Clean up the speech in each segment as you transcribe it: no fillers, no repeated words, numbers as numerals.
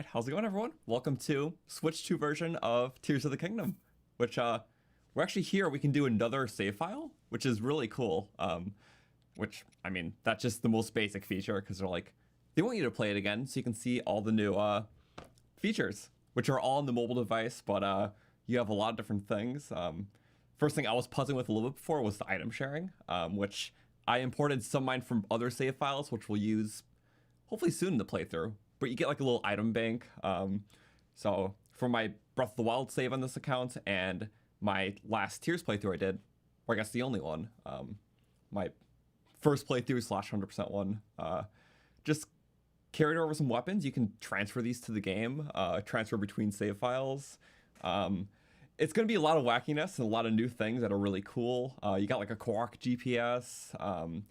Alright, how's it going everyone? Welcome to Switch 2 version of Tears of the Kingdom, which we're actually here, we can do another save file, which is really cool. Which, I mean, that's just the most basic feature, because they're like, they want you to play it again so you can see all the new features, which are all on the mobile device, but you have a lot of different things. First thing I was puzzling with a little bit before was the item sharing, which I imported some of mine from other save files, which we'll use hopefully soon in the playthrough. But you get like a little item bank. So for my Breath of the Wild save on this account and my last Tears playthrough I did, or I guess the only one, my first playthrough / 100% one, just carried over some weapons. You can transfer these to the game, transfer between save files. It's going to be a lot of wackiness and a lot of new things that are really cool. You got like a Korok GPS.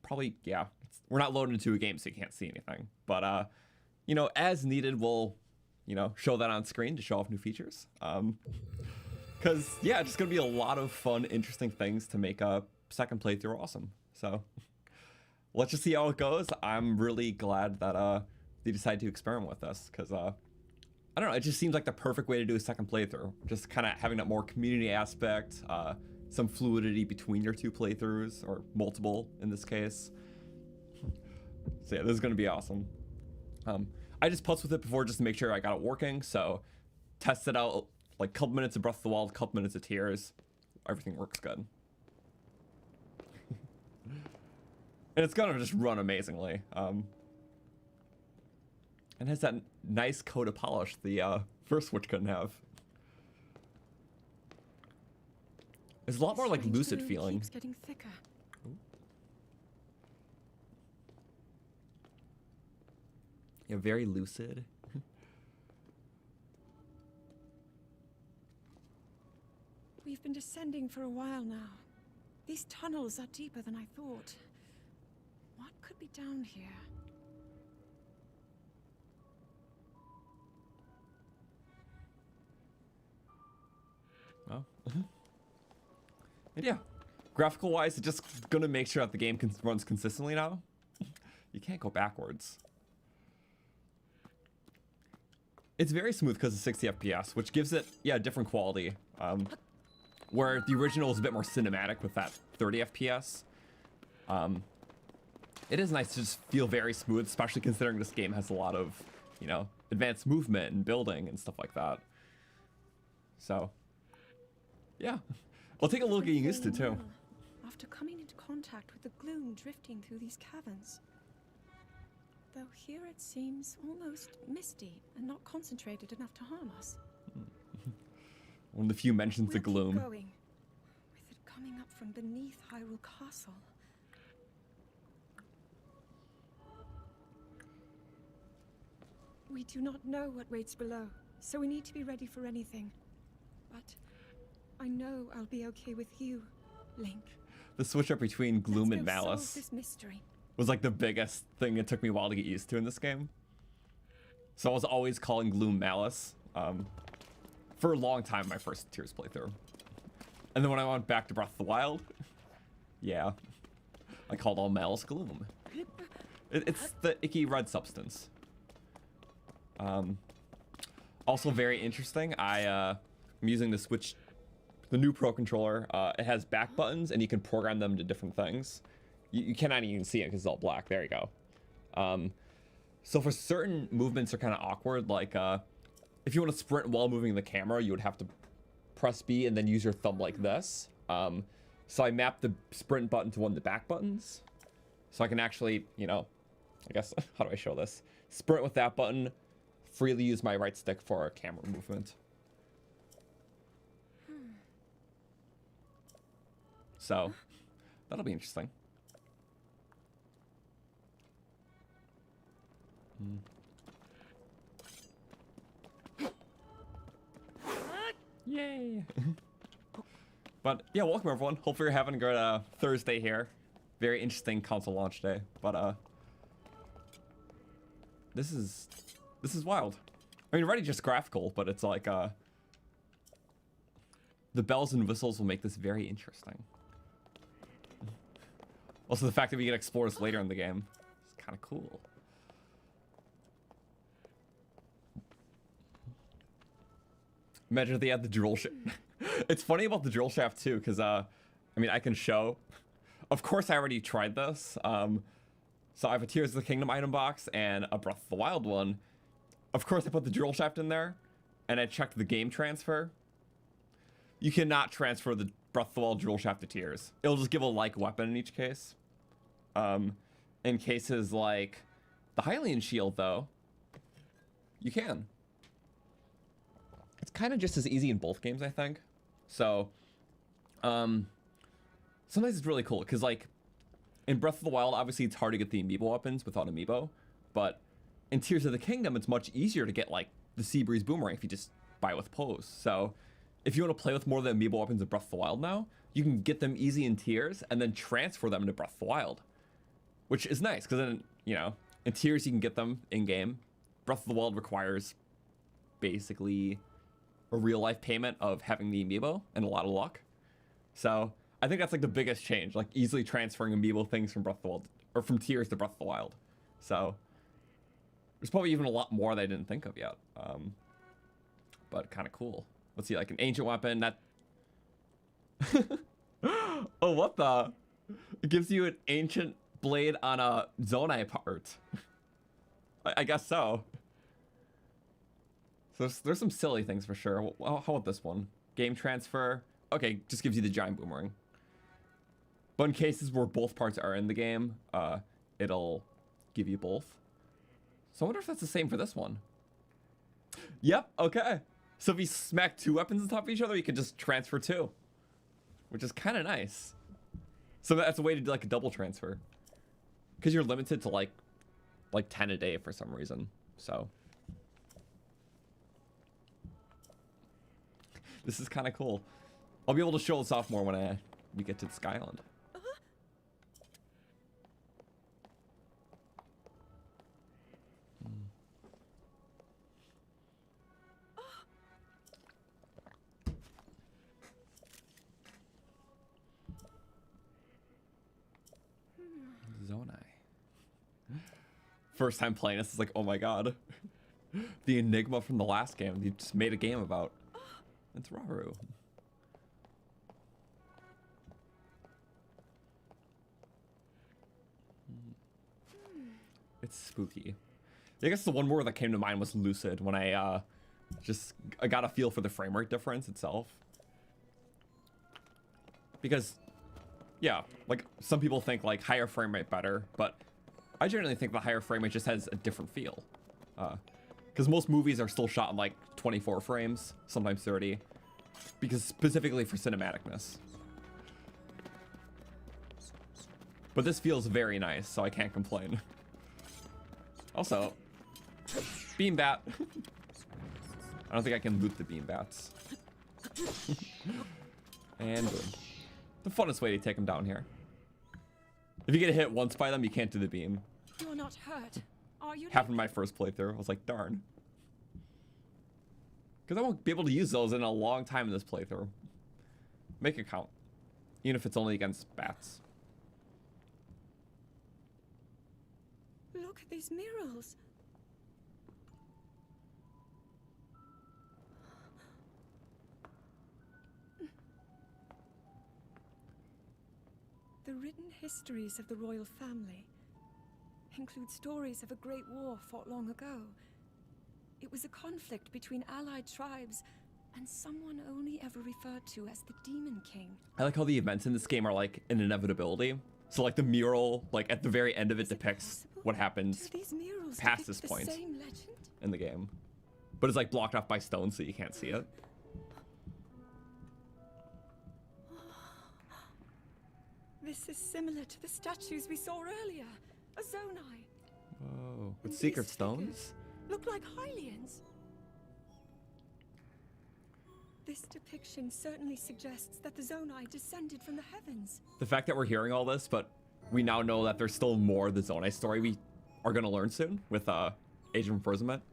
Probably, yeah, we're not loading into a game so you can't see anything. But, you know, as needed, we'll, you know, show that on screen to show off new features. Because, yeah, it's just going to be a lot of fun, interesting things to make a second playthrough awesome. So let's just see how it goes. I'm really glad that they decided to experiment with this because, I don't know, it just seems like the perfect way to do a second playthrough. Just kind of having that more community aspect, some fluidity between your two playthroughs, or multiple in this case. So yeah, this is going to be awesome. I just putzed with it before just to make sure I got it working, so tested out like a couple minutes of Breath of the Wild, a couple minutes of Tears. Everything works good. And it's going to just run amazingly. And it has that nice coat of polish the first Switch couldn't have. It's a lot more like lucid feeling. Keeps getting thicker. Yeah, very lucid. We've been descending for a while now. These tunnels are deeper than I thought. What could be down here? Oh. And yeah, graphical wise, it's just gonna make sure that the game runs consistently now. You can't go backwards. It's very smooth because of 60 FPS, which gives it, yeah, a different quality. Where the original is a bit more cinematic with that 30 FPS. It is nice to just feel very smooth, especially considering this game has a lot of, you know, advanced movement and building and stuff like that. So, yeah. We'll take a look at getting used to too. After coming into contact with the gloom drifting through these caverns. Though here it seems almost misty and not concentrated enough to harm us. One of the few mentions of gloom. Keep going, with it coming up from beneath Hyrule Castle. We do not know what waits below, so we need to be ready for anything. But I know I'll be okay with you, Link. The switch up between gloom and malice solve this mystery. was like the biggest thing it took me a while to get used to in this game. So I was always calling gloom malice for a long time, my first Tears playthrough. And then when I went back to Breath of the Wild, yeah, I called all malice gloom. It's the icky red substance. Also very interesting, I'm using the Switch, the new Pro Controller. It has back buttons and you can program them to different things. You cannot even see it because it's all black. There you go. So for certain movements are kind of awkward, like if you want to sprint while moving the camera, you would have to press B and then use your thumb like this. So I mapped the sprint button to one of the back buttons. So I can actually, you know, I guess, how do I show this? Sprint with that button, freely use my right stick for a camera movement. So that'll be interesting. Yay! But yeah, welcome everyone. Hopefully you're having a good Thursday here. Very interesting console launch day. But this is wild. I mean, already just graphical, but it's like the bells and whistles will make this very interesting. Also, the fact that we get explorers later in the game is kind of cool. Imagine if they had the drill shaft. It's funny about the drill shaft too, because I mean, I can show. Of course, I already tried this. So I have a Tears of the Kingdom item box and a Breath of the Wild one. Of course, I put the drill shaft in there, and I checked the game transfer. You cannot transfer the Breath of the Wild drill shaft to Tears. It'll just give a like weapon in each case. In cases like the Hylian shield, though, you can. It's kind of just as easy in both games, I think. So, sometimes it's really cool because, like, in Breath of the Wild, obviously it's hard to get the Amiibo weapons without Amiibo, but in Tears of the Kingdom, it's much easier to get, like, the Sea Breeze Boomerang if you just buy it with Pose. So, if you want to play with more of the Amiibo weapons in Breath of the Wild now, you can get them easy in Tears and then transfer them into Breath of the Wild, which is nice because then, you know, in Tears you can get them in-game. Breath of the Wild requires basically a real-life payment of having the Amiibo and a lot of luck. So I think that's like the biggest change, like easily transferring Amiibo things from Breath of the Wild, or from Tears to Breath of the Wild. So there's probably even a lot more that I didn't think of yet. But kind of cool. Let's see, like an ancient weapon that... Oh, what the? It gives you an ancient blade on a Zonai part. I guess so. So there's some silly things for sure. How about this one? Game transfer. Okay, just gives you the giant boomerang. But in cases where both parts are in the game, it'll give you both. So I wonder if that's the same for this one. Yep, okay. So if you smack two weapons on top of each other, you can just transfer two, which is kind of nice. So that's a way to do like a double transfer, because you're limited to like 10 a day for some reason. So this is kind of cool. I'll be able to show this off more when we get to the Sky Island. Zonai. First time playing this is like, oh my god. The enigma from the last game you just made a game about. It's Rauru. It's spooky. I guess the one word that came to mind was lucid when I got a feel for the frame rate difference itself. Because yeah, like some people think like higher frame rate better, but I generally think the higher frame rate just has a different feel. Because most movies are still shot in like 24 frames, sometimes 30, because specifically for cinematicness. But this feels very nice, so I can't complain. Also, beam bat. I don't think I can loot the beam bats. And boom. The funnest way to take them down here. If you get hit once by them, you can't do the beam. You're not hurt, are you? Happened in my first playthrough. I was like, darn. Because I won't be able to use those in a long time in this playthrough. Make it count. Even if it's only against bats. Look at these murals. The written histories of the royal family include stories of a great war fought long ago. It was a conflict between allied tribes and someone only ever referred to as the Demon King. I like how the events in this game are like an inevitability. So like the mural, like at the very end of it depicts what happens past this point in the game. But it's like blocked off by stone so you can't see it. This is similar to the statues we saw earlier. A Zonai. Whoa. With secret stones? Look like Hylians. This depiction certainly suggests that the Zonai descended from the heavens. The fact that we're hearing all this, but we now know that there's still more of the Zonai story we are going to learn soon with Age of Imprisonment.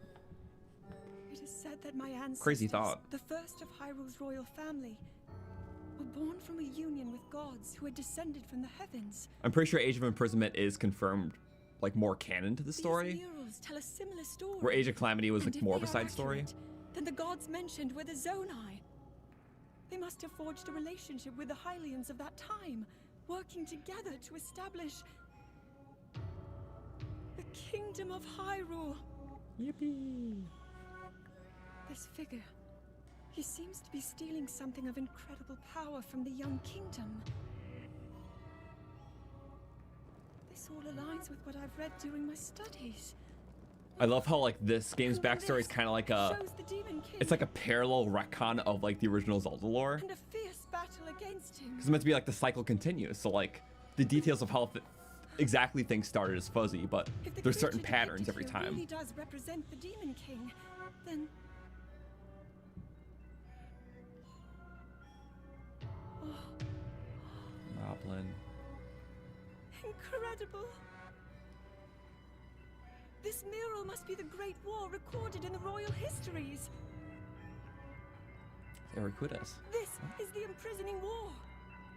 It is said that my ancestors, crazy thought, the first of Hyrule's royal family, were born from a union with gods who had descended from the heavens. I'm pretty sure Age of Imprisonment is confirmed, like more canon to the story. These murals tell a similar story. Where Age of Calamity was like more of a side story. Then the gods mentioned were the Zonai. They must have forged a relationship with the Hylians of that time, working together to establish the Kingdom of Hyrule. Yippee! This figure, he seems to be stealing something of incredible power from the young kingdom. This all aligns with what I've read during my studies. I love how like this game's And backstory is this kind of like a, shows the Demon King it's like a parallel retcon of like the original Zelda lore. and a fierce battle against him. It's meant to be like the cycle continues, so like the details of how exactly things started is fuzzy, but If the there's certain creature patterns every depicted here time. really does represent the Demon King, then Moblin. incredible. This mural must be the Great War recorded in the royal histories. Eriquitas. This is the imprisoning war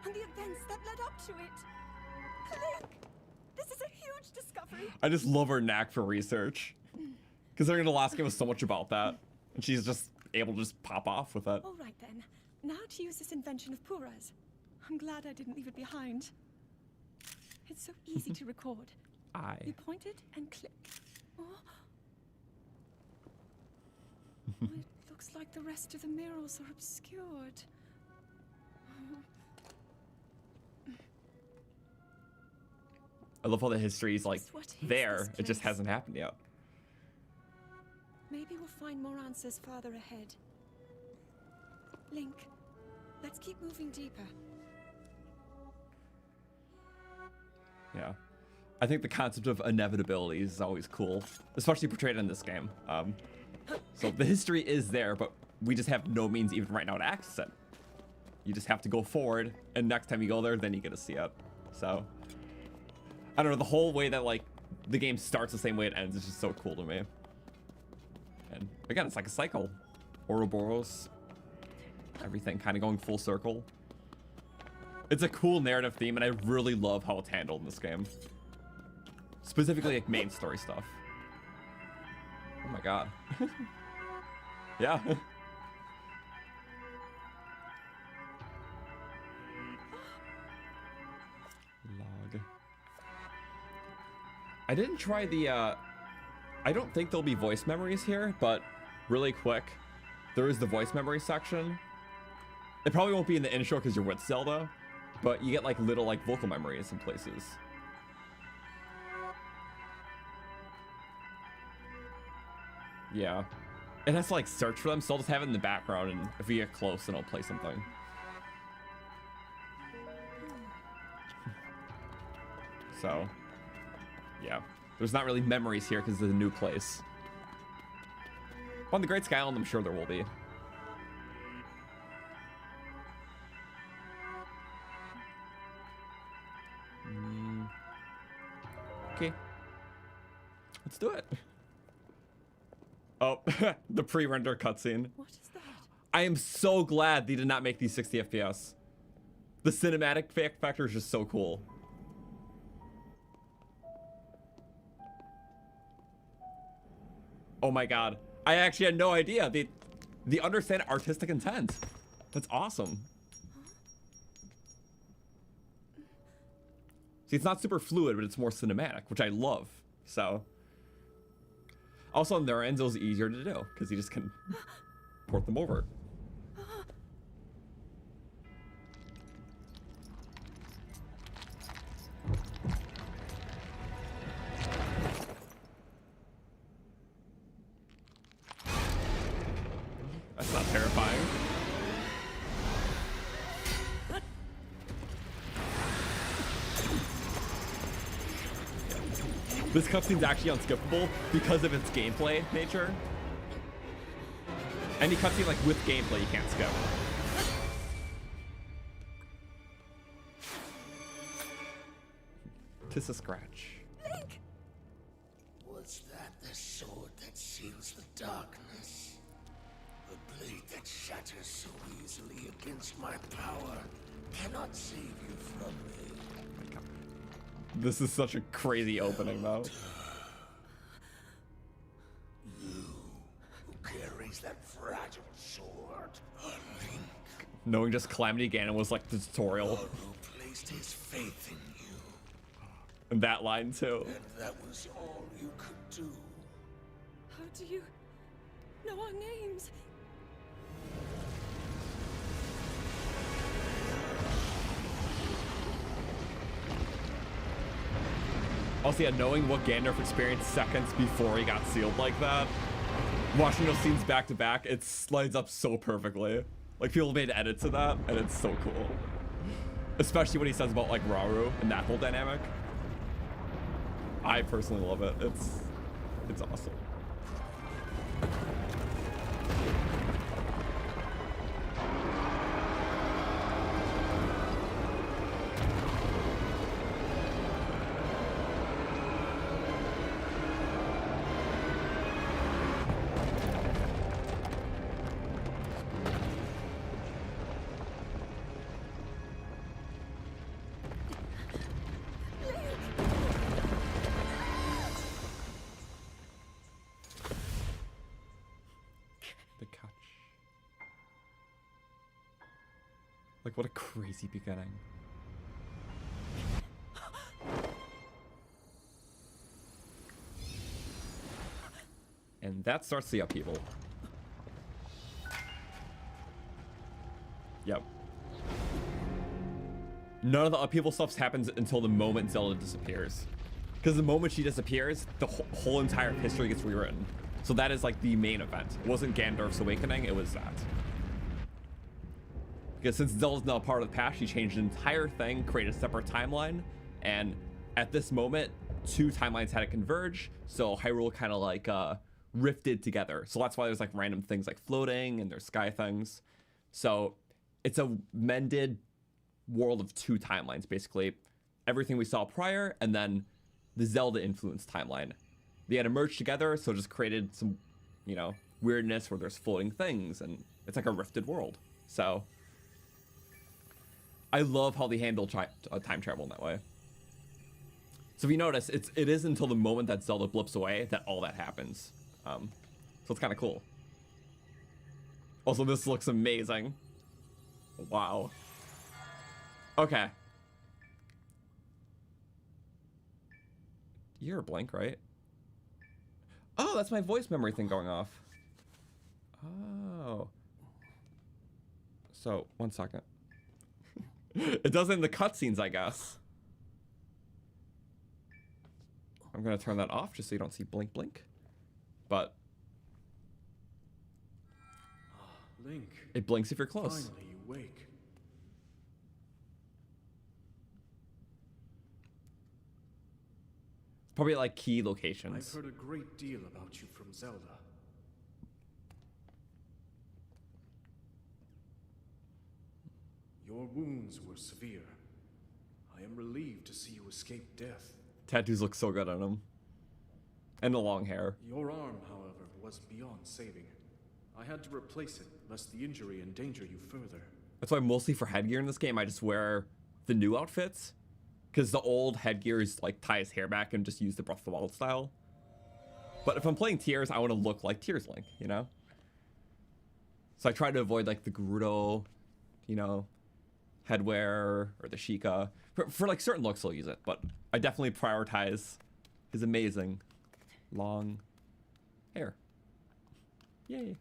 and the events that led up to it. Link, this is a huge discovery. I just love her knack for research. Considering the last game was so much about that, and she's just able to just pop off with it. All right then, now to use this invention of Pura's. I'm glad I didn't leave it behind. It's so easy to record. You point it and click. Oh. It looks like the rest of the murals are obscured. I love how the history is like Just what is there, this it just place? hasn't happened yet. Maybe we'll find more answers farther ahead. Link, let's keep moving deeper. Yeah. I think the concept of inevitability is always cool, especially portrayed in this game. So the history is there, but we just have no means even right now to access it. You just have to go forward, and next time you go there, then you get to see it. So, I don't know, the whole way that like the game starts the same way it ends is just so cool to me. And again, it's like a cycle. Ouroboros, everything kind of going full circle. It's a cool narrative theme, and I really love how it's handled in this game. Specifically, like, main story stuff. Oh my god. Yeah. Log. I didn't try the, I don't think there'll be voice memories here, but really quick, there is the voice memory section. It probably won't be in the intro because you're with Zelda, but you get like little like vocal memories in places. Yeah. It has to like search for them, so I'll just have it in the background, and if we get close, then I'll play something. So, yeah. There's not really memories here because it's a new place. On the Great Sky Island, I'm sure there will be. Okay. Let's do it. Oh, the pre-render cutscene. What is that? I am so glad they did not make these 60 FPS. The cinematic factor is just so cool. Oh my god. I actually had no idea. They understand artistic intent. That's awesome. See, it's not super fluid, but it's more cinematic, which I love. So, also on their ends, it was easier to do because you just can port them over. That's not terrifying. This cutscene's actually unskippable because of its gameplay nature. Any cutscene like with gameplay you can't skip. Tis a scratch. Link! Was that the sword that seals the darkness? The blade that shatters so easily against my power cannot save you from me. This is such a crazy opening, though. You, who carries that fragile Knowing just Calamity Ganon was like the tutorial. Rauru placed his faith in you, And that line too. and that was all you could do. How do you know our names? Also, yeah, knowing what Gandalf experienced seconds before he got sealed like that, watching those scenes back to back, it slides up so perfectly. Like, people made edits of that, and it's so cool. Especially what he says about, like, Rauru and that whole dynamic. I personally love it. It's awesome. Like, what a crazy beginning. And that starts the upheaval. Yep. None of the upheaval stuff happens until the moment Zelda disappears. Because the moment she disappears, the whole entire history gets rewritten. So that is like the main event. It wasn't Gandalf's awakening, it was that. Because since Zelda's now part of the past, she changed the entire thing, created a separate timeline, and at this moment, two timelines had to converge, so Hyrule kind of like rifted together. So that's why there's like random things like floating and there's sky things. So it's a mended world of two timelines, basically. Everything we saw prior, and then the Zelda influenced timeline. They had to merge together, so it just created some, you know, weirdness where there's floating things, and it's like a rifted world. So I love how they handle time travel in that way. So if you notice, it is until the moment that Zelda blips away that all that happens. So it's kind of cool. Also, this looks amazing. Wow. Okay. You're a blank, right? Oh, that's my voice memory thing going off. Oh. So, 1 second. It does in the cutscenes, I guess. I'm gonna turn that off just so you don't see blink blink. But Link, it blinks if you're close. finally you wake. Probably like key locations. I've heard a great deal about you from Zelda. Your wounds were severe. I am relieved to see you escape death. Tattoos look so good on him. And the long hair. Your arm, however, was beyond saving. I had to replace it, lest the injury endanger you further. That's why mostly for headgear in this game, I just wear the new outfits. Because the old headgear is like tie his hair back and just use the Breath of the Wild style. But if I'm playing Tears, I want to look like Tears Link, you know? So I try to avoid like the Gerudo, you know, headwear or the Sheikah. For like certain looks, I'll use it, but I definitely prioritize his amazing long hair. Yay.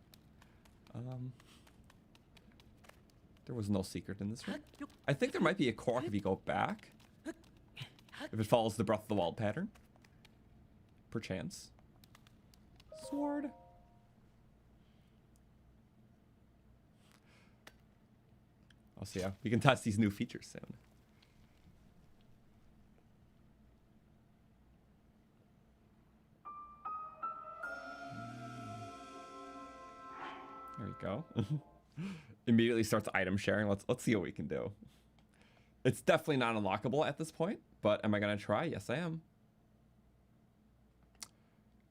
There was no secret in this room. I think there might be a Korok if you go back. If it follows the Breath of the Wild pattern. Perchance. Sword. I'll see ya. We can test these new features soon. There you go. Immediately starts item sharing. Let's see what we can do. It's definitely not unlockable at this point, but am I gonna try? Yes, I am.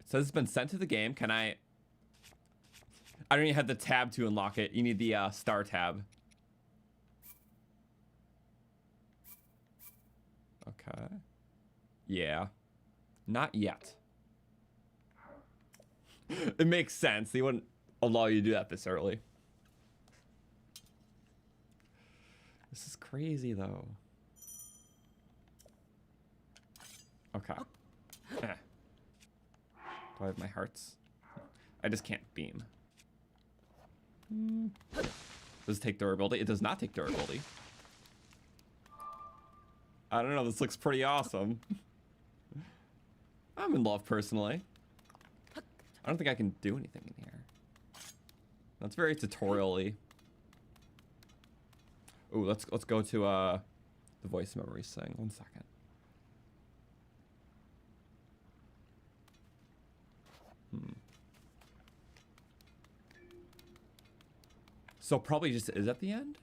It says it's been sent to the game. Can I don't even have the tab to unlock it. You need the star tab. Okay. Yeah. Not yet. It makes sense. They wouldn't allow you to do that this early. crazy though. Okay. Do I have my hearts? I just can't beam. Does it take durability? It does not take durability. I don't know, this looks pretty awesome. I'm in love personally. I don't think I can do anything in here. That's very tutorial-y. Ooh, let's go to the voice memories thing. 1 second. So probably just is at the end?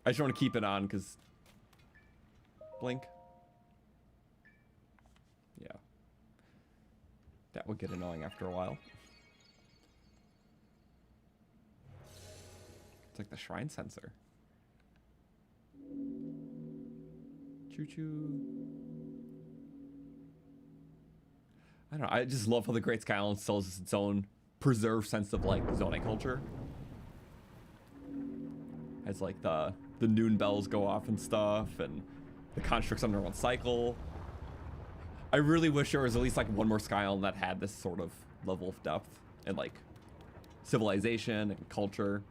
I just want to keep it on because blink. Yeah. That would get annoying after a while. It's like the shrine sensor. Choo-choo. I don't know. I just love how the Great Sky Island still has its own preserved sense of like Zonai culture. As like the noon bells go off and stuff, and the constructs under one cycle. I really wish there was at least like one more Sky Island that had this sort of level of depth and like civilization and culture.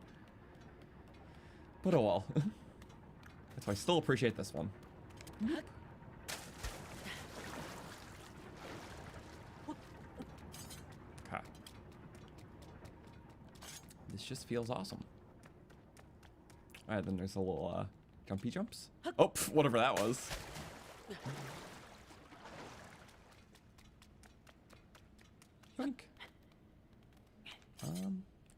But oh well. That's why I still appreciate this one. Okay. This just feels awesome. Alright, then there's a little jumpy jumps. Oh, whatever that was. Yoink.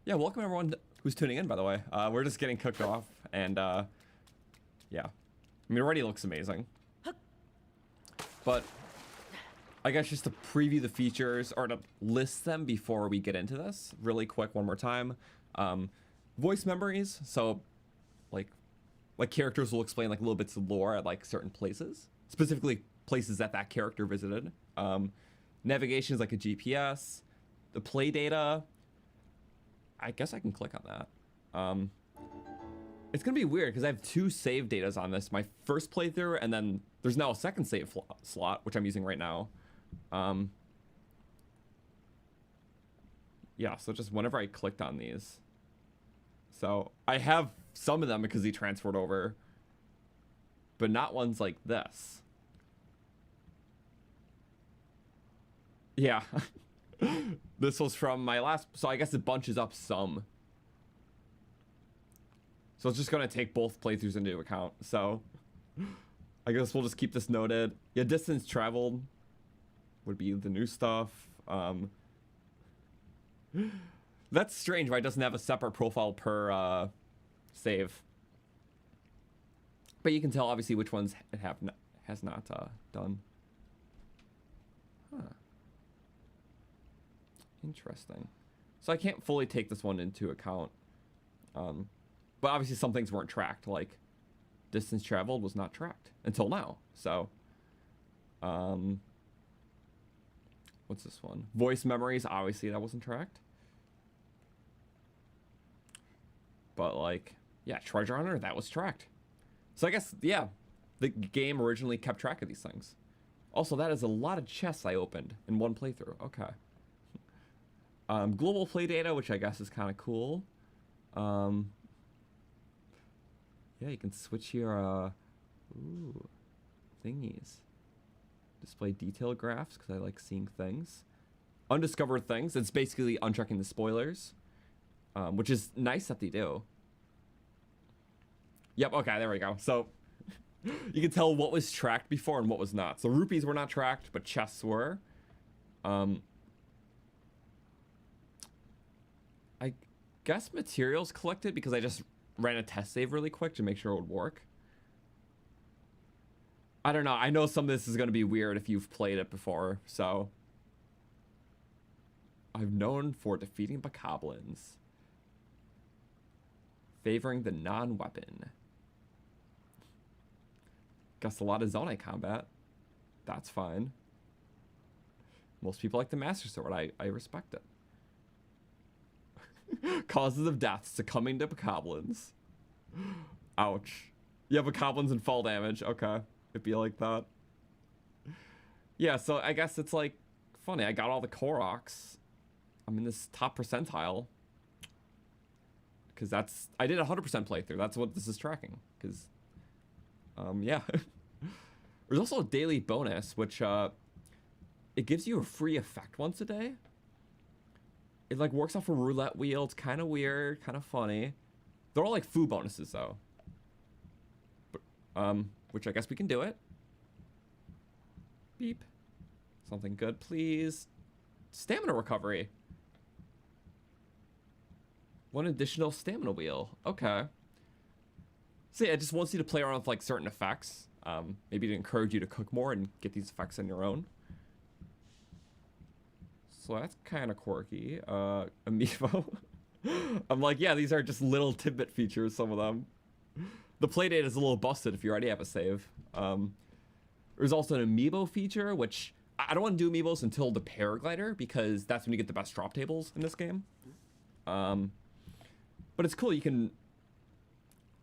Yeah, welcome everyone who's tuning in, by the way. We're just getting cooked off, and yeah. I mean, it already looks amazing. But I guess just to preview the features, or to list them before we get into this, really quick one more time. Voice memories, so like characters will explain like little bits of lore at like certain places, specifically places that character visited. Navigation is like a GPS. The play data, I guess I can click on that. It's gonna be weird because I have 2 save datas on this. My first playthrough, and then there's now a second save slot, which I'm using right now. Yeah, so just whenever I clicked on these. So I have some of them because he transferred over, but not ones like this. Yeah. This was from my last, so I guess it bunches up some. So it's just gonna take both playthroughs into account. So I guess we'll just keep this noted. Yeah, distance traveled would be the new stuff. That's strange, why it doesn't have a separate profile per save. But you can tell obviously which ones it has not done. Huh. Interesting. So I can't fully take this one into account. But obviously some things weren't tracked, like distance traveled was not tracked until now. So what's this one? Voice memories, obviously that wasn't tracked. But like, yeah, treasure hunter, that was tracked. So I guess, yeah, the game originally kept track of these things. Also, that is a lot of chests I opened in one playthrough. Okay. Global play data, which I guess is kind of cool. Yeah, you can switch your thingies. Display detail graphs, because I like seeing things. Undiscovered things. It's basically unchecking the spoilers. Which is nice that they do. Yep, okay, there we go. So, you can tell what was tracked before and what was not. So, rupees were not tracked, but chests were. I guess materials collected, because I just ran a test save really quick to make sure it would work. I don't know. I know some of this is going to be weird if you've played it before, so. I'm known for defeating bokoblins. Favoring the non-weapon. Guess a lot of Zonai combat. That's fine. Most people like the Master Sword. I respect it. Causes of death, succumbing to bokoblins. Ouch. Yeah, but goblins and fall damage. Okay. It'd be like that. Yeah, so I guess it's like funny. I got all the Koroks. I'm in this top percentile. Because that's... I did a 100% playthrough. That's what this is tracking. Because... yeah. There's also a daily bonus, which... it gives you a free effect once a day. It like works off a roulette wheel. It's kind of weird, kind of funny. They're all like food bonuses though. But, which I guess we can do it. Beep. Something good, please. Stamina recovery. 1 additional stamina wheel. Okay. So yeah, it just wants you to play around with like certain effects. Maybe to encourage you to cook more and get these effects on your own. So that's kind of quirky. Amiibo. I'm like, yeah, these are just little tidbit features, some of them. The playdate is a little busted if you already have a save. There's also an Amiibo feature, which I don't want to do Amiibos until the paraglider, because that's when you get the best drop tables in this game. But it's cool, you can...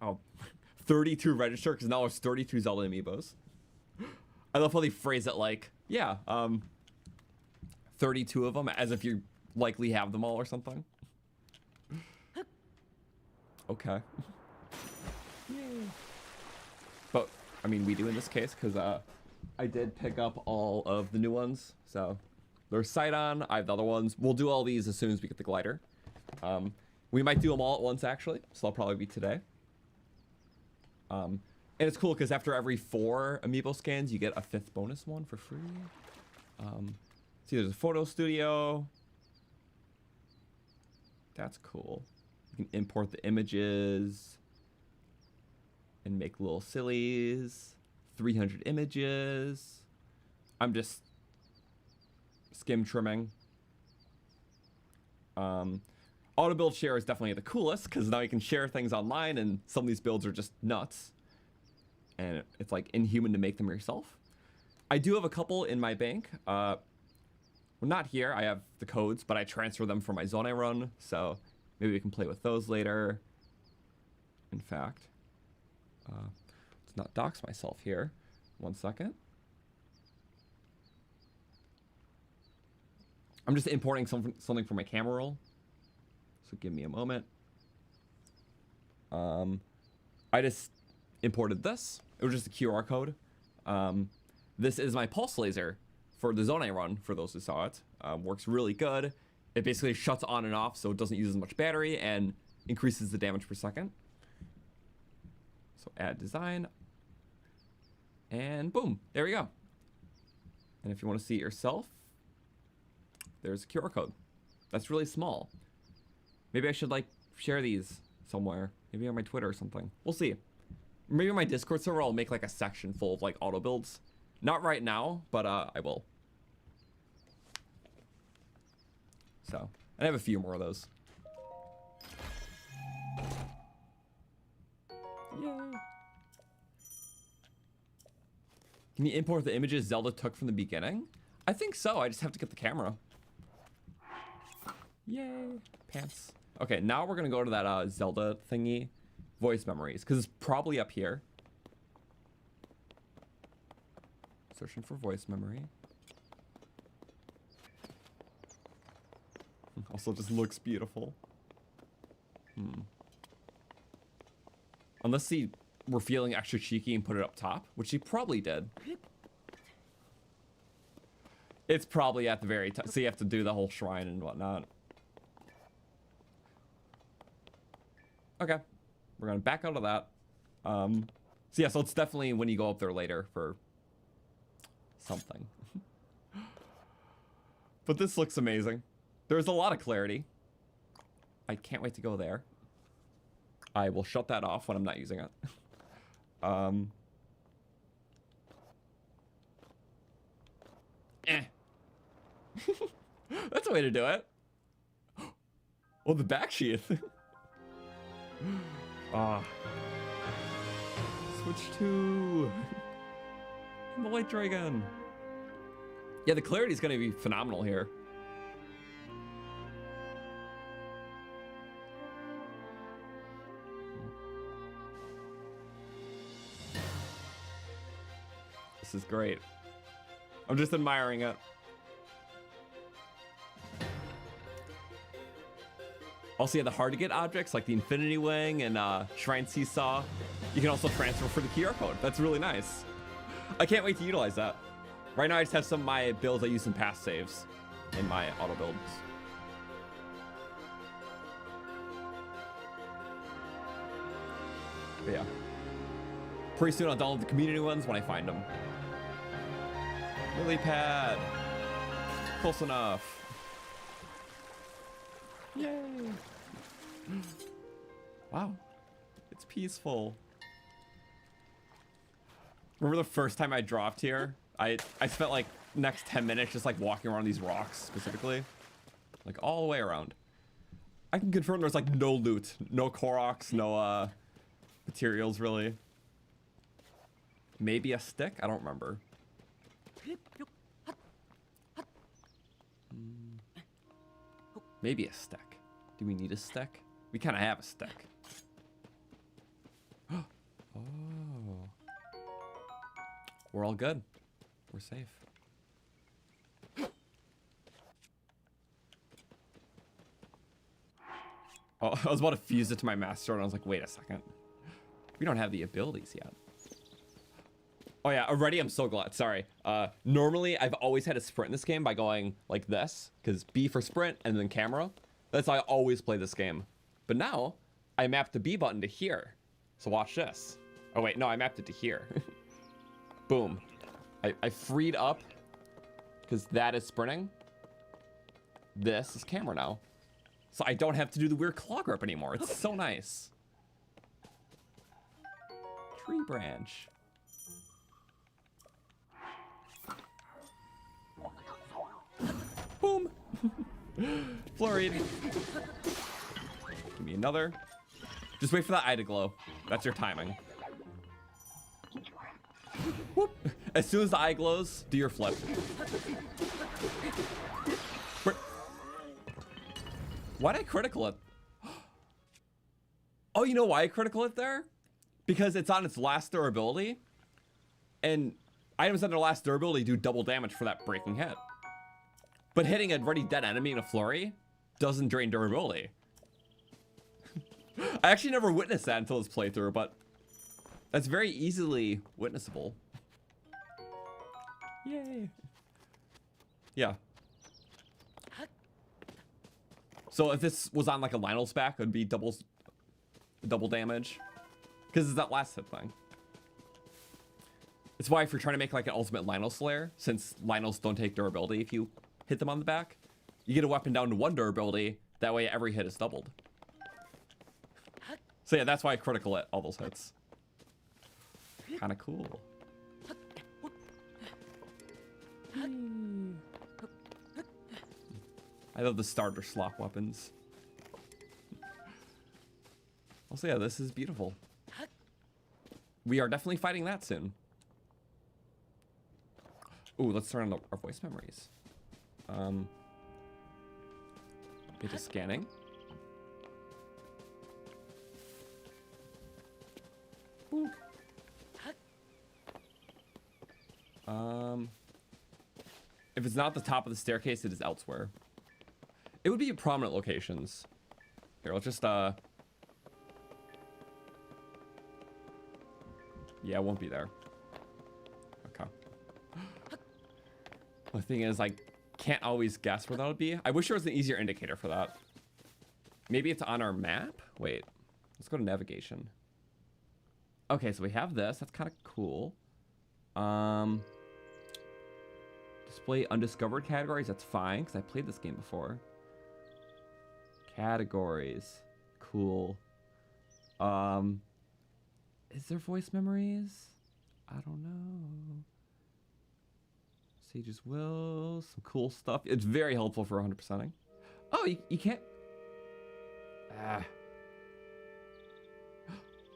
Oh, 32 register, because now there's 32 Zelda Amiibos. I love how they phrase it like, yeah, 32 of them, as if you likely have them all or something. Okay. But, I mean, we do in this case, because I did pick up all of the new ones. So, there's Sidon, I have the other ones. We'll do all these as soon as we get the glider. We might do them all at once, actually. So, that'll probably be today. And it's cool, because after every 4 Amiibo scans, you get a 5th bonus one for free. See, there's a photo studio. That's cool. You can import the images and make little sillies. 300 images. I'm just skim trimming. Auto build share is definitely the coolest because now you can share things online, and some of these builds are just nuts. And it's like inhuman to make them yourself. I do have a couple in my bank. Well, not here. I have the codes, but I transfer them for my Zonai run, so maybe we can play with those later. In fact, let's not dox myself here. 1 second. I'm just importing something from my camera roll, so give me a moment. I just imported this. It was just a QR code. This is my pulse laser for the Zonai run, for those who saw it. Works really good. It basically shuts on and off, so it doesn't use as much battery and increases the damage per second. So add design. And boom, there we go. And if you want to see it yourself, there's a QR code. That's really small. Maybe I should like share these somewhere. Maybe on my Twitter or something. We'll see. Maybe on my Discord server I'll make like a section full of like auto builds. Not right now, but I will. So, I have a few more of those. Yay. Can you import the images Zelda took from the beginning? I think so. I just have to get the camera. Yay. Pants. Okay, now we're going to go to that Zelda thingy. Voice memories, because it's probably up here. Searching for voice memory. Also just looks beautiful. Unless he were feeling extra cheeky and put it up top, which he probably did. It's probably at the very top, so you have to do the whole shrine and whatnot. Okay, we're gonna back out of that. So yeah, so it's definitely when you go up there later for something. But this looks amazing. There's a lot of clarity. I can't wait to go there. I will shut that off when I'm not using it. That's a way to do it. Oh, the back sheath. Switch to the light dragon. Yeah, the clarity is going to be phenomenal here. This is great. I'm just admiring it. Also, yeah, the hard to get objects like the Infinity Wing and Shrine Seesaw, you can also transfer for the QR code. That's really nice. I can't wait to utilize that. Right now, I just have some of my builds I use in past saves in my auto builds. But yeah. Pretty soon I'll download the community ones when I find them. Lily pad. Close enough. Yay. Wow. It's peaceful. Remember the first time I dropped here? I spent like next 10 minutes just like walking around these rocks specifically. Like all the way around. I can confirm there's like no loot. No Koroks, no materials really. Maybe a stick? I don't remember. Maybe a stick. Do we need a stick? We kind of have a stick. Oh. We're all good. We're safe. Oh, I was about to fuse it to my master and I was like, wait a second. We don't have the abilities yet. Oh yeah, already I'm so glad. Sorry. Normally I've always had to sprint in this game by going like this, because B for sprint and then camera. That's how I always play this game. But now I mapped the B button to here. So watch this. Oh wait, no, I mapped it to here. Boom. I freed up because that is sprinting. This is camera now. So I don't have to do the weird claw grip anymore. It's so nice. Tree branch. Boom. Flurried. Give me another. Just wait for that eye to glow. That's your timing. Whoop. As soon as the eye glows, do your flip. Why'd I critical it? Oh, you know why I critical it there? Because it's on its last durability. And items on their last durability do double damage for that breaking hit. But hitting a already dead enemy in a flurry doesn't drain durability. I actually never witnessed that until this playthrough, but that's very easily witnessable. Yay. Yeah. So if this was on like a Lionel spec, it would be double damage. Because it's that last hit thing. It's why if you're trying to make like an ultimate Lionel Slayer, since Lionels don't take durability if you hit them on the back, you get a weapon down to 1 durability. That way every hit is doubled. So yeah, that's why I critical it, all those hits. Kinda cool. I love the starter slot weapons. Also, yeah, this is beautiful. We are definitely fighting that soon. Ooh, let's turn on our voice memories. Bit of scanning. Ooh. If it's not at the top of the staircase, it is elsewhere. It would be in prominent locations. Here, let's just, yeah, it won't be there. Okay. The thing is, I can't always guess where that would be. I wish there was an easier indicator for that. Maybe it's on our map? Wait, let's go to navigation. Okay, so we have this. That's kind of cool. Display undiscovered categories. That's fine, because I played this game before. Categories. Cool. Is there voice memories? I don't know. Sage's Will. Some cool stuff. It's very helpful for 100%ing. Oh, you can't...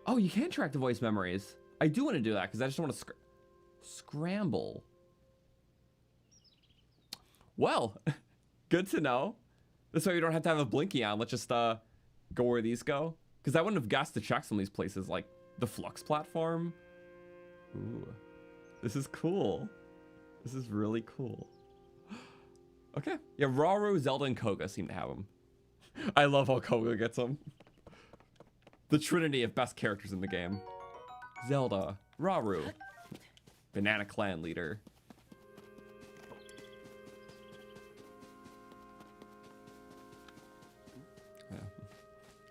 Oh, you can track the voice memories. I do want to do that, because I just don't want to scramble. Well, good to know. This way we don't have to have a blinky on. Let's just go where these go. Because I wouldn't have guessed to check some of these places, like the Flux platform. Ooh. This is cool. This is really cool. Okay. Yeah, Rauru, Zelda, and Koga seem to have them. I love how Koga gets them. The trinity of best characters in the game. Zelda, Rauru, Banana Clan leader. Yeah.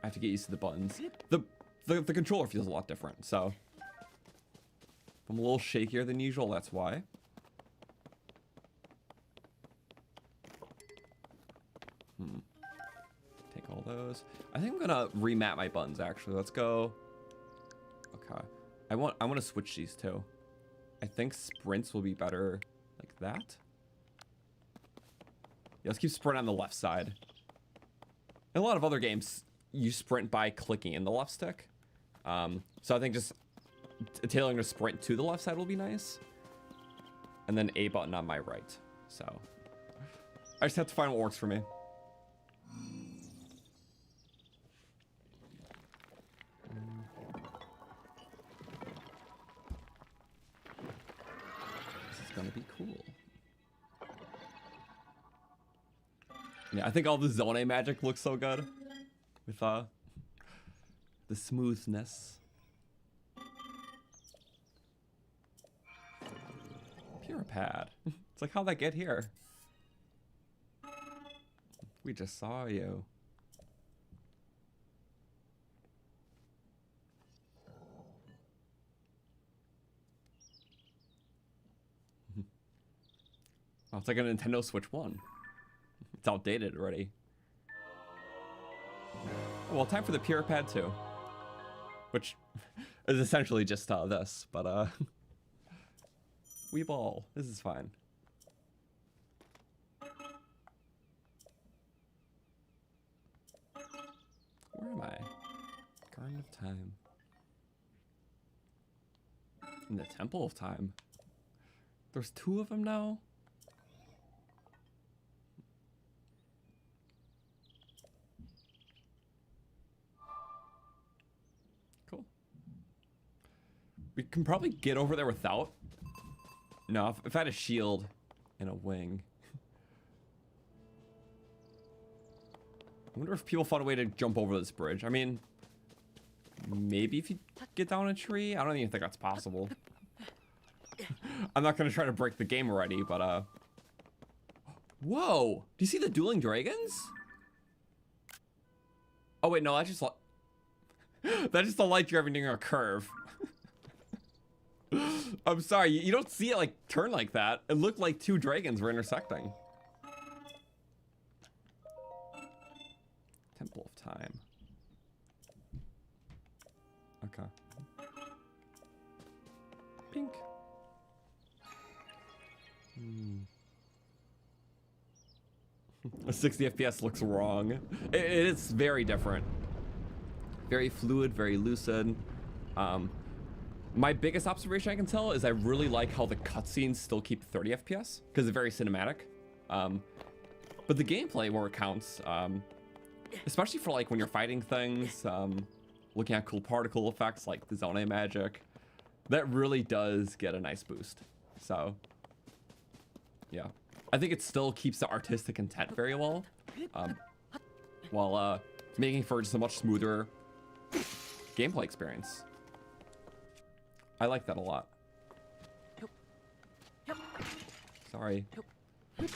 I have to get used to the buttons. The controller feels a lot different, so I'm a little shakier than usual, that's why. Take all those. I think I'm gonna remap my buttons actually. Let's go. Okay. I want to switch these two. I think sprints will be better like that. Yeah, let's keep sprint on the left side. In a lot of other games, you sprint by clicking in the left stick. So I think just tailoring the sprint to the left side will be nice. And then A button on my right. So I just have to find what works for me. This is gonna be cool. Yeah, I think all the Zonai magic looks so good with the smoothness. Pure pad. It's like, how'd that get here? We just saw you. Oh, it's like a Nintendo Switch 1. It's outdated already. Well, time for the Pure Pad 2. Which is essentially just this, but we ball. This is fine. Where am I? Garden of Time. In the Temple of Time. There's 2 of them now? Cool. We can probably get over there without. No, if I had a shield and a wing. I wonder if people found a way to jump over this bridge. I mean, maybe if you get down a tree. I don't even think that's possible. I'm not gonna try to break the game already, but whoa! Do you see the dueling dragons? Oh wait, no, that's just that's just the light driving near a curve. I'm sorry, you don't see it like turn like that. It looked like 2 dragons were intersecting. Temple of Time. Okay. Pink. A 60 FPS looks wrong. It is very different. Very fluid, very lucid. My biggest observation I can tell is I really like how the cutscenes still keep 30 FPS because it's very cinematic. But the gameplay where it counts, especially for like when you're fighting things, looking at cool particle effects like the Zonai magic, that really does get a nice boost. So, yeah. I think it still keeps the artistic intent very well, while making for just a much smoother gameplay experience. I like that a lot. Sorry.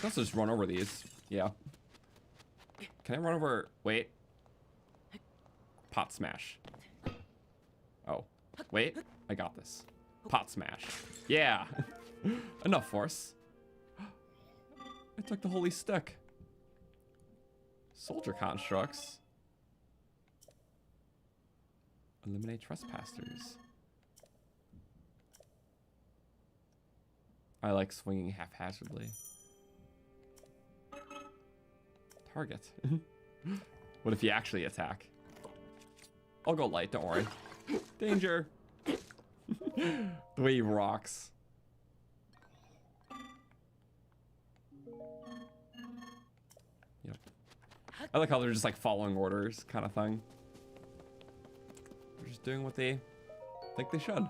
Let's just run over these. Yeah. Can I run over? Wait. Pot smash. Oh. Wait. I got this. Pot smash. Yeah. Enough force. I took the holy stick. Soldier constructs. Eliminate trespassers. I like swinging haphazardly. Target. What if you actually attack? I'll go light, don't worry. Danger. The way he rocks. Yep. I like how they're just like following orders kind of thing. They're just doing what they think they should.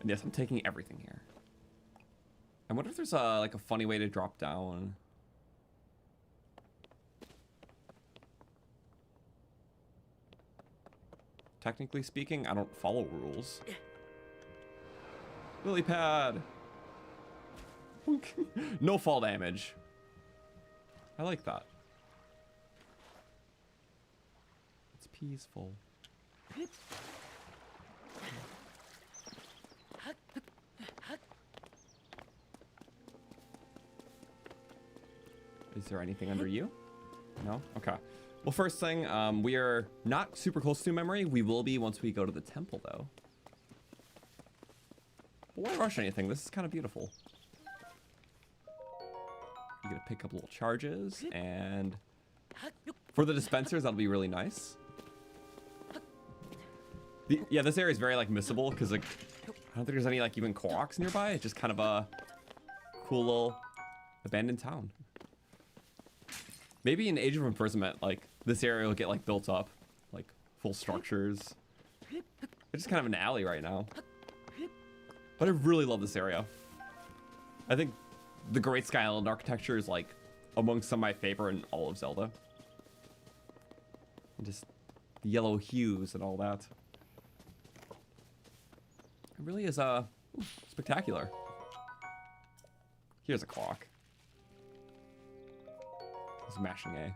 And yes, I'm taking everything here. I wonder if there's a like a funny way to drop down. Technically speaking, I don't follow rules. Lily pad. No fall damage. I like that. It's peaceful. Is there anything under you? No? Okay. Well, first thing, we are not super close to memory. We will be once we go to the temple, though. But why rush anything? This is kind of beautiful. You get to pick up little charges, and for the dispensers, that'll be really nice. Yeah, this area is very like missable because like I don't think there's any like even Koroks nearby. It's just kind of a cool little abandoned town. Maybe in Age of Imprisonment, like this area will get like built up, like full structures. It's just kind of an alley right now. But I really love this area. I think the Great Sky Island architecture is like among some of my favorite in all of Zelda. And just the yellow hues and all that. It really is spectacular. Here's a clock. It's mashing A.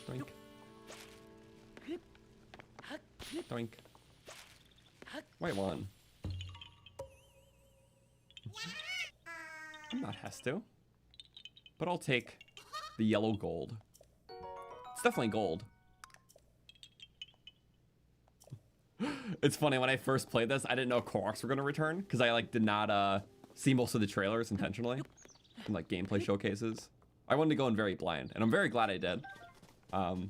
Doink. Doink. White one. I'm not Hesto. But I'll take the yellow gold. It's definitely gold. It's funny, when I first played this, I didn't know Koroks were gonna return because I like did not see most of the trailers intentionally and like gameplay showcases. I wanted to go in very blind, and I'm very glad I did. But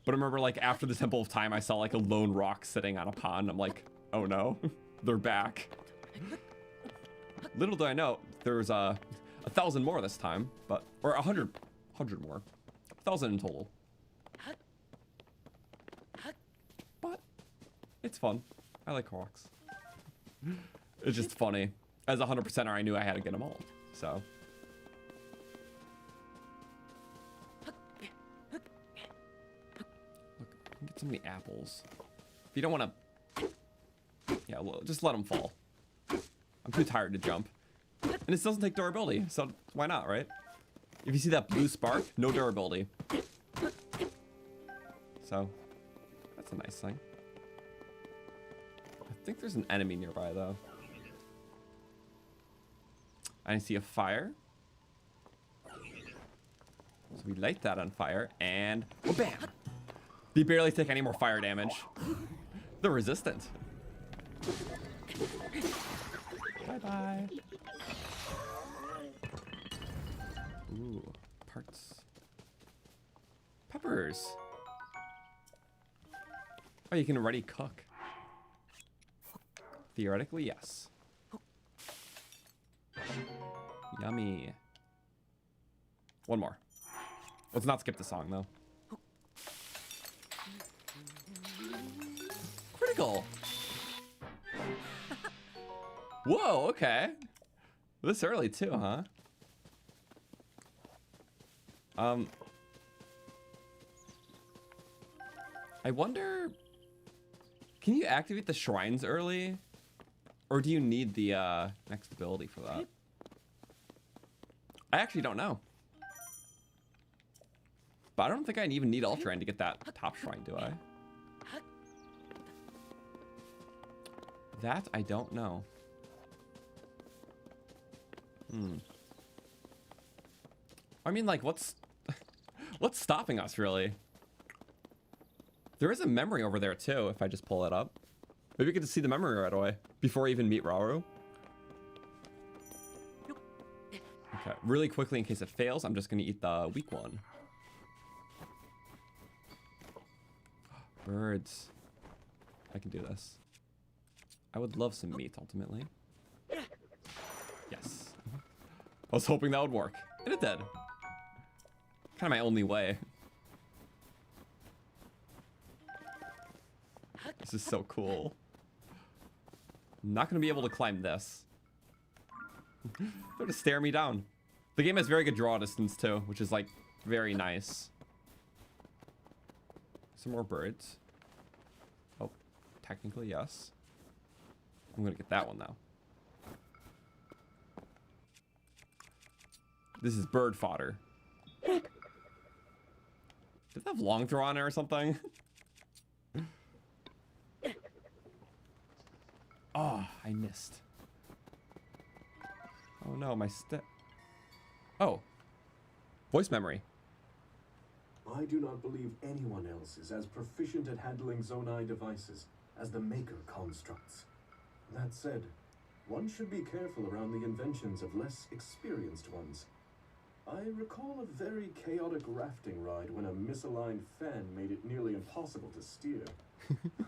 I remember like after the Temple of Time, I saw like a lone rock sitting on a pond. I'm like, oh no, they're back. Little do I know, there's 1,000 more this time, but or 100 more, 1,000 in total. But it's fun. I like Koroks. It's just funny. As a 100%er, I knew I had to get them all. So. Look, get so many apples. If you don't want to, yeah, well, just let them fall. I'm too tired to jump. And this doesn't take durability, so why not, right? If you see that blue spark, no durability. So, that's a nice thing. I think there's an enemy nearby, though. I see a fire. So we light that on fire, and oh, bam! They barely take any more fire damage. They're resistant. Bye-bye. Ooh, parts. Peppers. Oh, you can already cook. Theoretically, yes. Yummy. One more. Let's not skip the song, though. Critical. Whoa, okay. This early, too, huh? I wonder... Can you activate the shrines early? Or do you need the next ability for that? I actually don't know. But I don't think I even need Ultraman to get that top shrine, do I? That I don't know. I mean, like, what's stopping us, really? There is a memory over there, too, if I just pull it up. Maybe we get to see the memory right away, before I even meet Rauru. Okay, really quickly, in case it fails, I'm just going to eat the weak one. Birds. I can do this. I would love some meat, ultimately. Yes. I was hoping that would work. And it did. Kind of my only way. This is so cool. I'm not going to be able to climb this. They're just staring me down. The game has very good draw distance too, which is like very nice. Some more birds. Oh, technically yes. I'm going to get that one now. This is bird fodder. Did that have long throw on it or something? Oh, I missed. Oh no, my step. Oh. Voice memory. I do not believe anyone else is as proficient at handling Zonai devices as the Maker constructs. That said, one should be careful around the inventions of less experienced ones. I recall a very chaotic rafting ride when a misaligned fan made it nearly impossible to steer.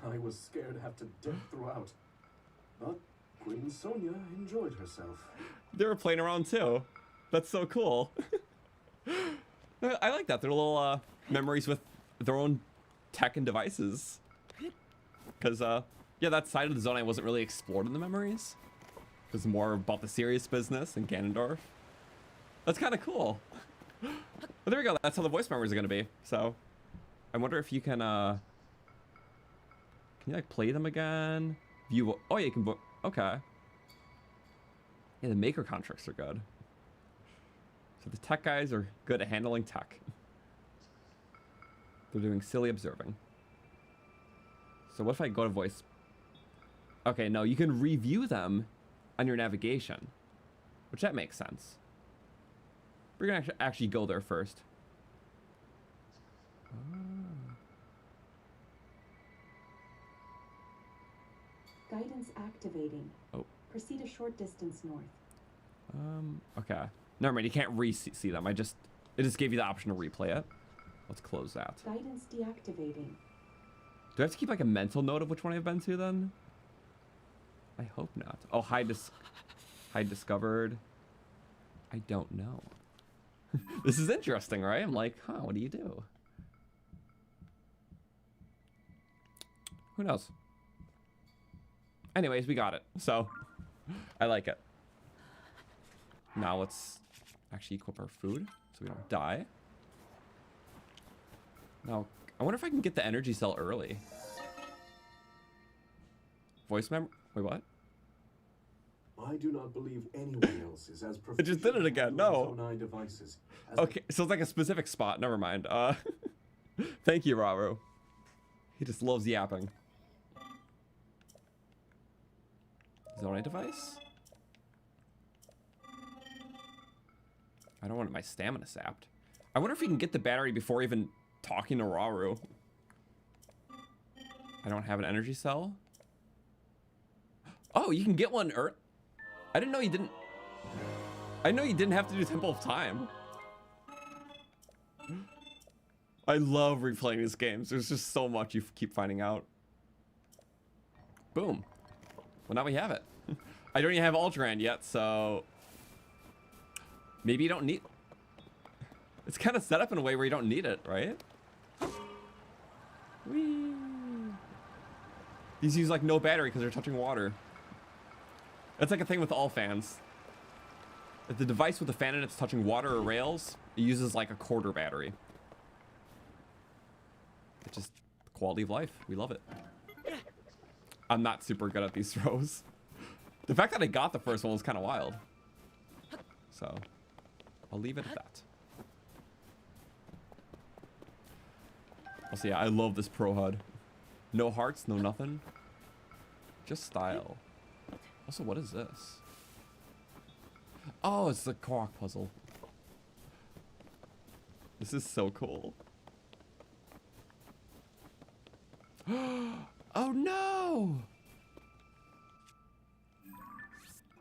I was scared half to death throughout. But Queen Sonia enjoyed herself. They were playing around too. That's so cool. I like that. They're little memories with their own tech and devices. Because, yeah, that side of the Zonai wasn't really explored in the memories. It was more about the serious business in Ganondorf. That's kind of cool. But there we go. That's how the voice memories are going to be. So, I wonder if you can you, like, play them again? View. Oh, yeah, you can. Okay. Yeah, the Maker contracts are good. So the tech guys are good at handling tech. They're doing silly observing. So what if I go to voice? Okay, no, you can review them on your navigation, which that makes sense. We're gonna actually go there first. Guidance activating. Oh. Proceed a short distance north. Okay. Never mind, you can't re-see them. It just gave you the option to replay it. Let's close that. Guidance deactivating. Do I have to keep like a mental note of which one I've been to then? I hope not. Oh, hide discovered. I don't know. This is interesting, right? I'm like, huh, what do you do? Who knows? Anyways, we got it. So, I like it. Now let's actually equip our food so we don't die. Now, I wonder if I can get the energy cell early. Voice mem. Wait, what? I do not believe anyone else is as proficient. It just did it again. No. Zonai devices Okay, so it's like a specific spot. Never mind. Thank you, Rauru. He just loves yapping. Zonai device? I don't want my stamina sapped. I wonder if we can get the battery before even talking to Rauru. I don't have an energy cell. Oh, you can get one. I didn't know you didn't. I know you didn't have to do Temple of Time. I love replaying these games. There's just so much you keep finding out. Boom. Well, now we have it. I don't even have Ultrand yet, so maybe you don't need. It's kind of set up in a way where you don't need it, right? Whee. These use like no battery because they're touching water. That's like a thing with all fans. If the device with the fan in it's touching water or rails, it uses like a quarter battery. It's just quality of life. We love it. I'm not super good at these throws. The fact that I got the first one was kind of wild. So, I'll leave it at that. Also, yeah, I love this Pro HUD. No hearts, no nothing. Just style. Also, what is this? Oh, it's the Korok puzzle. This is so cool. Oh no!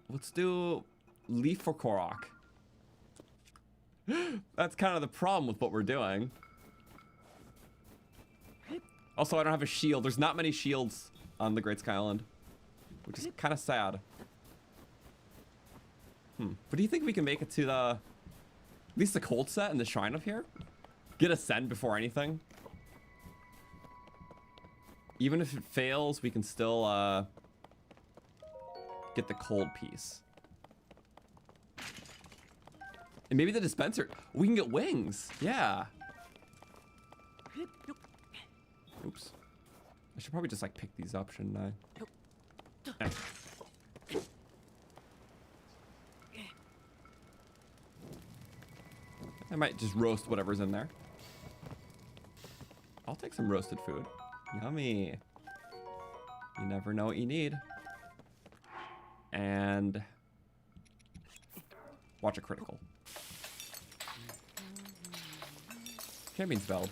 Let's do leaf for Korok. That's kind of the problem with what we're doing. Also, I don't have a shield. There's not many shields on the Great Sky Island, which is kind of sad. But do you think we can make it to the, at least the cold set in the shrine up here? Get Ascend before anything? Even if it fails, we can still get the cold piece. And maybe the dispenser. We can get wings. Yeah. Oops. I should probably just like pick these up, shouldn't I? Eh. I might just roast whatever's in there. I'll take some roasted food. Yummy. You never know what you need. And watch a critical. Campionsveld.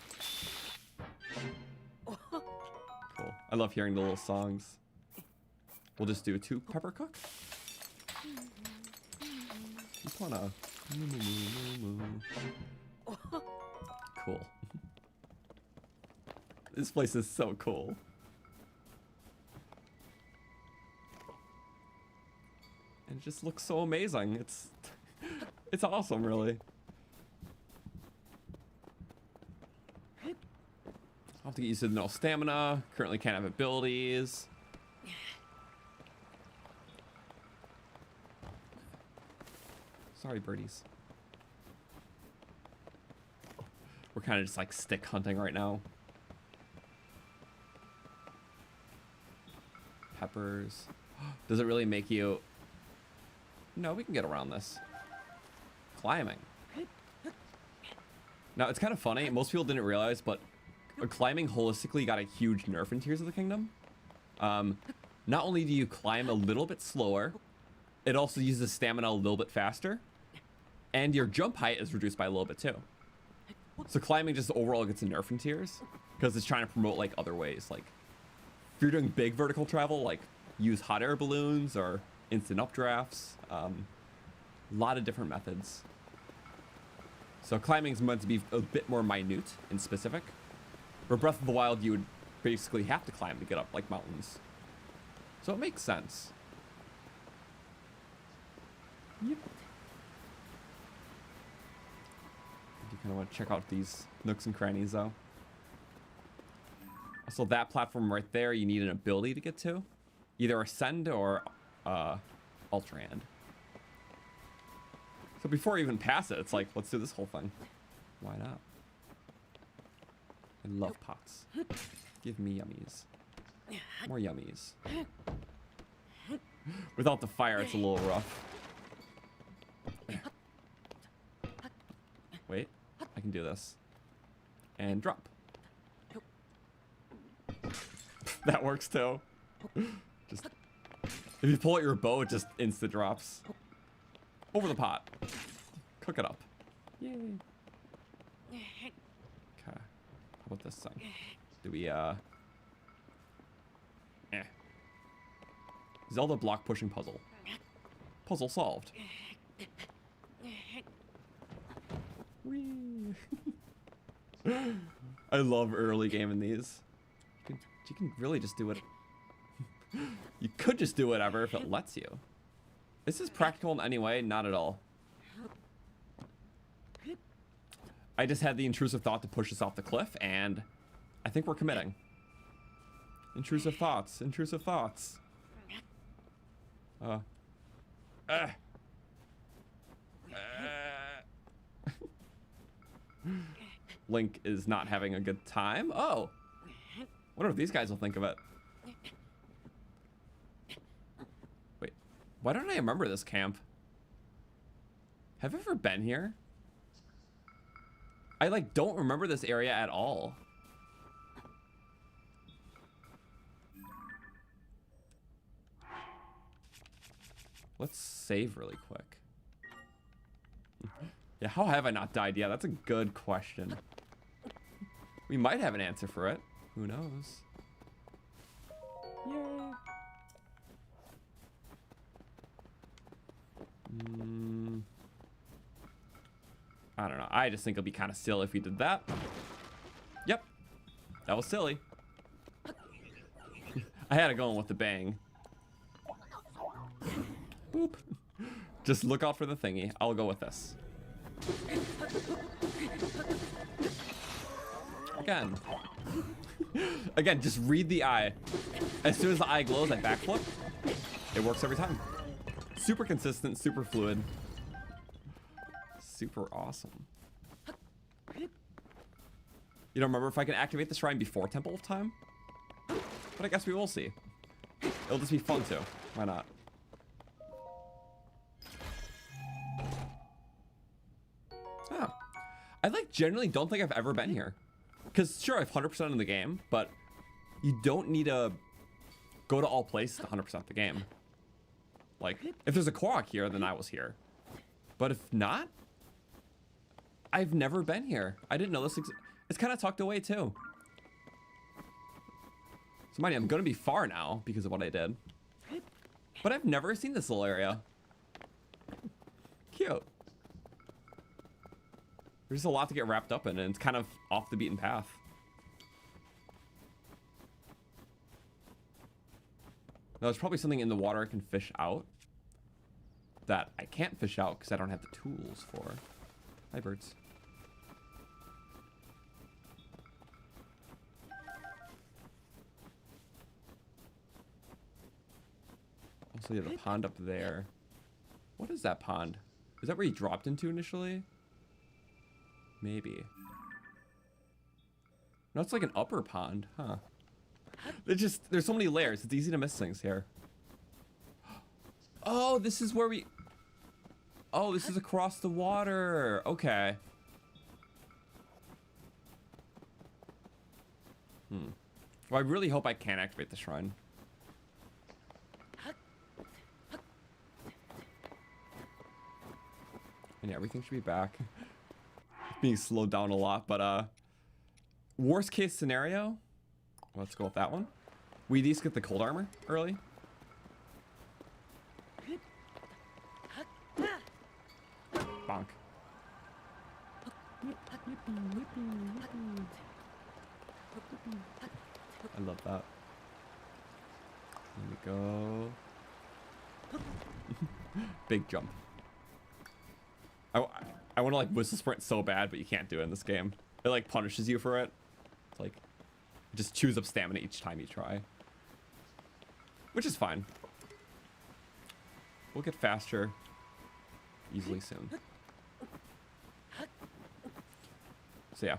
Cool. I love hearing the little songs. We'll just do 2 pepper cook. Just wanna. Cool. This place is so cool. And it just looks so amazing. It's awesome, really. I'll have to get used to no stamina. Currently can't have abilities. Sorry, birdies. We're kind of just like stick hunting right now. Peppers. Does it really make you... No, we can get around this. Climbing. Now, it's kind of funny. Most people didn't realize, but climbing holistically got a huge nerf in Tears of the Kingdom. Not only do you climb a little bit slower, it also uses stamina a little bit faster. And your jump height is reduced by a little bit too. So climbing just overall gets a nerf in Tears because it's trying to promote like other ways. Like if you're doing big vertical travel, like use hot air balloons or instant updrafts. A lot of different methods. So climbing is meant to be a bit more minute and specific. For Breath of the Wild, you would basically have to climb to get up like mountains. So it makes sense. Yep. You kind of want to check out these nooks and crannies though. So that platform right there, you need an ability to get to. Either Ascend or Ultrahand. So before you even pass it, it's like, let's do this whole thing. Why not? I love pots. Give me yummies. More yummies. Without the fire, it's a little rough. Wait, I can do this. And drop. That works too. Just if you pull out your bow, it just insta drops. Over the pot. Cook it up. Yay. Okay. How about this thing? Do we Zelda block pushing puzzle. Puzzle solved. Whee. I love early game in these. You can really just do it. You could just do whatever if it lets you. This is practical in any way, not at all. I just had the intrusive thought to push us off the cliff, and I think we're committing. Intrusive thoughts, intrusive thoughts. Link is not having a good time. Oh, wonder if these guys will think of it. Wait, why don't I remember this camp? Have I ever been here? I like don't remember this area at all. Let's save really quick. Yeah, how have I not died yet? That's a good question. We might have an answer for it. Who knows? Yay. I don't know. I just think it'll be kind of silly if we did that. Yep. That was silly. I had it going with the bang. Boop. Just look out for the thingy. I'll go with this. Again. Again, just read the eye. As soon as the eye glows, I backflip. It works every time. Super consistent, super fluid. Super awesome. You don't remember if I can activate the shrine before Temple of Time? But I guess we will see. It'll just be fun too. Why not? Oh. I like generally don't think I've ever been here. Because sure, I've 100% in the game, but you don't need to go to all places to 100% the game. Like, if there's a Korok here, then I was here. But if not, I've never been here. I didn't know this it's kind of tucked away too. So mind you, I'm gonna be far now because of what I did. But I've never seen this little area. Cute. There's just a lot to get wrapped up in, and it's kind of off the beaten path. Now, there's probably something in the water I can fish out that I can't fish out because I don't have the tools for. Hi, birds. Also, you have a pond up there. What is that pond? Is that where he dropped into initially? Maybe. No, it's like an upper pond, huh? There's so many layers. It's easy to miss things here. Oh, this is where we... Oh, this is across the water. Okay. Well, I really hope I can activate the shrine. And yeah, everything should be back. Being slowed down a lot, but worst case scenario, let's go with that one. We at least get the cold armor early. Bonk. I love that. There we go. Big jump. I want to like whistle sprint so bad, but you can't do it in this game. It like punishes you for it. It's like, just chews up stamina each time you try. Which is fine. We'll get faster easily soon. So yeah.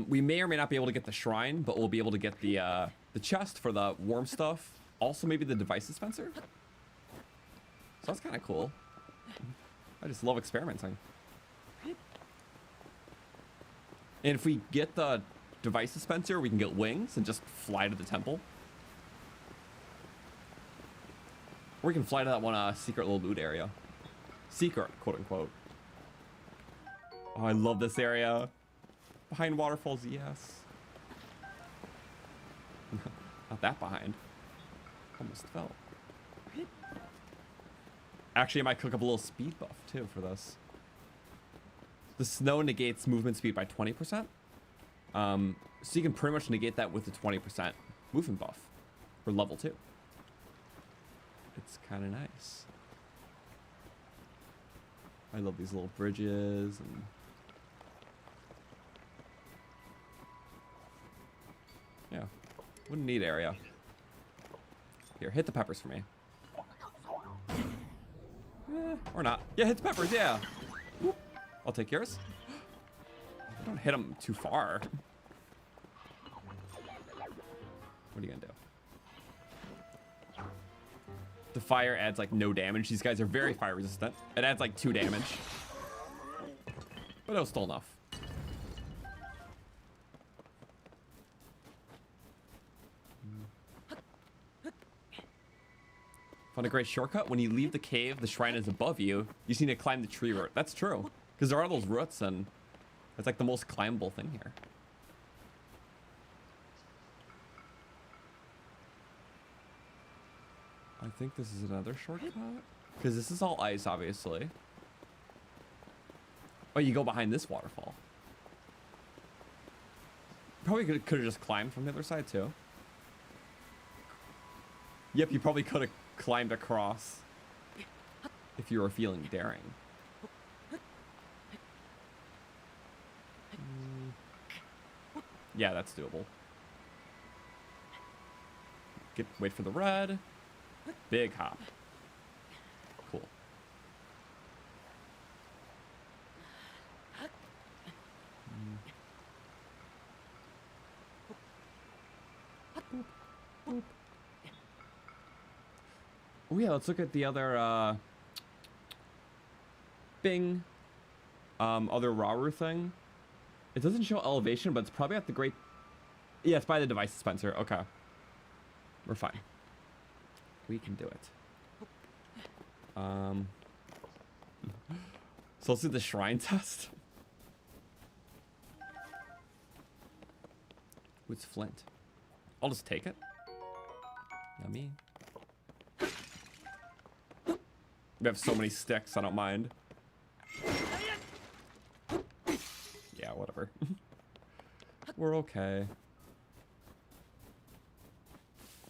We may or may not be able to get the shrine, but we'll be able to get the chest for the warm stuff. Also maybe the device dispenser. So that's kind of cool. I just love experimenting. And if we get the device dispenser, we can get wings and just fly to the temple. Or we can fly to that one secret little loot area. Secret, quote unquote. Oh, I love this area. Behind waterfalls, yes. Not that behind. Almost fell. Actually, I might cook up a little speed buff too for this. The snow negates movement speed by 20%. So you can pretty much negate that with the 20% movement buff for level 2. It's kind of nice. I love these little bridges and yeah, wouldn't need area. Here, hit the peppers for me. Or not. Yeah, hit the peppers, yeah. Whoop. I'll take yours. Don't hit them too far. What are you gonna do? The fire adds like no damage. These guys are very fire resistant. It adds like 2 damage. But it was still enough. Found a great shortcut. When you leave the cave, the shrine is above you. You just need to climb the tree root. That's true. Because there are those roots and it's like the most climbable thing here. I think this is another shortcut. Because this is all ice, obviously. Oh, you go behind this waterfall. Probably could have just climbed from the other side, too. Yep, you probably could have climbed across if you were feeling daring. Yeah, that's doable. Wait for the red. Big hop. Cool. Oh yeah, let's look at the other Bing. Other Rauru thing. It doesn't show elevation, but it's probably at the great. Yeah, it's by the device dispenser. Okay. We're fine. We can do it. So let's do the shrine test. What's flint? I'll just take it. Yummy. We have so many sticks, I don't mind. Yeah, whatever. We're okay.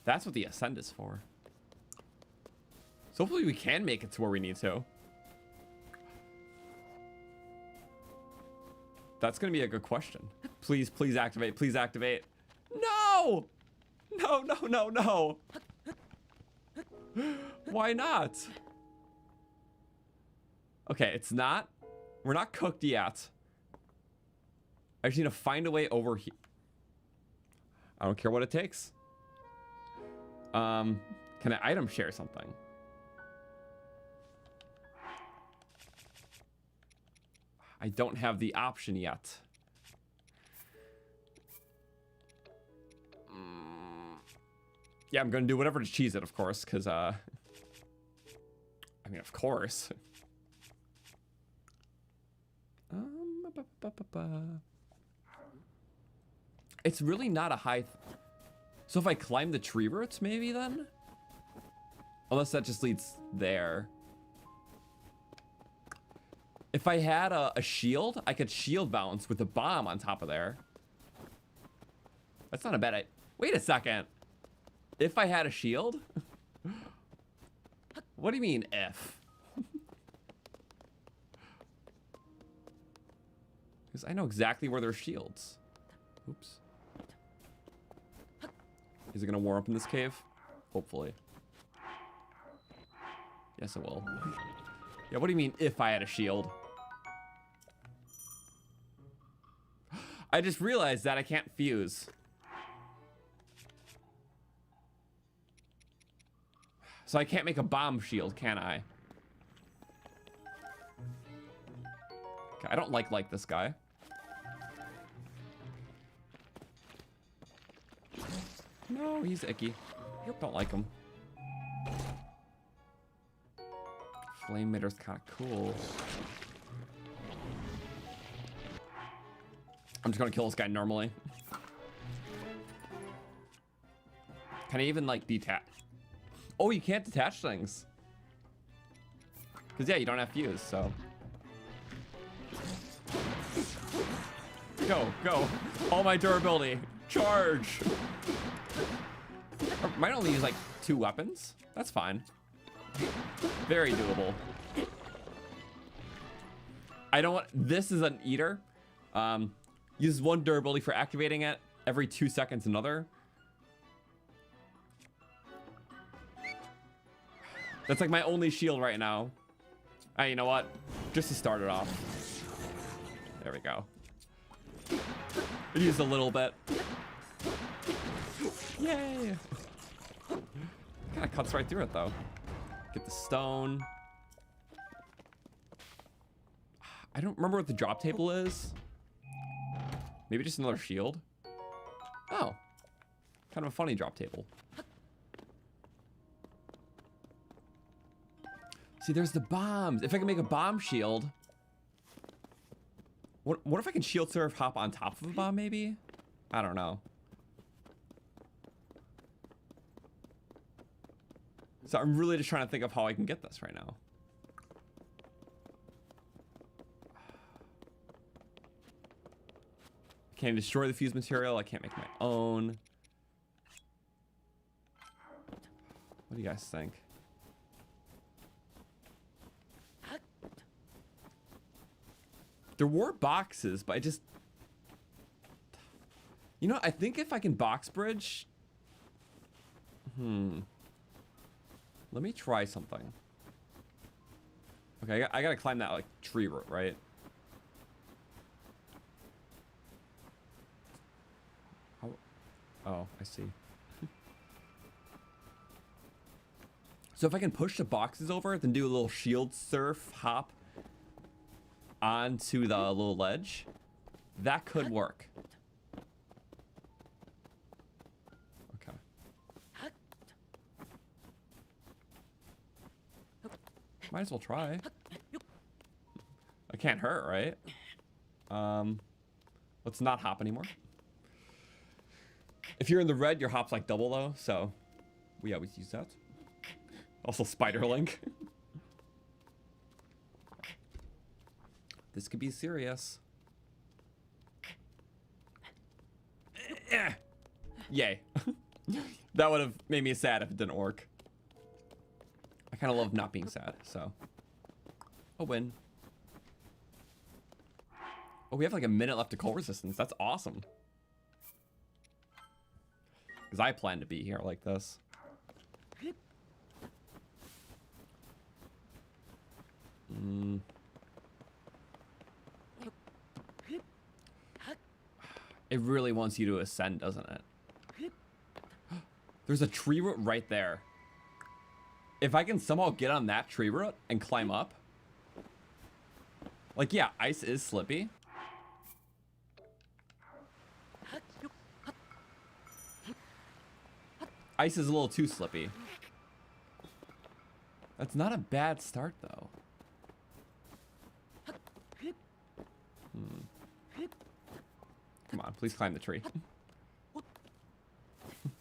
That's what the ascend is for. So hopefully we can make it to where we need to. That's gonna be a good question. Please, please activate. Please activate. No! No, no, no, no. Why not? Okay, it's not. We're not cooked yet. I just need to find a way over here. I don't care what it takes. Can I item share something? I don't have the option yet. Yeah, I'm gonna do whatever to cheese it, of course, because I mean, of course. It's really not a high. So if I climb the tree roots, maybe then? Unless that just leads there. If I had a shield, I could shield bounce with a bomb on top of there. That's not a bad idea. Wait a second. If I had a shield? What do you mean if? Because I know exactly where there's shields. Oops. Is it gonna warm up in this cave? Hopefully. Yes, it will. Yeah, what do you mean if I had a shield? I just realized that I can't fuse. So I can't make a bomb shield, can I? Okay, I don't like this guy. No, he's icky. Don't like him. Flame Mitter's kind of cool. I'm just gonna kill this guy normally. Can I even like detach? Oh, you can't detach things. Cause yeah, you don't have fuse, so. Go, go. All my durability. Charge. I might only use like 2 weapons. That's fine. Very doable. I don't want, this is an eater. Uses 1 durability for activating it. Every 2 seconds another. That's like my only shield right now. You know what? Just to start it off. There we go. I used a little bit. Yay! Kind of cuts right through it though. Get the stone. I don't remember what the drop table is. Maybe just another shield. Oh, kind of a funny drop table. See, there's the bombs. If I can make a bomb shield. What if I can shield surf hop on top of a bomb maybe? I don't know. So I'm really just trying to think of how I can get this right now. Can't destroy the fused material. I can't make my own. What do you guys think? There were boxes, but I just... You know, I think if I can box bridge... Let me try something. Okay, I gotta climb that, like, tree root, right? How... Oh, I see. So if I can push the boxes over, then do a little shield surf hop onto the little ledge, that could work. Okay. Might as well try. I can't hurt, right? Let's not hop anymore. If you're in the red, your hop's like double though, so we always use that. Also spider link. This could be serious. Yay. That would have made me sad if it didn't work. I kind of love not being sad, so. A win. Oh, we have like a minute left to cold resistance. That's awesome. Because I plan to be here like this. It really wants you to ascend, doesn't it? There's a tree root right there. If I can somehow get on that tree root and climb up. Like, yeah, ice is slippy. Ice is a little too slippy. That's not a bad start, though. Come on, please climb the tree.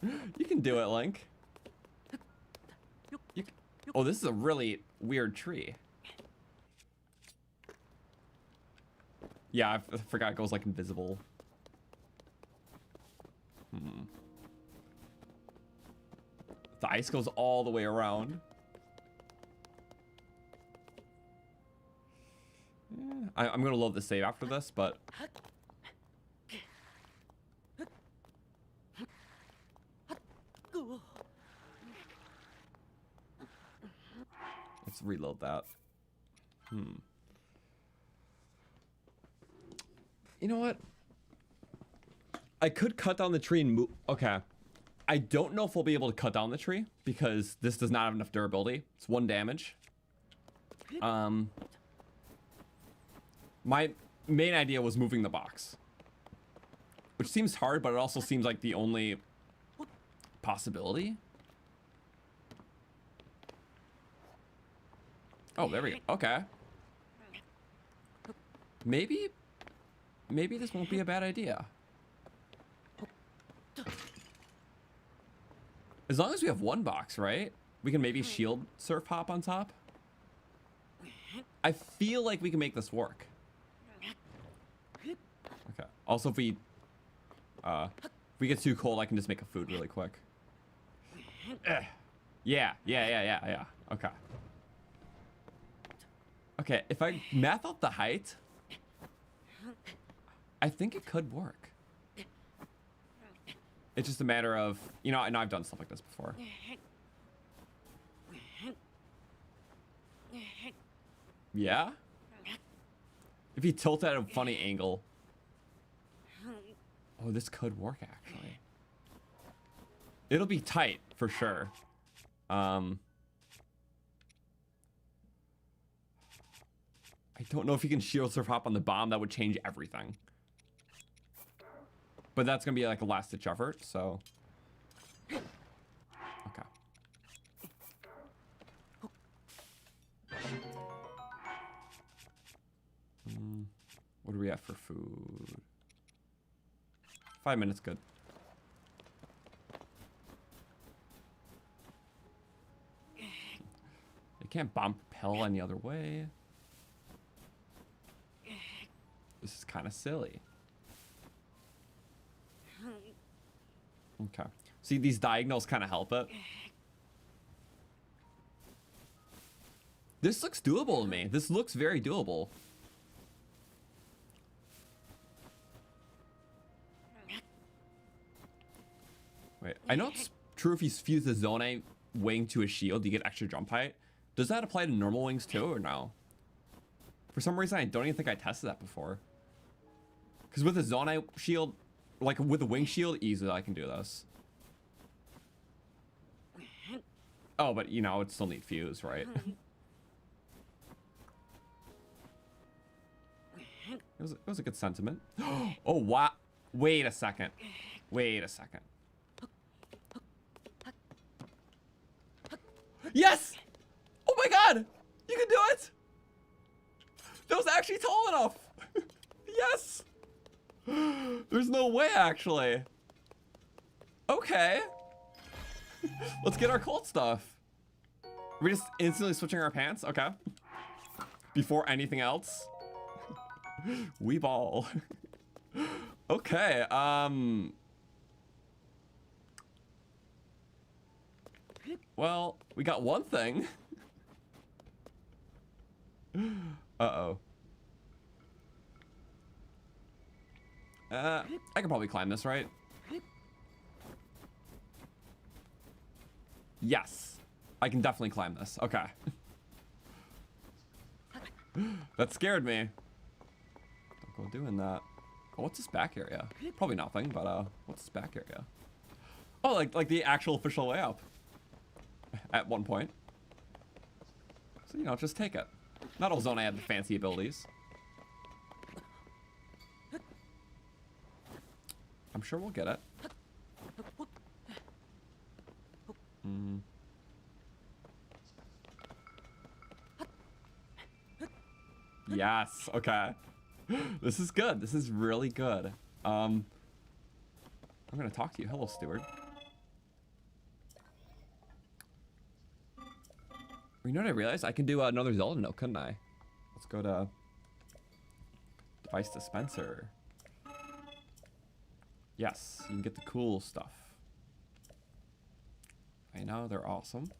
You can do it, Link. Oh, this is a really weird tree. Yeah, I forgot it goes like invisible. The ice goes all the way around. I'm gonna load the save after this, but let's reload that. You know what? I could cut down the tree and move. Okay. I don't know if we'll be able to cut down the tree because this does not have enough durability. It's 1 damage. My main idea was moving the box, which seems hard, but it also seems like the only possibility. Oh, there we go. Okay. Maybe this won't be a bad idea. As long as we have 1 box, right? We can maybe shield surf hop on top. I feel like we can make this work. Okay. Also, if we get too cold, I can just make a food really quick. Yeah. Okay. Okay, if I math out the height, I think it could work. It's just a matter of, you know, I know I've done stuff like this before. Yeah? If you tilt at a funny angle. Oh, this could work, actually. It'll be tight, for sure. I don't know if you can shield surf hop on the bomb. That would change everything. But that's going to be like a last-ditch effort, so... Okay. What do we have for food? 5 minutes, good. It can't bomb propel any other way. This is kind of silly. Okay. See, these diagonals kind of help it. This looks doable to me. This looks very doable. Wait, I know it's true if you fuse the Zonai wing to a shield, you get extra jump height. Does that apply to normal wings too, or no? For some reason, I don't even think I tested that before. Because with the Zonai shield, like with the wing shield, easily I can do this. Oh, but you know, it still need fuse, right? It was a good sentiment. Oh, wow. Wait a second. Wait a second. Yes! Oh my god! You can do it! That was actually tall enough! Yes! There's no way, actually. Okay. Let's get our cult stuff. Are we just instantly switching our pants? Okay. Before anything else. We ball. Okay, well, we got one thing. Uh-oh. I can probably climb this, right? Yes. I can definitely climb this. Okay. That scared me. Don't go doing that. Oh, what's this back area? Probably nothing, but what's this back area? Oh, like the actual official way up. At one point. So, you know, just take it. Not all Zonai have the fancy abilities. I'm sure we'll get it. Yes, okay. This is good. This is really good. I'm gonna talk to you. Hello, steward. You know what I realized? I can do another Zelda note, couldn't I? Let's go to device dispenser. Yes, you can get the cool stuff. I know, they're awesome.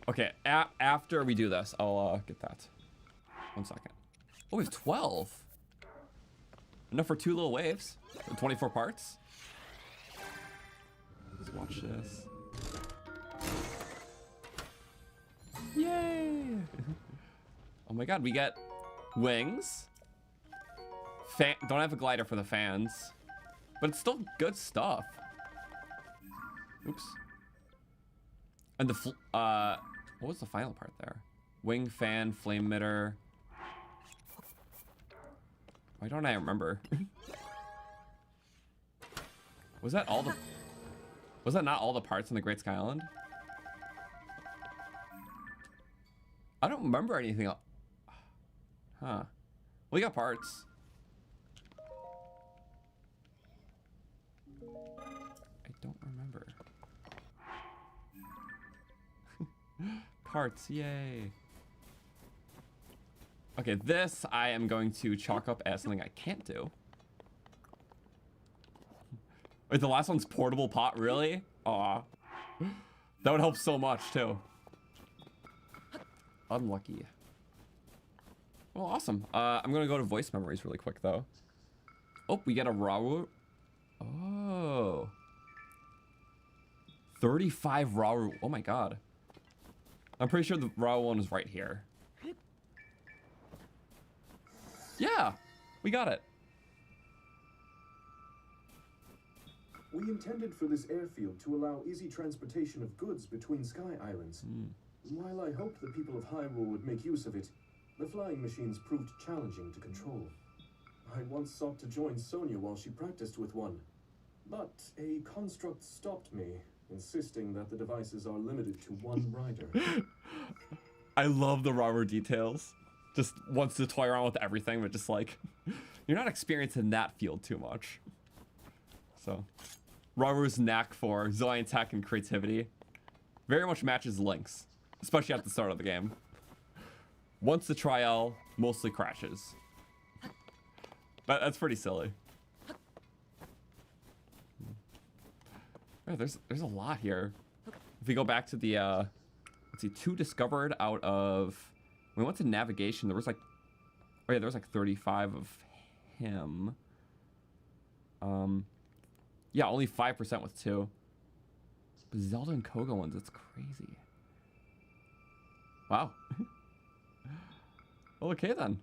Okay, after we do this, I'll get that. 1 second. Oh, we have 12. Enough for 2 little waves. 24 parts. Let's watch this. Yay! Oh my god, we get wings. Don't have a glider for the fans. But it's still good stuff. Oops. And the what was the final part there? Wing, fan, flame emitter. Why don't I remember? Was that all the... Was that not all the parts in the Great Sky Island? I don't remember anything else. Huh. We got parts. I don't remember. Parts, yay. Okay, this I am going to chalk up as something I can't do. Wait, the last one's portable pot, really? Aw. That would help so much, too. Unlucky. Well, awesome. I'm gonna go to voice memories really quick, though. Oh, we get a Rauru. Oh. 35 Rauru. Oh my god. I'm pretty sure the Rauru one is right here. Yeah, we got it. We intended for this airfield to allow easy transportation of goods between Sky Islands. While I hoped the people of Hyrule would make use of it, the flying machines proved challenging to control. I once sought to join Sonia while she practiced with one, but a construct stopped me, insisting that the devices are limited to one rider. I love the Rauru details. Just wants to toy around with everything, but just like, you're not experiencing that field too much. So, Rauru's knack for Zoan tech and creativity very much matches Link's, especially at the start of the game. Once the trial mostly crashes. That's pretty silly. Oh, there's a lot here. If we go back to the let's see, 2 discovered out of, when we went to navigation, there was like, oh yeah, there was like 35 of him. Yeah, only 5% with 2. But Zelda and Koga ones, it's crazy. Wow. Well, okay then.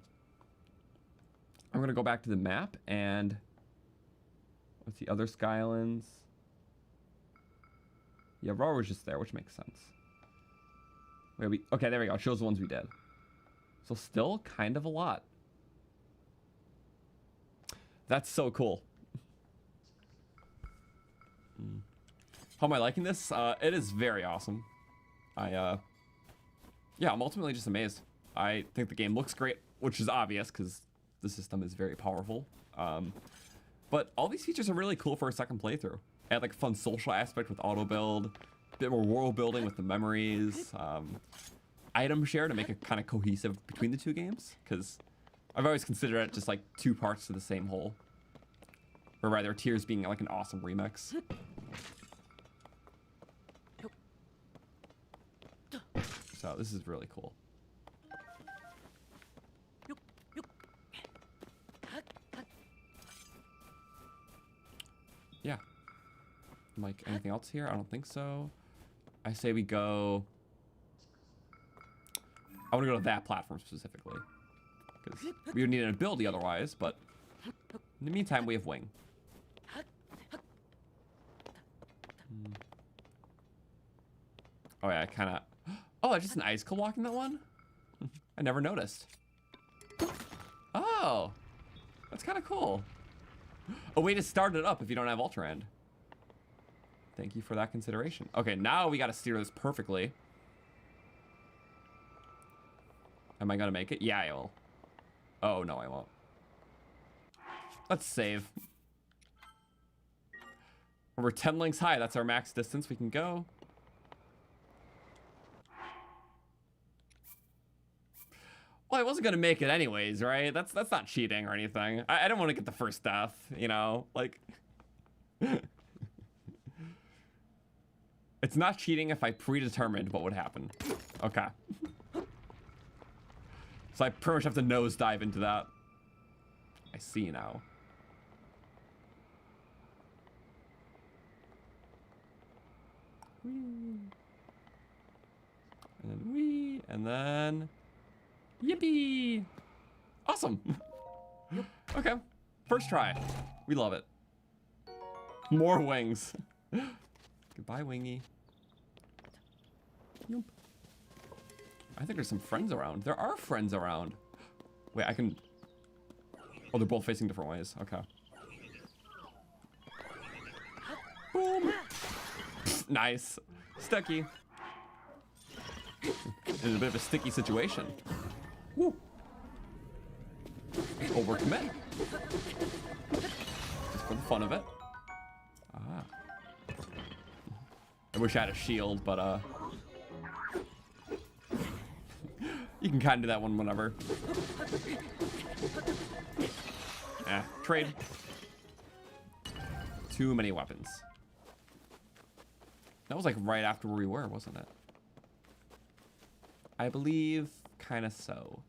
I'm gonna go back to the map and what's the other Sky Islands? Yeah, Rauru was just there, which makes sense. Wait, okay, there we go. It shows the ones we did. So still kind of a lot. That's so cool. How am I liking this? It is very awesome. Yeah, I'm ultimately just amazed. I think the game looks great, which is obvious because the system is very powerful. But all these features are really cool for a second playthrough. Add like a fun social aspect with auto build, a bit more world building with the memories, item share to make it kind of cohesive between the two games. Because I've always considered it just like two parts to the same whole. Or rather, Tears being like an awesome remix. So this is really cool. Yeah. Like anything else here? I don't think so. I say we go. I want to go to that platform specifically. Because we would need an ability otherwise, but in the meantime, we have Wing. Oh yeah, I kind of. Oh, just an icicle walking that one? I never noticed. Oh, that's kind of cool. A way to start it up if you don't have Ultrand. Thank you for that consideration. Okay, now we got to steer this perfectly. Am I going to make it? Yeah, I will. Oh, no, I won't. Let's save. We're 10 links high. That's our max distance we can go. Well, I wasn't gonna make it anyways, right? That's not cheating or anything. I don't want to get the first death, you know? Like, it's not cheating if I predetermined what would happen. Okay. So I pretty much have to nosedive into that. I see now. And then wee, and then yippee! Awesome. Okay, first try. We love it. More wings. Goodbye, Wingy. Yoop. I think there's some friends around. There are friends around. Wait, I can. Oh, they're both facing different ways. Okay. Boom. Nice. Stucky. In a bit of a sticky situation. Woo. Overcommit. Just for the fun of it. Ah. I wish I had a shield, but you can kind of do that one whenever. Trade. Too many weapons. That was like right after where we were, wasn't it? I believe kind of so.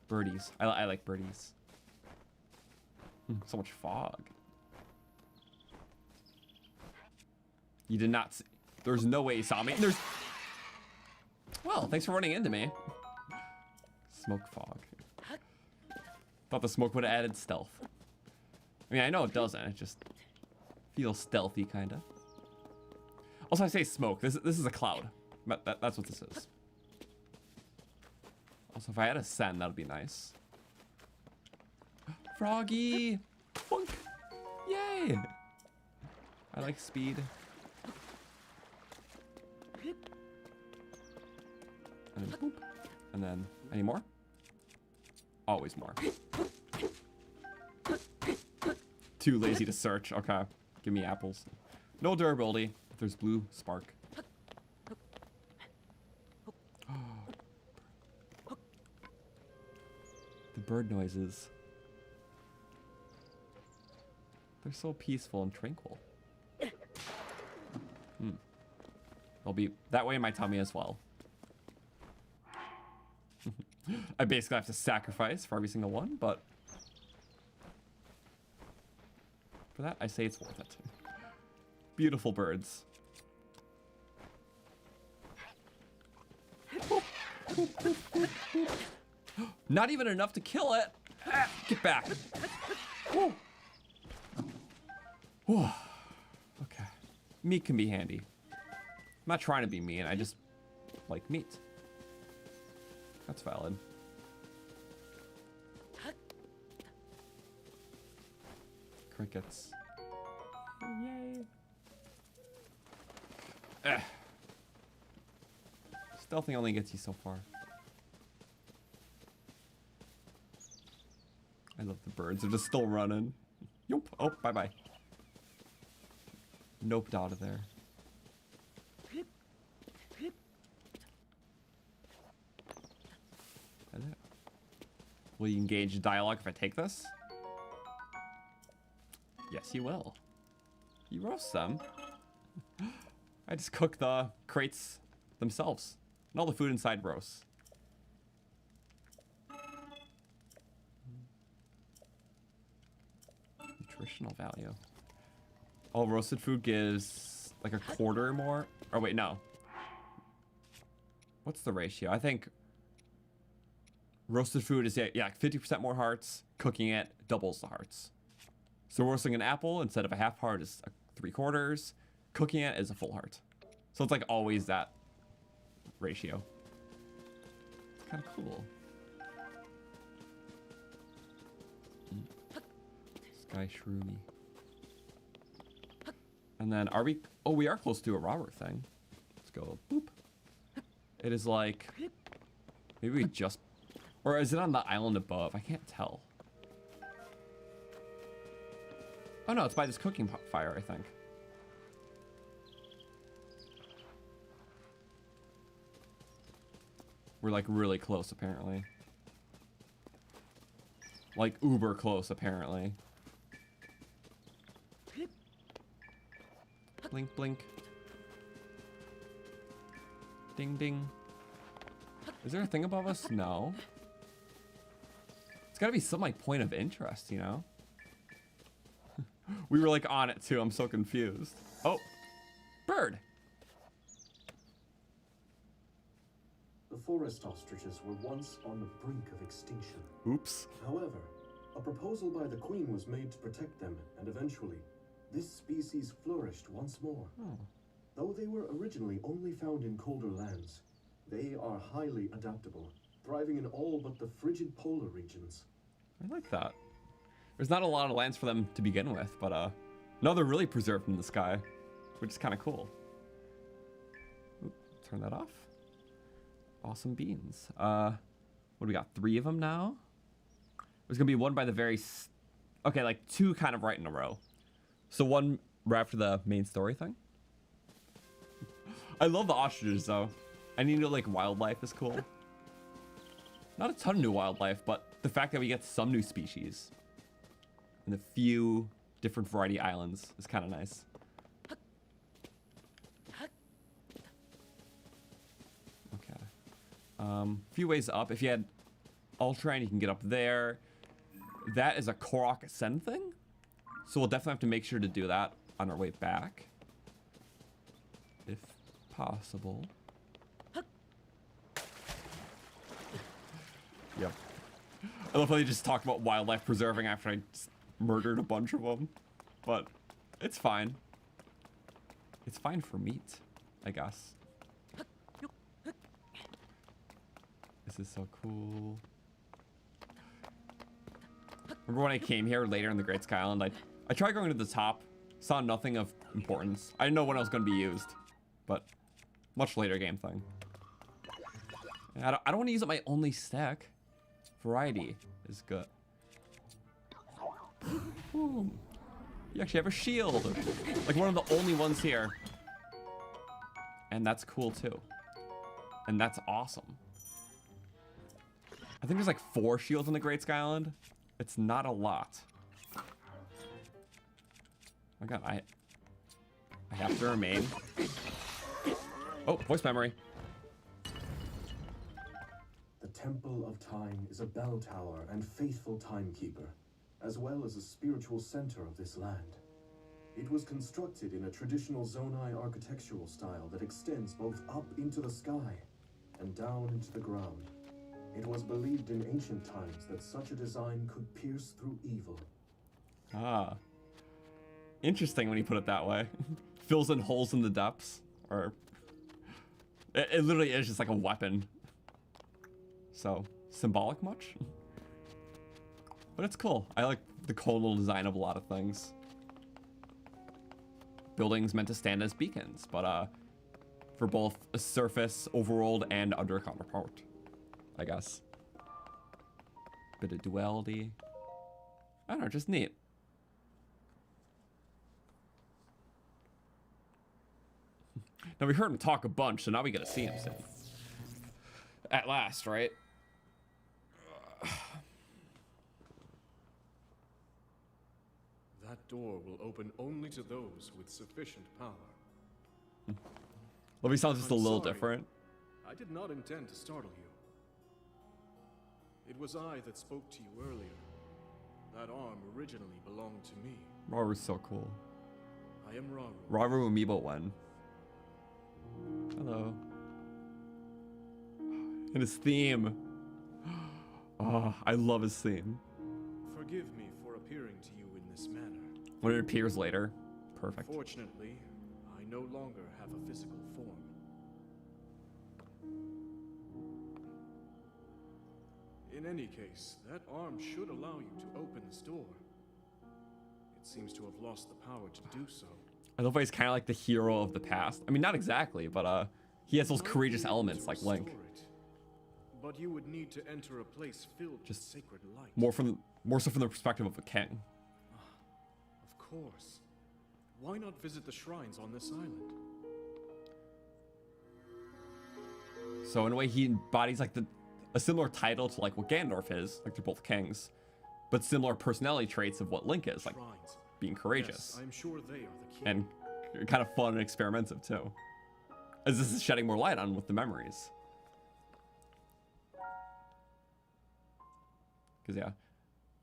Birdies. I like birdies. So much fog. You did not see. There's no way you saw me. There's. Well, thanks for running into me. Smoke fog. Thought the smoke would have added stealth. I mean, I know it doesn't. It just feels stealthy, kind of. Also, I say smoke. This is a cloud. That's what this is. Also, if I had a send, that would be nice. Froggy! Funk! Yay! I like speed. And then boop. And then, any more? Always more. Too lazy to search. Okay. Give me apples. No durability. If there's blue, spark. The bird noises. They're so peaceful and tranquil. They'll be that way in my tummy as well. I basically have to sacrifice for every single one, but For that, I say it's worth it. Beautiful birds. Not even enough to kill it. Get back. Woo. Whew. Okay. Meat can be handy. I'm not trying to be mean, I just like meat. That's valid. Crickets. Yay. Stealthing only gets you so far. I love the birds. They're just still running. Yoop. Oh, bye-bye. Noped out of there. Hello. Will you engage dialogue if I take this? Yes, you will. You roast them. I just cook the crates themselves. And all the food inside roasts. Nutritional value. All roasted food gives like a quarter more. Oh wait, no. What's the ratio? I think roasted food is, yeah, 50% more hearts. Cooking it doubles the hearts. So roasting an apple instead of a half heart is 3/4. Cooking it is a full heart. So it's like always that ratio. It's kind of cool. Sky Shroomy. And then are we... Oh, we are close to a Rauru thing. Let's go. Boop. It is like... Maybe we just... Or is it on the island above? I can't tell. Oh no, it's by this cooking fire, I think. We're like really close, apparently. Like uber close, apparently. Blink, blink. Ding, ding. Is there a thing above us? No. It's gotta be some like point of interest, you know? We were like on it too. I'm so confused. Oh, bird. The forest ostriches were once on the brink of extinction. Oops. However, a proposal by the Queen was made to protect them, and eventually, this species flourished once more. Oh. Though they were originally only found in colder lands, they are highly adaptable, thriving in all but the frigid polar regions. I like that. There's not a lot of lands for them to begin with, but no, they're really preserved in the sky, which is kind of cool. Oop, turn that off. Awesome beans. What do we got? 3 of them now? There's gonna be one by the very... Okay, like 2 kind of right in a row. So one right after the main story thing. I love the ostriches though. Any new like wildlife is cool. Not a ton of new wildlife, but the fact that we get some new species and a few different variety islands is kind of nice. Okay. A few ways up. If you had Ultra, you can get up there. That is a Korok ascend thing. So we'll definitely have to make sure to do that on our way back. If possible. Yep. I love how they just talked about wildlife preserving after I just murdered a bunch of them. But it's fine. It's fine for meat, I guess. This is so cool. Remember when I came here later in the Great Sky Island, I tried going to the top, saw nothing of importance. I didn't know when it was going to be used, but much later game thing. I don't want to use up my only stack. Variety is good. Ooh. You actually have a shield. Like one of the only ones here. And that's cool too. And that's awesome. I think there's like 4 shields in the Great Sky Island. It's not a lot. Oh my god, I have to remain. Oh, voice memory. The Temple of Time is a bell tower and faithful timekeeper, as well as a spiritual center of this land. It was constructed in a traditional Zonai architectural style that extends both up into the sky and down into the ground. It was believed in ancient times that such a design could pierce through evil. Ah. Interesting when you put it that way. Fills in holes in the depths. Or... It literally is just like a weapon. So, symbolic much? But it's cool. I like the conal design of a lot of things. Buildings meant to stand as beacons, but for both a surface, overworld, and undercover part, I guess. Bit of duality. I don't know, just neat. Now we heard him talk a bunch, so now we gotta see him soon. At last, right? That door will open only to those with sufficient power. Well, he sounds just a I'm little sorry. different. I did not intend to startle you. It was I that spoke to you earlier. That arm originally belonged to me. Rauru's so cool. I am Rauru. Rauru Amiibo 1. Hello. And his theme. Oh, I love his theme. Forgive me for appearing to you in this manner. When it appears later. Perfect. Fortunately, I no longer have a physical form. In any case, that arm should allow you to open this door. It seems to have lost the power to do so. I love how he's kind of like the hero of the past. I mean, not exactly, but he has those You might courageous be able elements to like Link. restore it, but you would need to enter a place filled Just with sacred light. More so from the perspective of a king. Of course. Why not visit the shrines on this island? So in a way, he embodies like a similar title to like what Ganondorf is. Like they're both kings, but similar personality traits of what Link is, like Shrines. being courageous Yes, I'm sure they are the key. and kind of fun and experimentative too. As this is shedding more light on with the memories. Because yeah,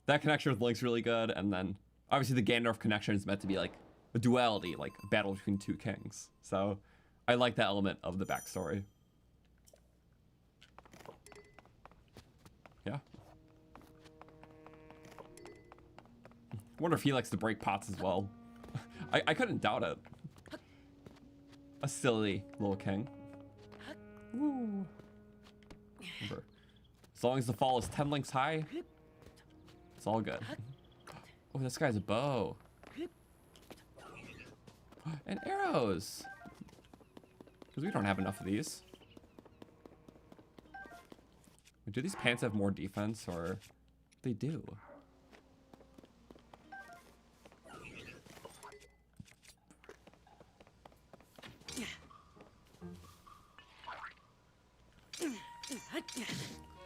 that connection with Link's really good, and then obviously the Ganondorf connection is meant to be like a duality, like a battle between two kings. So I like that element of the backstory. Yeah. I wonder if he likes to break pots as well. I couldn't doubt it. A silly little king. Woo. Remember, as long as the fall is 10 links high, it's all good. Oh, this guy's a bow. And arrows. Because we don't have enough of these. Do these pants have more defense, or they do?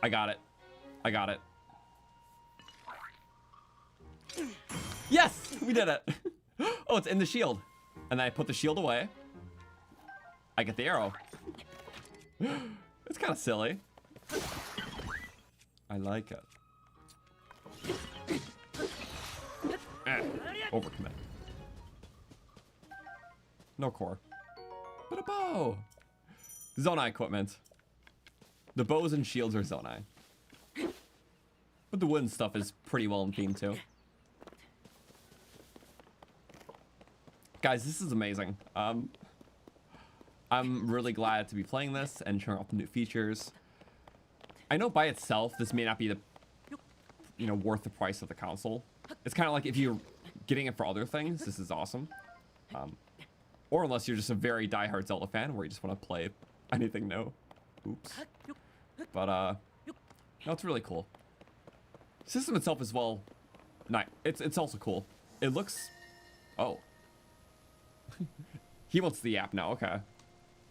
I got it. I got it. Yes! We did it! Oh, it's in the shield. And then I put the shield away. I get the arrow. It's kind of silly. I like it. Overcommit. No core. But a bow! Zonai equipment. The bows and shields are Zonai. But the wooden stuff is pretty well in theme too. Guys, this is amazing. I'm really glad to be playing this and showing off the new features. I know by itself, this may not be the, worth the price of the console. It's kind of like if you're getting it for other things, this is awesome. Or unless you're just a very diehard Zelda fan where you just want to play anything new. Oops. But, no, it's really cool. System itself as well, it's also cool. It looks, oh. He wants the app now, okay.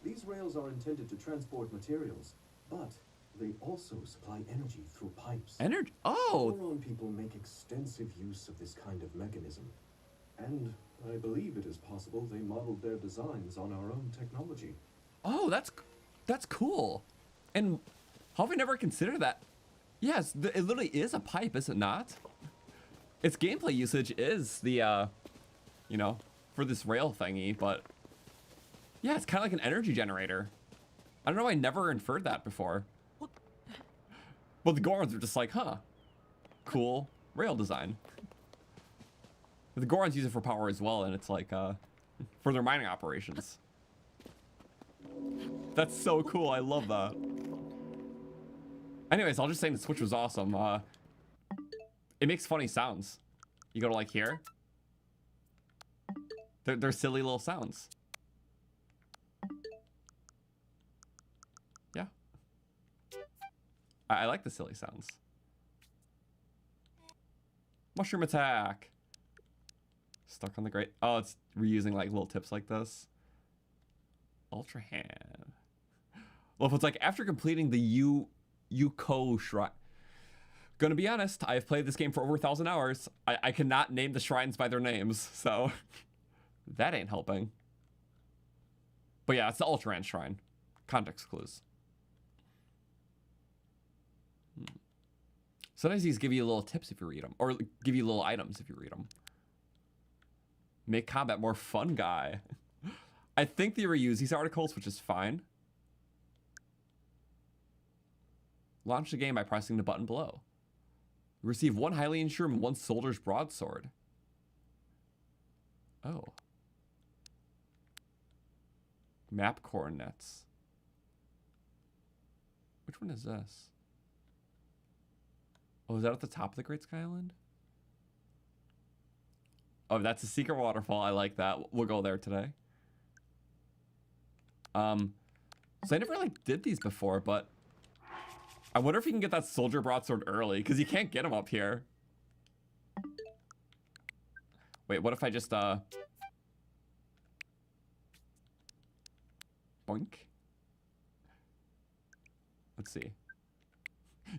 These rails are intended to transport materials, but they also supply energy through pipes. Energy? Oh! Our own people make extensive use of this kind of mechanism. And I believe it is possible they modeled their designs on our own technology. Oh, that's cool. And how have we never considered that? Yes, it literally is a pipe, is it not? Its gameplay usage is the, for this rail thingy, but yeah, it's kind of like an energy generator. I don't know, I never inferred that before. Well, the Gorons are just like, huh, cool rail design. The Gorons use it for power as well, and it's like, for their mining operations. That's so cool, I love that. Anyways, I'll just say the Switch was awesome. It makes funny sounds. You go to like here. They're silly little sounds. Yeah. I like the silly sounds. Mushroom attack. Stuck on the grate. Oh, it's reusing like little tips like this. Ultra hand. Well, if it's like after completing the Yuko shrine. Gonna be honest, I've played this game for over 1,000 hours. I cannot name the shrines by their names, so that ain't helping. But yeah, it's the Ultra Hand Shrine. Context clues. Sometimes these give you little tips if you read them, or give you little items if you read them. Make combat more fun, guy. I think they reuse these articles, which is fine. Launch the game by pressing the button below. Receive 1 Hylian shroom and 1 soldier's broadsword. Oh. Map coordinates. Which one is this? Oh, is that at the top of the Great Sky Island? Oh, that's a secret waterfall. I like that. We'll go there today. So I never like did these before, but I wonder if you can get that soldier broadsword early, because you can't get them up here. Wait, what if I just boink? Let's see.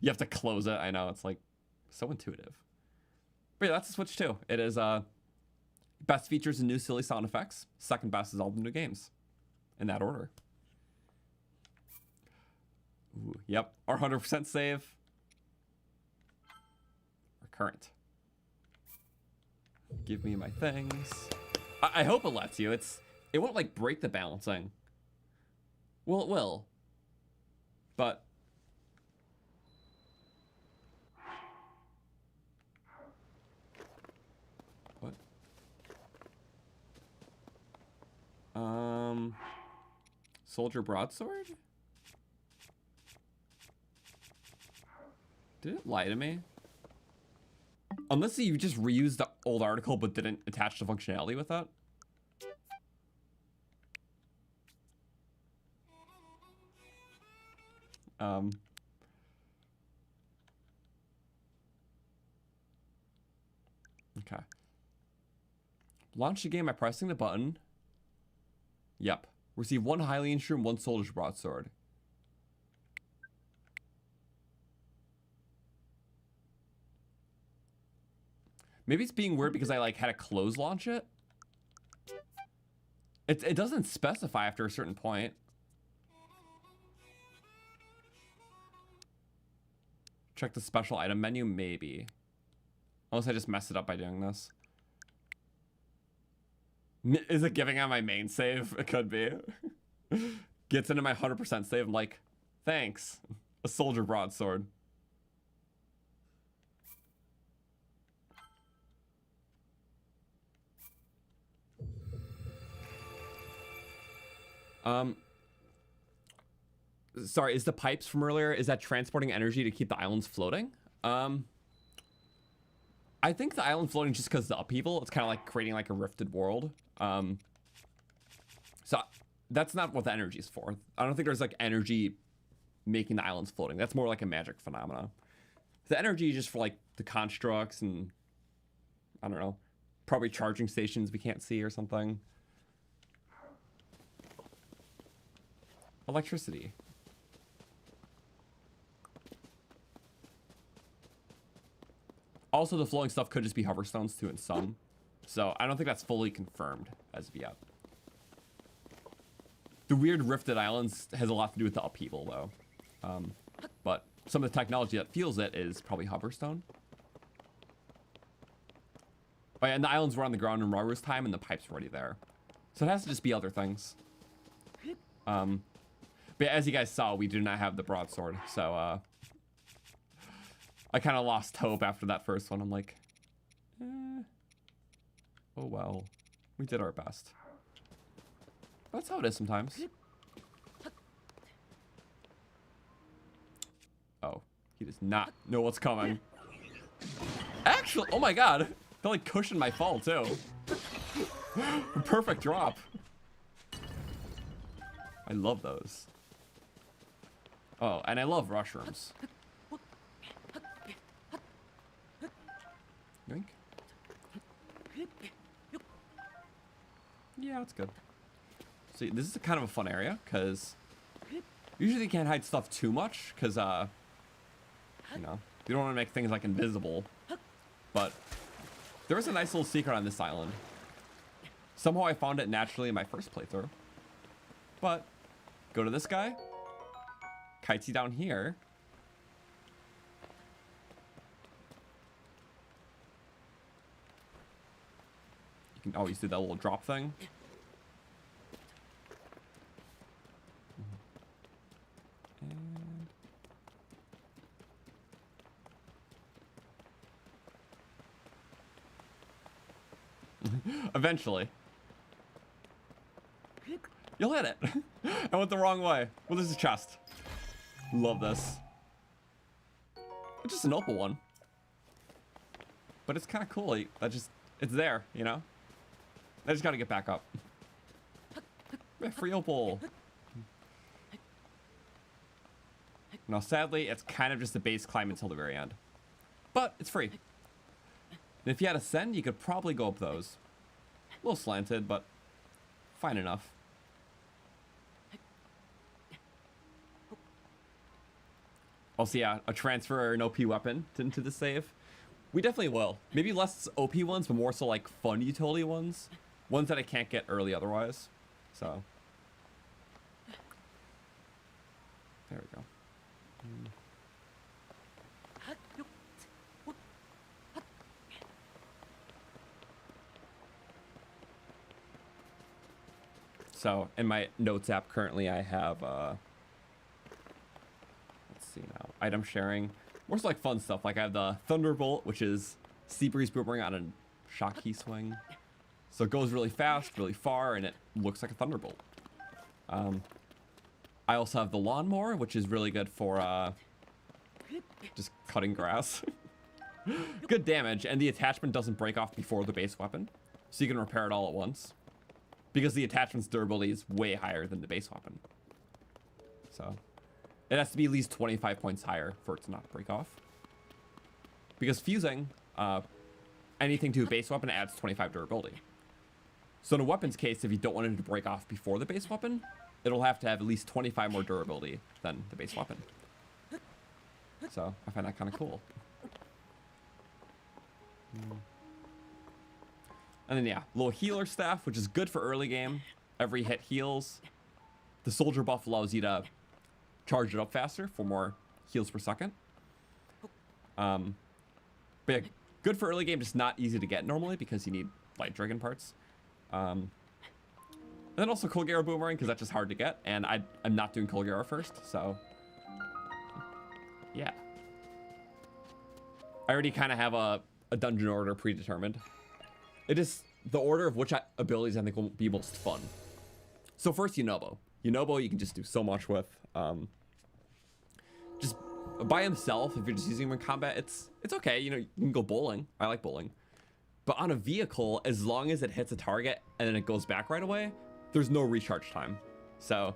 You have to close it. I know, it's like so intuitive. But yeah, that's the Switch 2. It is best features and new silly sound effects. Second best is all the new games. In that order. Ooh, yep, our 100% save. Our current. Give me my things. I hope it lets you. It won't like break the balancing. Well, it will. But what? Soldier broadsword? Did it lie to me? Unless you just reused the old article but didn't attach the functionality with that. Okay. Launch the game by pressing the button. Yep. Receive 1 Hylian shroom, 1 soldier's broadsword. Maybe it's being weird because I like had to close launch it. It doesn't specify after a certain point. Check the special item menu, maybe. Unless I just messed it up by doing this. Is it giving out my main save? It could be. Gets into my 100% save. I'm like, thanks. A soldier broadsword. Sorry, is the pipes from earlier, is that transporting energy to keep the islands floating? I think the island floating just because the upheaval. It's kind of like creating like a rifted world. So that's not what the energy is for. I don't think there's like energy making the islands floating. That's more like a magic phenomena. The energy is just for like the constructs and I don't know, probably charging stations we can't see or something. Electricity. Also, the flowing stuff could just be hoverstones too in some. So I don't think that's fully confirmed as of yet. The weird rifted islands has a lot to do with the upheaval though. But some of the technology that fuels it is probably hoverstone. Oh, yeah, and the islands were on the ground in Rauru's time, and the pipes were already there. So it has to just be other things. But as you guys saw, we do not have the broadsword, so I kind of lost hope after that first one. I'm like, oh well, we did our best. That's how it is sometimes. Oh, he does not know what's coming. Actually, oh my god, that like cushioned my fall too. Perfect drop. I love those. Oh, and I love rushrooms. Yoink. Yeah, that's good. See, this is kind of a fun area, because usually you can't hide stuff too much, because, you know, you don't want to make things, like, invisible. But there is a nice little secret on this island. Somehow I found it naturally in my first playthrough. But, go to this guy. Kitesy down here. You can always do that little drop thing. Eventually. You'll hit it. I went the wrong way. Well, there's a chest. Love this. It's just an opal one. But it's kind of cool. It's there, you know? I just gotta get back up. Free opal. Now, sadly, it's kind of just a base climb until the very end. But it's free. And if you had Ascend, you could probably go up those. A little slanted, but fine enough. Also, yeah, a transfer or an OP weapon into the save. We definitely will. Maybe less OP ones, but more so like fun utility ones. Ones that I can't get early otherwise. So. There we go. So, in my notes app currently, I have, let's see now, item sharing. More so like fun stuff. Like I have the Thunderbolt, which is Sea Breeze Boomerang on a shot key swing. So it goes really fast, really far, and it looks like a Thunderbolt. I also have the Lawnmower, which is really good for just cutting grass. Good damage, and the attachment doesn't break off before the base weapon. So you can repair it all at once. Because the attachment's durability is way higher than the base weapon. So it has to be at least 25 points higher for it to not break off. Because fusing anything to a base weapon adds 25 durability. So in a weapon's case, if you don't want it to break off before the base weapon, it'll have to have at least 25 more durability than the base weapon. So I find that kind of cool. And then, yeah, little healer staff, which is good for early game. Every hit heals. The soldier buff allows you to charge it up faster for more heals per second. But yeah, good for early game, just not easy to get normally because you need light dragon parts. And then also Colgera Boomerang, because that's just hard to get. And I'm not doing Colgera first, so yeah. I already kind of have a dungeon order predetermined. It is the order of which abilities I think will be most fun. So first, Yunobo. Yunobo you can just do so much with. Just by himself, if you're just using him in combat, it's okay. You know, you can go bowling. I like bowling. But on a vehicle, as long as it hits a target and then it goes back right away, there's no recharge time. So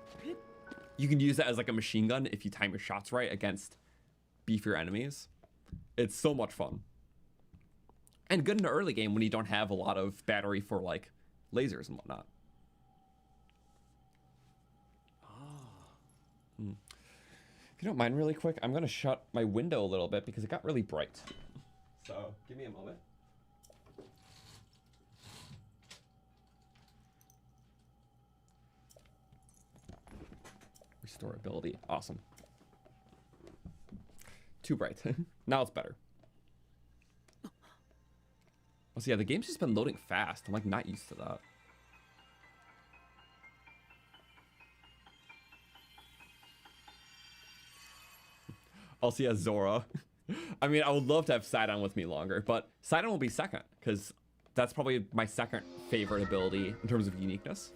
you can use that as like a machine gun if you time your shots right against beefier enemies. It's so much fun. And good in the early game when you don't have a lot of battery for like lasers and whatnot. If you don't mind really quick, I'm gonna shut my window a little bit because it got really bright. So give me a moment. Restorability, awesome. Too bright. Now it's better. So yeah, the game's just been loading fast. I'm like not used to that. Also, yeah, Zora. I mean, I would love to have Sidon with me longer, but Sidon will be second because that's probably my second favorite ability in terms of uniqueness.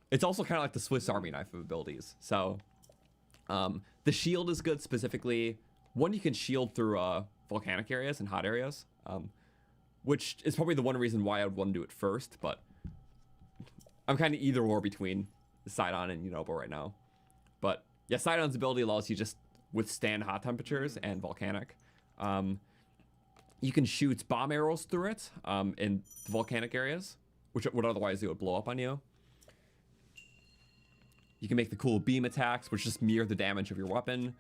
It's also kind of like the Swiss Army knife of abilities. So the shield is good specifically. One, you can shield through volcanic areas and hot areas, which is probably the one reason why I would want to do it first, but I'm kind of either or between Sidon and Yunobo right now. But yeah, Sidon's ability allows you just withstand hot temperatures and volcanic. You can shoot bomb arrows through it in the volcanic areas, which would otherwise it would blow up on you. You can make the cool beam attacks, which just mirror the damage of your weapon.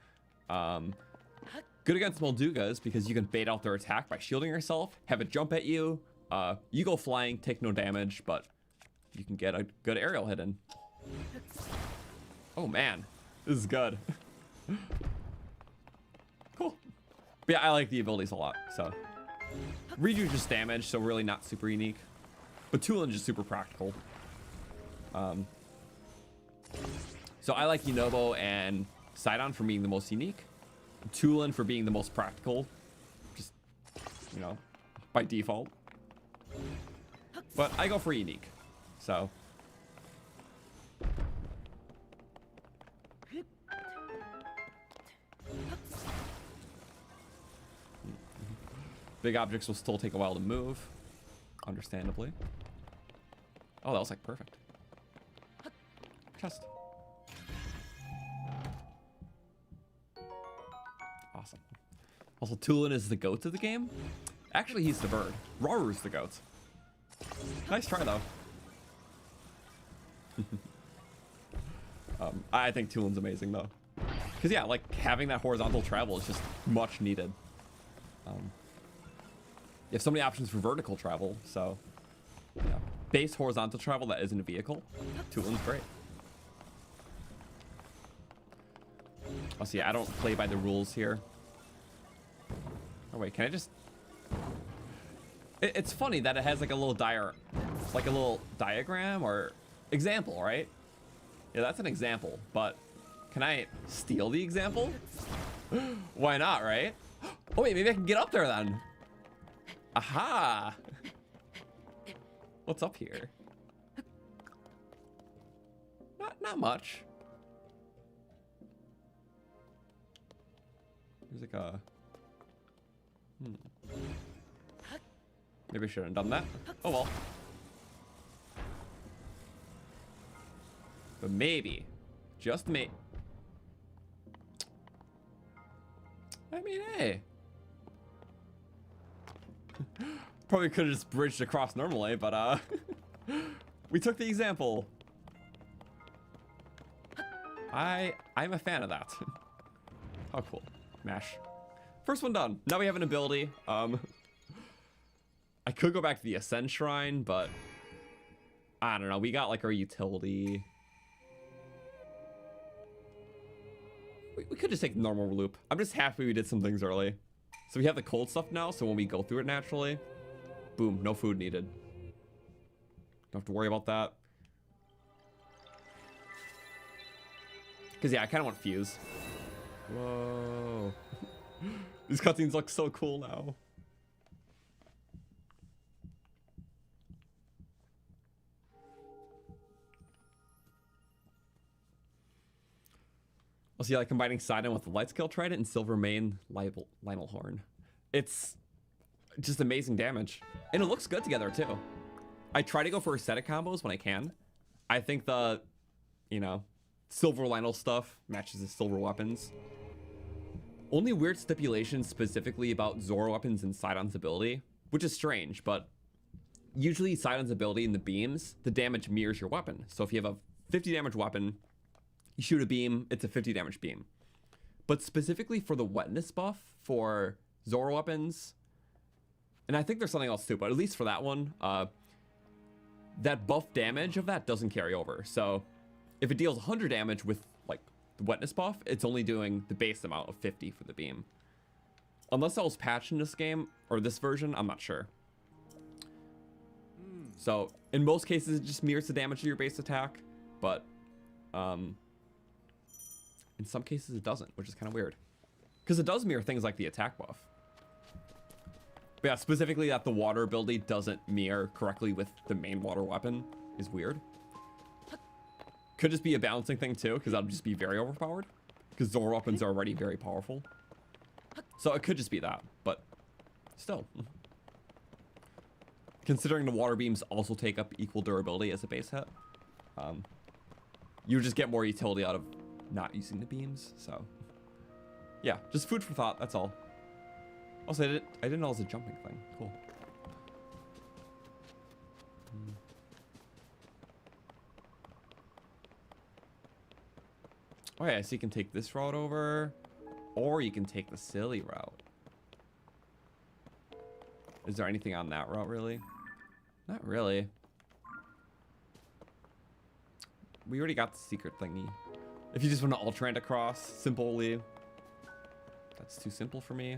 Good against Moldugas because you can bait out their attack by shielding yourself, have it jump at you. You go flying, take no damage, but you can get a good aerial hit in. Oh man, this is good. Cool. But yeah, I like the abilities a lot, so. Redo just damage, so really not super unique. But Tulin just super practical. So I like Yunobo and Sidon for being the most unique. Tulin for being the most practical. Just, you know, by default. But I go for unique, so. Big objects will still take a while to move, understandably. Oh, that was like perfect. Chest. Awesome. Also, Tulin is the goat of the game. Actually, he's the bird. Rauru's the goat. Nice try, though. I think Tulin's amazing, though. Because, yeah, like, having that horizontal travel is just much needed. You have so many options for vertical travel, so yeah. Base horizontal travel that isn't a vehicle. Tulin's great. Oh, see, I don't play by the rules here. Oh wait, can I just? It's funny that it has like a little diagram or example, right? Yeah, that's an example. But can I steal the example? Why not, right? Oh wait, maybe I can get up there then. Aha! What's up here? Not much. There's like a... Maybe I shouldn't have done that. Oh well. But maybe. Just me. I mean, hey. Probably could have just bridged across normally, but we took the example. I'm a fan of that. How cool. Mash. First one done. Now we have an ability. I could go back to the Ascend Shrine, but I don't know. We got like our utility. We could just take the normal loop. I'm just happy we did some things early. So we have the cold stuff now, so when we go through it naturally, boom, no food needed. Don't have to worry about that. Because, yeah, I kind of want Fuse. Whoa. These cutscenes look so cool now. Also, yeah, like combining Sidon with the Light Scale Trident and Silver Mane Lionel Horn. It's just amazing damage. And it looks good together, too. I try to go for aesthetic combos when I can. I think the, you know, Silver Lionel stuff matches the silver weapons. Only weird stipulations specifically about Zoro weapons and Sidon's ability, which is strange, but usually Sidon's ability in the beams, the damage mirrors your weapon. So if you have a 50 damage weapon, you shoot a beam, it's a 50 damage beam. But specifically for the wetness buff for Zoro weapons, and I think there's something else too, but at least for that one, that buff damage of that doesn't carry over. So if it deals 100 damage with like the wetness buff, it's only doing the base amount of 50 for the beam. Unless that was patched in this game or this version, I'm not sure. So in most cases, it just mirrors the damage of your base attack, but in some cases it doesn't, which is kind of weird. Because it does mirror things like the attack buff. But yeah, specifically that the water ability doesn't mirror correctly with the main water weapon is weird. Could just be a balancing thing too, because that'll just be very overpowered. Because Zora weapons are already very powerful. So it could just be that, but still. Considering the water beams also take up equal durability as a base hit, you just get more utility out of not using the beams, so. Yeah, just food for thought, that's all. Also, I didn't know it was a jumping thing. Cool. Oh yeah, so you can take this route over, or you can take the silly route. Is there anything on that route, really? Not really. We already got the secret thingy. If you just want to Ultrand across, simply. That's too simple for me.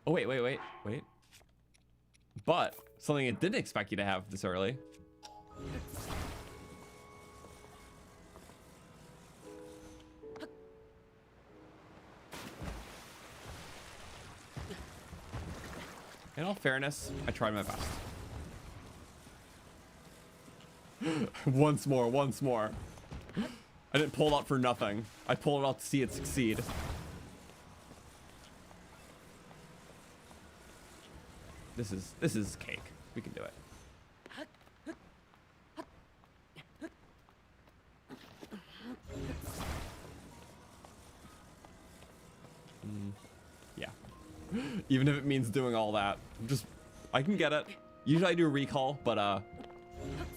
Oh, wait. But, something I didn't expect you to have this early. In all fairness, I tried my best. Once more. I didn't pull it out for nothing. I pulled it out to see it succeed. This is cake. We can do it. Yeah. Even if it means doing all that, I can get it. Usually I do recall, but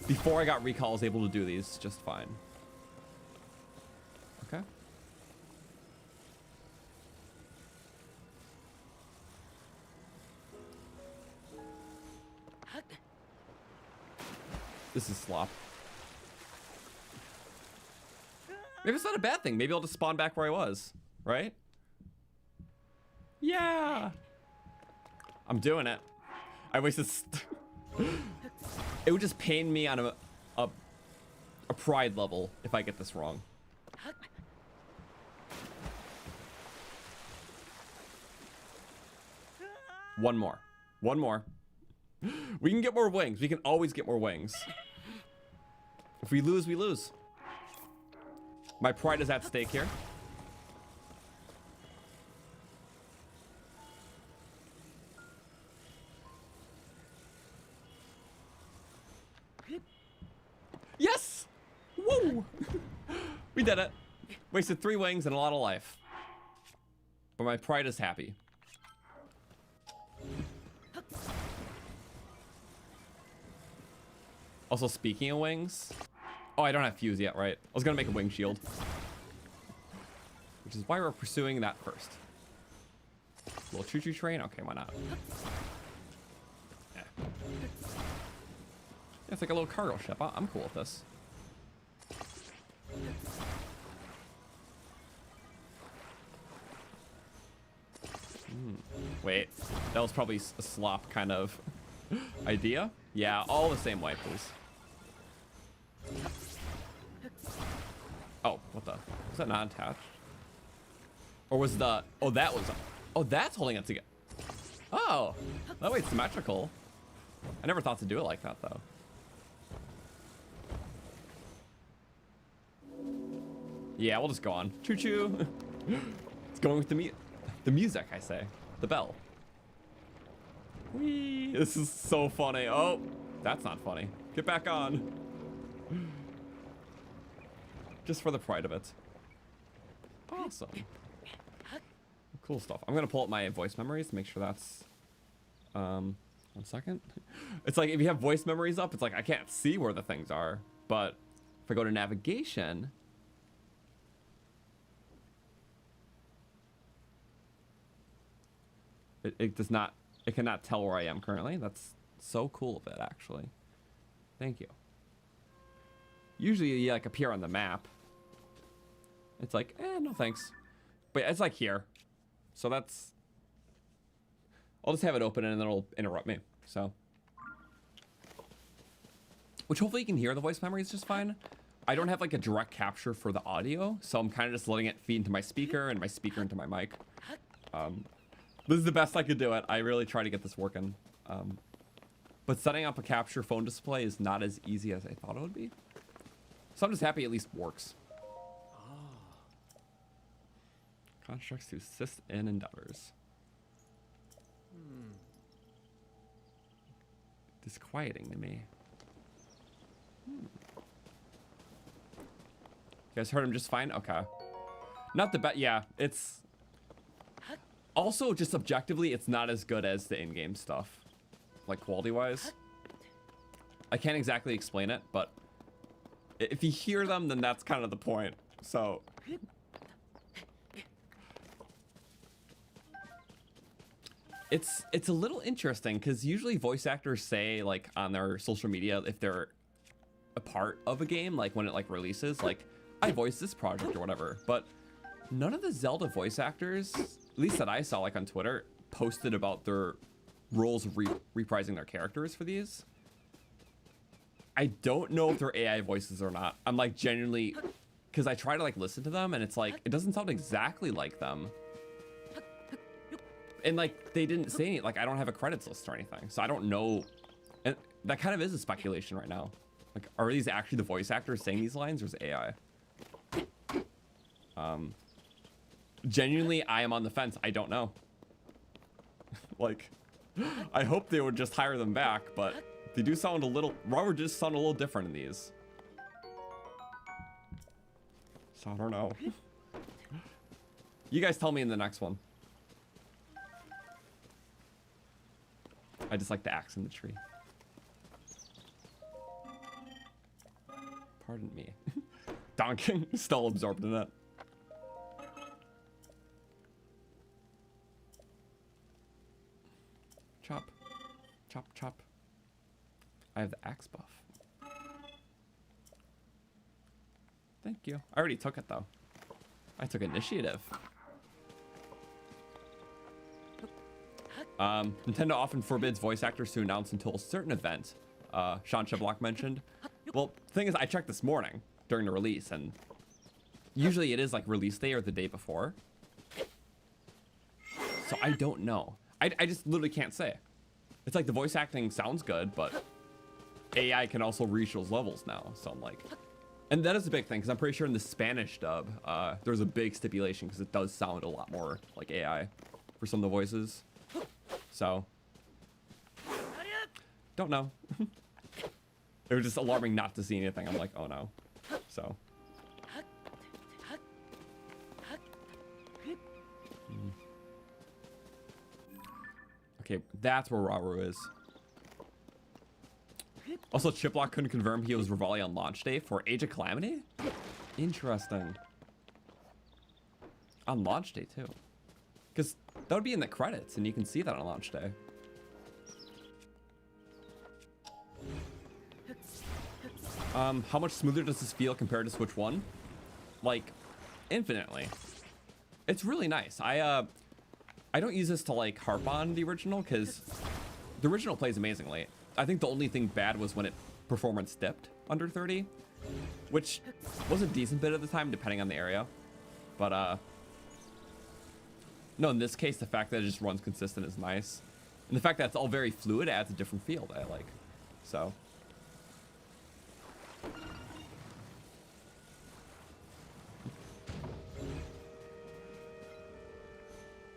before I got recall, I was able to do these just fine. Okay. This is slop. Maybe it's not a bad thing. Maybe I'll just spawn back where I was, right? Yeah. I'm doing it. I wasted. It would just pain me on a pride level if I get this wrong. One more. We can get more wings. We can always get more wings. If we lose, we lose. My pride is at stake here. Yes! Woo! We did it. Wasted 3 wings and a lot of life. But my pride is happy. Also, speaking of wings. Oh, I don't have fuse yet, right? I was gonna make a wing shield. Which is why we're pursuing that first. Little choo-choo train? Okay, why not? Yeah. It's like a little cargo ship. I'm cool with this. Wait, that was probably a slop kind of idea. Yeah, all the same way, please. Oh, what the? Was that not attached? Or was the? Oh, that was. Oh, that's holding it together. Oh, that way it's symmetrical. I never thought to do it like that though. Yeah, we'll just go on. Choo choo. It's going with the music, I say. The bell. Whee! This is so funny. Oh, that's not funny. Get back on. Just for the pride of it. Awesome. Cool stuff. I'm gonna pull up my voice memories to make sure that's 1 second. It's like if you have voice memories up, it's like I can't see where the things are. But if I go to navigation, it does not, it cannot tell where I am currently. That's so cool of it, actually. Thank you. Usually you like appear on the map. It's like, no thanks. But it's like here. So that's... I'll just have it open and then it'll interrupt me. So... Which hopefully you can hear the voice memories just fine. I don't have like a direct capture for the audio, so I'm kind of just letting it feed into my speaker and my speaker into my mic. This is the best I could do it. I really try to get this working. But setting up a capture phone display is not as easy as I thought it would be. So I'm just happy it at least works. Constructs to assist in endeavors. Disquieting to me. You guys heard him just fine? Okay. Not the best. Yeah, it's... Also, just objectively, it's not as good as the in-game stuff. Like, quality-wise. I can't exactly explain it, but... If you hear them, then that's kind of the point. So... It's a little interesting, because usually voice actors say, like, on their social media, if they're a part of a game, like, when it, like, releases, like, I voiced this project or whatever, but none of the Zelda voice actors, at least that I saw, like, on Twitter, posted about their roles of reprising their characters for these. I don't know if they're AI voices or not. I'm, like, genuinely... Because I try to, like, listen to them, and it's like, it doesn't sound exactly like them. And, like, they didn't say any... Like, I don't have a credits list or anything, so I don't know. And that kind of is a speculation right now. Like, are these actually the voice actors saying these lines, or is it AI? Genuinely, I am on the fence. I don't know. Like, I hope they would just hire them back, but they do sound a little... Rauru just sound a little different in these. So I don't know. You guys tell me in the next one. I just like the axe in the tree. Pardon me. Donkey still absorbed in it. Chop. Chop, chop. I have the axe buff. Thank you. I already took it, though. I took initiative. Nintendo often forbids voice actors to announce until a certain event. Sean Chiblock mentioned. Well, the thing is, I checked this morning during the release, and usually it is like release day or the day before. So I don't know. I just literally can't say. It's like the voice acting sounds good, but AI can also reach those levels now. So I'm like, and that is a big thing, because I'm pretty sure in the Spanish dub, there's a big stipulation, because it does sound a lot more like AI for some of the voices. So, don't know. It was just alarming not to see anything. I'm like, oh no. So. Okay, that's where Rauru is. Also, Chiplock couldn't confirm he was Rivali on launch day for Age of Calamity? Interesting. On launch day, too. Because that would be in the credits, and you can see that on launch day. How much smoother does this feel compared to Switch 1? Like, infinitely. It's really nice. I don't use this to, like, harp on the original, because the original plays amazingly. I think the only thing bad was when it performance dipped under 30, which was a decent bit at the time, depending on the area. But, no, in this case, the fact that it just runs consistent is nice. And the fact that it's all very fluid adds a different feel that I like. So.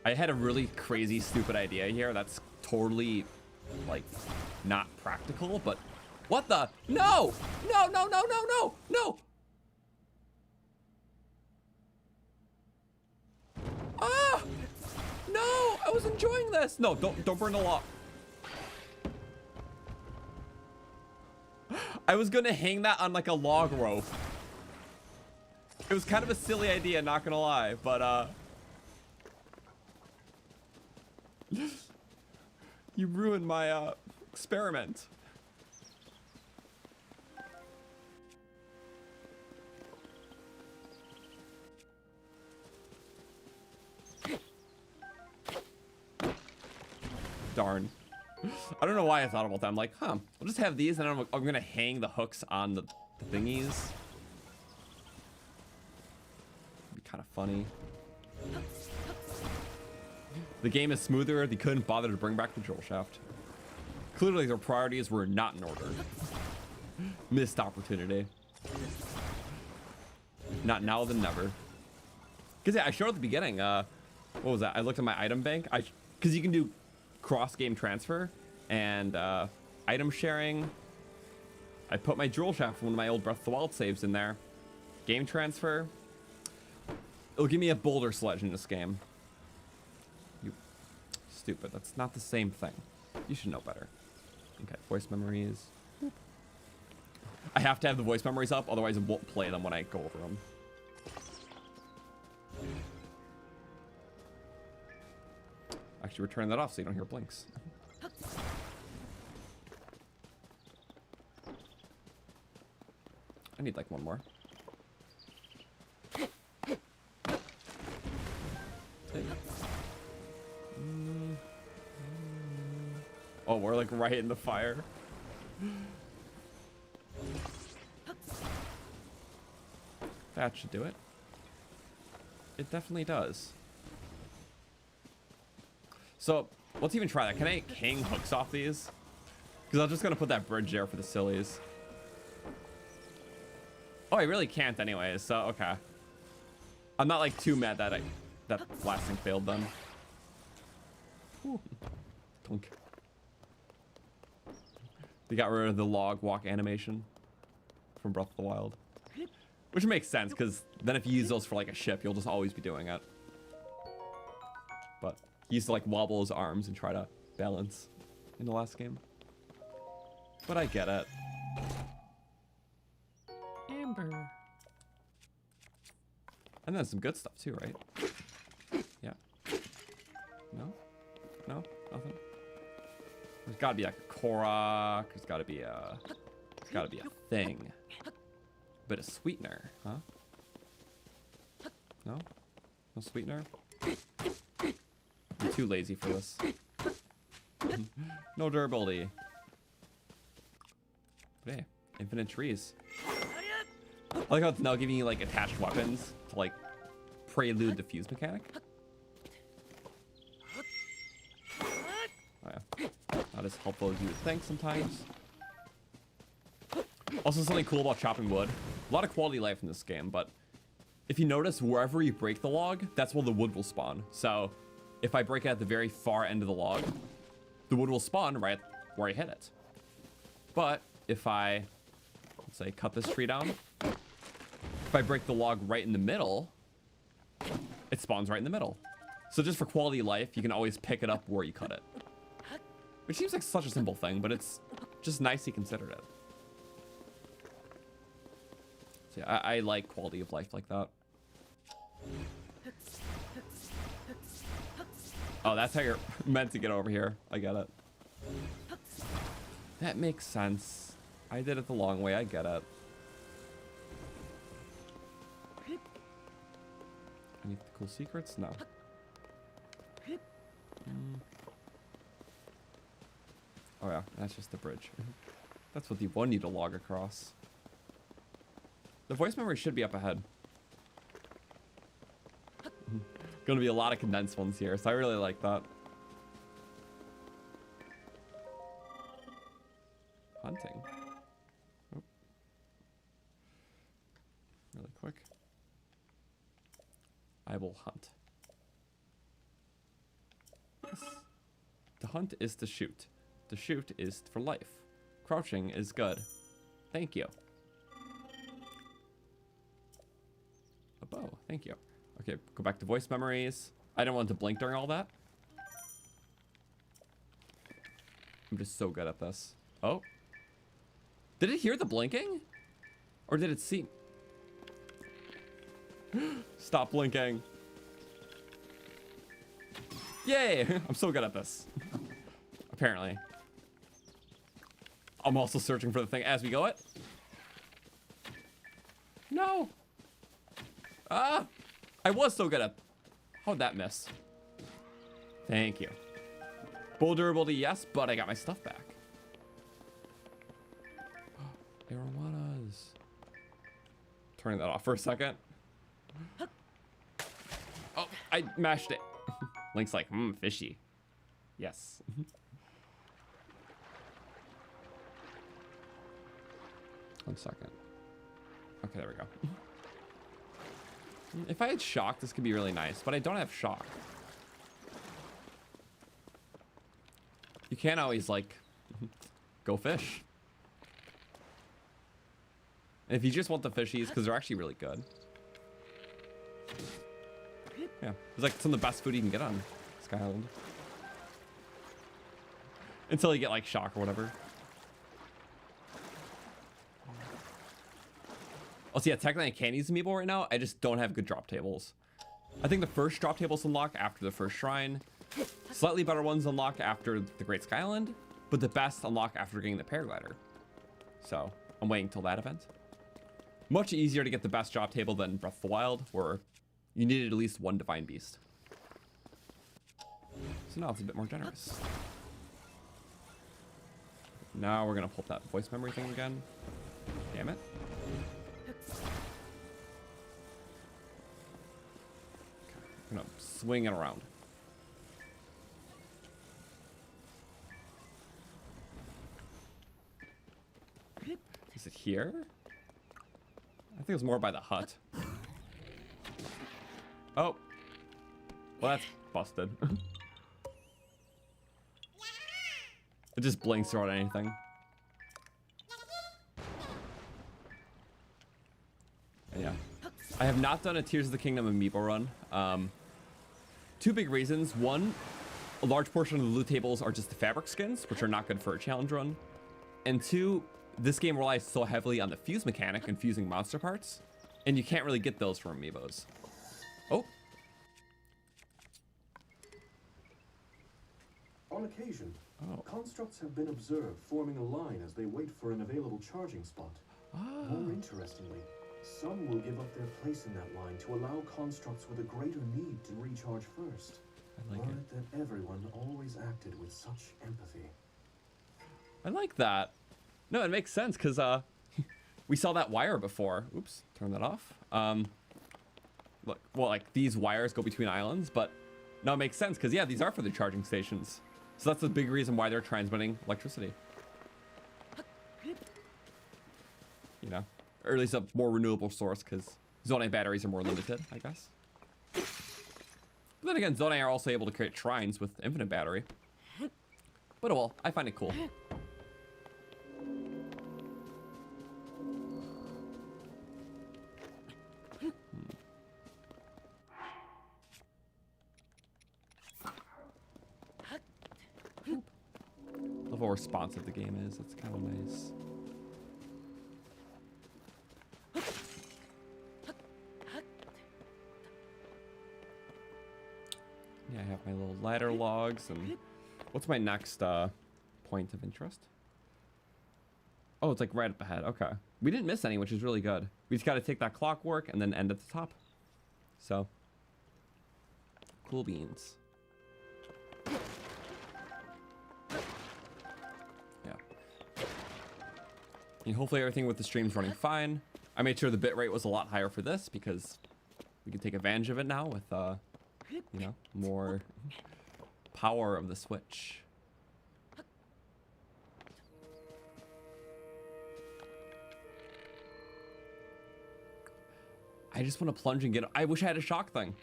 I had a really crazy, stupid idea here that's totally, like, not practical, but... What the? No! No, no, no, no, no! No! Ah! No! I was enjoying this! No, don't burn the log. I was gonna hang that on, like, a log rope. It was kind of a silly idea, not gonna lie, but, you ruined my, experiment. Darn. I don't know why I thought about that. I'm like, huh, I'll just have these and I'm gonna hang the hooks on the thingies. Be kind of funny. The game is smoother. They couldn't bother to bring back the drill shaft. Clearly their priorities were not in order. Missed opportunity. Not now then never. Because yeah, I showed at the beginning, what was that? I looked at my item bank. Because you can do cross-game transfer and item sharing. I put my drill shaft from one of my old Breath of the Wild saves in there. Game transfer. It'll give me a boulder sledge in this game. You stupid. That's not the same thing. You should know better. Okay, voice memories. I have to have the voice memories up, otherwise it won't play them when I go over them. Actually, return that off so you don't hear blinks. I need like one more. Oh, we're like right in the fire. That should do it. It definitely does. So let's even try that. Can I hang hooks off these? Because I'm just gonna put that bridge there for the sillies. Oh, I really can't anyways, so okay. I'm not like too mad that that last thing failed then. Ooh. Tunk. They got rid of the log walk animation from Breath of the Wild. Which makes sense, because then if you use those for like a ship, you'll just always be doing it. But he used to like wobble his arms and try to balance in the last game. But I get it. Amber. And then some good stuff too, right? Yeah. No? No? Nothing? There's gotta be like a Korok. There's gotta be a... There's gotta be a thing. Bit of sweetener, huh? No? No sweetener? I'm too lazy for this. No durability. But hey, infinite trees. I like how it's now giving you like attached weapons to like prelude the fuse mechanic. Oh yeah. Not as helpful as you would think sometimes. Also, something cool about chopping wood. A lot of quality life in this game, but if you notice, wherever you break the log, that's where the wood will spawn. So if I break it at the very far end of the log, the wood will spawn right where I hit it. But if I, let's say, cut this tree down, if I break the log right in the middle, it spawns right in the middle. So just for quality of life, you can always pick it up where you cut it. Which seems like such a simple thing, but it's just nice he considered it. So yeah, I like quality of life like that. Oh, that's how you're meant to get over here. I get it. That makes sense. I did it the long way. I get it. Any cool secrets? No. Oh yeah, that's just the bridge. That's what the one need to log across. The voice memory should be up ahead. Gonna be a lot of condensed ones here, so I really like that. Hunting. Oh. Really quick. I will hunt. Yes. To hunt is to shoot. To shoot is for life. Crouching is good. Thank you. A bow. Thank you. Okay, go back to voice memories. I don't want to blink during all that. I'm just so good at this. Oh. Did it hear the blinking? Or did it see? Stop blinking. Yay! I'm so good at this. Apparently. I'm also searching for the thing as we go it. No! Ah! I was so good at... How'd that miss? Thank you. Bull durability, yes, but I got my stuff back. Arowanas. Turning that off for a second. Oh, I mashed it. Link's like, fishy. Yes. One second. Okay, there we go. If I had shock, this could be really nice, but I don't have shock. You can't always, like, go fish. And if you just want the fishies, because they're actually really good. Yeah, it's like some of the best food you can get on Sky Island. Until you get, like, shock or whatever. Also, yeah, technically I can use Amiibo right now. I just don't have good drop tables. I think the first drop tables unlock after the first shrine. Slightly better ones unlock after the Great Sky Island. But the best unlock after getting the paraglider. So, I'm waiting till that event. Much easier to get the best drop table than Breath of the Wild, where you needed at least one Divine Beast. So now it's a bit more generous. Now we're gonna pull up that voice memory thing again. Damn it. I'm gonna swing it around. Is it here? I think it was more by the hut. Oh. Well, that's busted. It just blinks throughout anything. Yeah. I have not done a Tears of the Kingdom Amiibo run. Two big reasons. One, a large portion of the loot tables are just the fabric skins, which are not good for a challenge run. And two, this game relies so heavily on the fuse mechanic and fusing monster parts, and you can't really get those from Amiibos. Oh. On occasion, constructs have been observed forming a line as they wait for an available charging spot. More interestingly, some will give up their place in that line to allow constructs with a greater need to recharge first. I like it. That everyone always acted with such empathy. I like that. No, it makes sense because we saw that wire before. Oops, turn that off. Look, well, like these wires go between islands, but no, it makes sense because yeah, these are for the charging stations. So that's the big reason why they're transmitting electricity. You know, or at least a more renewable source because Zonai batteries are more limited, I guess. But then again, Zonai are also able to create shrines with infinite battery. But well, I find it cool. Love how responsive the game is. That's kind of nice. Yeah, I have my little ladder logs. And what's my next point of interest? Oh, it's like right up ahead. Okay. We didn't miss any, which is really good. We just got to take that clockwork and then end at the top. So, cool beans. Yeah. And hopefully everything with the stream's running fine. I made sure the bitrate was a lot higher for this because we can take advantage of it now with, you know, more power of the Switch. I just want to plunge and get... I wish I had a shock thing.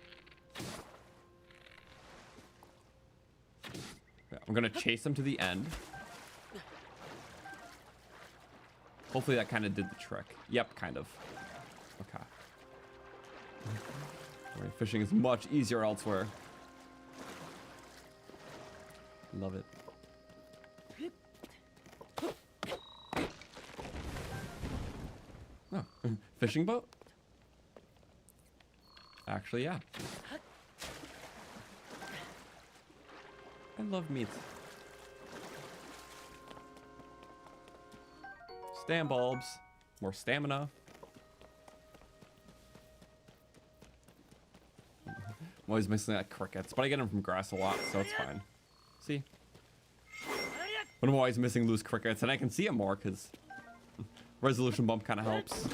Yeah, I'm going to chase him to the end. Hopefully that kind of did the trick. Yep, kind of. Okay. Right, fishing is much easier elsewhere. Love it. Oh, fishing boat? Actually, yeah. I love meat. Stam bulbs. More stamina. I'm always missing that crickets, but I get them from grass a lot, so it's fine. See? when I'm always missing loose crickets, and I can see them more because resolution bump kind of helps.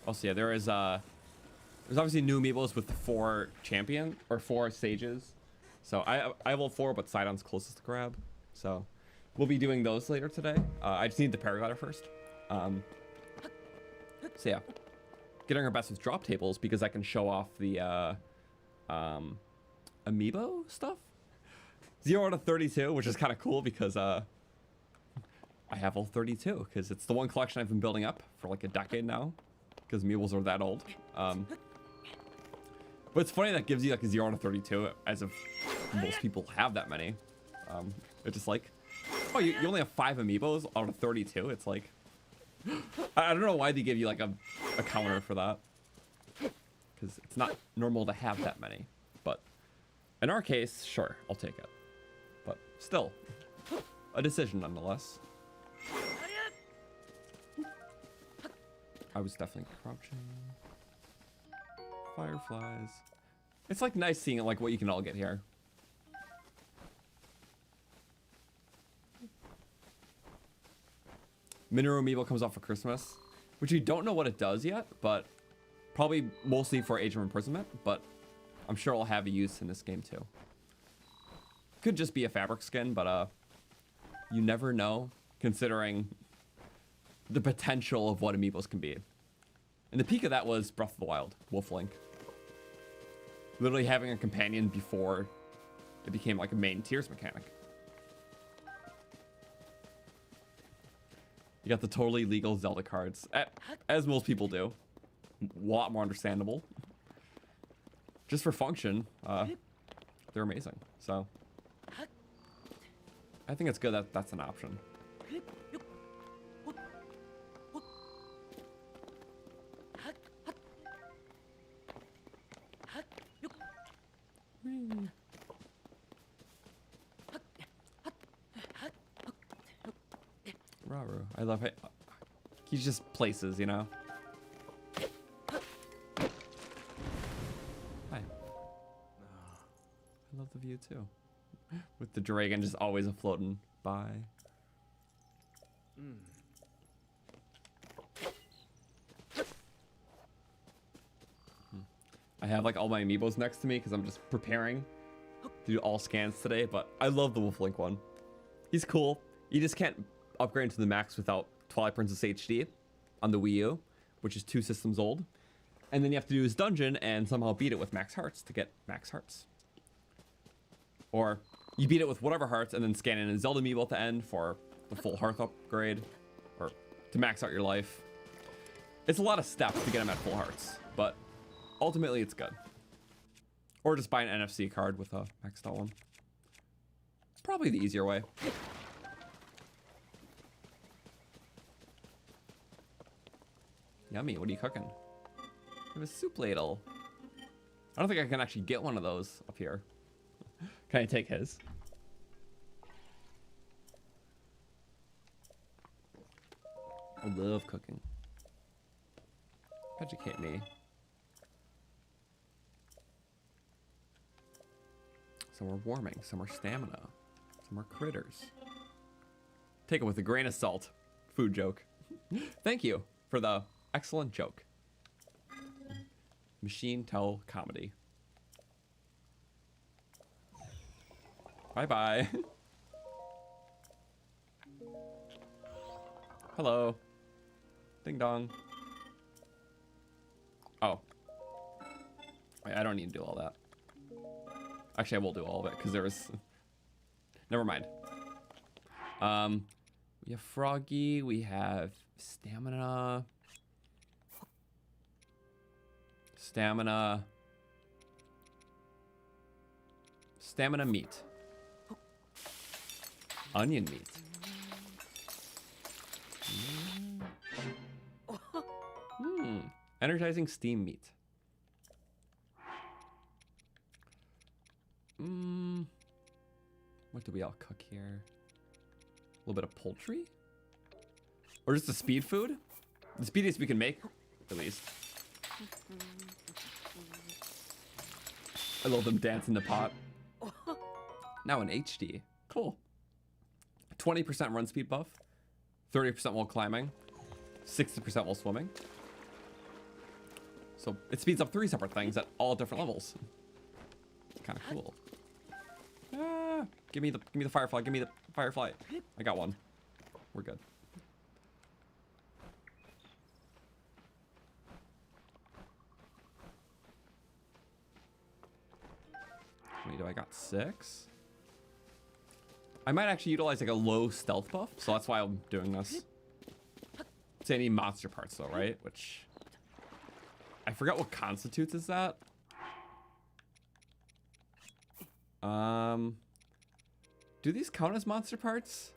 Also, yeah, there's obviously new amiibos with 4 champion or 4 stages. So I have all 4, but Sidon's closest to grab. So we'll be doing those later today. I just need the paraglider first. So yeah, getting our best with drop tables because I can show off the amiibo stuff. 0 out of 32, which is kind of cool because I have all 32 because it's the one collection I've been building up for like a decade now because amiibos are that old. But it's funny that gives you like a 0 out of 32 as if most people have that many. It's just like, oh, you only have 5 amiibos out of 32. It's like, I don't know why they give you like a counter for that. Because it's not normal to have that many. But in our case, sure, I'll take it. But still, a decision nonetheless. I was definitely crouching. Fireflies. It's like nice seeing like what you can all get here. Mineru Amiibo comes out for Christmas, which we don't know what it does yet, but probably mostly for Age of Imprisonment, but I'm sure it'll have a use in this game too. Could just be a fabric skin, but you never know considering the potential of what Amiibos can be. And the peak of that was Breath of the Wild, Wolf Link. Literally having a companion before it became like a main tiers mechanic. You got the totally legal Zelda cards, as most people do. A lot more understandable. Just for function, they're amazing. So, I think it's good that that's an option. Rauru. I love it. He's just places, you know? Hi. I love the view too. With the dragon just always floating by. I have like all my amiibos next to me because I'm just preparing to do all scans today, but I love the Wolf Link one. He's cool. You just can't upgrade to the max without Twilight Princess HD on the Wii U, which is 2 systems old. And then you have to do his dungeon and somehow beat it with max hearts to get max hearts. Or you beat it with whatever hearts and then scan in a Zelda amiibo at the end for the full hearth upgrade or to max out your life. It's a lot of steps to get him at full hearts, but ultimately it's good. Or just buy an NFC card with a maxed out one. Probably the easier way. Yummy, what are you cooking? I have a soup ladle. I don't think I can actually get one of those up here. Can I take his? I love cooking. Educate me. Some are warming, some are stamina, some are critters. Take it with a grain of salt. Food joke. Thank you for the excellent joke. Machine tell comedy. Bye-bye. Hello. Ding dong. Oh. Wait, I don't need to do all that. Actually, I will do all of it because there was... Never mind. We have Froggy. We have stamina. Stamina. Stamina meat. Onion meat. Energizing steam meat. What do we all cook here? A little bit of poultry? Or just the speed food? The speediest we can make, at least. I love them dancing the pot. Now in HD. Cool. 20% run speed buff. 30% while climbing. 60% while swimming. So it speeds up 3 separate things at all different levels. Kind of cool. Ah, give me the firefly. Give me the firefly. I got one. We're good. How many do I got? 6. I might actually utilize like a low stealth buff, so that's why I'm doing this. It's any monster parts though, right? Which I forgot what constitutes is that. Do these count as monster parts?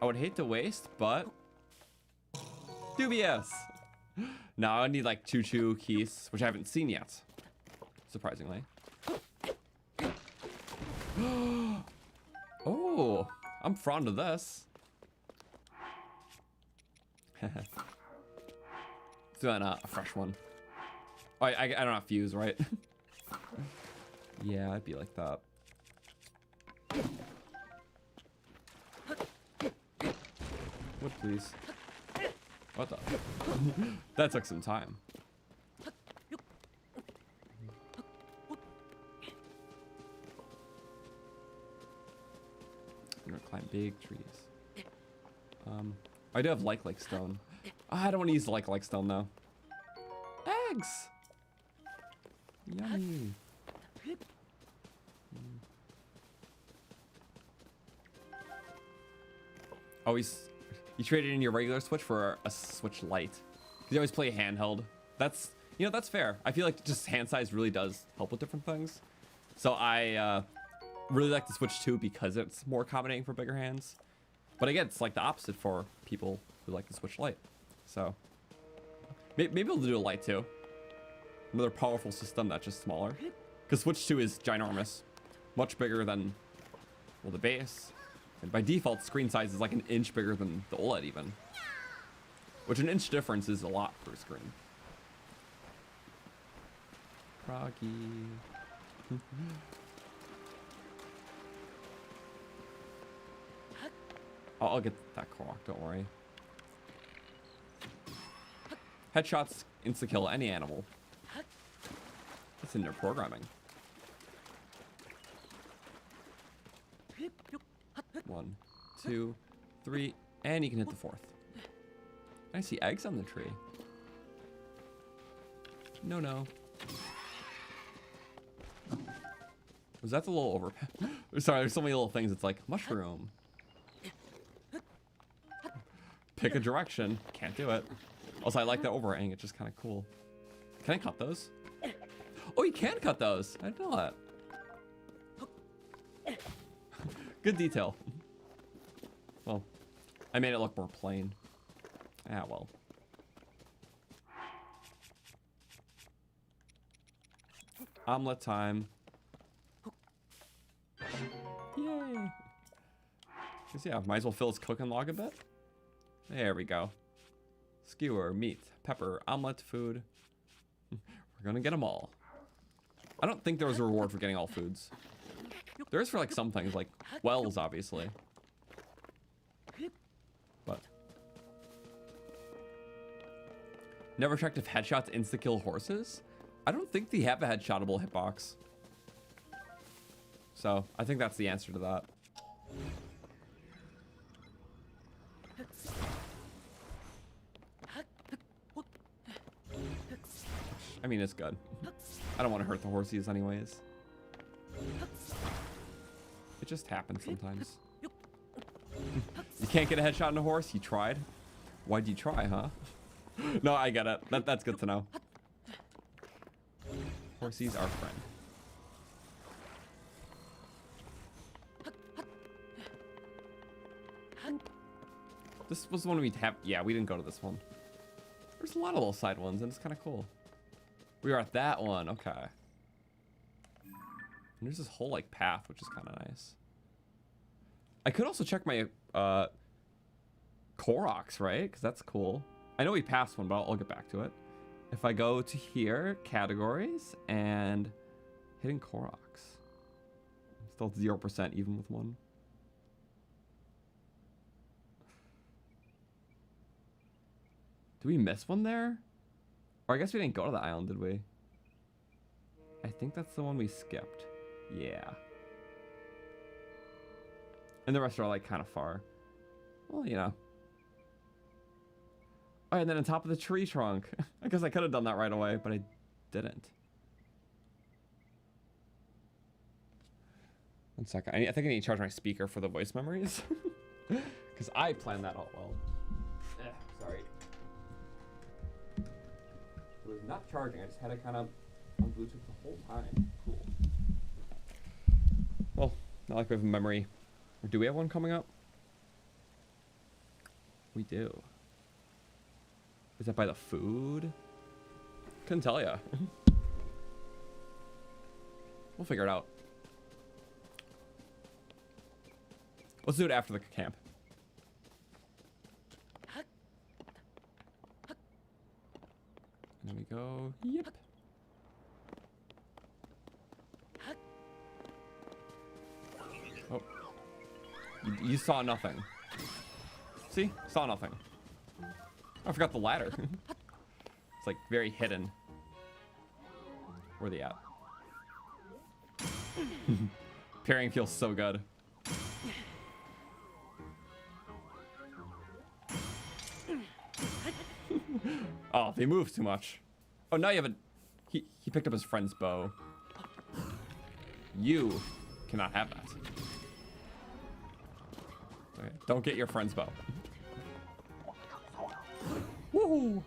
I would hate to waste, but dubious. Now I need like choo-choo keys, which I haven't seen yet, surprisingly. Oh, I'm fond of this. Let's do a fresh one. Oh, I don't have fuse, right? Yeah, I'd be like that. What, please? What the? That took some time. I'm gonna climb big trees. I do have like stone. Oh, I don't want to use the like stone though. Eggs. Yummy. Always, you traded in your regular Switch for a Switch Lite. You always play handheld. That's, you know, that's fair. I feel like just hand size really does help with different things. So I really like the Switch 2 because it's more accommodating for bigger hands. But again, it's like the opposite for people who like the Switch Lite. So maybe we'll do a Lite too. Another powerful system that's just smaller. Because Switch 2 is ginormous. Much bigger than, well, the base. And by default, screen size is like an inch bigger than the OLED even. Which an inch difference is a lot per screen. Froggy. I'll get that Korok, don't worry. Headshots insta-kill any animal. It's in their programming. 1, 2, 3, and you can hit the 4th. I see eggs on the tree. No. Was that the little over? Sorry, there's so many little things. It's like mushroom. Pick a direction. Can't do it. Also, I like that overhang. It's just kind of cool. Can I cut those? Oh, you can cut those. I didn't know that. Good detail. Well, I made it look more plain. Ah, well. Omelet time. Yay. Cause yeah, might as well fill his cooking log a bit. There we go. Skewer, meat, pepper, omelet, food. We're gonna get them all. I don't think there was a reward for getting all foods. There is for like some things, like wells, obviously. But never checked if headshots insta-kill horses. I don't think they have a headshotable hitbox. So I think that's the answer to that. I mean, it's good. I don't want to hurt the horsies anyways. It just happens sometimes. You can't get a headshot on a horse? You tried? Why'd you try, huh? No, I get it. That's good to know. Horsies are friend. This was the one we have. Yeah, we didn't go to this one. There's a lot of little side ones, and it's kind of cool. We are at that one. Okay. And there's this whole like path, which is kind of nice. I could also check my Koroks, right? Because that's cool. I know we passed one, but I'll get back to it. if I go to here, categories, and hidden Koroks. Still 0% even with one. Did we miss one there? Or I guess we didn't go to the island, did we? I think that's the one we skipped. Yeah. And the rest are like kind of far. Well, you know. Oh, and then on top of the tree trunk. I guess I could have done that right away, but I didn't. 1 second. I think I need to charge my speaker for the voice memories. Because I planned that out well. Sorry. It was not charging. I just had it kind of on Bluetooth the whole time. Cool. Well, not like we have a memory. Or do we have one coming up? We do. Is that by the food? Couldn't tell ya. We'll figure it out. Let's do it after the camp. And then we go, yep. Oh. You saw nothing. See? Saw nothing. I forgot the ladder. It's like very hidden. Where are they at? Pairing feels so good. Oh, they move too much. Oh, now you have a... He picked up his friend's bow. You cannot have that. Okay, don't get your friend's bow. Woohoo!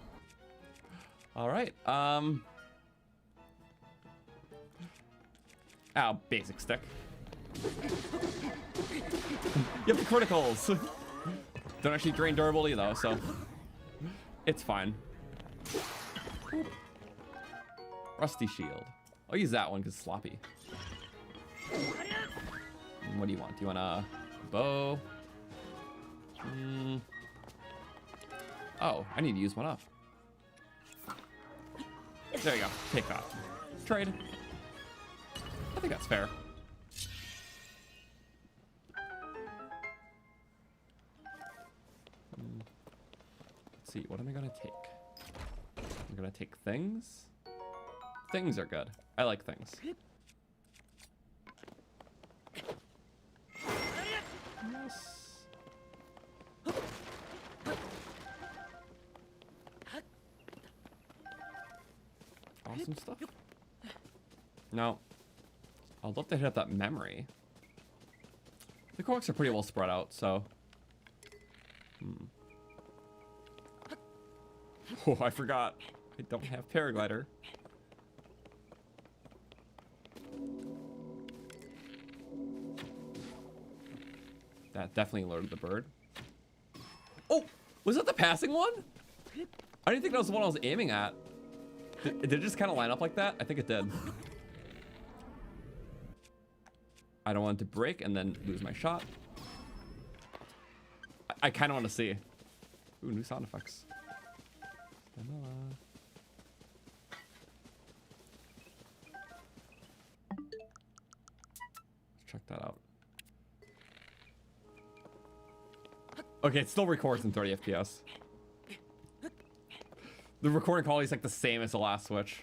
All right. Ow, basic stick. You have the criticals. Don't actually drain durability though, so it's fine. Rusty shield. I'll use that one because it's sloppy. What do you want? Do you want a bow? Oh, I need to use one up. There you go. Take that. Trade. I think that's fair. Let's see. What am I going to take? I'm going to take things. Things are good. I like things. Yes. Awesome stuff. Now, I'd love to hit up that memory. The Koroks are pretty well spread out, so. Oh, I forgot. I don't have paraglider. That definitely alerted the bird. Oh, was that the passing one? I didn't think that was the one I was aiming at. Did it just kind of line up like that? I think it did. I don't want it to break and then lose my shot. I kind of want to see. Ooh, new sound effects. Let's check that out. Okay, it still records in 30 FPS. The recording quality is like the same as the last Switch.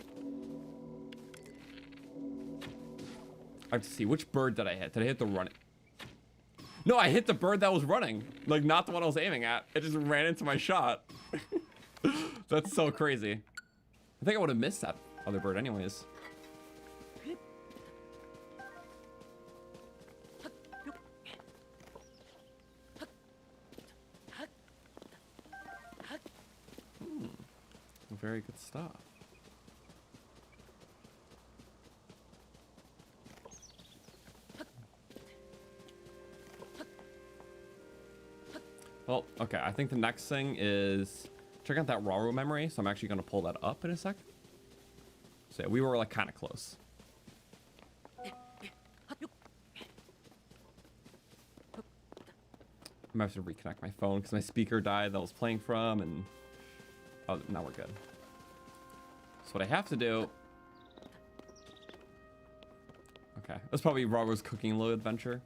I have to see, which bird did I hit? Did I hit the running? No, I hit the bird that was running. Like, not the one I was aiming at. It just ran into my shot. That's so crazy. I think I would have missed that other bird anyways. Very good stuff. Well, okay, I think the next thing is check out that Rauru memory, so I'm actually going to pull that up in a sec. So yeah, we were like kind of close. I'm going to have to reconnect my phone because my speaker died that I was playing from, and oh, now we're good. So what I have to do... Okay, that's probably Rauru's cooking little adventure.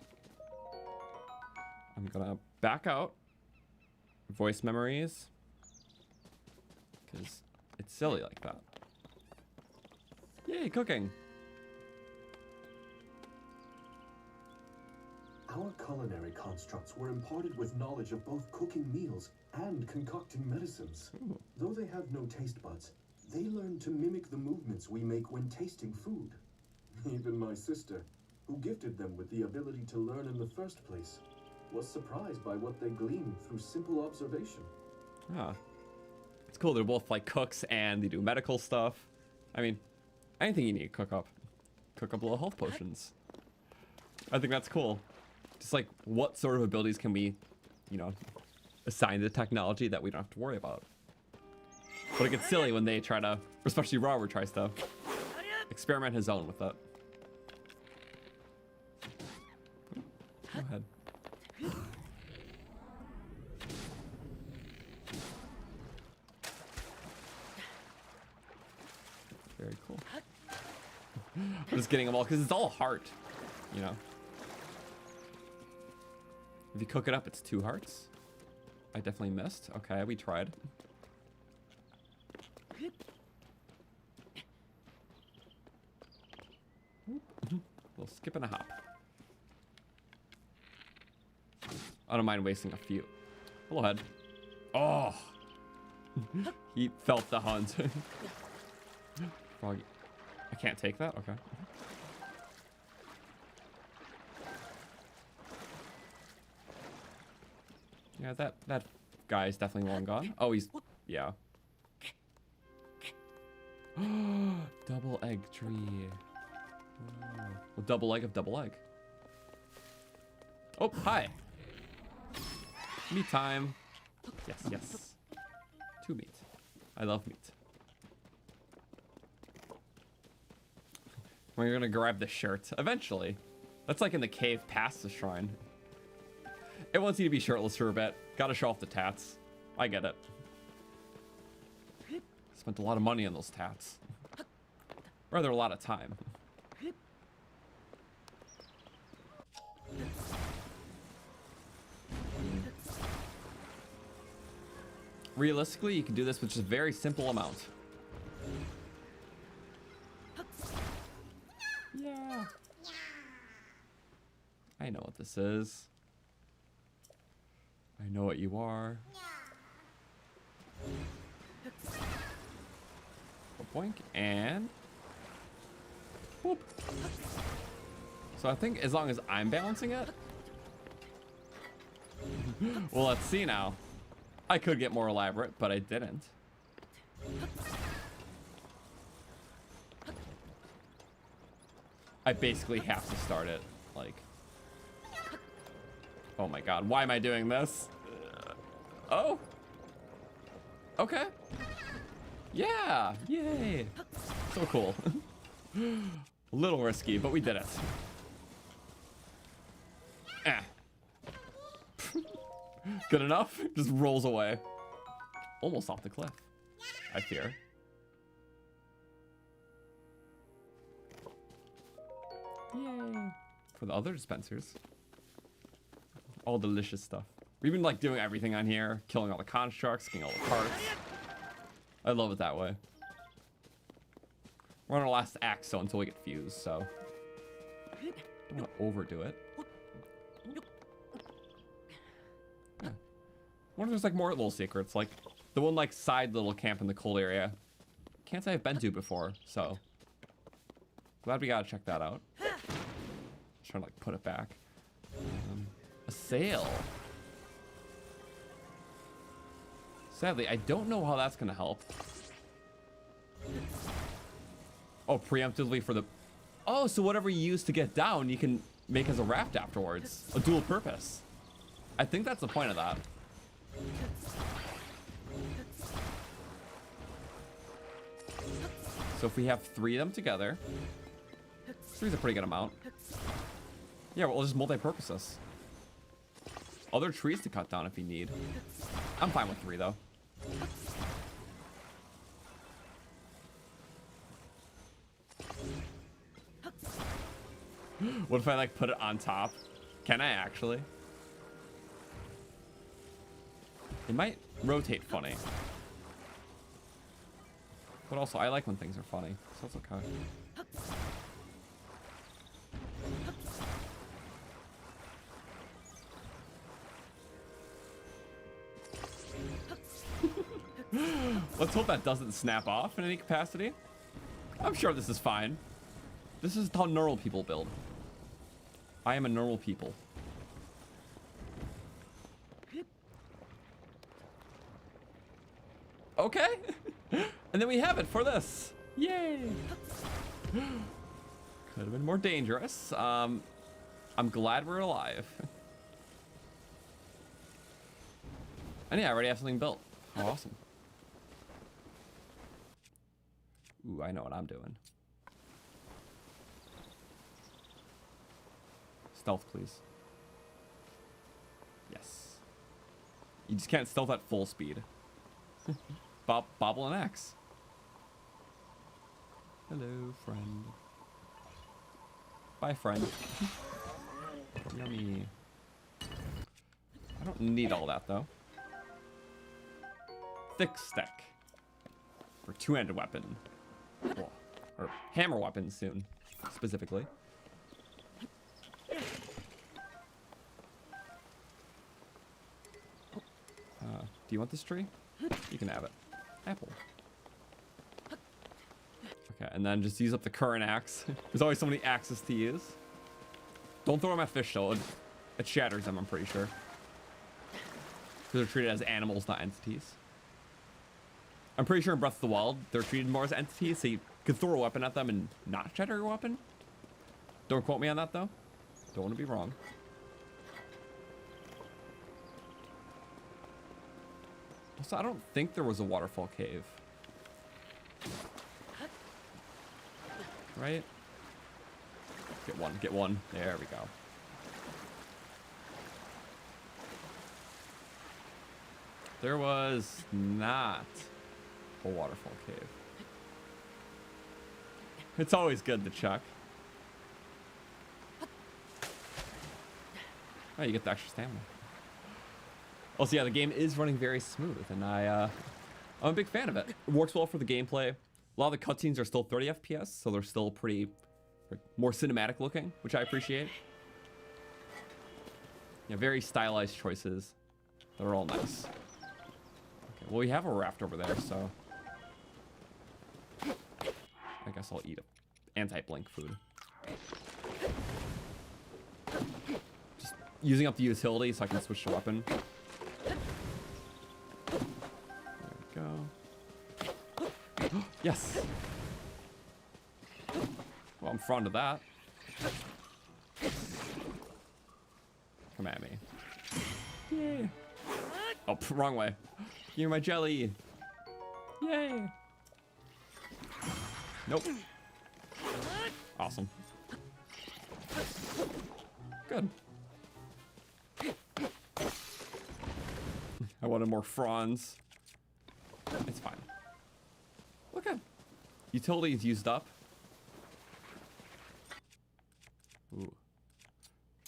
I'm gonna back out. Voice memories. Because it's silly like that. Yay, cooking! Our culinary constructs were imparted with knowledge of both cooking meals and concocting medicines. Ooh. Though they have no taste buds, they learn to mimic the movements we make when tasting food. Even my sister, who gifted them with the ability to learn in the first place, was surprised by what they gleaned through simple observation. Ah. It's cool, they're both like cooks and they do medical stuff. I mean, anything you need to cook up. Cook up little health potions. I think that's cool. Just like, what sort of abilities can we, you know, assign to technology that we don't have to worry about? But it gets silly when they try to, especially Rauru tries to experiment his own with it. Go ahead. Very cool. I'm just getting them all because it's all heart, you know. If you cook it up, it's 2 hearts. I definitely missed. Okay, we tried. We'll skip and a hop. I don't mind wasting a few. Go ahead. Oh! He felt the hunt. Froggy. I can't take that? Okay. Yeah, that guy is definitely long gone. Oh, he's... Yeah. Double egg tree. Oh. Well, double egg of double egg. Oh, hi. Meat time. Yes, yes. 2 meat. I love meat. We're gonna grab the shirt eventually. That's like in the cave past the shrine. It wants you to be shirtless for a bit. Gotta show off the tats. I get it. Spent a lot of money on those tats. Rather, a lot of time. Realistically, you can do this with just a very simple amount. Yeah. I know what this is. I know what you are. Boink and whoop. So I think as long as I'm balancing it. Well, let's see now. I could get more elaborate, but I didn't. I basically have to start it like... Oh my god, why am I doing this? Oh. Okay. Yeah, yay. So cool. A little risky, but we did it. Eh. Good enough? Just rolls away. Almost off the cliff, I fear. Yay. For the other dispensers. All delicious stuff. We've been like doing everything on here. Killing all the constructs, getting all the parts. I love it that way. We're on our last act so until we get fused, so. Don't want to overdo it. Yeah. I wonder if there's like more little secrets. Like the one like side little camp in the cold area. Can't say I've been to before, so. Glad we gotta check that out. Just trying to like put it back. A sail. Sadly, I don't know how that's gonna help. Oh, preemptively for the... Oh, so whatever you use to get down, you can make as a raft afterwards. A dual purpose. I think that's the point of that. So if we have 3 of them together... 3's a pretty good amount. Yeah, we'll just multi-purpose this. Other trees to cut down if you need. I'm fine with 3 though. What if I like put it on top? Can I actually? It might rotate funny. But also, I like when things are funny, so it's okay. Let's hope that doesn't snap off in any capacity. I'm sure this is fine. This is how neural people build. I am a neural people. Okay. And then we have it for this. Yay. Could have been more dangerous. I'm glad we're alive. And yeah, I already have something built. Oh, awesome. Ooh, I know what I'm doing. Stealth, please. Yes. You just can't stealth at full speed. Bobble and axe. Hello, friend. Bye, friend. Yummy. I don't need all that, though. Thick stick. For two-handed weapon. Cool. Or hammer weapon soon, specifically. Do you want this tree? You can have it. Apple. Okay, and then just use up the current axe. There's always so many axes to use. Don't throw them at fish though. It shatters them, I'm pretty sure. Because they're treated as animals, not entities. I'm pretty sure in Breath of the Wild, they're treated more as entities, so you could throw a weapon at them and not shatter your weapon. Don't quote me on that though. Don't want to be wrong. Also, I don't think there was a waterfall cave. Right? Get one, get one. There we go. There was not a waterfall cave. It's always good to check. Oh, you get the extra stamina. Also, yeah, the game is running very smooth, and I'm a big fan of it. It works well for the gameplay. A lot of the cutscenes are still 30 FPS, so they're still pretty more cinematic looking, which I appreciate. Yeah, very stylized choices that are all nice. Okay, well, we have a raft over there, so I guess I'll eat anti-blink food. Just using up the utility so I can switch to weapon. Yes. Well, I'm fond of that. Come at me. Yay. Oh, wrong way. You're my jelly. Yay. Nope. Awesome. Good. I wanted more fronds. It's fine. Okay. Utility is used up. Ooh.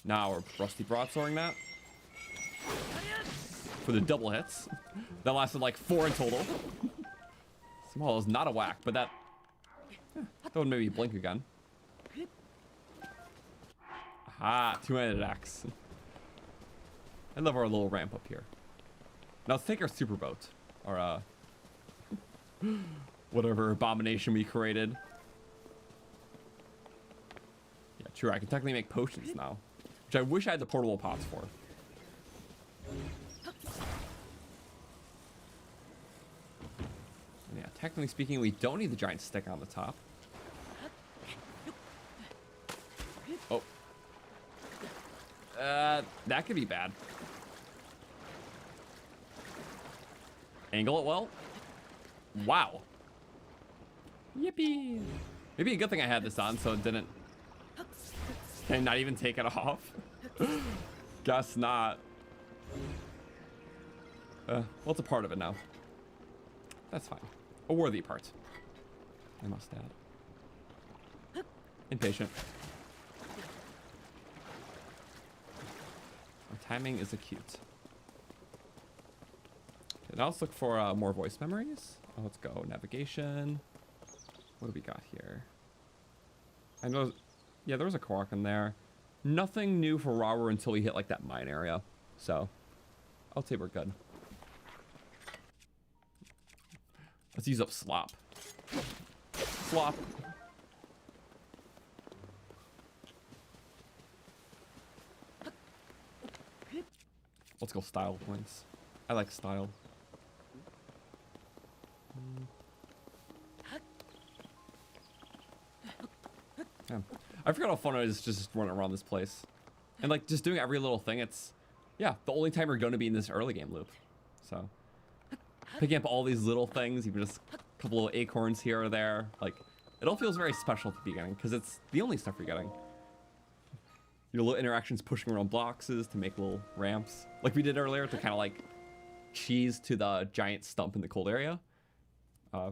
Now we're rusty broadswording that. For the double hits. That lasted like 4 in total. Somehow it was not a whack, but that would maybe blink again. Aha, two-handed axe. I love our little ramp up here. Now let's take our super boat. Or whatever abomination we created. Yeah, true. I can technically make potions now, which I wish I had the portable pots for. And yeah, technically speaking, we don't need the giant stick on the top. Oh. That could be bad. Angle it well. Wow. Yippee. Maybe a good thing I had this on so it didn't. Can I not even take it off? Guess not. Well, it's a part of it now. That's fine. A worthy part, I must add. Impatient. Timing is acute. Okay, now let's look for more voice memories. Oh, let's go. Navigation. What do we got here? I know, yeah, there was a Korok in there. Nothing new for Rauru until we hit like that mine area. So, I'll say we're good. Let's use up slop. Slop. Let's go style points. I like style. Yeah. I forgot how fun it is just running around this place. And like just doing every little thing, it's, yeah, the only time you're going to be in this early game loop. So, picking up all these little things, even just a couple of acorns here or there, like, it all feels very special at the beginning because it's the only stuff you're getting. Your little interactions pushing around boxes to make little ramps, like we did earlier, to kind of like cheese to the giant stump in the cold area. Yeah,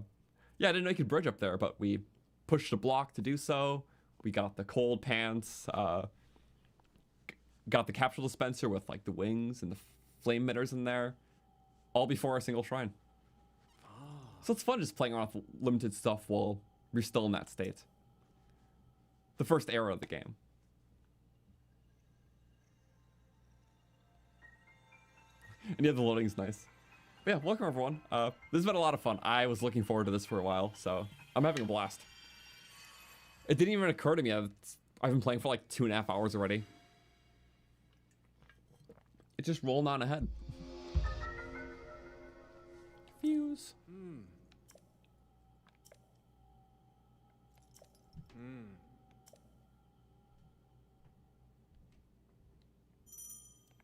I didn't know you could bridge up there, but we pushed a block to do so. We got the cold pants, got the capsule dispenser with like the wings and the flame emitters in there, all before a single shrine. So it's fun just playing around with limited stuff while we're still in that state. The first era of the game. And yeah, the loading's nice. But yeah, welcome everyone. This has been a lot of fun. I was looking forward to this for a while, so I'm having a blast. It didn't even occur to me. I've been playing for like 2.5 hours already. It's just rolling on ahead. Fuse.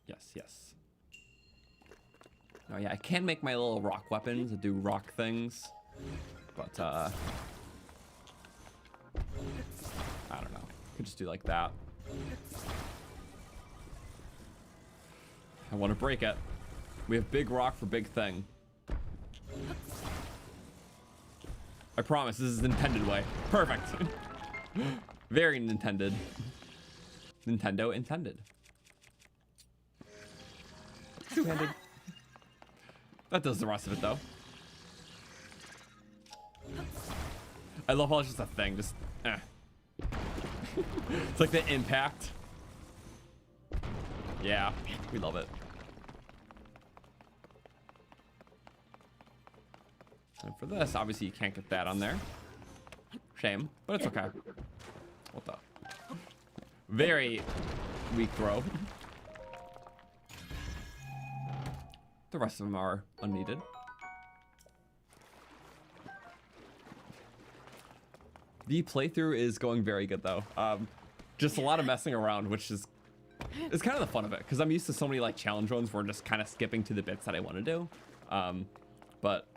Yes, yes. Oh yeah, I can make my little rock weapons that do rock things, but I don't know. Could just do like that. I want to break it. We have big rock for big thing. I promise this is the intended way. Perfect. Very intended. Nintendo intended. Two-handed. That does the rest of it, though. I love how it's just a thing, just, It's like the impact. Yeah, we love it. And for this, obviously you can't get that on there. Shame, but it's okay. What the? Very weak throw. The rest of them are unneeded. The playthrough is going very good though. Just a lot of messing around, which is kind of the fun of it, because I'm used to so many like challenge runs where I'm just kind of skipping to the bits that I want to do. But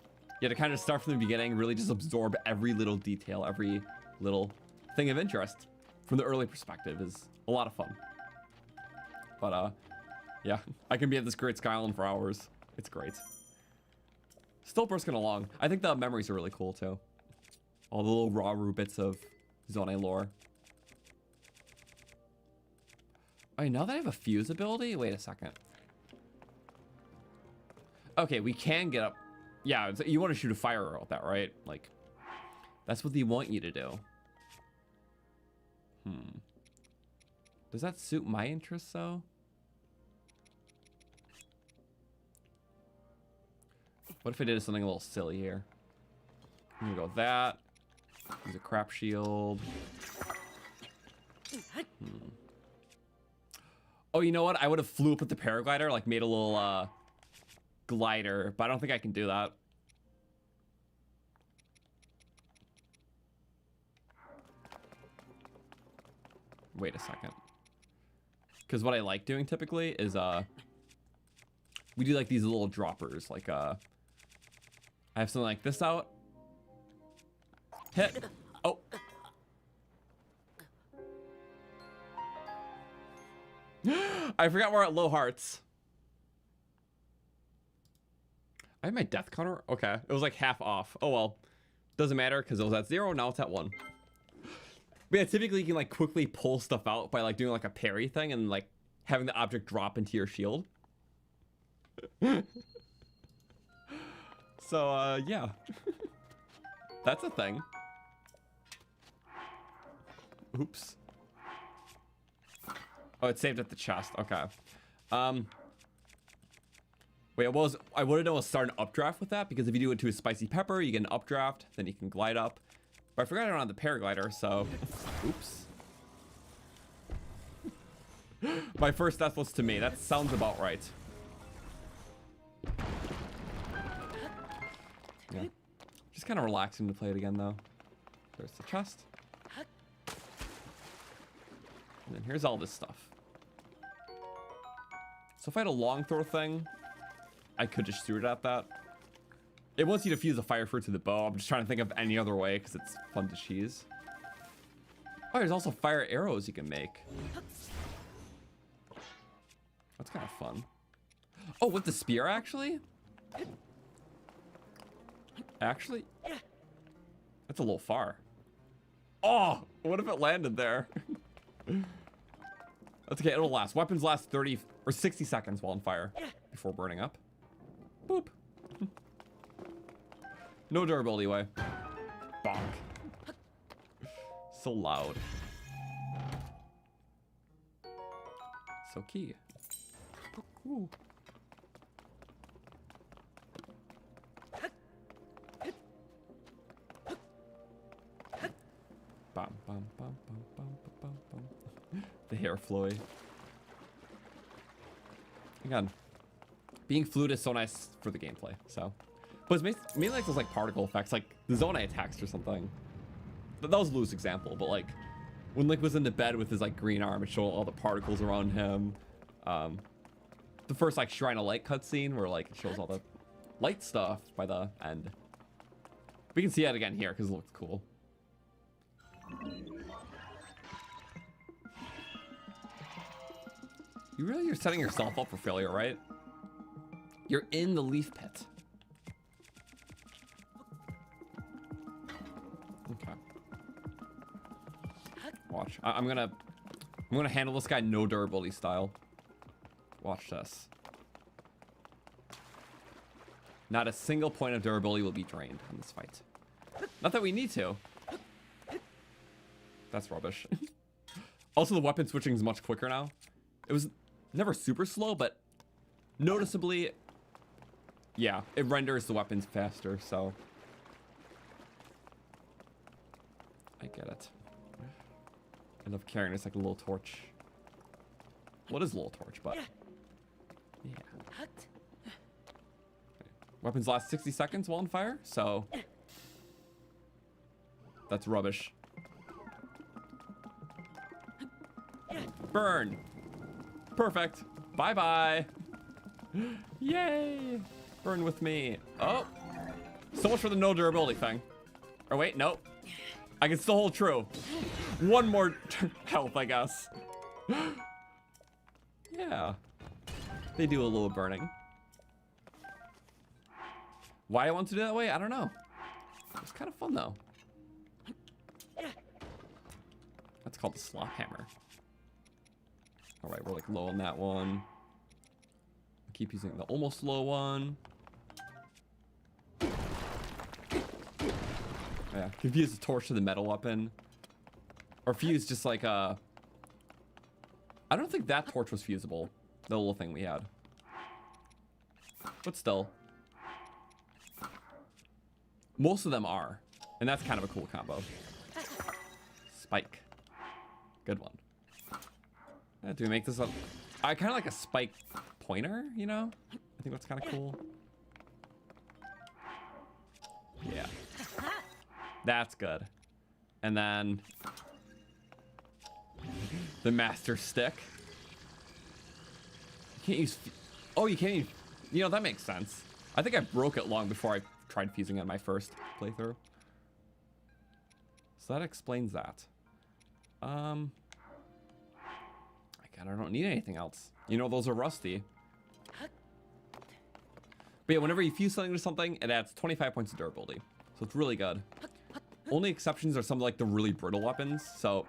yeah, to kind of start from the beginning, really just absorb every little detail, every little thing of interest from the early perspective is a lot of fun. But yeah, I can be at this great Skyline for hours. It's great. Still brisking along. I think the memories are really cool too. All the little Rauru bits of Zonai lore. Oh, now that I have a fuse ability? Wait a second. Okay, we can get up. Yeah, you want to shoot a fire arrow with that, right? Like, that's what they want you to do. Does that suit my interests though? What if I did something a little silly here? I'm gonna go with that. Use a crap shield. Oh, you know what? I would have flew up with the paraglider, like made a little glider, but I don't think I can do that. Wait a second. Because what I like doing typically is we do like these little droppers, like I have something like this out. Hit. Oh. I forgot we're at low hearts. I have my death counter. Okay, it was like half off. Oh well, doesn't matter because it was at 0. Now it's at 1. But yeah, typically you can like quickly pull stuff out by like doing like a parry thing and like having the object drop into your shield. So, yeah. That's a thing. Oops. Oh, it's saved at the chest. Okay. Wait, I would have known start an updraft with that, because if you do it to a spicy pepper, you get an updraft, then you can glide up. But I forgot I don't have the paraglider, so oops. My first death was to me. That sounds about right. Yeah. Just kind of relaxing to play it again, though. There's the chest. And then here's all this stuff. So if I had a long throw thing, I could just shoot it at that. It wants you to fuse a fire fruit to the bow. I'm just trying to think of any other way because it's fun to cheese. Oh, there's also fire arrows you can make. That's kind of fun. Oh, with the spear, actually? Actually? That's a little far. Oh, what if it landed there? That's okay, it'll last. Weapons last 30 or 60 seconds while on fire before burning up. Boop. No durability way. Bonk. So loud. So key. Ooh. Bum, bum, bum, bum, bum, bum, bum. The hair flowy. Again, being fluid is so nice for the gameplay. So, but it's mainly like those like particle effects, like the Zonai attacks or something. That was a loose example, but like when Link was in the bed with his like green arm, it showed all the particles around him. The first like Shrine of Light cutscene where like it shows all the light stuff by the end. We can see that again here because it looks cool. You're setting yourself up for failure, right? You're in the leaf pit. Okay. Watch. I'm gonna handle this guy no durability style. Watch this. Not a single point of durability will be drained in this fight. Not that we need to. That's rubbish. Also, the weapon switching is much quicker now. It was never super slow, but noticeably, yeah, it renders the weapons faster, so I get it. I love carrying this like a little torch. What is a little torch, but yeah. Weapons last 60 seconds while on fire, so that's rubbish. Burn. Perfect. Bye-bye. Yay. Burn with me. Oh. So much for the no durability thing. Or wait, nope. I can still hold true. One more health, I guess. Yeah. They do a little burning. Why I want to do it that way, I don't know. It's kind of fun, though. That's called the slot hammer. All right, we're like low on that one. Keep using the almost low one. Yeah, confuse the torch to the metal weapon. Or fuse just like I don't think that torch was fusible. The little thing we had. But still. Most of them are. And that's kind of a cool combo. Spike. Good one. Yeah, do we make this up? I kind of like a spike pointer, you know? I think that's kind of cool. Yeah. That's good. And then the master stick. You can't use... Oh, you can't use... You know, that makes sense. I think I broke it long before I tried fusing it in my first playthrough. So that explains that. I don't need anything else. You know, those are rusty. But yeah, whenever you fuse something to something, it adds 25 points of durability. So it's really good. Only exceptions are some like the really brittle weapons. So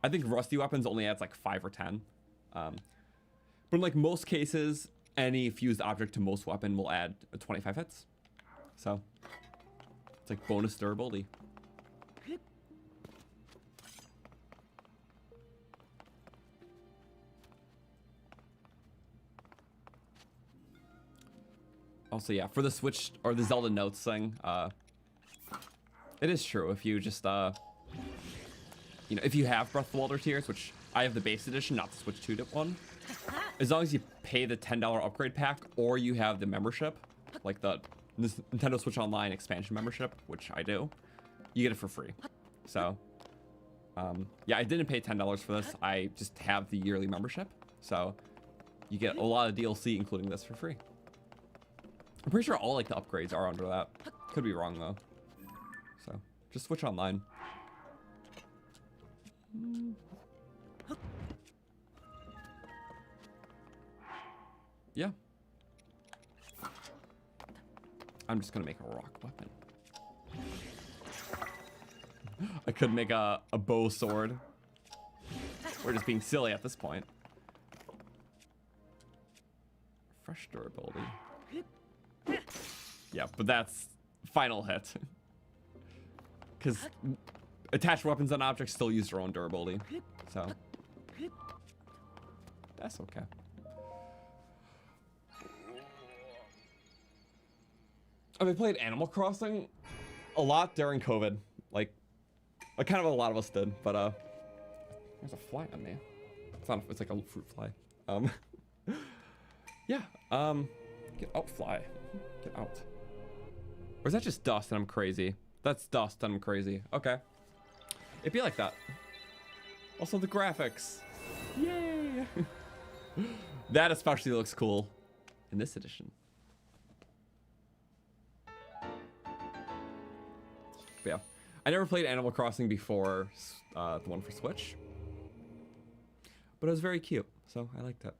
I think rusty weapons only adds like 5 or 10. But in like most cases, any fused object to most weapon will add 25 hits. So it's like bonus durability. Also, yeah, for the Switch or the Zelda notes thing, it is true. If you just, you know, if you have Breath of the Wild or Tears, which I have the base edition, not the Switch 2 one, as long as you pay the $10 upgrade pack or you have the membership, like the Nintendo Switch Online expansion membership, which I do, you get it for free. So, yeah, I didn't pay $10 for this. I just have the yearly membership. So you get a lot of DLC, including this, for free. I'm pretty sure all like the upgrades are under that. Could be wrong though. So just Switch Online. Yeah. I'm just gonna make a rock weapon. I could make a bow sword. We're just being silly at this point. Fresh durability. Yeah, but that's final hit. Because attached weapons on objects still use their own durability. So that's okay. I played Animal Crossing a lot during COVID. Like kind of a lot of us did, but there's a fly on me. It's not, it's like a fruit fly. Yeah, get out, fly. Get out. Or is that just dust and I'm crazy? That's dust and I'm crazy. Okay. It'd be like that. Also the graphics. Yay! That especially looks cool in this edition. But yeah. I never played Animal Crossing before the one for Switch. But it was very cute, so I liked it.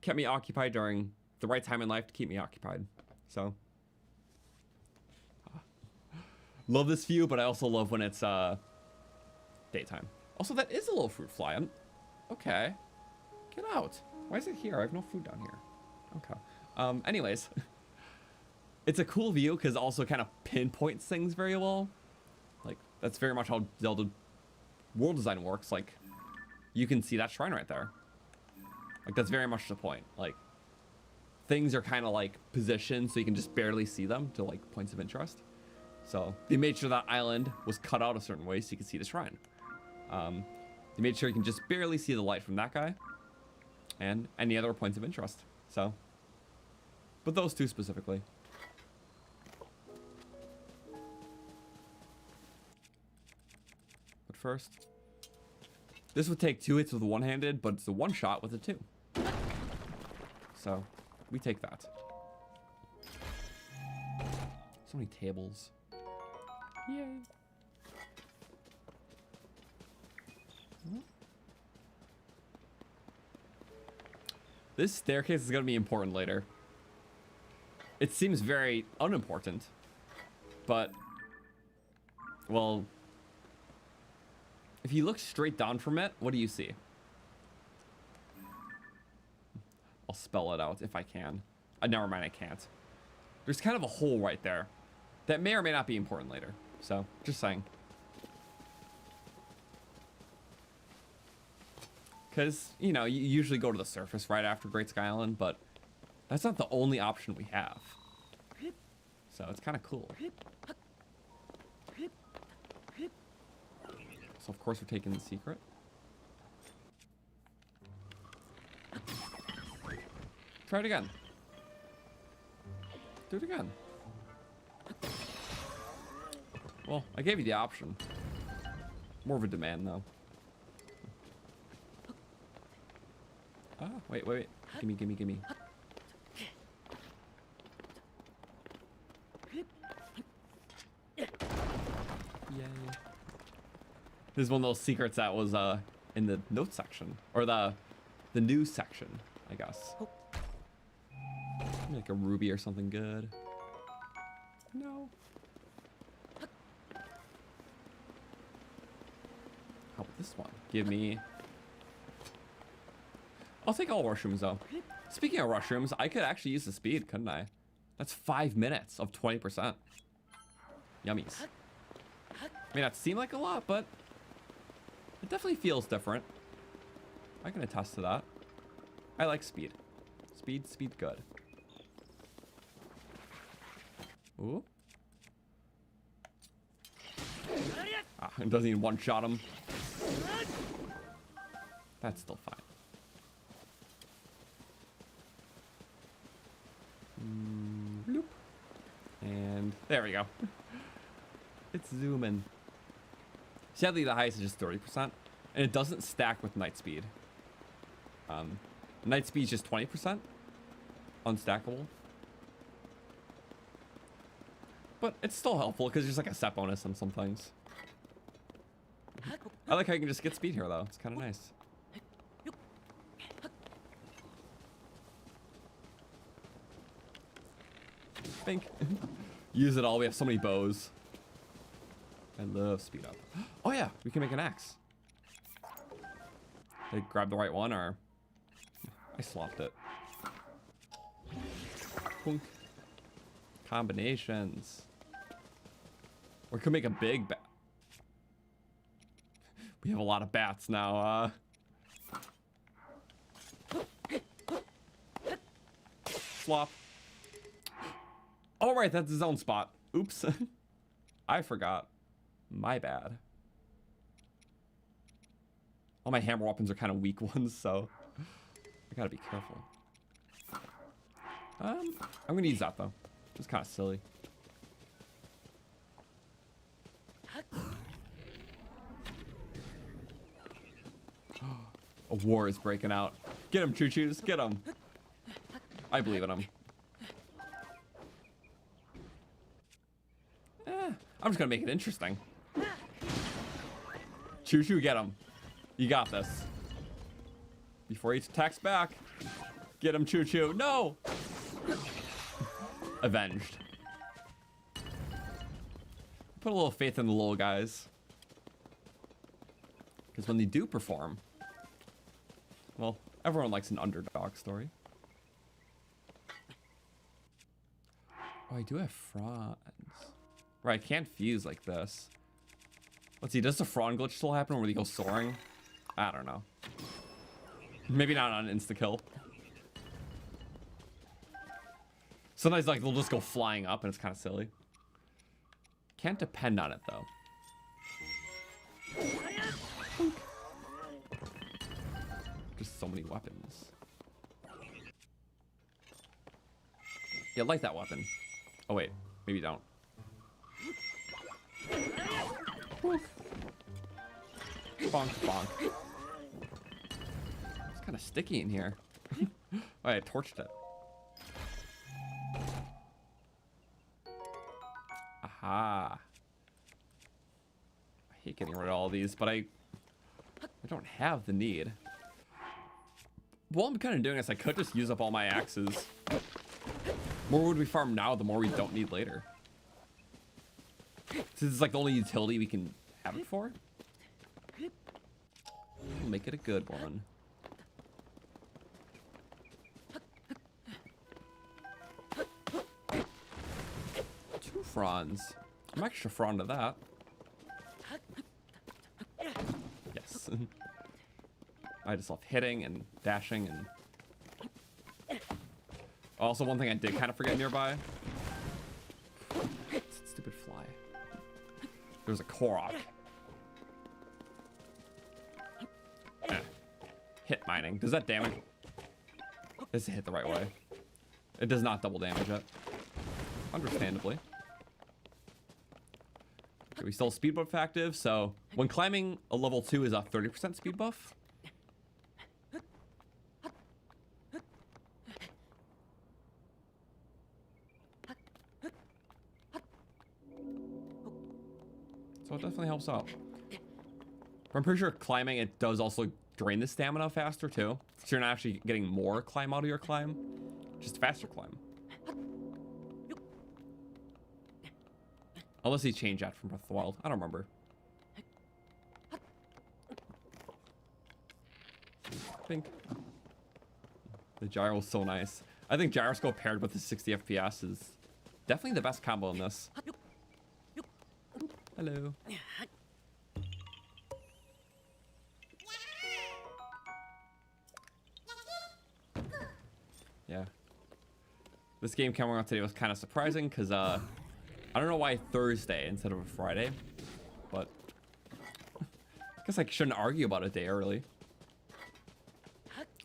Kept me occupied during the right time in life to keep me occupied. So love this view, but I also love when it's daytime. Also, that is a little fruit fly. Okay. Get out. Why is it here? I have no food down here. Okay. Anyways. It's a cool view because it also kind of pinpoints things very well. Like, that's very much how Zelda world design works. Like, you can see that shrine right there. Like, that's very much the point. Like, things are kind of like positioned so you can just barely see them to like points of interest. So they made sure that island was cut out a certain way so you can see the shrine. They made sure you can just barely see the light from that guy and any other points of interest. So, but those two specifically. But first, this would take 2 hits with a one-handed, but it's a one shot with a 2. So we take that. So many tables. Yay. This staircase is going to be important later. It seems very unimportant, but, well, if you look straight down from it, what do you see? I'll spell it out if I can. Never mind, I can't. There's kind of a hole right there that may or may not be important later. So, just saying. Because, you know, you usually go to the surface right after Great Sky Island, but that's not the only option we have. So, it's kind of cool. So, of course, we're taking the secret. Try it again. Do it again. Well, I gave you the option. More of a demand, though. Ah, wait. Gimme. Yay. This is one of those secrets that was in the notes section. Or the news section, I guess. Like a ruby or something good. No. How about this one? Give me... I'll take all rushrooms though. Speaking of rushrooms, I could actually use the speed, couldn't I? That's 5 minutes of 20%. Yummies. May not seem like a lot, but it definitely feels different. I can attest to that. I like speed. Speed good. Ooh. Ah, it doesn't even one-shot him. That's still fine. Bloop. And there we go. It's zooming. Sadly, the highest is just 30%, and it doesn't stack with night speed. Night speed is just 20%, unstackable. But it's still helpful because there's like a set bonus on some things. I like how you can just get speed here though. It's kind of nice. Think. Use it all. We have so many bows. I love speed up. Oh yeah, we can make an axe. Did I grab the right one or I swapped it? Punk. Combinations. Or we could make a big bat. We have a lot of bats now. Swap. Oh, right, that's his own spot. Oops. I forgot. My bad. All my hammer weapons are kind of weak ones, so I gotta be careful. I'm gonna use that though. It's kind of silly. A war is breaking out. Get him, choo-choos. Get him. I believe in him. I'm just gonna make it interesting. Choo-choo, get him. You got this. Before he attacks back. Get him, choo-choo. No! Avenged. Put a little faith in the little guys. Because when they do perform, well, everyone likes an underdog story. Oh, I do have fronds. Right, I can't fuse like this. Let's see, does the frond glitch still happen where they go soaring? I don't know. Maybe not on insta-kill. Sometimes like they'll just go flying up and it's kind of silly. Can't depend on it though. Just so many weapons. Yeah, like that weapon. Oh wait, maybe don't. Bonk, bonk. It's kind of sticky in here. Oh, I torched it. Aha. I hate getting rid of all these, but I don't have the need. What I'm kind of doing is I could just use up all my axes. The more wood we farm now, the more we don't need later. This is like the only utility we can have it for. We'll make it a good one. Two fronds. I'm extra frond of that. Yes. I just love hitting and dashing and... Also, one thing I did kind of forget nearby. It's a stupid fly. There's a Korok. Hit mining. Does that damage? Does it hit the right way? It does not double damage it. Understandably. Okay, we still speed buff active, so when climbing a level 2 is a 30% speed buff. So it definitely helps out. But I'm pretty sure climbing, it does also drain the stamina faster too. So you're not actually getting more climb out of your climb, just faster climb. Unless they change that from Breath of the Wild. I don't remember. Think. The gyro's so nice. I think gyroscope paired with the 60 FPS is definitely the best combo in this. Hello. Yeah. This game coming out today was kind of surprising because I don't know why Thursday instead of a Friday, but I guess I shouldn't argue about a day early.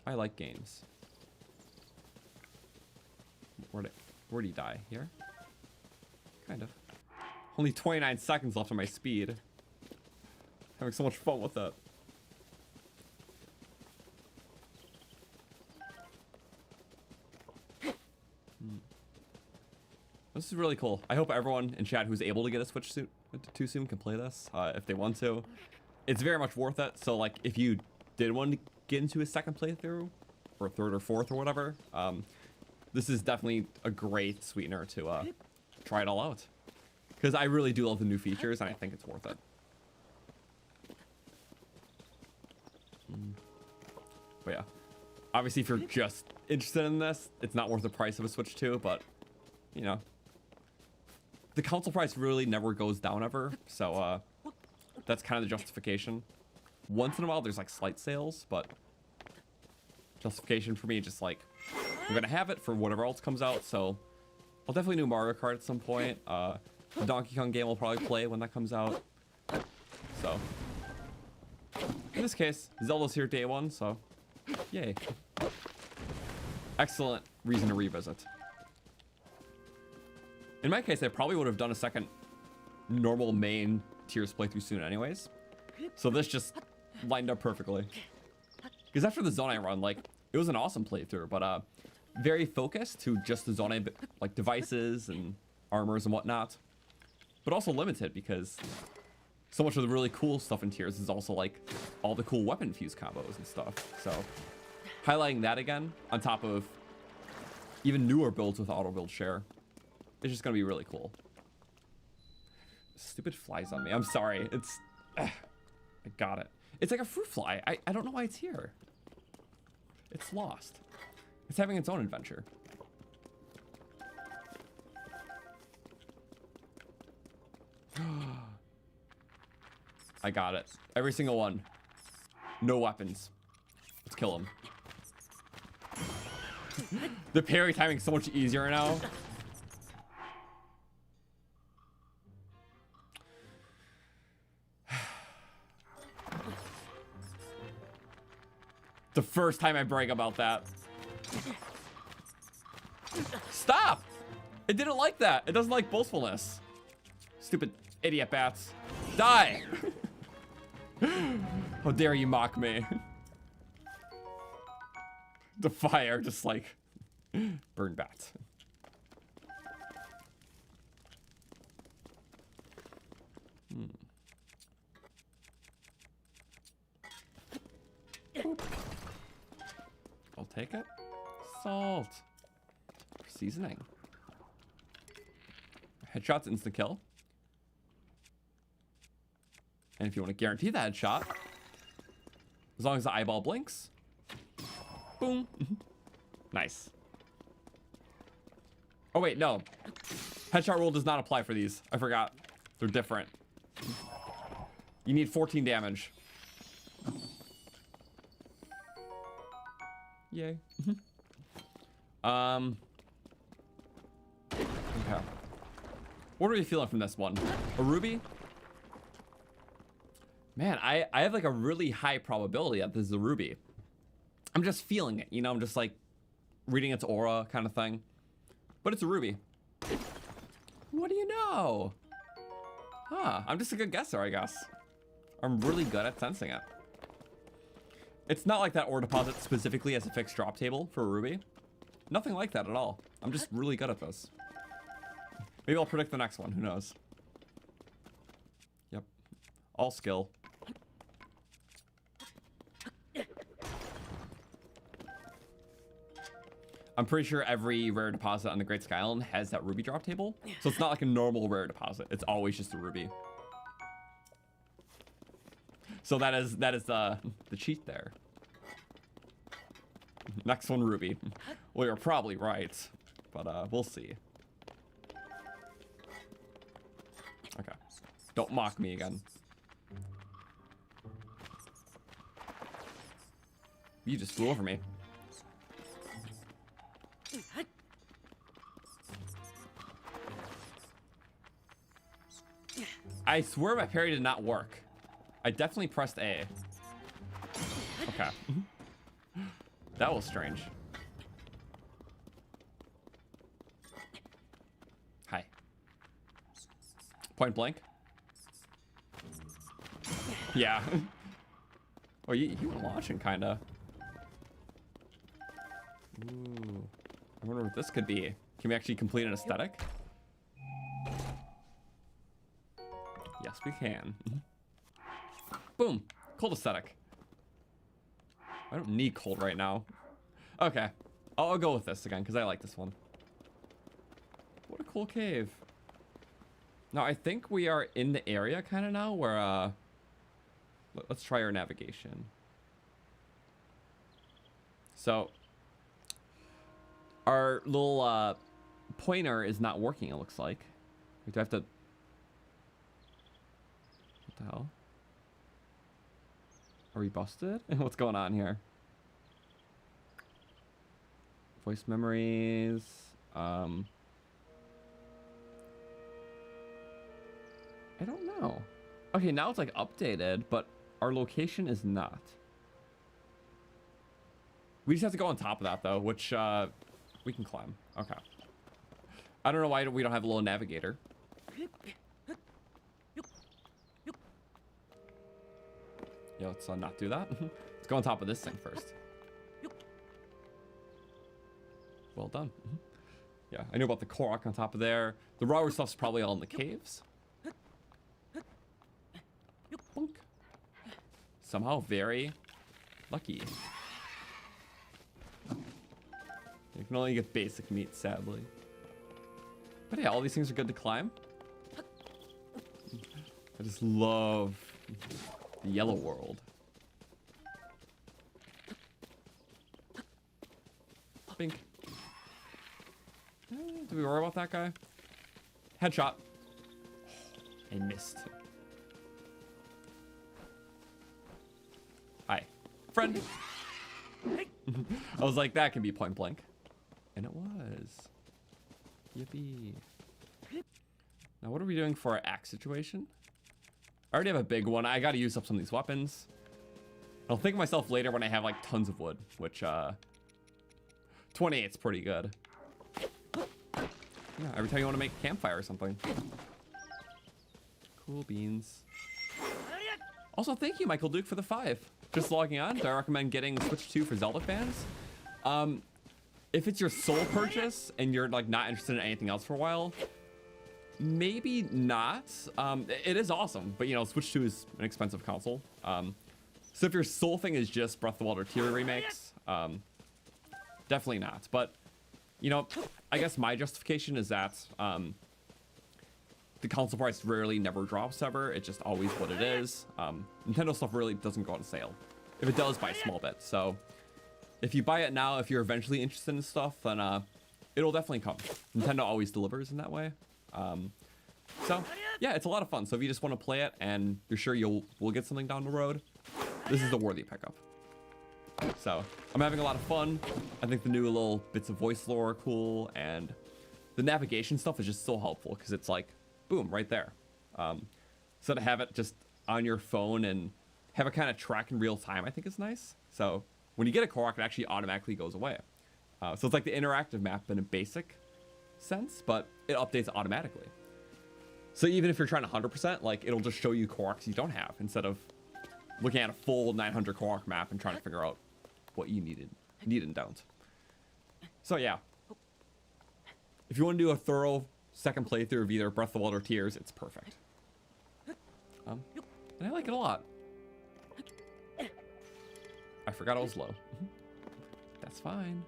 I like games. Where'd he die? Here? Kind of. Only 29 seconds left on my speed. Having so much fun with that. This is really cool. I hope everyone in chat who's able to get a Switch too soon can play this if they want to. It's very much worth it. So like if you did want to get into a second playthrough or third or fourth or whatever, this is definitely a great sweetener to try it all out. Because I really do love the new features and I think it's worth it. But yeah, obviously if you're just interested in this, it's not worth the price of a Switch 2, but you know, the console price really never goes down ever, so that's kind of the justification. Once in a while there's like slight sales, but justification for me just like I'm gonna have it for whatever else comes out. So I'll definitely do Mario Kart at some point. The Donkey Kong game will probably play when that comes out. So in this case, Zelda's here day one, so yay. Excellent reason to revisit. In my case, I probably would have done a second normal main Tears playthrough soon anyways. So this just lined up perfectly. Because after the Zonai run, like, it was an awesome playthrough, but very focused to just the Zonai like devices and armors and whatnot. But also limited because so much of the really cool stuff in Tears is also like all the cool weapon fuse combos and stuff. So highlighting that again on top of even newer builds with auto build share, it's just gonna be really cool. Stupid flies on me. I'm sorry. It's I got it. It's like a fruit fly. I don't know why it's here. It's lost. It's having its own adventure. I got it. Every single one. No weapons. Let's kill him. The parry timing's so much easier now. The first time I brag about that. Stop! It didn't like that. It doesn't like boastfulness. Stupid idiot bats. Die! How dare you mock me? The fire just like burn bats. I'll take it. Salt. For seasoning. Headshot's instant kill. And if you want to guarantee that headshot, as long as the eyeball blinks, boom. Nice. Oh wait, no. Headshot rule does not apply for these. I forgot. They're different. You need 14 damage. Yay. Okay. What are you feeling from this one? A ruby? Man, I have like a really high probability that this is a ruby. I'm just feeling it, you know? I'm just like reading its aura kind of thing. But it's a ruby. What do you know? Huh, I'm just a good guesser, I guess. I'm really good at sensing it. It's not like that ore deposit specifically has a fixed drop table for a ruby. Nothing like that at all. I'm just really good at this. Maybe I'll predict the next one, who knows? Yep, all skill. I'm pretty sure every rare deposit on the Great Sky Island has that ruby drop table. So it's not like a normal rare deposit. It's always just a ruby. So that is the cheat there. Next one, Ruby. Well, you're probably right, but we'll see. Okay. Don't mock me again. You just flew over me. I swear my parry did not work. I definitely pressed A. Okay. That was strange. Hi. Point blank? Yeah. Oh, you were launching, kinda. Ooh. I wonder what this could be. Can we actually complete an aesthetic? Yes, we can. Boom. Cold aesthetic. I don't need cold right now. Okay. I'll go with this again, because I like this one. What a cool cave. Now, I think we are in the area kind of now where, let's try our navigation. So, our little, pointer is not working, it looks like. We do have to... What the hell? Are we busted? What's going on here? Voice memories. I don't know. Okay, now it's like updated, but our location is not. We just have to go on top of that though, which we can climb. Okay. I don't know why we don't have a little navigator. Yeah, let's not do that. Let's go on top of this thing first. Well done. Yeah, I knew about the Korok on top of there. The Rauru stuff's probably all in the caves. Bonk. Somehow very lucky. You can only get basic meat, sadly. But yeah, all these things are good to climb. I just love the yellow world. Bink. Do we worry about that guy? Headshot. I missed. Hi. Friend. I was like, that can be point blank. And it was. Yippee. Now, what are we doing for our axe situation? I already have a big one. I gotta use up some of these weapons. I'll think of myself later when I have like tons of wood, which 28's pretty good. Yeah, every time you want to make a campfire or something. Cool beans. Also, thank you, Michael Duke, for the 5. Just logging on. Do I recommend getting Switch 2 for Zelda fans? If it's your sole purchase and you're like not interested in anything else for a while, maybe not. It is awesome, but you know, Switch 2 is an expensive console. So if your sole thing is just Breath of the Wild or Tear remakes, definitely not. But you know, I guess my justification is that the console price rarely never drops ever. It's just always what it is. Nintendo stuff really doesn't go on sale. If it does, by a small bit. So if you buy it now, if you're eventually interested in stuff, then it'll definitely come. Nintendo always delivers in that way. So yeah, it's a lot of fun. So if you just want to play it and you're sure we'll get something down the road, this is a worthy pickup. So I'm having a lot of fun. I think the new little bits of voice lore are cool, and the navigation stuff is just so helpful because it's like, boom, right there. So to have it just on your phone and have it kind of track in real time, I think is nice. So when you get a Korok, it actually automatically goes away. So it's like the interactive map in a basic sense, but it updates automatically. So even if you're trying to 100%, like it'll just show you Koroks you don't have instead of looking at a full 900 Korok map and trying to figure out what you need and don't. So yeah, if you want to do a thorough second playthrough of either Breath of the Wild or Tears, it's perfect. And I like it a lot. I forgot I was low. That's fine.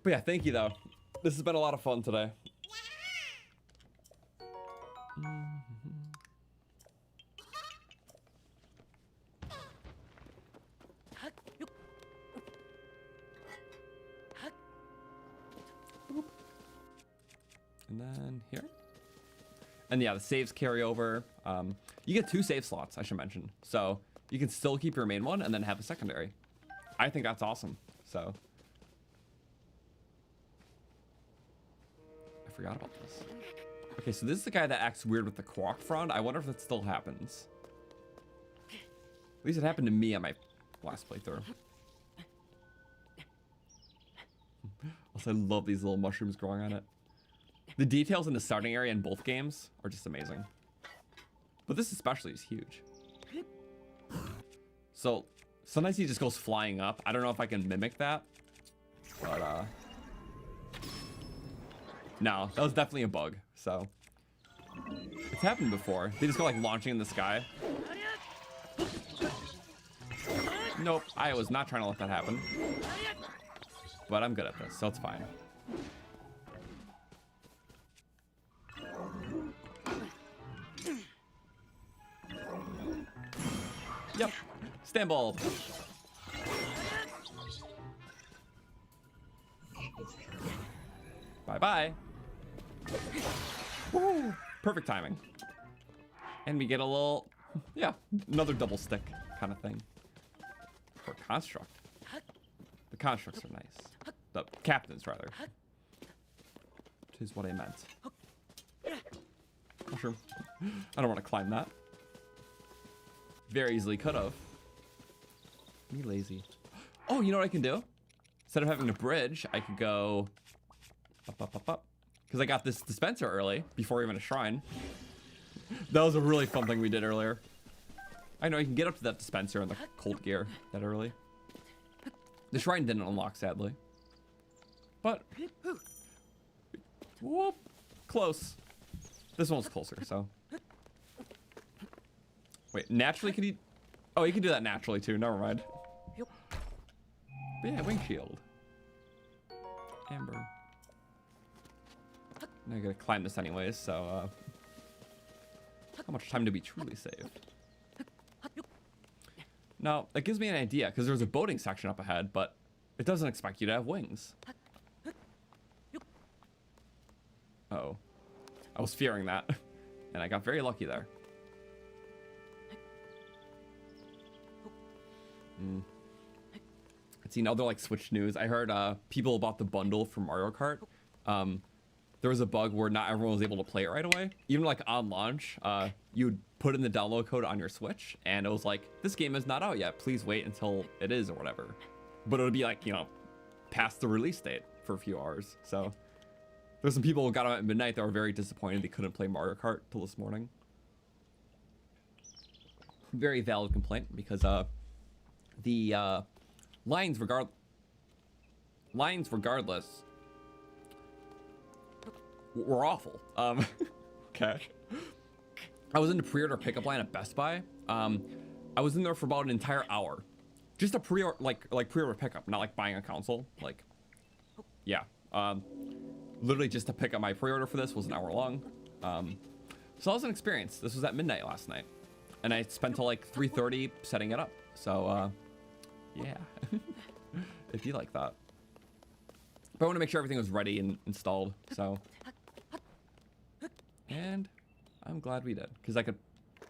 But yeah, thank you though. This has been a lot of fun today. And then here. And yeah, the saves carry over. You get 2 save slots, I should mention. So you can still keep your main one and then have a secondary. I think that's awesome. So I forgot about this. Okay, so this is the guy that acts weird with the Korok frond. I wonder if that still happens. At least it happened to me on my last playthrough. Also, I love these little mushrooms growing on it. The details in the starting area in both games are just amazing. But this especially is huge. So sometimes he just goes flying up. I don't know if I can mimic that. But no, that was definitely a bug. So it's happened before. They just go like launching in the sky. Nope, I was not trying to let that happen. But I'm good at this, so it's fine. Yep, stand bulb. Bye-bye. Woo, perfect timing. And we get a little, yeah, another double stick kind of thing. For construct. The constructs are nice. The captains, rather. Which is what I meant. Mushroom. I don't want to climb that. Very easily could have. Me lazy. Oh, you know what I can do? Instead of having a bridge, I could go up, up, up, up. Because I got this dispenser early, before even a shrine. That was a really fun thing we did earlier. I know you can get up to that dispenser in the cold gear that early. The shrine didn't unlock, sadly. But, whoop, close. This one's closer, so. Wait, naturally could he? Oh, he can do that naturally too, never mind. But yeah, wing shield. Amber. Now I gotta climb this anyways, so how much time to be truly saved? Now, that gives me an idea, because there's a boating section up ahead, but it doesn't expect you to have wings. Uh-oh. I was fearing that, and I got very lucky there. Let's see, another like Switch news. I heard people bought the bundle for Mario Kart. There was a bug where not everyone was able to play it right away. Even like on launch, you'd put in the download code on your Switch, and it was like, this game is not out yet. Please wait until it is or whatever. But it would be like, you know, past the release date for a few hours. So there's some people who got out at midnight that were very disappointed they couldn't play Mario Kart till this morning. Very valid complaint, because the lines regardless were awful. Okay. I was in the pre-order pickup line at Best Buy. I was in there for about an entire hour. Just a pre-order, like pre-order pickup, not like buying a console. Like, yeah. Literally just to pick up my pre-order for this was an hour long. So that was an experience. This was at midnight last night, and I spent till like 3:30 setting it up. So, yeah, it'd be like that. But I want to make sure everything was ready and installed. So, and I'm glad we did, because I could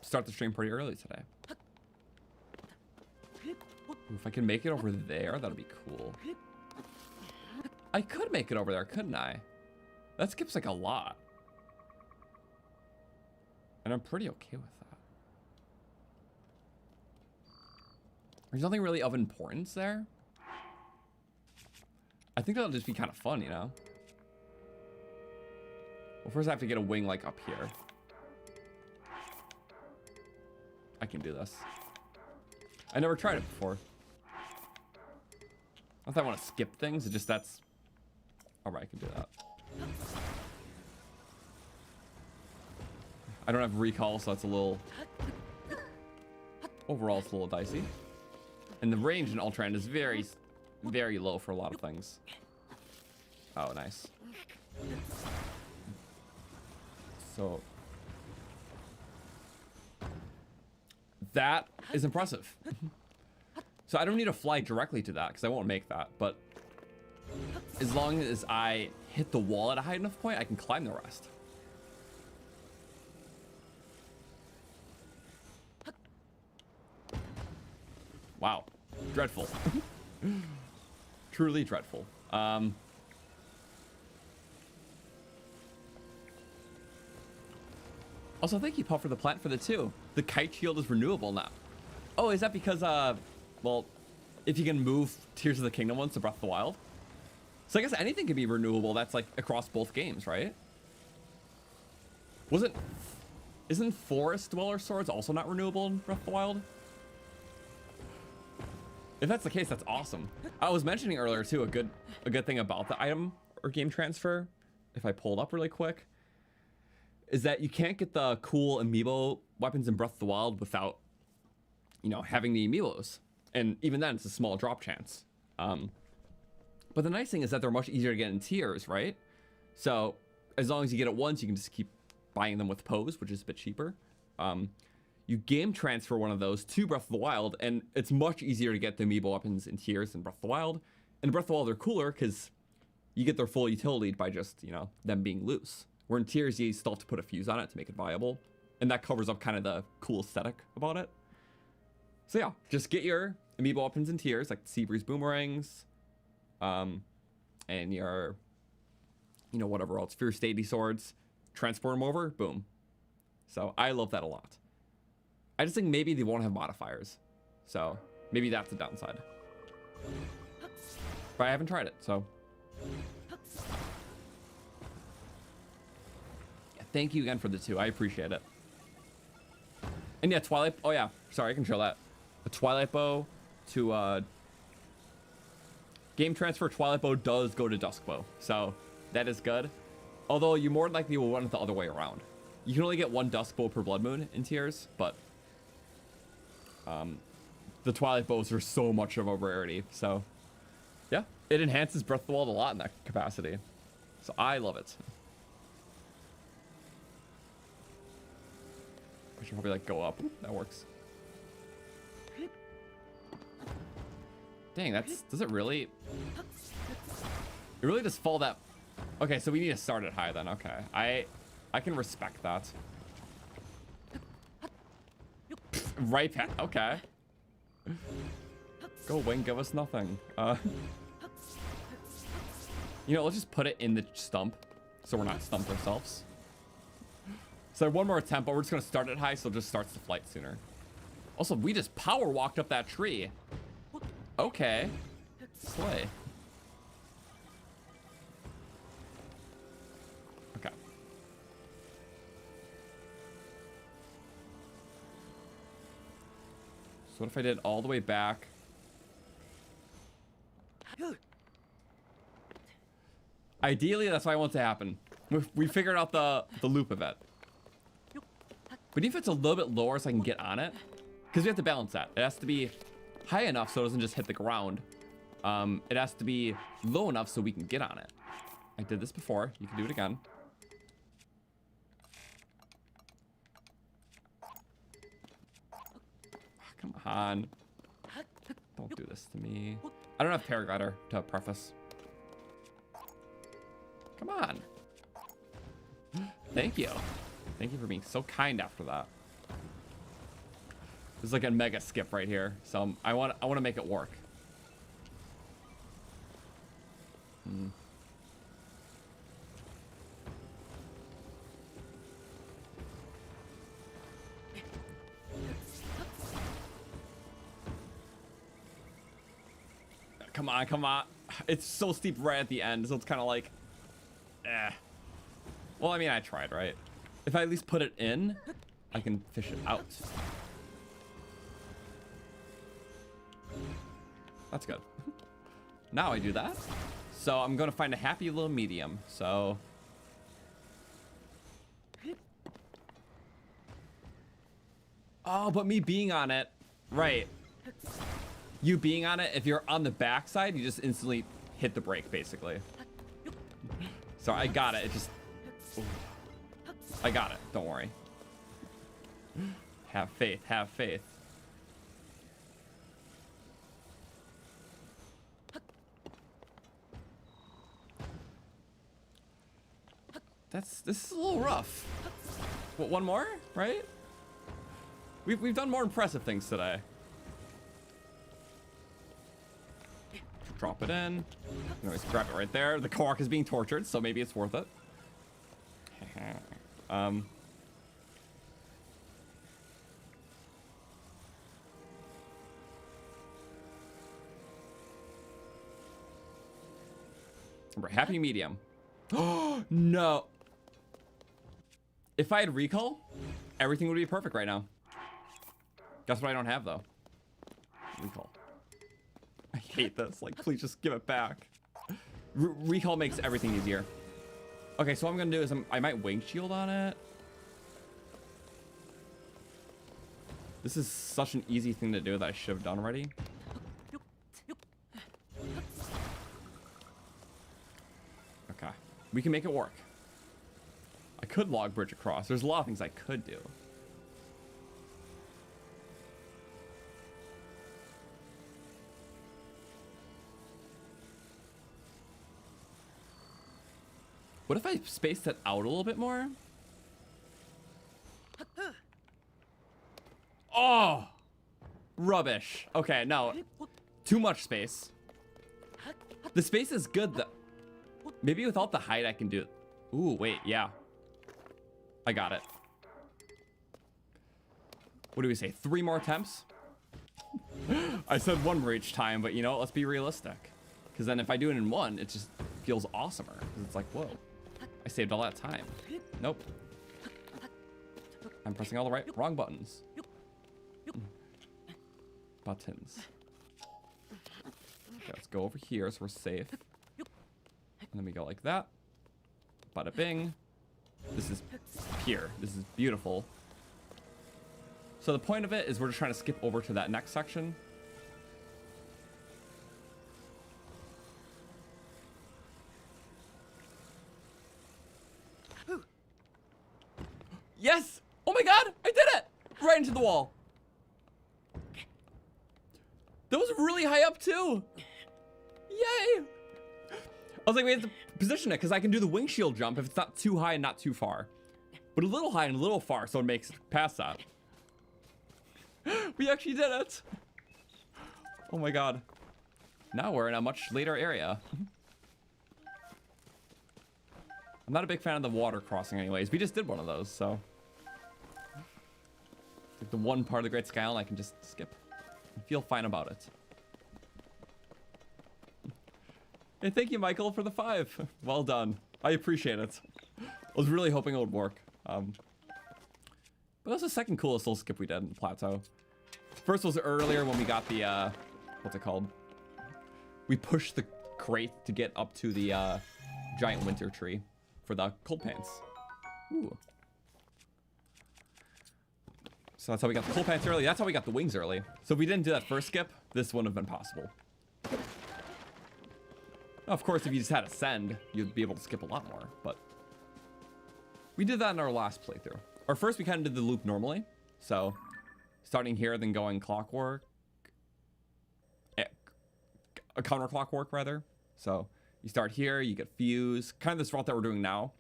start the stream pretty early today. Ooh, if I can make it over there, that'd be cool. I could make it over there, couldn't I? That skips like a lot. And I'm pretty okay with that. There's nothing really of importance there. I think that'll just be kind of fun, you know? Well, first I have to get a wing like up here. I can do this. I never tried it before. Not that I want to skip things, it's just that's... Alright, I can do that. I don't have recall, so that's a little... Overall, it's a little dicey. And the range in Ultra End is very, very low for a lot of things. Oh, nice. So... That is impressive. So I don't need to fly directly to that, because I won't make that, but as long as I hit the wall at a high enough point, I can climb the rest. Wow. Dreadful. Truly dreadful. Also, thank you, Paul, for the plant for the 2. The kite shield is renewable now. Oh, is that because, well, if you can move Tears of the Kingdom ones to Breath of the Wild? So I guess anything can be renewable that's, like, across both games, right? Isn't Forest Dweller Swords also not renewable in Breath of the Wild? If that's the case, that's awesome. I was mentioning earlier, too, a good thing about the item or game transfer, if I pull it up really quick, is that you can't get the cool Amiibo weapons in Breath of the Wild without, you know, having the Amiibos. And even then, it's a small drop chance. But the nice thing is that they're much easier to get in tiers, right? So as long as you get it once, you can just keep buying them with Pose, which is a bit cheaper. You game transfer one of those to Breath of the Wild, and it's much easier to get the Amiibo weapons in tiers than Breath of the Wild. And in Breath of the Wild, they're cooler because you get their full utility by just, you know, them being loose. Where in tiers, you still have to put a fuse on it to make it viable. And that covers up kind of the cool aesthetic about it. So yeah, just get your Amiibo weapons in tiers, like the Seabreeze Boomerangs, and your, you know, whatever else, Fierce Deity Swords, transport them over, boom. So I love that a lot. I just think maybe they won't have modifiers. So maybe that's the downside. But I haven't tried it, so. Yeah, thank you again for the 2. I appreciate it. And yeah, Twilight. Oh yeah, sorry, I can show that. A Twilight Bow to game transfer. Twilight Bow does go to Dusk Bow, so that is good. Although you more likely will run it the other way around. You can only get 1 Dusk Bow per Blood Moon in tiers, but the Twilight Bows are so much of a rarity. So yeah, it enhances Breath of the Wild a lot in that capacity. So I love it. I should probably like go up. That works. Dang, does it really? It really does fall that. Okay, so we need to start it high then. Okay, I can respect that. Right past. Okay. Go wing, give us nothing. You know, let's just put it in the stump, so we're not stumped ourselves. So one more attempt, but we're just gonna start it high, so it just starts the flight sooner. Also, we just power walked up that tree. Okay. Slay. Okay. So what if I did all the way back? Ideally, that's what I want to happen. We figured out the loop of it. But if it's a little bit lower so I can get on it, because we have to balance that. It has to be high enough so it doesn't just hit the ground. It has to be low enough so we can get on it. I did this before. You can do it again. Come on. Don't do this to me. I don't have paraglider to preface. Come on. Thank you. Thank you for being so kind after that. There's like a mega skip right here, so I want to make it work. Come on, come on. It's so steep right at the end, so it's kind of like, eh. Well, I mean, I tried, right? If I at least put it in, I can fish it out. That's good. Now I do that. So I'm going to find a happy little medium. So. Oh, but me being on it. Right. You being on it, if you're on the backside, you just instantly hit the brake, basically. So I got it. It just. I got it. Don't worry. Have faith. Have faith. this is a little rough. What, one more, right? We've done more impressive things today. Drop it in. Anyways, grab it right there. The Korok is being tortured, so maybe it's worth it. Remember, happy medium. Oh no! If I had recall, everything would be perfect right now. Guess what I don't have though? Recall. I hate this. Like, please just give it back. Recall makes everything easier. Okay, so what I'm gonna do is I might wing shield on it. This is such an easy thing to do that I should have done already. Okay, we can make it work. I could log bridge across. There's a lot of things I could do. What if I spaced it out a little bit more? Oh! Rubbish. Okay, no. Too much space. The space is good though. Maybe without the height I can do it. Ooh, wait, yeah. I got it. What do we say? 3 more attempts? I said 1 more each time, but you know, let's be realistic. Because then if I do it in 1, it just feels awesomer. Because it's like, whoa. I saved all that time. Nope. I'm pressing all the wrong buttons. Buttons. Okay, let's go over here so we're safe. And then we go like that. Bada bing. This is pure. This is beautiful. So the point of it is we're just trying to skip over to that next section. Yes! Oh my god! I did it! Right into the wall. That was really high up too. Yay! I was like, we have to position it because I can do the wing shield jump if it's not too high and not too far. But a little high and a little far, so it makes it past that. We actually did it! Oh my god. Now we're in a much later area. I'm not a big fan of the water crossing anyways. We just did one of those, so. Like the one part of the Great Sky Island I can just skip. I feel fine about it. Hey, thank you, Michael, for the 5. Well done. I appreciate it. I was really hoping it would work. But that's the second coolest little skip we did in the plateau. First was earlier when we got the, what's it called? We pushed the crate to get up to the giant winter tree for the cold pants. Ooh. So that's how we got the cold pants early. That's how we got the wings early. So if we didn't do that first skip, this wouldn't have been possible. Now, of course, if you just had Ascend, you'd be able to skip a lot more, but we did that in our last playthrough. Or first, we kind of did the loop normally. So starting here, then going clockwork. A counterclockwork, rather. So you start here, you get fuse, kind of this route that we're doing now.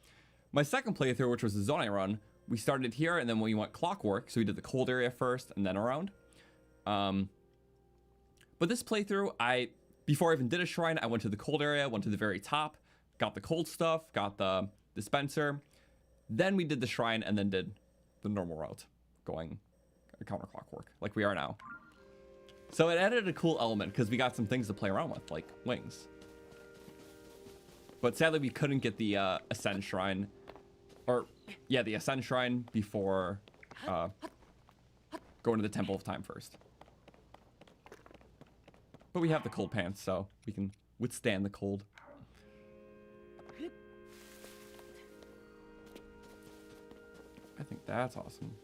My second playthrough, which was the Zonai run, we started here, and then we went clockwork. So we did the cold area first, and then around. But this playthrough, before I even did a shrine, I went to the cold area, went to the very top, got the cold stuff, got the dispenser. Then we did the shrine, and then did the normal route, going counterclockwork, like we are now. So it added a cool element, because we got some things to play around with, like wings. But sadly, we couldn't get the Ascend Shrine, or yeah, the Ascend Shrine before going to the Temple of Time first. But we have the cold pants, so we can withstand the cold. I think that's awesome.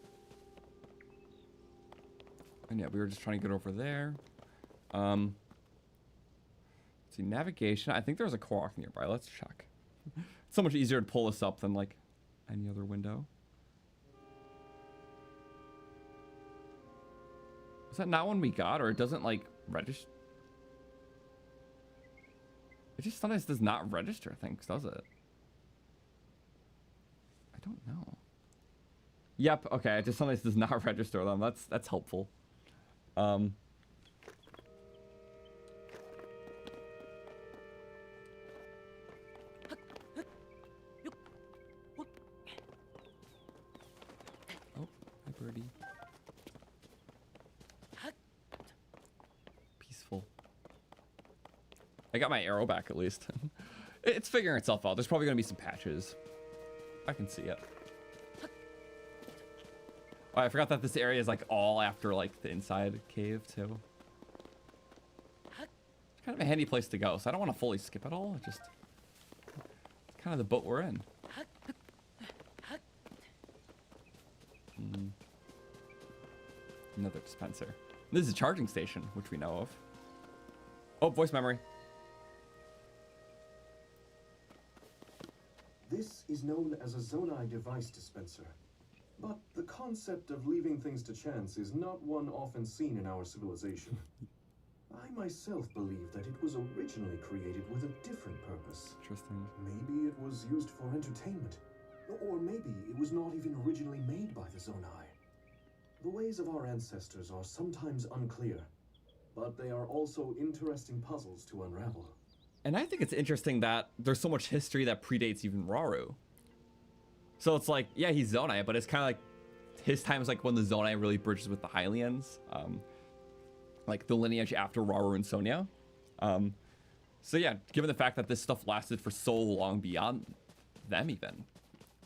And yeah, we were just trying to get over there. Let's see, navigation. I think there's a Korok nearby. Let's check. It's so much easier to pull this up than like any other window. Is that not one we got, or it doesn't like register? It just sometimes does not register things, does it? I don't know. Yep, okay, just sometimes does not register them. That's helpful. Oh, hi birdie. Peaceful. I got my arrow back at least. It's figuring itself out. There's probably gonna be some patches. I can see it. Oh, I forgot that this area is like all after like the inside cave too. It's kind of a handy place to go, so I don't want to fully skip it all. Just kind of the boat we're in. Another dispenser. This is a charging station, which we know of. Oh, voice memory. This is known as a Zonai device dispenser. But the concept of leaving things to chance is not one often seen in our civilization. I myself believe that it was originally created with a different purpose. Interesting. Maybe it was used for entertainment. Or maybe it was not even originally made by the Zonai. The ways of our ancestors are sometimes unclear, but they are also interesting puzzles to unravel. And I think it's interesting that there's so much history that predates even Rauru. So it's like, yeah, he's Zonai, but it's kind of like his time is like when the Zonai really bridges with the Hylians, like the lineage after Rauru and Sonia. So yeah, given the fact that this stuff lasted for so long beyond them even,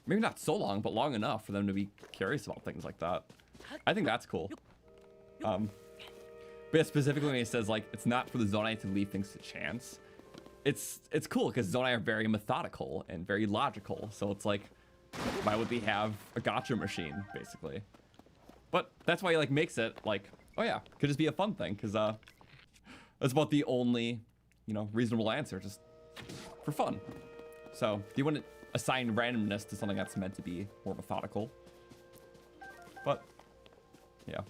maybe not so long, but long enough for them to be curious about things like that. I think that's cool. But yeah, specifically when he says like, it's not for the Zonai to leave things to chance. It's cool because Zonai are very methodical and very logical. So it's like, why would they have a gotcha machine, basically? But that's why he like makes it like, oh yeah, could just be a fun thing, because that's about the only, you know, reasonable answer, just for fun. So you wouldn't assign randomness to something that's meant to be more methodical. But yeah,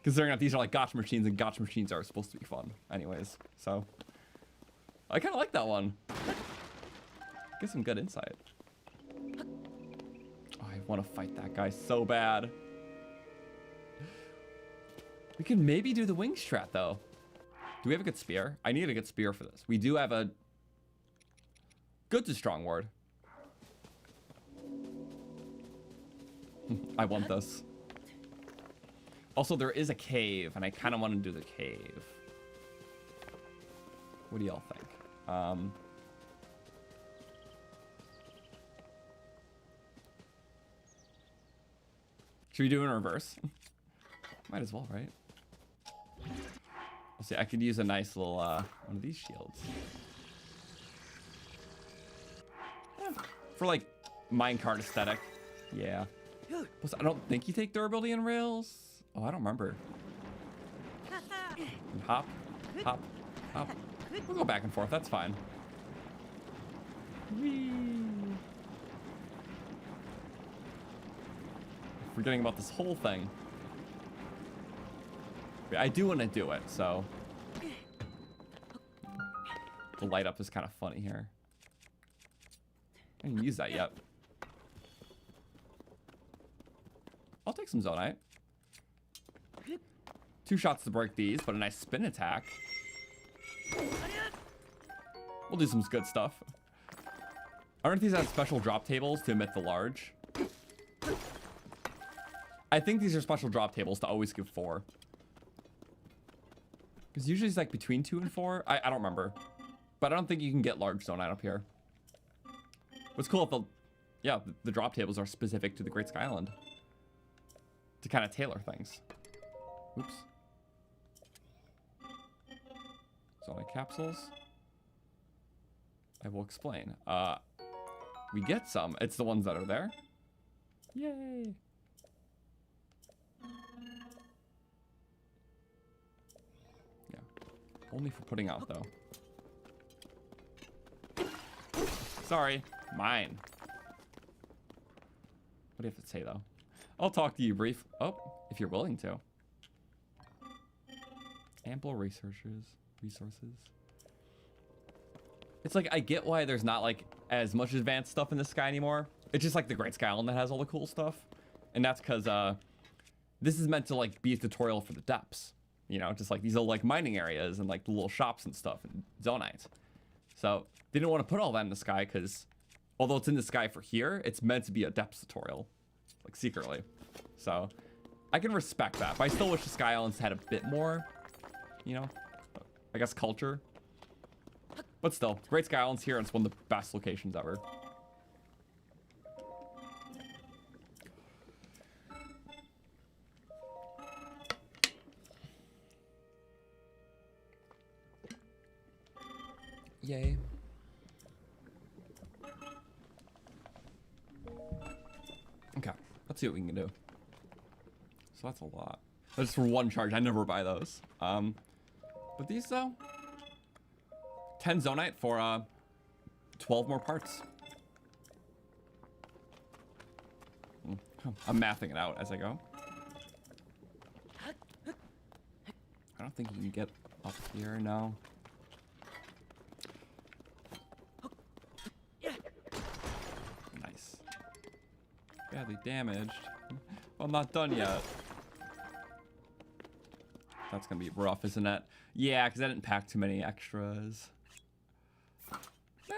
considering that these are like gotcha machines, and gotcha machines are supposed to be fun anyways, so I kind of like that one. Get some good insight. I want to fight that guy so bad. We can maybe do the wing strat though. Do we have a good spear? I need a good spear for this. We do have a good to strong word. I want this. Also, there is a cave, and I kind of want to do the cave. What do y'all think? Should we do it in reverse? Might as well, right? Let's see, I could use a nice little, one of these shields. Yeah, for like, minecart aesthetic. Yeah. Plus, I don't think you take durability in rails. Oh, I don't remember. Hop, hop, hop. We'll go back and forth, that's fine. Whee! Forgetting about this whole thing. I do want to do it, so the light up is kind of funny here. I didn't use that yet. I'll take some Zonai. 2 shots to break these, but a nice spin attack. We'll do some good stuff. I wonder if these have special drop tables to emit the large. I think these are special drop tables to always give 4. Because usually it's like between 2 and 4. I don't remember. But I don't think you can get large Zonai up here. What's cool if the drop tables are specific to the Great Sky Island. To kind of tailor things. Oops. Zonai capsules. I will explain. We get some. It's the ones that are there. Yay. Yeah. Only for putting out, though. Sorry. Mine. What do you have to say, though? I'll talk to you brief. Oh, if you're willing to. Ample resources. It's like, I get why there's not like as much advanced stuff in the sky anymore. It's just like the Great Sky Island that has all the cool stuff. And that's because this is meant to like be a tutorial for the depths. You know, just like these are like mining areas and like the little shops and stuff and Zonai. So they didn't want to put all that in the sky because although it's in the sky for here, it's meant to be a depths tutorial, like secretly. So I can respect that, but I still wish the Sky Islands had a bit more, you know, I guess culture. But still, Great Sky Islands here, and it's one of the best locations ever. Yay. Okay, let's see what we can do. So that's a lot. That's for one charge. I never buy those. But these though, 10 Zonite for 12 more parts. I'm mathing it out as I go. I don't think you can get up here, no. Nice. Badly damaged. Well, I'm not done yet. That's gonna be rough, isn't it? Yeah, because I didn't pack too many extras.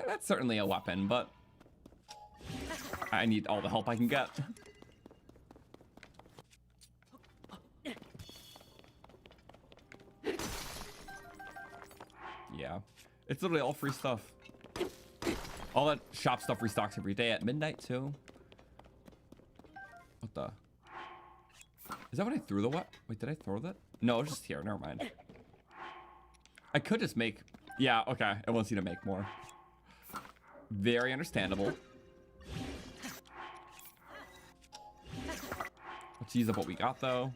That's certainly a weapon, but I need all the help I can get. Yeah, it's literally all free stuff. All that shop stuff restocks every day at midnight too. What the? Is that what I threw the what? Wait, did I throw that? No, it's just here. Never mind. I could just make... Yeah, okay. It wants you to make more. Very understandable. Let's use up what we got, though.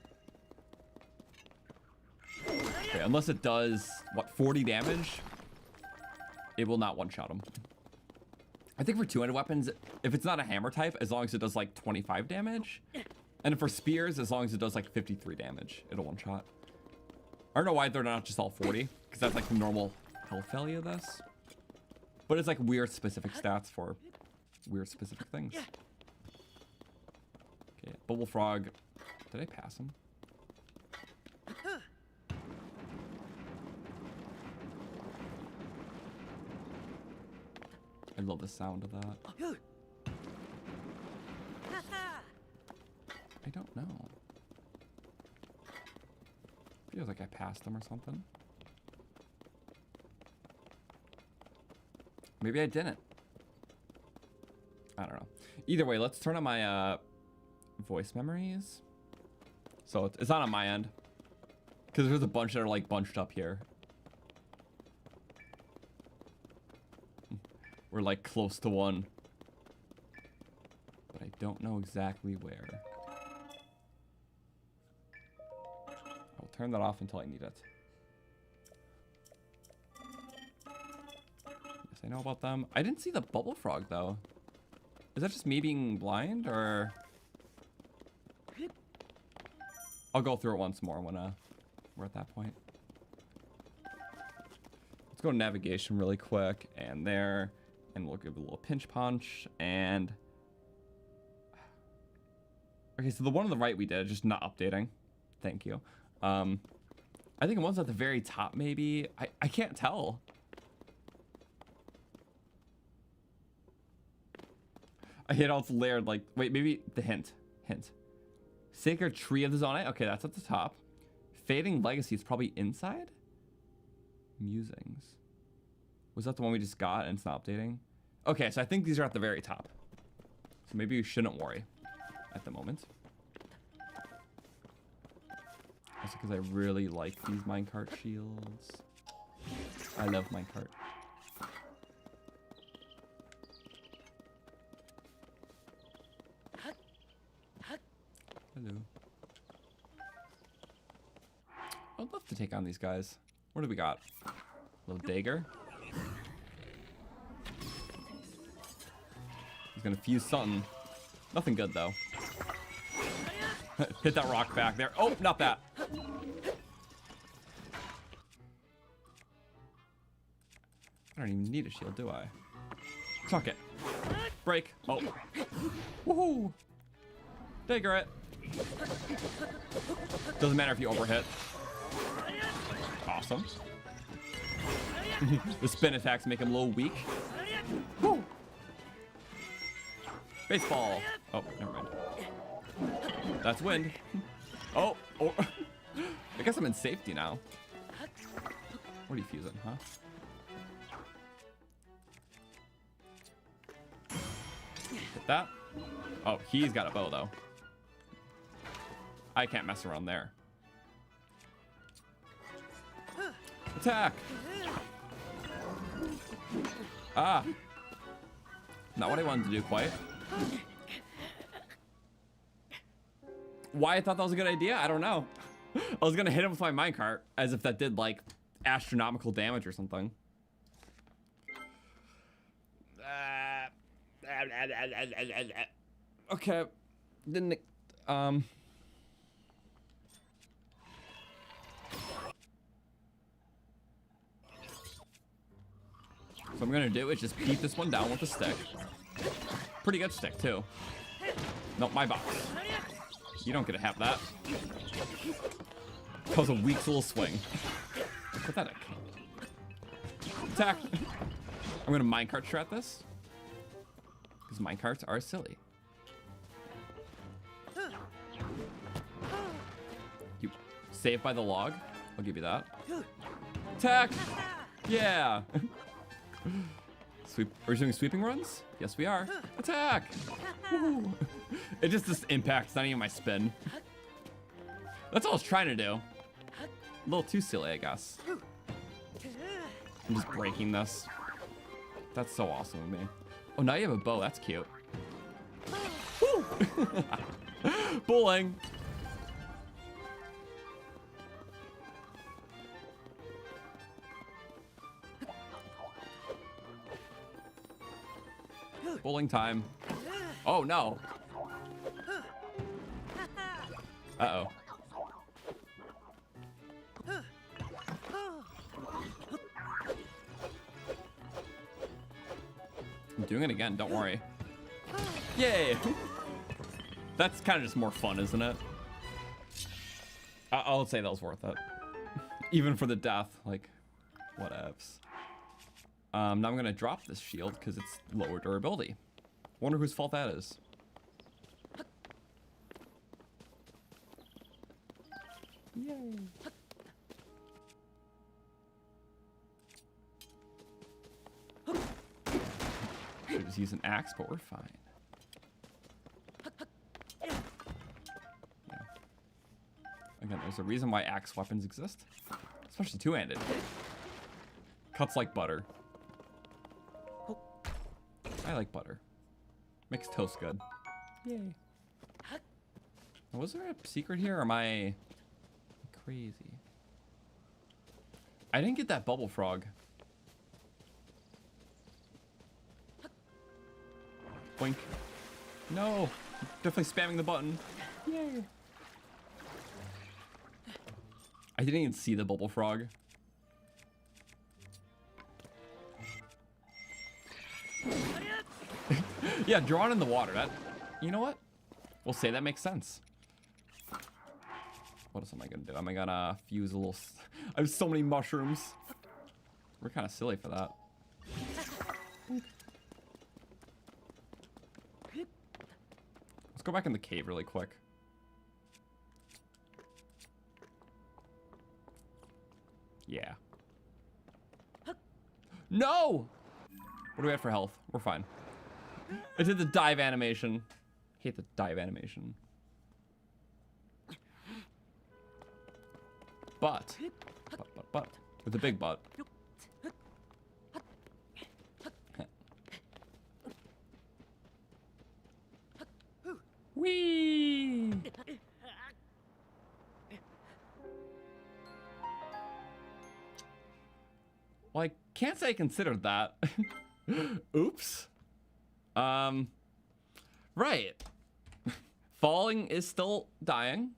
Okay, unless it does, what, 40 damage? It will not one-shot him. I think for two-handed weapons, if it's not a hammer type, as long as it does, like, 25 damage... And for spears, as long as it does like 53 damage, it'll one shot. I don't know why they're not just all 40, because that's like the normal health value of this. But it's like weird specific stats for weird specific things. Okay, Bubble Frog. Did I pass him? I love the sound of that. I don't know. Feels like I passed them or something. Maybe I didn't. I don't know. Either way, let's turn on my voice memories. So it's not on my end. Because there's a bunch that are like bunched up here. We're like close to one. But I don't know exactly where. Turn that off until I need it. Yes, I know about them. I didn't see the bubble frog though. Is that just me being blind or? I'll go through it once more when we're at that point. Let's go to navigation really quick and there, and we'll give it a little pinch punch and. Okay, so the one on the right we did, just not updating. Thank you. I think one's at the very top, maybe. I can't tell. I hit all layered, like, wait, maybe the hint. Sacred Tree of the Zonai. Okay, that's at the top. Fading Legacy is probably inside. Musings. Was that the one we just got and it's not updating? Okay, so I think these are at the very top. So maybe we shouldn't worry at the moment. Also because I really like these minecart shields. I love minecart. Hello. I'd love to take on these guys. What do we got? A little dagger. He's gonna fuse something. Nothing good though. Hit that rock back there. Oh, not that. I don't even need a shield, do I? Chuck it. Break. Oh. Woohoo. Dagger it. Doesn't matter if you overhit. Awesome. The spin attacks make him a little weak. Woo. Baseball. Oh, never mind. That's wind. Oh. I guess I'm in safety now. What are you fusing, huh? Hit that. Oh, he's got a bow, though. I can't mess around there. Attack! Ah! Not what I wanted to do, quite. Why I thought that was a good idea, I don't know. I was gonna hit him with my minecart, as if that did, like, astronomical damage or something. Okay. Didn't... So what I'm gonna do is just beat this one down with a stick. Pretty good stick, too. Nope, my box. You don't get to have that. That was a weak little swing. Pathetic. Attack! I'm gonna minecart strat this. Because minecarts are silly. You saved by the log? I'll give you that. Attack! Yeah! Sweep. Are we doing sweeping runs? Yes, we are. Attack! Woo. It just impacts, not even my spin. That's all I was trying to do. A little too silly, I guess. I'm just breaking this. That's so awesome of me. Oh, now you have a bow. That's cute. Woo! Bowling. Bowling time. Oh, no. Uh-oh. I'm doing it again, don't worry. Yay! That's kind of just more fun, isn't it? I'll say that was worth it. Even for the death, like, whatevs. Now I'm gonna drop this shield because it's lower durability. Wonder whose fault that is. Yay! Should just use an axe, but we're fine. Yeah. Again, there's a reason why axe weapons exist, especially two-handed. Cuts like butter. I like butter. Makes toast good. Yay. Was there a secret here, or am I crazy? I didn't get that bubble frog. Boink. No! Definitely spamming the button. Yay! I didn't even see the bubble frog. Yeah, drawn in the water. That, you know what? We'll say that makes sense. What else am I gonna do? Am I gonna fuse a little? I have so many mushrooms. We're kind of silly for that. Let's go back in the cave really quick. Yeah. No! What do we have for health? We're fine. I did the dive animation. Hate the dive animation. But. With a big butt. Whee! Well, I can't say I considered that. Oops. Right. Falling is still dying.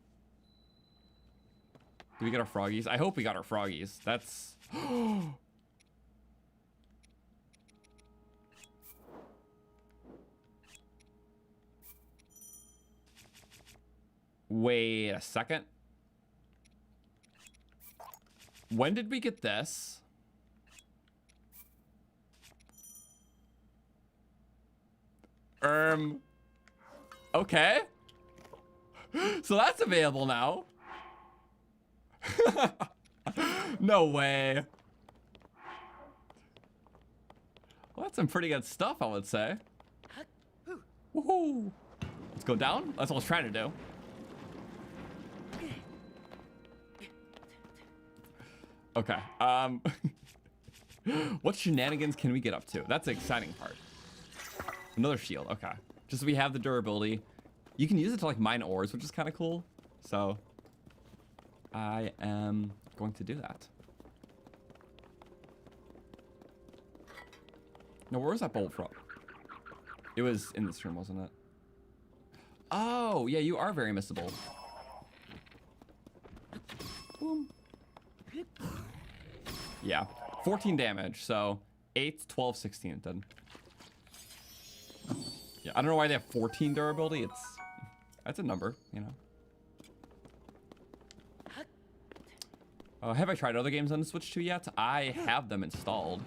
Did we get our froggies? I hope we got our froggies. That's... Wait a second. When did we get this? Okay. So that's available now. No way. Well, that's some pretty good stuff, I would say. Woohoo! Let's go down. That's what I was trying to do. Okay. What shenanigans can we get up to? That's the exciting part. Another shield. Okay. Just so we have the durability. You can use it to like mine ores, which is kind of cool. So I am going to do that. Now, where was that bolt from? It was in this room, wasn't it? Oh, yeah, you are very missable. Boom. Yeah, 14 damage, so 8, 12, 16 it did. Yeah, I don't know why they have 14 durability. That's a number, you know. Have I tried other games on the Switch 2 yet? I have them installed.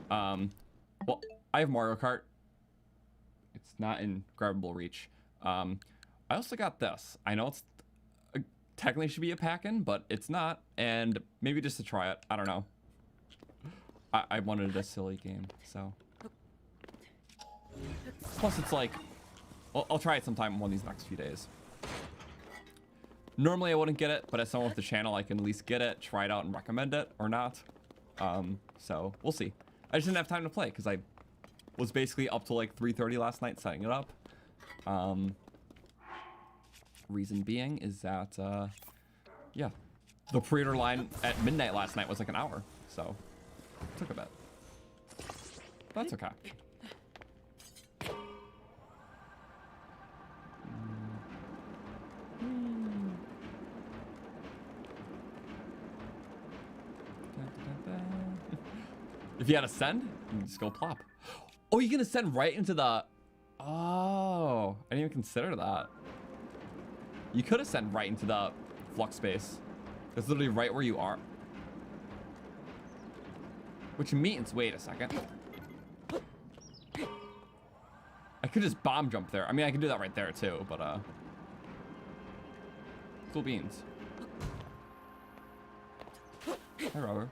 Well, I have Mario Kart. It's not in grabbable reach. I also got this. I know it's technically should be a pack-in, but it's not. And maybe just to try it. I don't know. I wanted a silly game, so. Plus, it's like, well, I'll try it sometime one of these next few days. Normally, I wouldn't get it, but as someone with the channel, I can at least get it, try it out, and recommend it, or not. So, we'll see. I just didn't have time to play, because I was basically up till like 3:30 last night setting it up. Reason being is that, yeah, the pre-order line at midnight last night was like an hour, so it took a bit. That's okay. If you had to send, you can just go plop. Oh, you're gonna send right into the... Oh, I didn't even consider that. You could have sent right into the flux space. It's literally right where you are. Which means, wait a second. I could just bomb jump there. I mean, I can do that right there too, but cool beans. Hi, Rauru.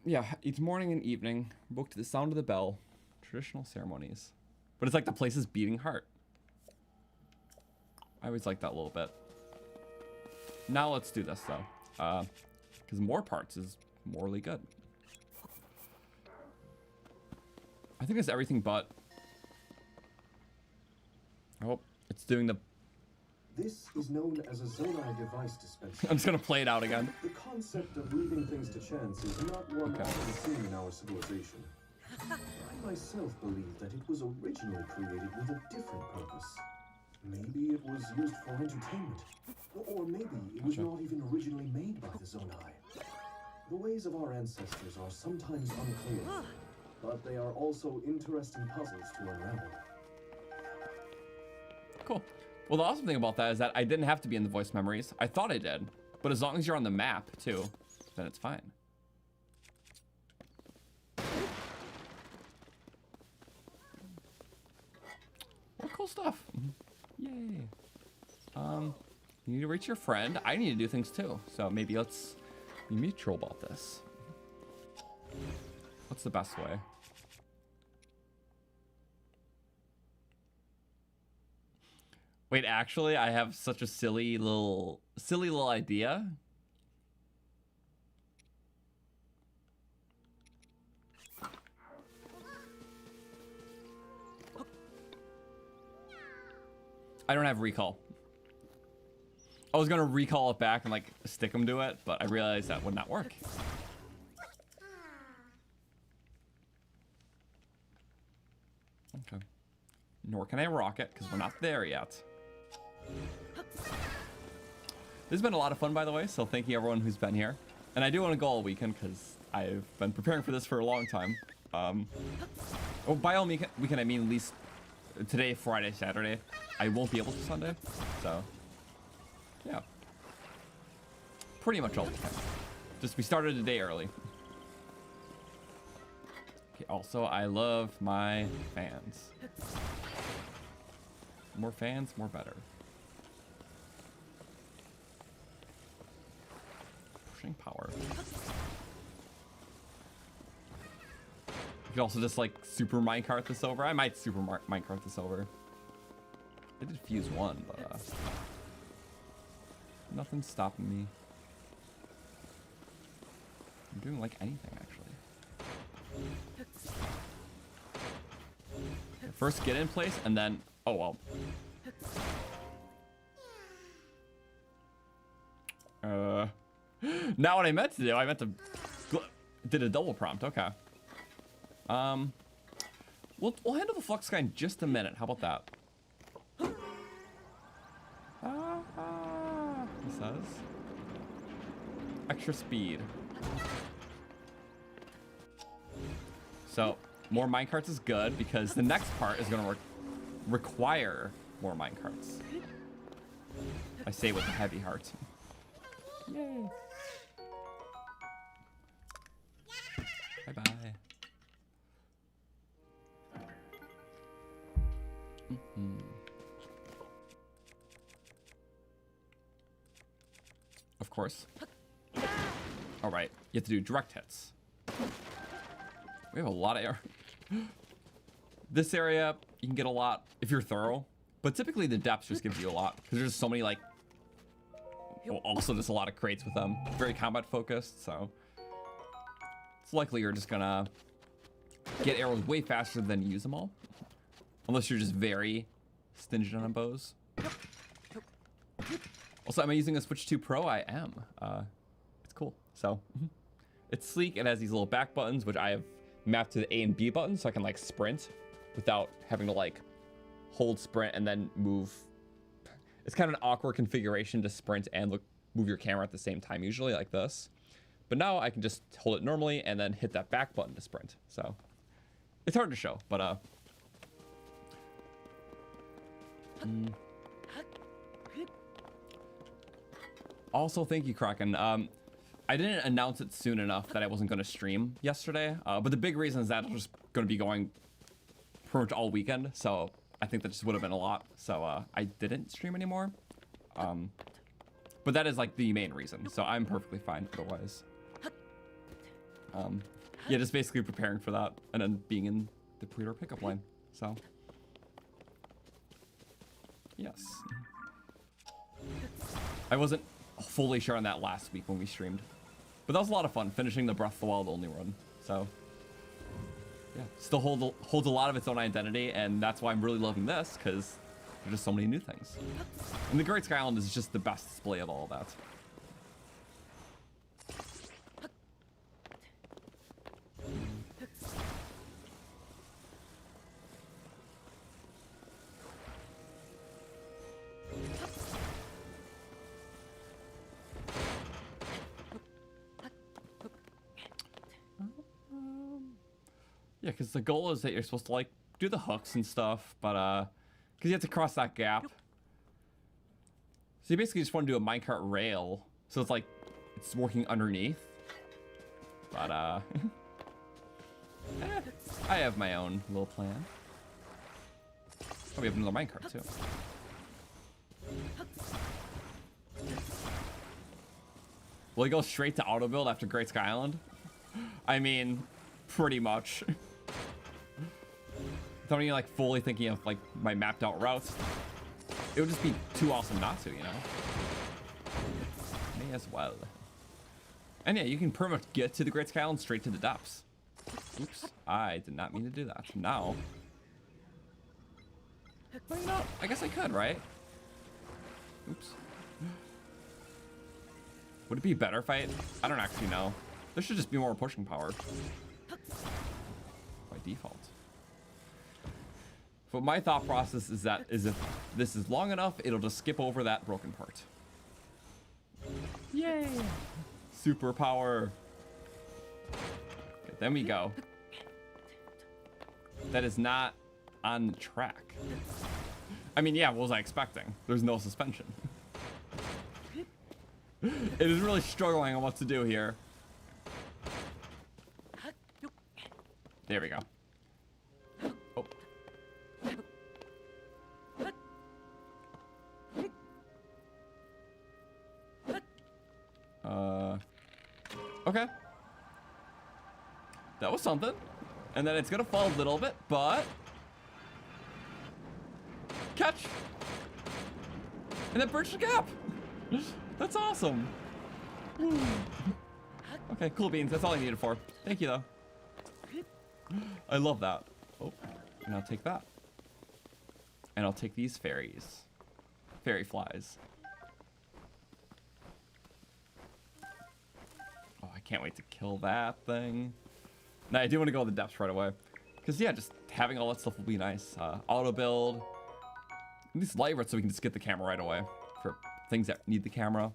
Yeah, each morning and evening, booked to the sound of the bell, traditional ceremonies. But it's like the place's beating heart. I always like that a little bit. Now let's do this though, because more parts is morally good. I think it's everything but. Oh, it's doing the... This is known as a Zonai device dispenser. I'm just gonna play it out again. The concept of leaving things to chance is not one often seen in our civilization. I myself believe that it was originally created with a different purpose. Maybe it was used for entertainment. Or maybe it was not even originally made by the Zonai. The ways of our ancestors are sometimes unclear, but they are also interesting puzzles to unravel. Cool. Well, the awesome thing about that is that I didn't have to be in the voice memories. I thought I did, but as long as you're on the map too, then it's fine. Well, cool stuff. Yay. You need to reach your friend. I need to do things too. So maybe let's be mutual about this. What's the best way? Wait, actually, I have such a silly little idea. I don't have recall. I was gonna recall it back and like stick them to it, but I realized that would not work. Okay. Nor can I rock it because we're not there yet. This has been a lot of fun, by the way, so thank you everyone who's been here. And I do want to go all weekend because I've been preparing for this for a long time. Oh, by all weekend, I mean at least today, Friday, Saturday. I won't be able to Sunday, so yeah. Pretty much all the time. Just we started a day early. Okay, also, I love my fans. More fans, more better. Pushing power. You could also just like super minecart this over. I might super minecart this over. I did fuse one, but nothing's stopping me. I'm doing like anything actually. First get in place and then, oh well. Now what I meant to do, I meant to did a double prompt. Okay. We'll handle the flux guy in just a minute. How about that? He says. Extra speed. So more minecarts is good because the next part is going to require more minecarts. I say with a heavy heart. Yay. Bye bye. Of course. All right, you have to do direct hits. We have a lot of air. This area, you can get a lot if you're thorough, but typically the depths just gives you a lot because there's so many like. Well, also there's a lot of crates with them. Very combat focused, so it's likely you're just gonna get arrows way faster than use them all, unless you're just very stingent on bows. Also, am I using a Switch 2 Pro? I am. It's cool. So it's sleek. It has these little back buttons, which I have mapped to the A and B buttons, so I can like sprint without having to like hold sprint and then move. It's kind of an awkward configuration to sprint and move your camera at the same time, usually like this. But now I can just hold it normally and then hit that back button to sprint. So it's hard to show, but Also, thank you, Kraken. I didn't announce it soon enough that I wasn't going to stream yesterday, but the big reason is that I'm just going to be going pretty much all weekend, so I think that just would have been a lot, so I didn't stream anymore. But that is like the main reason, so I'm perfectly fine otherwise. Yeah, just basically preparing for that and then being in the pre-order pickup line, so. Yes. I wasn't fully sure on that last week when we streamed, but that was a lot of fun finishing the Breath of the Wild only run, so. Yeah, still holds a lot of its own identity, and that's why I'm really loving this, because there's just so many new things. And the Great Sky Island is just the best display of all of that. Yeah, because the goal is that you're supposed to like do the hooks and stuff, but because you have to cross that gap. So you basically just want to do a minecart rail, so it's like it's working underneath. But I have my own little plan. Oh, we have another minecart too. Will it go straight to auto build after Great Sky Island? I mean, pretty much. If I'm like fully thinking of like my mapped out routes, it would just be too awesome not to, you know? May as well. And yeah, you can pretty much get to the Great Sky Island straight to the depths. Oops, I did not mean to do that. Now. But you know, I guess I could, right? Oops. Would it be better if I don't actually know. There should just be more pushing power. By default. But my thought process is that if this is long enough, it'll just skip over that broken part. Yay! Superpower. Okay, then we go. that is not on the track. I mean, yeah, what was I expecting? There's no suspension. It is really struggling on what to do here. There we go. Oh. Okay. That was something. And then it's gonna fall a little bit, but... Catch! And then bridge the gap! That's awesome. Okay, cool beans. That's all I needed for. Thank you, though. I love that. Oh, and I'll take that. And I'll take these fairies. Fairy flies. Oh, I can't wait to kill that thing. Now, I do want to go to the depths right away. Because, yeah, just having all that stuff will be nice. Auto build. At least light so we can just get the camera right away. For things that need the camera.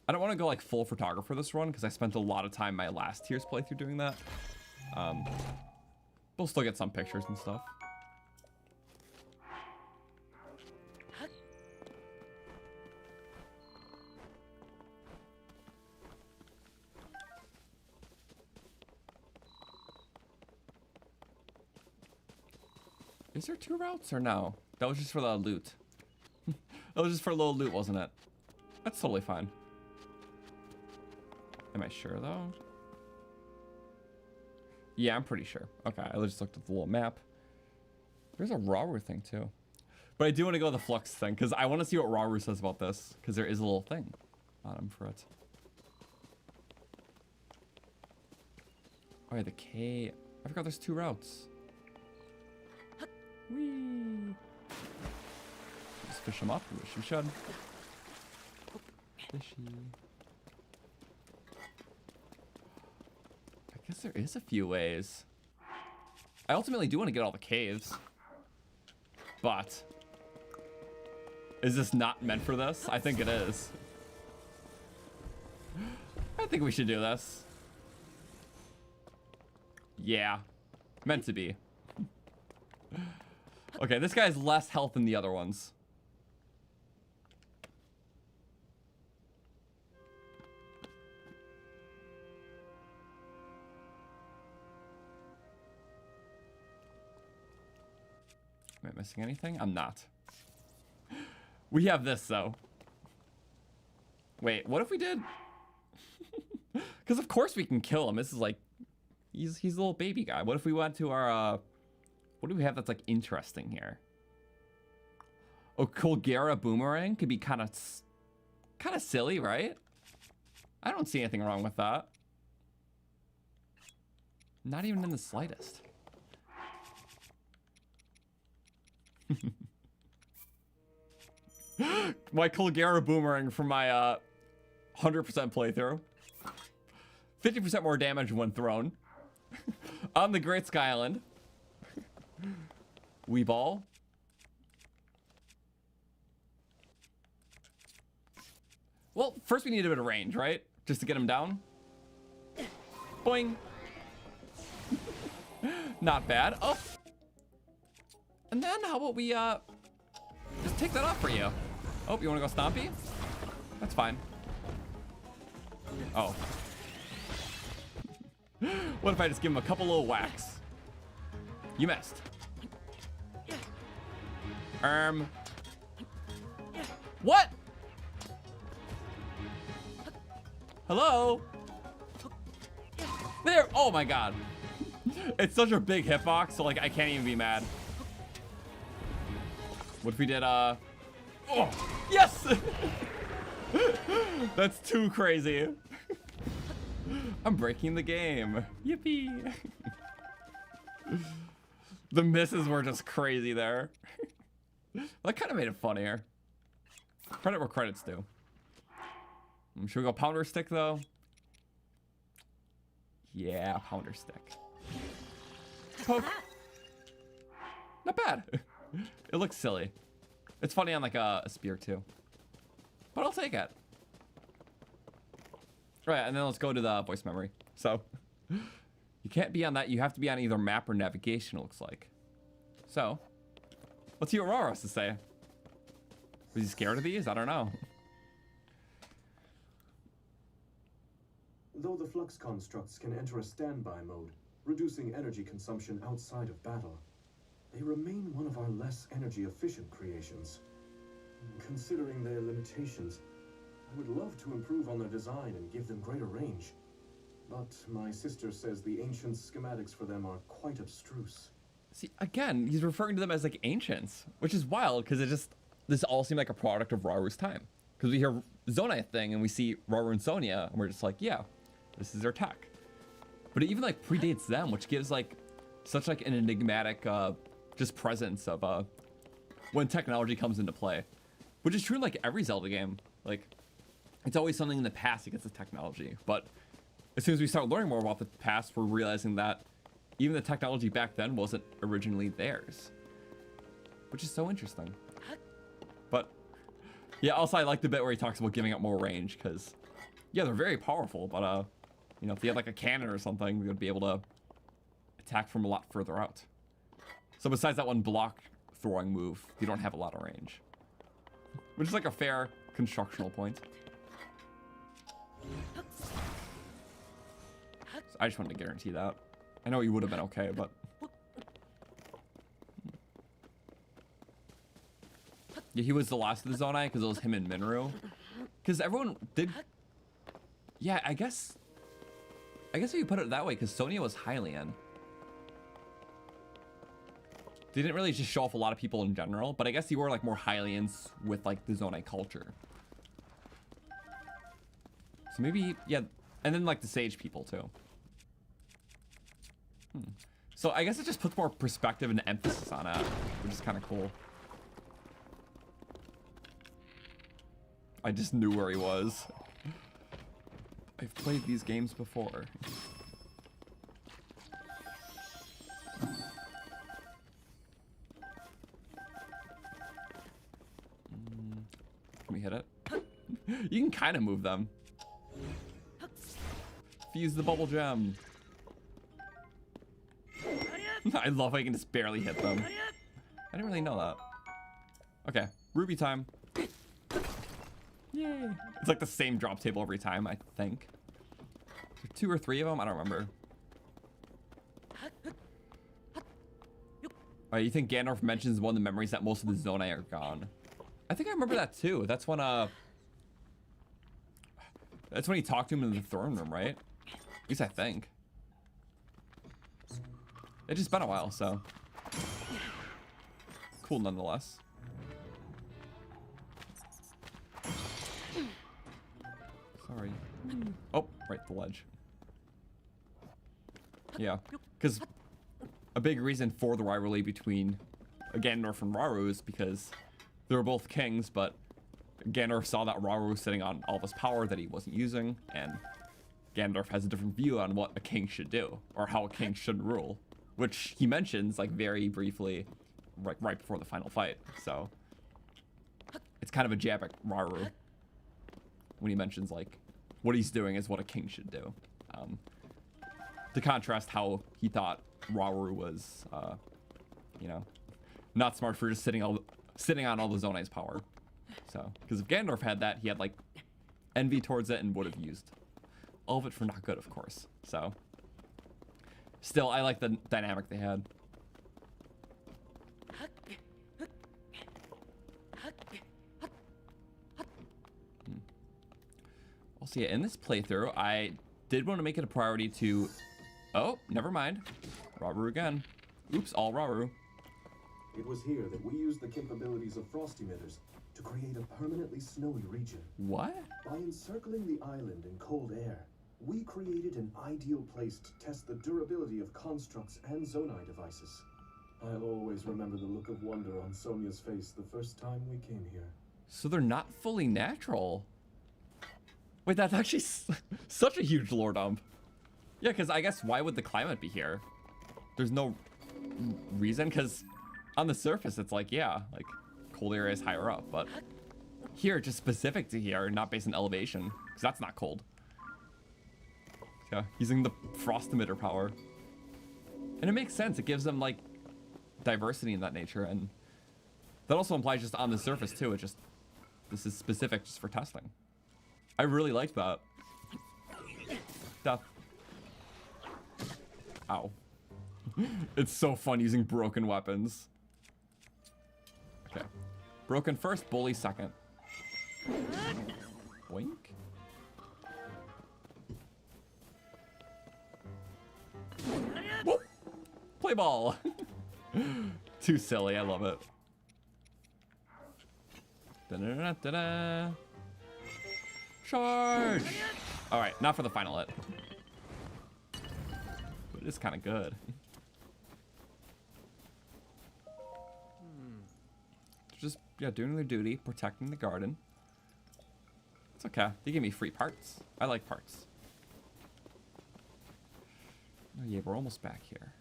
I don't want to go like full photographer this run because I spent a lot of time my last Tears playthrough doing that. We'll still get some pictures and stuff. Is there 2 routes or no? That was just for the loot. That was just for a little loot, wasn't it? That's totally fine. Am I sure though? Yeah, I'm pretty sure. Okay, I just looked at the little map. There's a Rauru thing too. But I do want to go to the Flux thing because I want to see what Rauru says about this because there is a little thing on him for it. Oh yeah, the K. I forgot there's 2 routes. Whee! Just fish them up, which we should. Fishy. I guess there is a few ways. I ultimately do want to get all the caves. But is this not meant for this? I think it is. I think we should do this. Yeah. Meant to be. Okay, this guy has less health than the other ones. Am I missing anything? I'm not. We have this, though. Wait, what if we did? Because of course we can kill him. This is like... He's a little baby guy. What if we went to our... What do we have that's like interesting here? Oh, Colgera Boomerang could be kind of silly, right? I don't see anything wrong with that. Not even in the slightest. My Colgera Boomerang from my 100% playthrough. 50% more damage when thrown. On the Great Sky Island. Wee ball. Well, first we need a bit of range, right? Just to get him down. Boing. Not bad. Oh. And then how about we just take that off for you? Oh, you want to go stompy? That's fine. Oh. What if I just give him a couple little whacks? You missed. What? Hello? There. Oh my god. It's such a big hitbox, so like I can't even be mad. What if we did oh, yes! That's too crazy. I'm breaking the game. Yippee. The misses were just crazy there. That kind of made it funnier. Credit where credit's due. Should we go pounder stick though? Yeah, pounder stick. Poke. Not bad. It looks silly. It's funny on like a spear too. But I'll take it. Right, and then let's go to the voice memory. So, You can't be on that. You have to be on either map or navigation, it looks like. So, let's see what Rauru has to say. Was he scared of these? I don't know. Though the flux constructs can enter a standby mode, reducing energy consumption outside of battle, they remain one of our less energy efficient creations. Considering their limitations, I would love to improve on their design and give them greater range. But my sister says the ancient schematics for them are quite abstruse. See, again, he's referring to them as like ancients, which is wild because this all seemed like a product of Rauru's time. Because we hear Zonai thing and we see Rauru and Sonia and we're just like, yeah, this is their tech. But it even like predates them, which gives like such like an enigmatic just presence of when technology comes into play. Which is true in like every Zelda game. Like, it's always something in the past that gets the technology. But as soon as we start learning more about the past, we're realizing that even the technology back then wasn't originally theirs. Which is so interesting. But yeah, also I like the bit where he talks about giving up more range, because yeah, they're very powerful, but you know, if they had like a cannon or something, we would be able to attack from a lot further out. So besides that one block throwing move, you don't have a lot of range. Which is like a fair constructional point. So I just wanted to guarantee that. I know he would have been okay, but... Yeah, he was the last of the Zonai because it was him and Minru. Because everyone did... Yeah, I guess if you put it that way, because Sonia was Hylian. They didn't really just show off a lot of people in general, but I guess you were like more Hylians with like the Zonai culture. So maybe, yeah, and then like the Sage people too. So I guess it just puts more perspective and emphasis on it, which is kind of cool. I just knew where he was. I've played these games before. Can we hit it? You can kind of move them. Fuse the bubble gem. I love how you can just barely hit them. I didn't really know that. Okay, Ruby time. Yay. It's like the same drop table every time, I think. Is there 2 or 3 of them? I don't remember. You think Gandalf mentions one of the memories that most of the Zonai are gone? I think I remember that too. That's when he talked to him in the throne room, right? At least I think. It's just been a while, so cool nonetheless. Sorry. Oh, right, the ledge. Yeah, because a big reason for the rivalry between Gandalf and Rauru is because they were both kings, but Gandalf saw that Rauru was sitting on all of his power that he wasn't using, and Gandalf has a different view on what a king should do, or how a king should rule, which he mentions like very briefly right before the final fight. So it's kind of a jab at Rauru when he mentions like what he's doing is what a king should do, to contrast how he thought Rauru was you know, not smart for just sitting on all the Zonai's power. So because if Gandalf had that, he had like envy towards it and would have used all of it for not good, of course. So still, I like the dynamic they had. I'll see it in this playthrough. I did want to make it a priority to... Oh, never mind. Rauru again. Oops, all Rauru. It was here that we used the capabilities of frost emitters to create a permanently snowy region. What? By encircling the island in cold air, we created an ideal place to test the durability of constructs and Zonai devices. I'll always remember the look of wonder on Sonia's face the first time we came here. So they're not fully natural. Wait, that's actually such a huge lore dump. Yeah, because I guess why would the climate be here? There's no reason, because on the surface it's like, yeah, like cold area is higher up, but here, just specific to here, not based on elevation, because that's not cold. Yeah, using the frost emitter power. And it makes sense. It gives them like diversity in that nature, and that also implies just on the surface too. It just, this is specific just for testing. I really like that. Death. Ow. It's so fun using broken weapons. Okay. Broken first, bully second. Boink. Whoop. Play ball. Too silly. I love it. Da-da-da-da-da. Charge! Alright, not for the final hit. But it is kind of good. Just, yeah, doing their duty, protecting the garden. It's okay. They give me free parts. I like parts. Oh yeah, we're almost back here.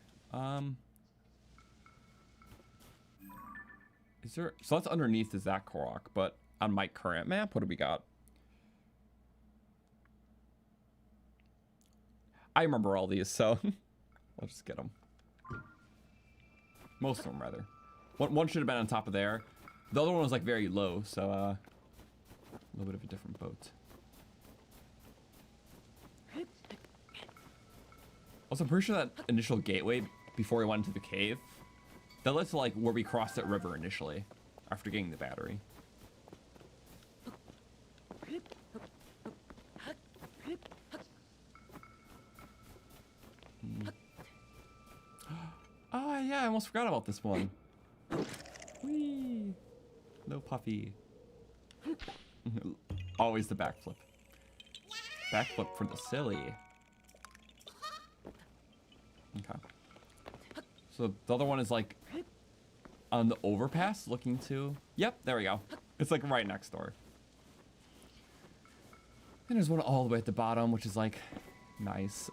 Is there... So that's underneath is that Korok, but on my current map, what do we got? I remember all these, so I'll just get them. Most of them, rather. One should have been on top of there. The other one was like very low, so a little bit of a different boat. Also, I'm pretty sure that initial gateway before we went into the cave, that led to like where we crossed that river initially after getting the battery. Oh yeah, I almost forgot about this one. Whee! No puffy. Always the backflip. Backflip for the silly. Okay. So the other one is like on the overpass looking to... Yep, there we go. It's like right next door. And there's one all the way at the bottom, which is like nice.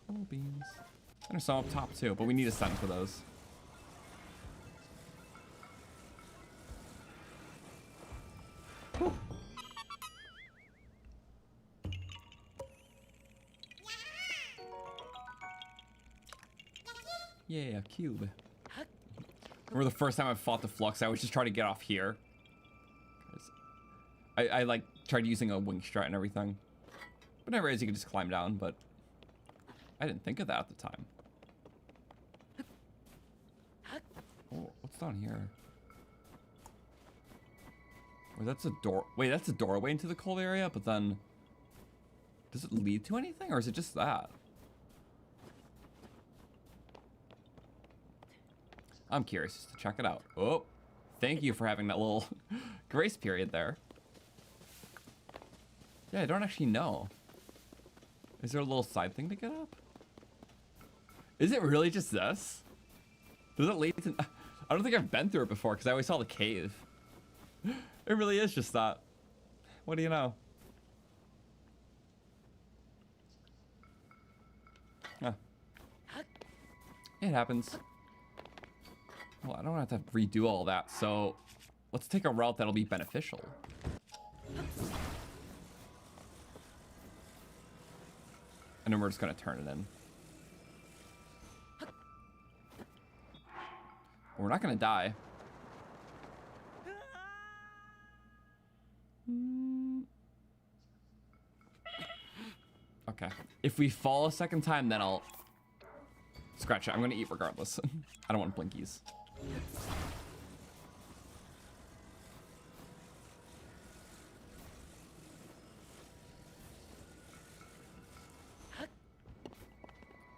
Cool beans. And there's some up top too, but we need a sun for those. Whew. Yeah, cube. Remember the first time I fought the Flux, I was just trying to get off here. I like tried using a wing strat and everything. But I realized you could just climb down, but I didn't think of that at the time. Oh, what's down here? Wait, that's a door. Wait, that's a doorway into the cold area, but then does it lead to anything, or is it just that? I'm curious just to check it out. Oh, thank you for having that little grace period there. Yeah, I don't actually know. Is there a little side thing to get up? Is it really just this? Does it lead to... I don't think I've been through it before because I always saw the cave. It really is just that. What do you know? Huh. It happens. Well, I don't have to redo all that, so let's take a route that'll be beneficial. And then we're just gonna turn it in. We're not gonna die. Okay. If we fall a second time, then I'll scratch it. I'm gonna eat regardless. I don't want blinkies.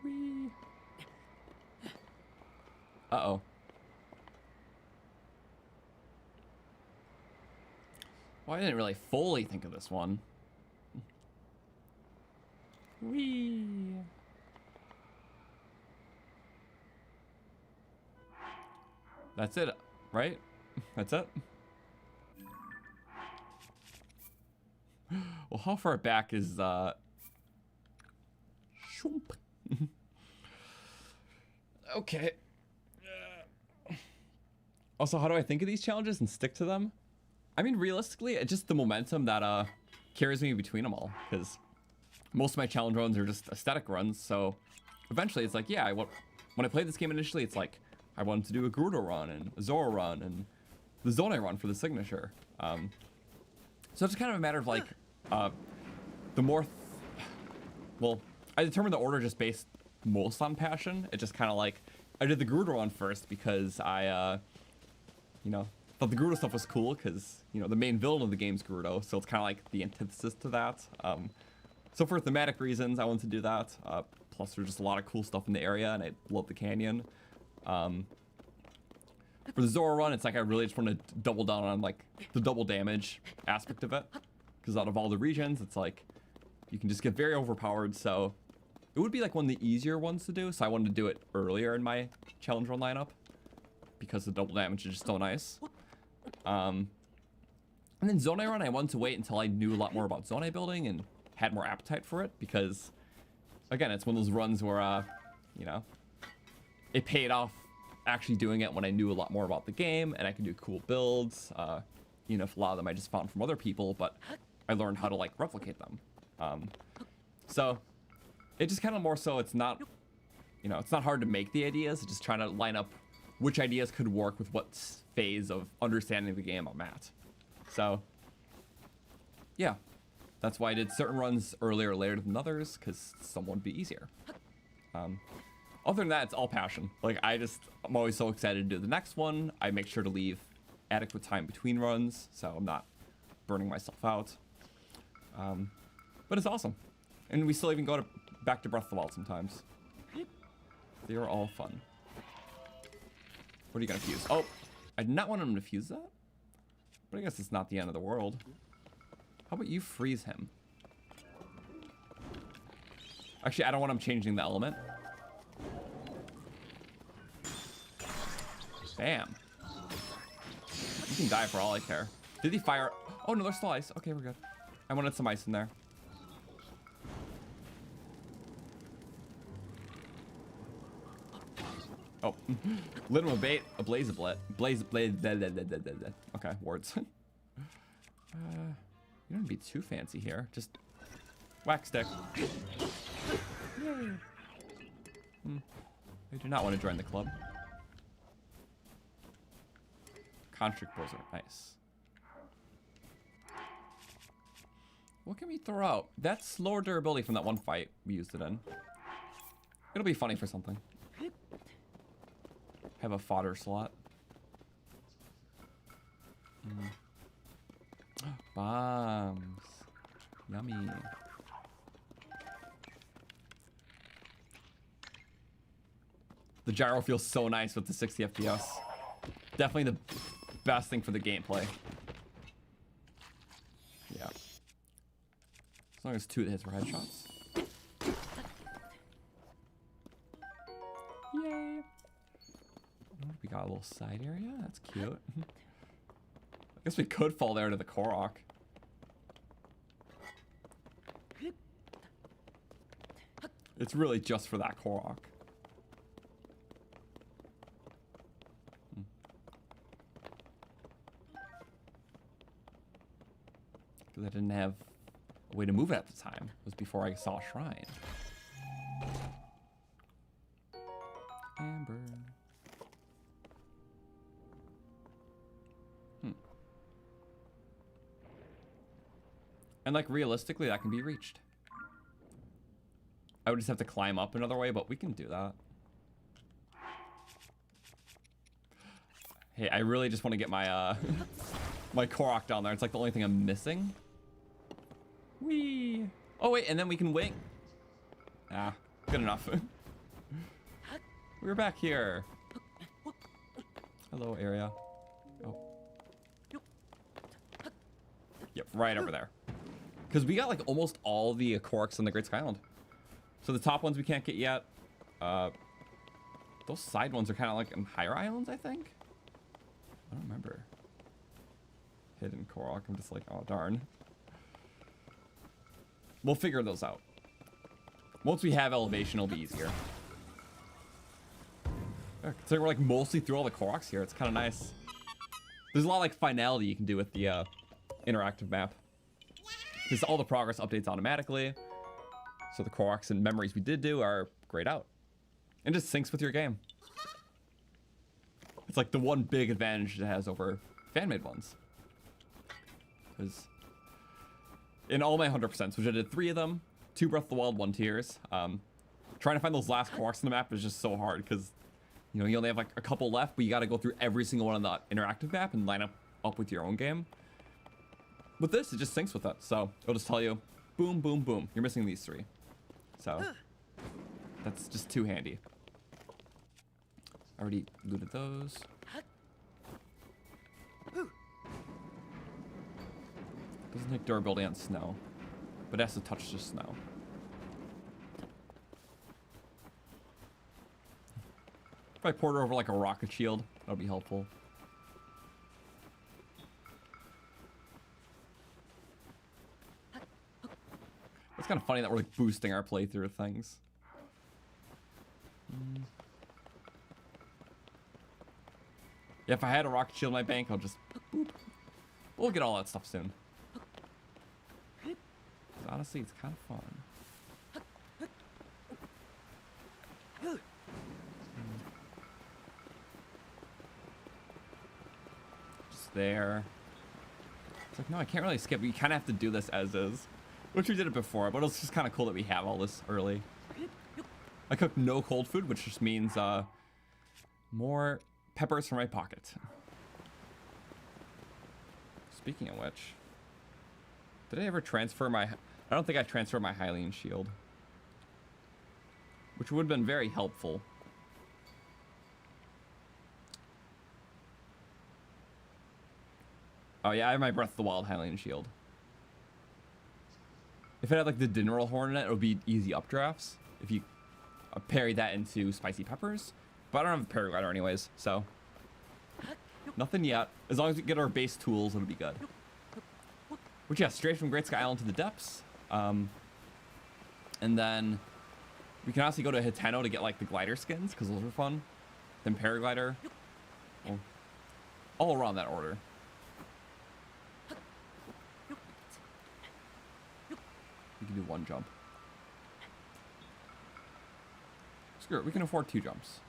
Whee. Uh-oh. Well, I didn't really fully think of this one. Whee. That's it, right? That's it? Well, how far back is, Shoomp. Okay. Also, how do I think of these challenges and stick to them? I mean, realistically, it's just the momentum that, carries me between them all, because most of my challenge runs are just aesthetic runs. So eventually it's like, yeah, when I played this game initially, it's like I wanted to do a Gerudo run and a Zora run and the Zonai run for the signature. So it's kind of a matter of like the more well, I determined the order just based most on passion. It just kind of like I did the Gerudo run first because I you know, thought the Gerudo stuff was cool because, you know, the main villain of the game's Gerudo, so it's kind of like the antithesis to that. So for thematic reasons, I wanted to do that. Plus, there's just a lot of cool stuff in the area, and I love the canyon. For the Zora run, it's like I really just want to double down on like the double damage aspect of it, because out of all the regions, it's like you can just get very overpowered. So it would be like one of the easier ones to do. So I wanted to do it earlier in my challenge run lineup because the double damage is just so nice. And then Zonai run, I wanted to wait until I knew a lot more about Zonai building and had more appetite for it, because again, it's one of those runs where you know, it paid off actually doing it when I knew a lot more about the game and I could do cool builds, you know, if a lot of them I just found from other people, but I learned how to like replicate them. So it just kind of more so, it's not, you know, it's not hard to make the ideas, it's just trying to line up which ideas could work with what phase of understanding the game I'm at. So yeah, that's why I did certain runs earlier or later than others, because some would be easier. Other than that, it's all passion. Like, I'm always so excited to do the next one. I make sure to leave adequate time between runs, so I'm not burning myself out. But it's awesome. And we still even go back to Breath of the Wild sometimes. They are all fun. What are you gonna fuse? Oh, I did not want him to fuse that. But I guess it's not the end of the world. How about you freeze him? Actually, I don't want him changing the element. Bam. You can die for all I care. Did he fire? Oh no, there's still ice. Okay, we're good. I wanted some ice in there. Oh, lit him a bait, a blaze of blit. Blaze, okay, words. You don't be too fancy here. Just whack stick. Yay. I do not want to join the club. Constrict bows are nice. What can we throw out? That's slower durability from that one fight we used it in. It'll be funny for something. Have a fodder slot. Bombs. Yummy. The gyro feels so nice with the 60 FPS. Definitely the best thing for the gameplay. Yeah. As long as 2 hits were headshots. Yay. We got a little side area. That's cute. I guess we could fall there to the Korok. It's really just for that Korok. Because I didn't have a way to move it at the time. It was before I saw a shrine. Amber. And like realistically, that can be reached. I would just have to climb up another way, but we can do that. Hey, I really just want to get my my Korok down there. It's like the only thing I'm missing. Whee! Oh wait, and then we can wing. Ah, good enough. We're back here. Hello, area. Oh. Yep, right over there. Because we got like almost all the Koroks on the Great Sky Island. So the top ones we can't get yet. Those side ones are kind of like in higher islands, I think. I don't remember. Hidden Korok. I'm just like, oh darn. We'll figure those out. Once we have elevation, it'll be easier. So we're like mostly through all the Koroks here. It's kind of nice. There's a lot of like finality you can do with the interactive map. because all the progress updates automatically. So the Koroks and memories we did do are grayed out. And just syncs with your game. It's like the one big advantage it has over fan-made ones. Because in all my 100%, which I did 3 of them, 2 Breath of the Wild, 1 Tears, trying to find those last Koroks on the map is just so hard because, you know, you only have like a couple left, but you got to go through every single one on the interactive map and line up with your own game. With this, it just syncs with it. So it'll just tell you, boom, boom, boom. You're missing these 3. So that's just too handy. Already looted those. Doesn't take durability on snow, but it has to touch the snow. If I poured over like a rocket shield, that'll be helpful. It's kind of funny that we're like boosting our playthrough of things. Yeah, if I had a rocket shield in my bank, I'll just boop. We'll get all that stuff soon. Honestly, it's kind of fun. Just there. It's like, no, I can't really skip. We kind of have to do this as is. Which we did it before, but it's just kind of cool that we have all this early. I cooked no cold food, which just means more peppers for my pocket. Speaking of which, did I ever transfer my... I don't think I transferred my Hylian shield. Which would have been very helpful. Oh yeah, I have my Breath of the Wild Hylian shield. If it had like the Dineral Horn in it, it would be easy updrafts. If you parry that into spicy peppers. But I don't have a paraglider anyways, so. Nothing yet. As long as we get our base tools, it'll be good. Which, yeah, straight from Great Sky Island to the depths. And then we can also go to Hateno to get like the glider skins, because those are fun. Then paraglider. Well, all around that order. We can do 1 jump. Screw it, we can afford 2 jumps.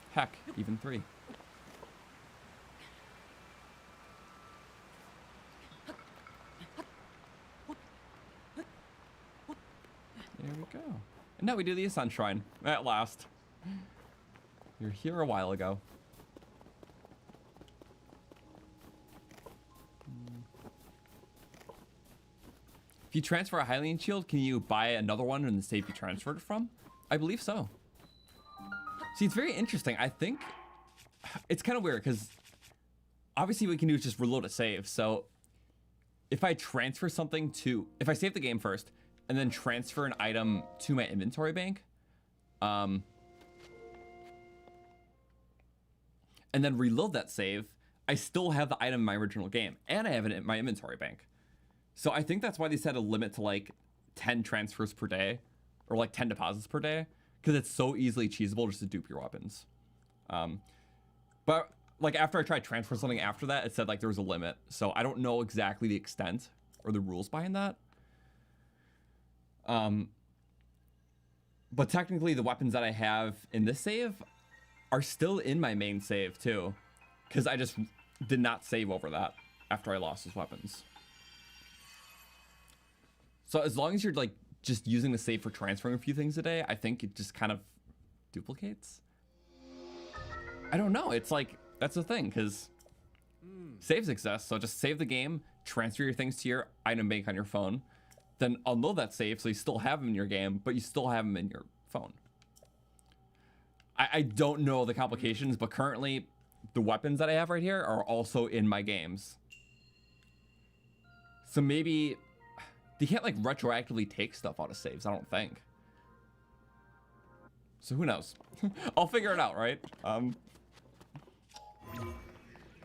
Heck, even 3. There we go. And now we do the Ascent Shrine. At last. You're here a while ago. If you transfer a Hylian shield, can you buy another one in the save you transferred it from? I believe so. See, it's very interesting. I think it's kind of weird because obviously what we can do is just reload a save. So if I transfer something to, if I save the game first and then transfer an item to my inventory bank, and then reload that save, I still have the item in my original game and I have it in my inventory bank. So I think that's why they set a limit to like 10 transfers per day or like 10 deposits per day, because it's so easily cheesable just to dupe your weapons. But like after I tried transfer something after that, it said like there was a limit. So I don't know exactly the extent or the rules behind that. But technically the weapons that I have in this save are still in my main save too, because I just did not save over that after I lost those weapons. So as long as you're like just using the save for transferring a few things a day, I think it just kind of duplicates. I don't know. It's like, that's the thing, because saves exist. So just save the game, transfer your things to your item bank on your phone, then unload that save so you still have them in your game, but you still have them in your phone. I don't know the complications, but currently the weapons that I have right here are also in my games. So maybe they can't like retroactively take stuff out of saves, I don't think. So who knows? I'll figure it out, right? But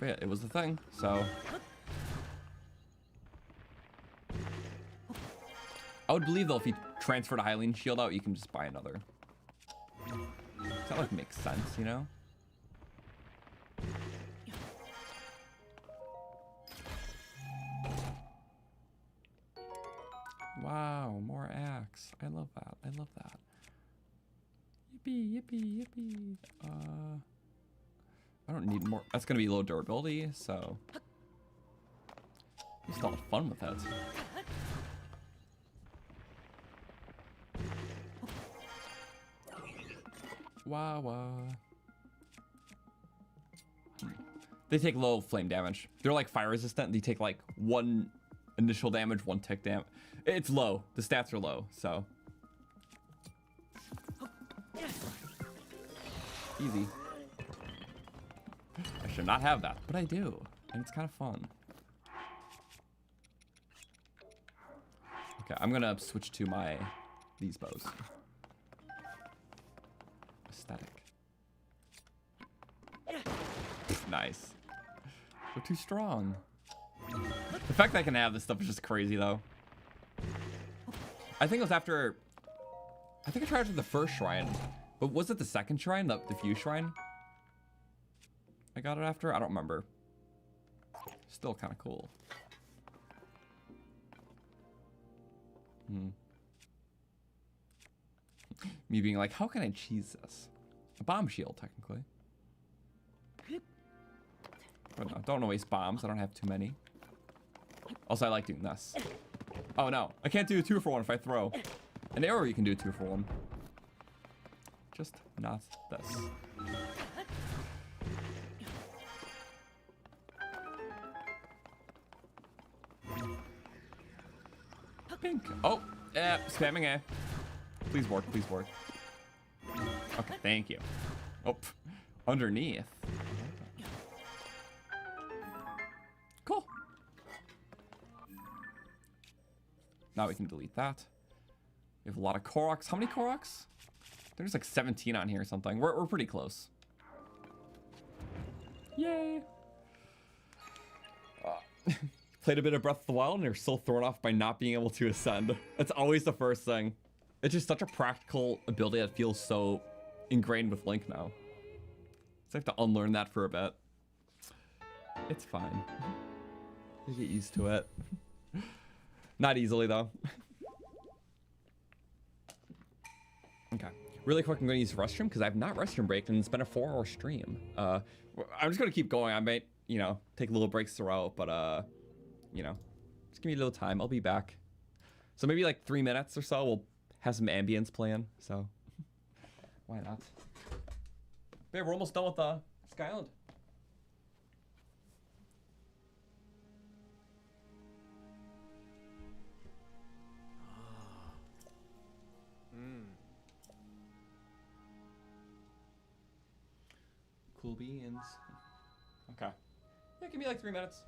yeah, it was the thing, so. I would believe though if you transferred a Hylian shield out, you can just buy another. That like makes sense, you know? I love that. Yippee, yippee, yippee. I don't need more. That's gonna be low durability, so we still have fun with it. Wah wah. They take low flame damage. They're like fire resistant. They take like 1 initial damage, 1 tick damage. It's low. The stats are low, so easy. I should not have that, but I do, and it's kind of fun. Okay, I'm gonna switch to these bows. Aesthetic. Nice. We're too strong. The fact that I can have this stuff is just crazy, though. I think it was after. I think I tried after the first shrine, but was it the second shrine, the Fuse shrine? I got it after. I don't remember. Still kind of cool. Me being like, how can I cheese this? A bomb shield, technically. But no, don't waste bombs. I don't have too many. Also, I like doing this. Oh no, I can't do a 2-for-1 if I throw. An arrow you can do 2-for-1. Just not this. Pink. Oh, spamming A. Please work, please work. Okay, thank you. Oh, underneath. Cool. Now we can delete that. We have a lot of Koroks. How many Koroks? There's like 17 on here or something. We're pretty close. Yay. Played a bit of Breath of the Wild and you're still thrown off by not being able to ascend. That's always the first thing. It's just such a practical ability that feels so ingrained with Link now. So I have to unlearn that for a bit. It's fine. You get used to it. Not easily though. Okay. Really quick, I'm going to use the restroom because I have not restroom breaked and it's been a 4-hour stream. I'm just going to keep going. I might, you know, take little breaks throughout, but you know, just give me a little time. I'll be back. So maybe like 3 minutes or so, we'll have some ambience playing. So why not? But yeah, we're almost done with Sky Island. Cool beans. Okay. Yeah, give me like 3 minutes.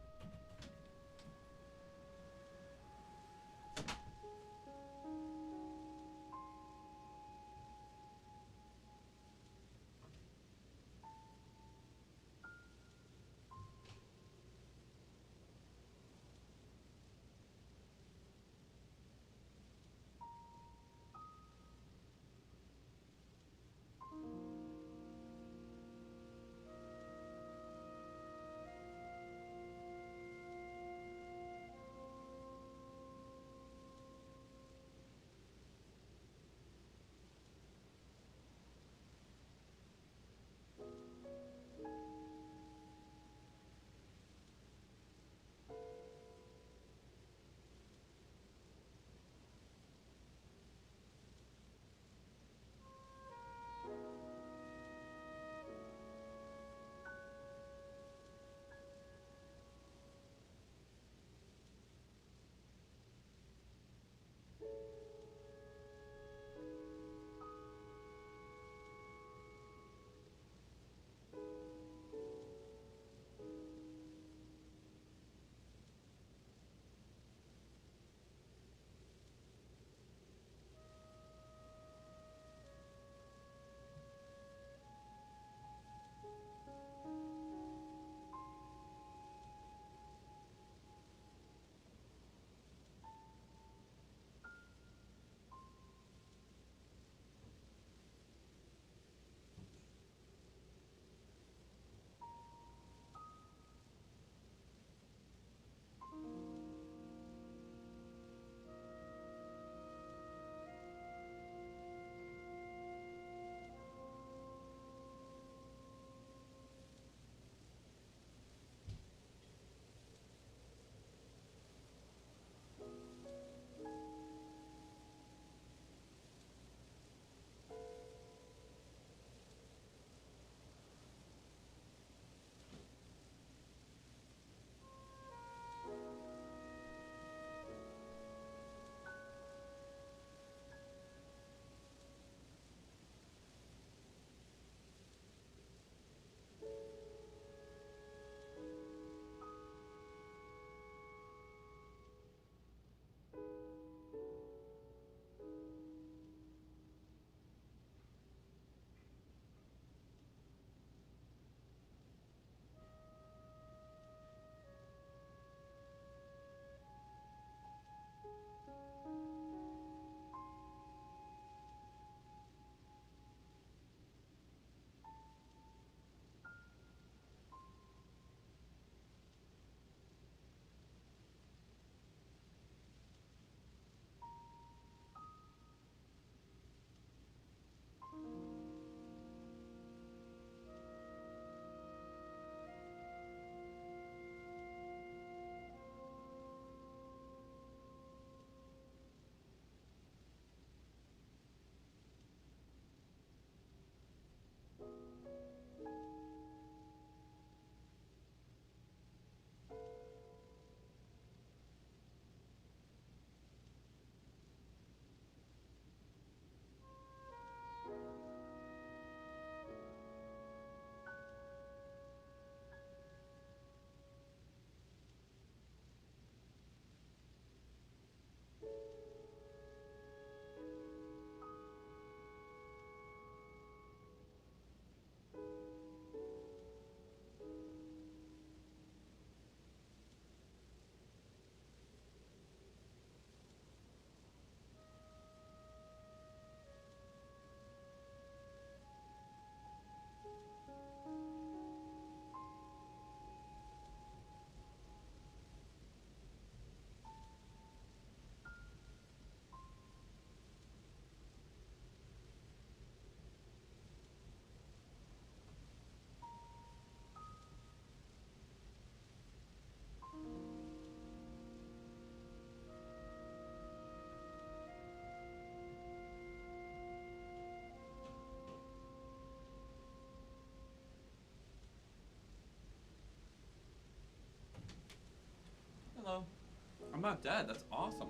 I'm not dead. That's awesome.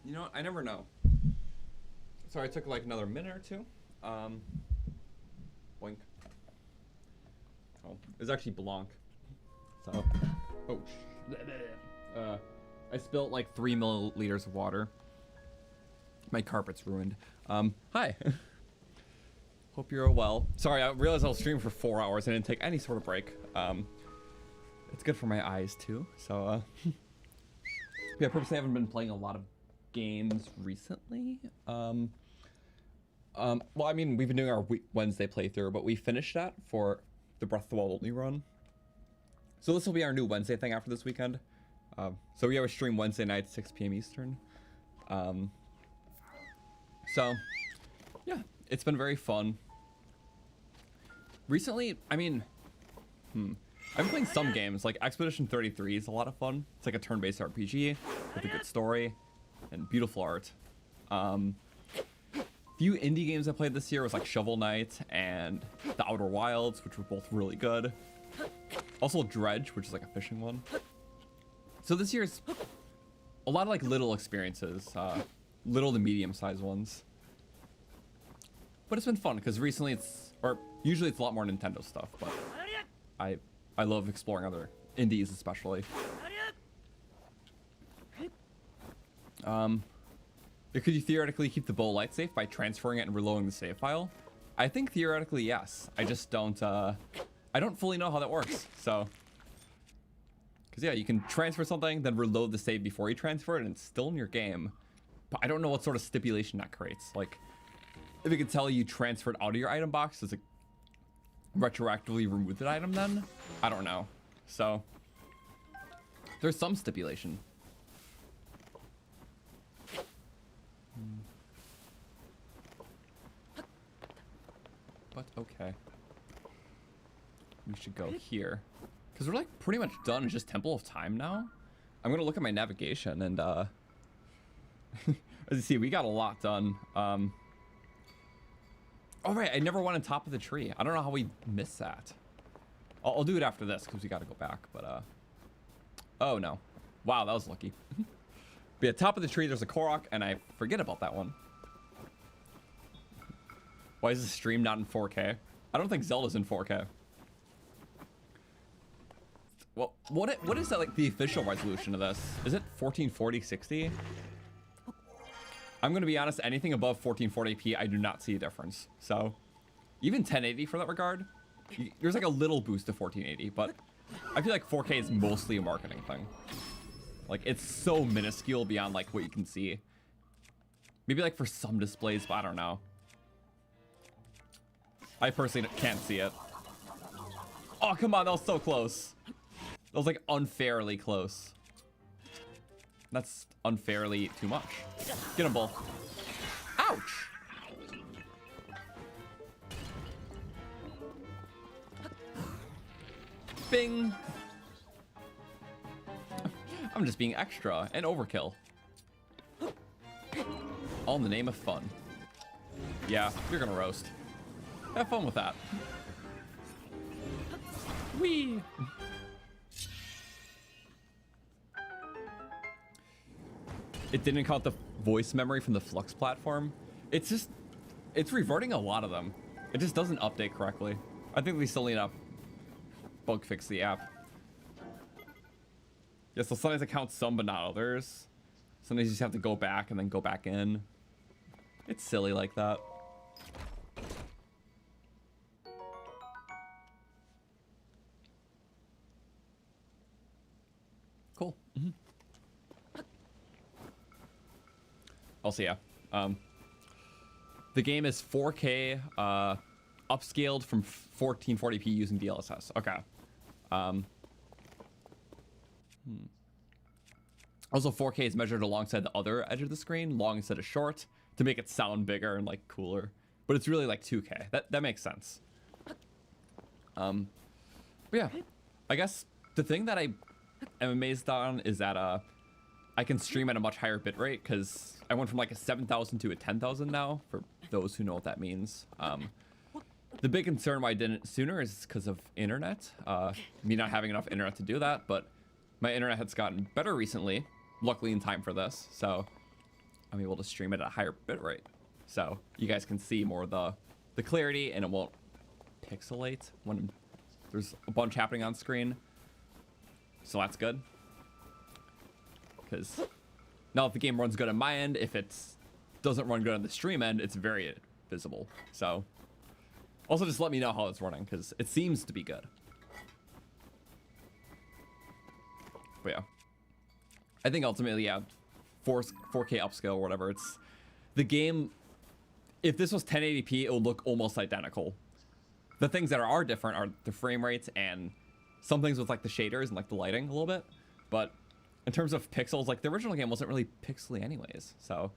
You know what? I never know. Sorry, I took like another minute or two. Boink. Oh, it was actually Blanc. So, oh, I spilled like 3 milliliters of water. My carpet's ruined. Hi. Hope you're well. Sorry, I realized I was streaming for 4 hours. I didn't take any sort of break. It's good for my eyes too. So, yeah, purposely I haven't been playing a lot of games recently. Well, I mean, we've been doing our Wednesday playthrough, but we finished that for the Breath of the Wild only run. So this will be our new Wednesday thing after this weekend. So we have a stream Wednesday night, 6 p.m. Eastern. So, yeah, it's been very fun. Recently, I mean, I've been playing some games, like Expedition 33 is a lot of fun. It's like a turn-based RPG with a good story and beautiful art. Few indie games I played this year was like Shovel Knight and The Outer Wilds, which were both really good. Also Dredge, which is like a fishing one. So this year's a lot of like little experiences, little to medium-sized ones. But it's been fun because recently usually it's a lot more Nintendo stuff, but I love exploring other indies especially. Could you theoretically keep the bow light safe by transferring it and reloading the save file? I think theoretically yes. I just don't I don't fully know how that works. So, because yeah, you can transfer something, then reload the save before you transfer it, and it's still in your game. But I don't know what sort of stipulation that creates. Like, if it could tell you transferred out of your item box, does it retroactively remove that item then? I don't know. So, there's some stipulation. But okay. We should go here. Because we're like pretty much done. It's just Temple of Time now. I'm going to look at my navigation and as you see, we got a lot done. Oh right, I never went on top of the tree. I don't know how we missed that. I'll do it after this because we got to go back. But oh no. Wow, that was lucky. But yeah, top of the tree, there's a Korok, and I forget about that one. Why is the stream not in 4K? I don't think Zelda's in 4K. Well, what is that, like, the official resolution of this? Is it 1440-60? I'm going to be honest, anything above 1440p, I do not see a difference. So, even 1080 for that regard, there's like a little boost to 1480, but I feel like 4K is mostly a marketing thing. Like, it's so minuscule beyond, like, what you can see. Maybe, like, for some displays, but I don't know. I personally can't see it. Oh, come on, that was so close. That was, like, unfairly close. That's unfairly too much. Get him, Bull. Ouch! Bing! I'm just being extra and overkill. All in the name of fun. Yeah, you're gonna roast. Have fun with that. Whee! It didn't count the voice memory from the Flux platform. It's reverting a lot of them. It just doesn't update correctly. I think we still need to bug fix the app. Yeah, so sometimes it counts some but not others. Sometimes you just have to go back and then go back in. It's silly like that. Cool. Also, yeah. The game is 4K, upscaled from 1440p using DLSS. Okay. Also, 4K is measured alongside the other edge of the screen, long instead of short, to make it sound bigger and like cooler. But it's really like 2K. That makes sense. But yeah, I guess the thing that I am amazed on is that I can stream at a much higher bitrate because I went from like a 7,000 to a 10,000 now, for those who know what that means. The big concern why I didn't sooner is because of internet. Me not having enough internet to do that, but My internet has gotten better recently, luckily in time for this, so I'm able to stream it at a higher bitrate. So you guys can see more of the clarity, and it won't pixelate when there's a bunch happening on screen. So that's good. Because now if the game runs good on my end, if it doesn't run good on the stream end, it's very visible. So also just let me know how it's running, because it seems to be good. But yeah, I think ultimately, yeah, 4K upscale or whatever, it's the game. If this was 1080p, it would look almost identical. The things that are different are the frame rates and some things with like the shaders and like the lighting a little bit. But in terms of pixels, like the original game wasn't really pixely anyways. So,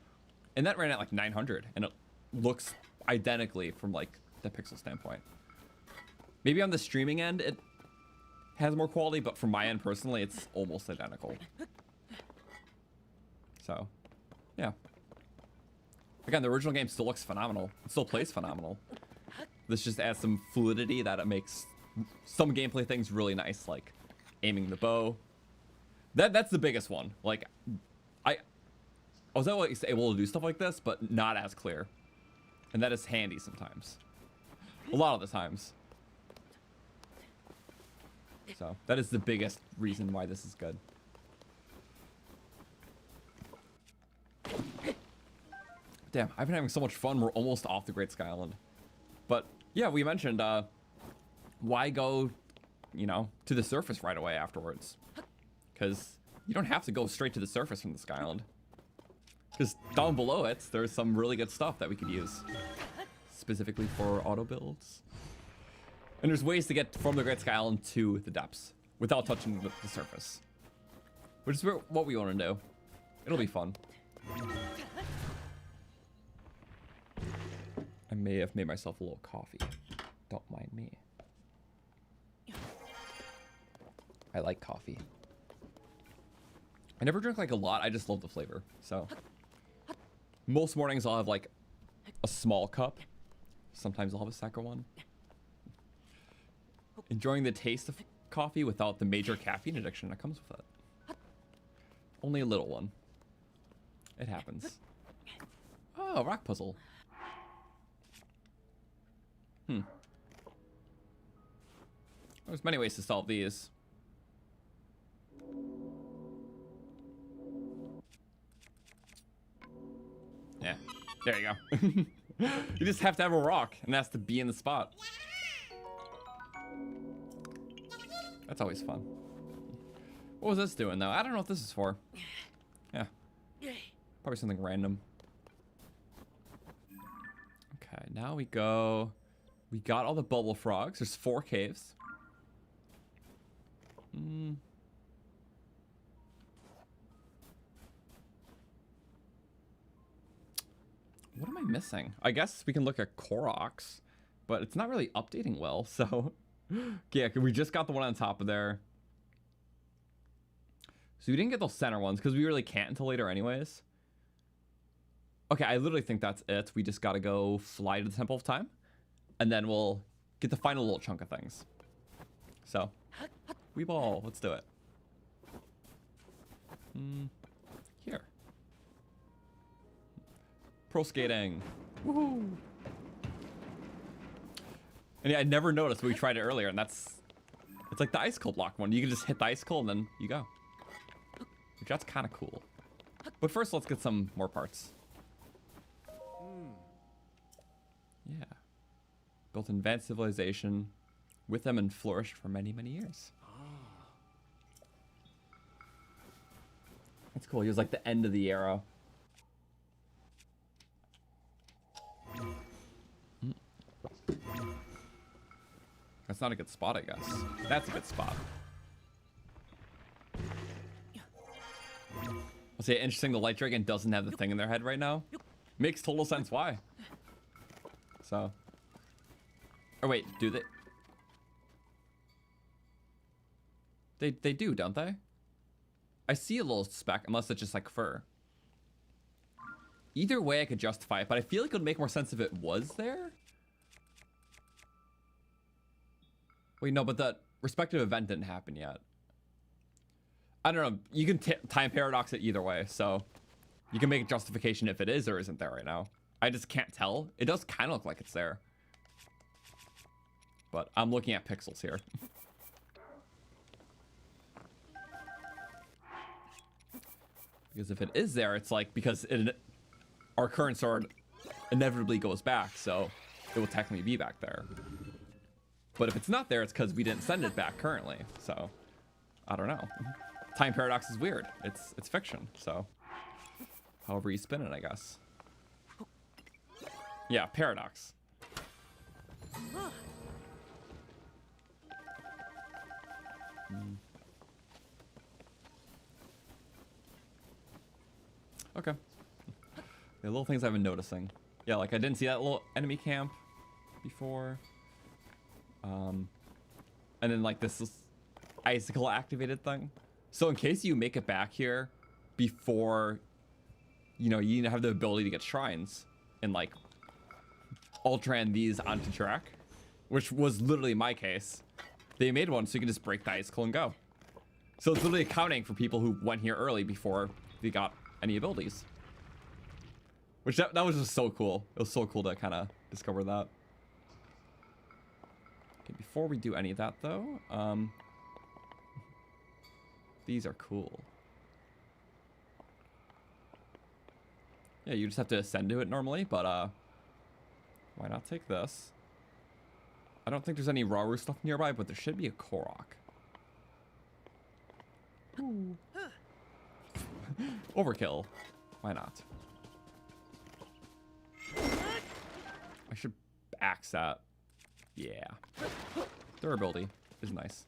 and that ran at like 900, and it looks identically from like the pixel standpoint. Maybe on the streaming end, it has more quality, but from my end personally, it's almost identical. So, yeah. Again, the original game still looks phenomenal. It still plays phenomenal. This just adds some fluidity that it makes some gameplay things really nice, like aiming the bow. That's the biggest one. Like, I was always able to do stuff like this, but not as clear. And that is handy sometimes. A lot of the times. So that is the biggest reason why this is good. Damn, I've been having so much fun. We're almost off the Great Sky Island. But yeah, we mentioned why go, you know, to the surface right away afterwards? Because you don't have to go straight to the surface from the Sky Island. Because down below it, there's some really good stuff that we could use. Specifically for auto builds. And there's ways to get from the Great Sky Island to the depths without touching the surface. Which is what we want to do. It'll be fun. I may have made myself a little coffee. Don't mind me. I like coffee. I never drink like a lot. I just love the flavor. So most mornings I'll have like a small cup. Sometimes I'll have a second one. Enjoying the taste of coffee without the major caffeine addiction that comes with it. Only a little one. It happens. Oh, rock puzzle. There's many ways to solve these. Yeah, there you go. You just have to have a rock, and that's to be in the spot. That's always fun. What was this doing, though? I don't know what this is for. Yeah. Probably something random. Okay, now we go. We got all the bubble frogs. There's 4 caves. What am I missing? I guess we can look at Koroks, but it's not really updating well, so... Yeah, we just got the one on top of there. So we didn't get those center ones, because we really can't until later anyways. Okay, I literally think that's it. We just gotta go fly to the Temple of Time, and then we'll get the final little chunk of things. So, Weeball, let's do it. Here. Pro skating. Woohoo! And yeah, I never noticed, but we tried it earlier, and it's like the icicle block one. You can just hit the icicle, and then you go. Which that's kind of cool. But first, let's get some more parts. Yeah. Built an advanced civilization with them and flourished for many, many years. That's cool. He was like the end of the era. That's not a good spot, I guess. That's a good spot. I'll say interesting, the Light Dragon doesn't have the thing in their head right now. Makes total sense why. So. Oh wait, do they? They do, don't they? I see a little speck, unless it's just like fur. Either way I could justify it, but I feel like it would make more sense if it was there. Wait, no, but the respective event didn't happen yet. I don't know. You can time paradox it either way, so you can make a justification if it is or isn't there right now. I just can't tell. It does kind of look like it's there. But I'm looking at pixels here. Because if it is there, it's like, because our current sword inevitably goes back, so it will technically be back there. But if it's not there, it's because we didn't send it back currently. So, I don't know. Time paradox is weird. It's fiction, so however you spin it, I guess. Yeah, paradox. Okay. The little things I've been noticing. Yeah, like I didn't see that little enemy camp before. And then like this icicle activated thing. So in case you make it back here before, you know, you have the ability to get shrines and like Ultran these onto track, which was literally my case. They made one so you can just break the icicle and go. So it's literally accounting for people who went here early before they got any abilities. Which that was just so cool. It was so cool to kind of discover that. Okay, before we do any of that though, these are cool. Yeah, you just have to ascend to it normally, but why not take this? I don't think there's any Rauru stuff nearby, but there should be a Korok. Ooh. Overkill. Why not? I should axe that. Yeah. Durability is nice.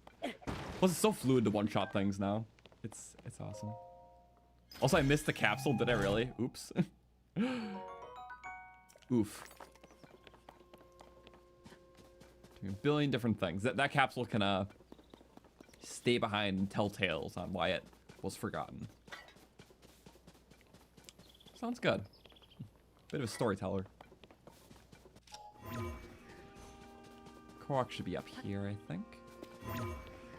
Plus it's so fluid to one-shot things now. It's awesome. Also, I missed the capsule. Did I really? Oops. Oof. A billion different things. That capsule can stay behind and tell tales on why it was forgotten. Sounds good. Bit of a storyteller. Korok should be up here, I think.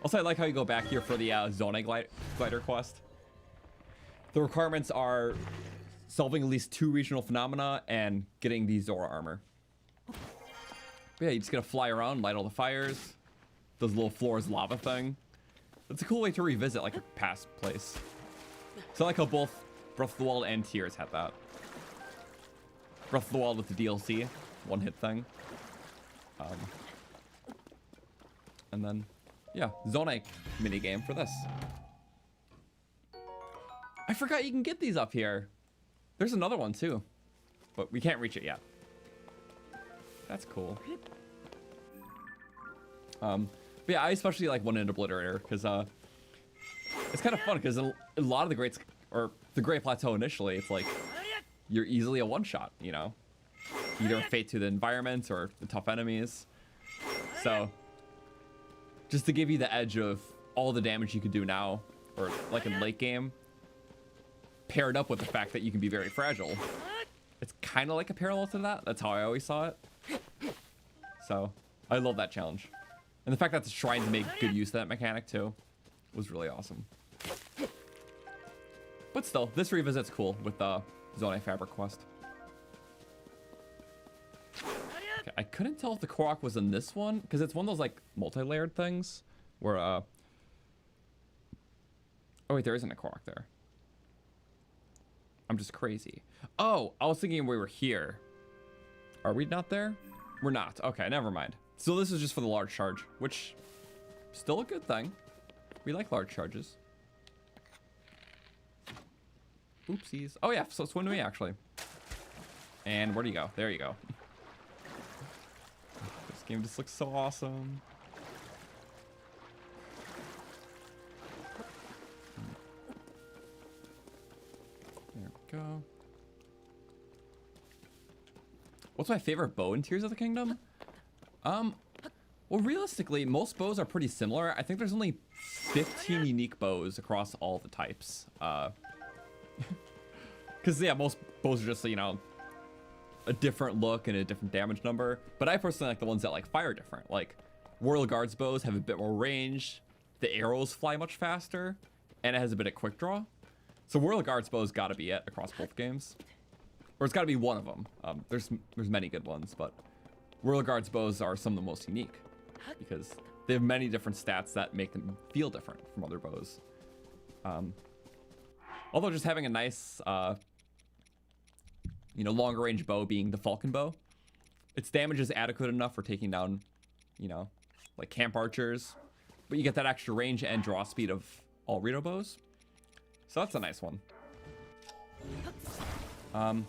Also, I like how you go back here for the Zonai glider quest. The requirements are solving at least 2 regional phenomena and getting the Zora armor. But yeah, you just gotta fly around, light all the fires. Those little floors lava thing. It's a cool way to revisit like a past place. So I like how both Breath of the Wild and Tears had that. Breath of the Wild with the DLC, one-hit thing. And then, yeah, Zonai minigame for this. I forgot you can get these up here. There's another one too, but we can't reach it yet. That's cool. But yeah, I especially like One-Hit Obliterator because it's kind of fun because a lot of the greats, or the Great Plateau initially, it's like you're easily a one-shot, you know? Either fate to the environment or the tough enemies. So just to give you the edge of all the damage you can do now, or like in late game, paired up with the fact that you can be very fragile. It's kind of like a parallel to that. That's how I always saw it. So I love that challenge. And the fact that the shrines make good use of that mechanic too was really awesome. But still, this revisit's cool with the Zonai Fabric quest. Okay, I couldn't tell if the Korok was in this one, because it's one of those like multi-layered things where oh wait, there isn't a Korok there. I'm just crazy. Oh, I was thinking we were here. Are we not there? We're not. Okay, never mind. So this is just for the large charge, which still a good thing. We like large charges. Oopsies. Oh yeah, so swim to me actually. And where do you go? There you go. This game just looks so awesome. There we go. What's my favorite bow in Tears of the Kingdom? Well, realistically, most bows are pretty similar. I think there's only 15 unique bows across all the types. Because, yeah, most bows are just, you know, a different look and a different damage number. But I personally like the ones that, like, fire different. Like, Royal Guards bows have a bit more range. The arrows fly much faster. and it has a bit of quick draw. So Royal Guard's bow's got to be it across both games, or it's got to be one of them. There's many good ones, but Royal Guard's bows are some of the most unique because they have many different stats that make them feel different from other bows. Although just having a nice, you know, longer range bow being the Falcon bow, its damage is adequate enough for taking down, you know, like camp archers, but you get that extra range and draw speed of all Rito bows. So that's a nice one. And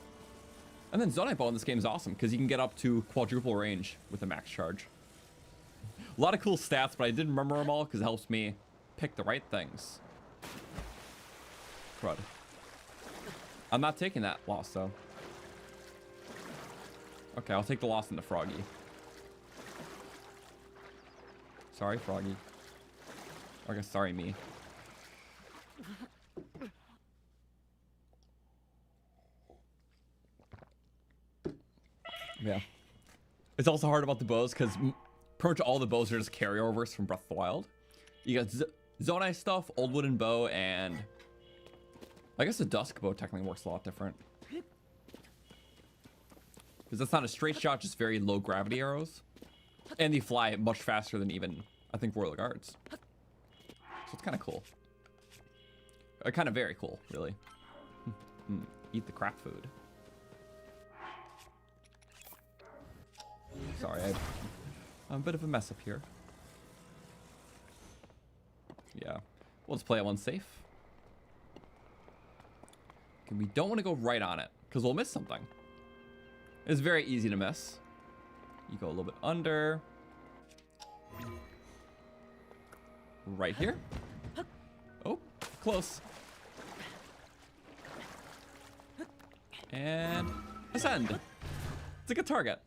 then Zonai bow in this game is awesome because you can get up to quadruple range with a max charge. A lot of cool stats, but I didn't remember them all because it helps me pick the right things. Crud. I'm not taking that loss though. Okay, I'll take the loss in the Froggy. Sorry, Froggy. Or I guess sorry, me. Yeah. It's also hard about the bows because pretty much all the bows are just carryovers from Breath of the Wild. You got Zonai stuff, Old Wooden Bow, and I guess the Dusk Bow technically works a lot different. Because that's not a straight shot, just very low gravity arrows. And they fly much faster than even, I think, Royal Guards. So it's kind of cool. Kind of very cool, really. Eat the crap food. Sorry, I'm a bit of a mess up here. Yeah, we'll just play it one safe. Okay, we don't want to go right on it because we'll miss something. It's very easy to miss. You go a little bit under. Right here. Oh, close. And ascend. It's a good target.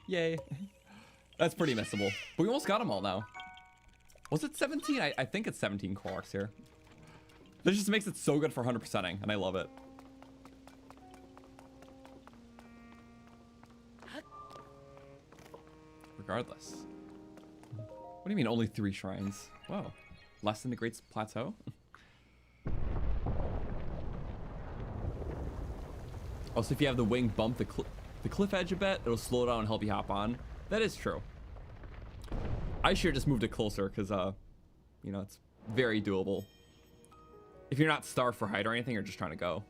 Yay. That's pretty missable. But we almost got them all now. Was it 17? I think it's 17 Koroks here. This just makes it so good for 100%ing, and I love it. Regardless. What do you mean only 3 shrines? Whoa. Less than the Great Plateau? Also, if you have the wing bump the cliff edge a bit, it'll slow down and help you hop on. That is true. I should have just moved it closer because, you know, it's very doable. If you're not starved for height or anything, you're just trying to go.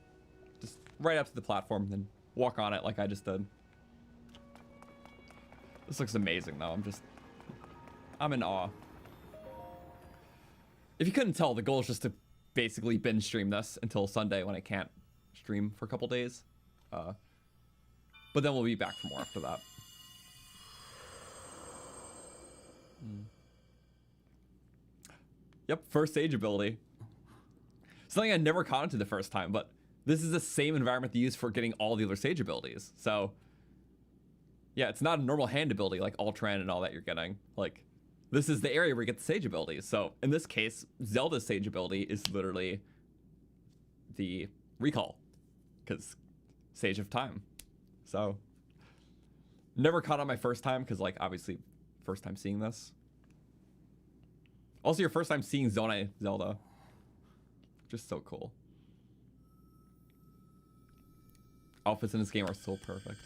Just right up to the platform, then walk on it like I just did. This looks amazing, though. I'm in awe. If you couldn't tell, the goal is just to basically binge stream this until Sunday when I can't stream for a couple days. But then we'll be back for more after that. Yep, first stage ability. Something I never commented the first time, but this is the same environment they use for getting all the other sage abilities. So, yeah, it's not a normal hand ability like Ultran and all that you're getting. Like, this is the area where you get the sage abilities. So, in this case, Zelda's sage ability is literally the recall, because Sage of Time. So, never caught on my first time, because, like, obviously, first time seeing this. Also, your first time seeing Zonai Zelda. Just so cool. Outfits in this game are so perfect.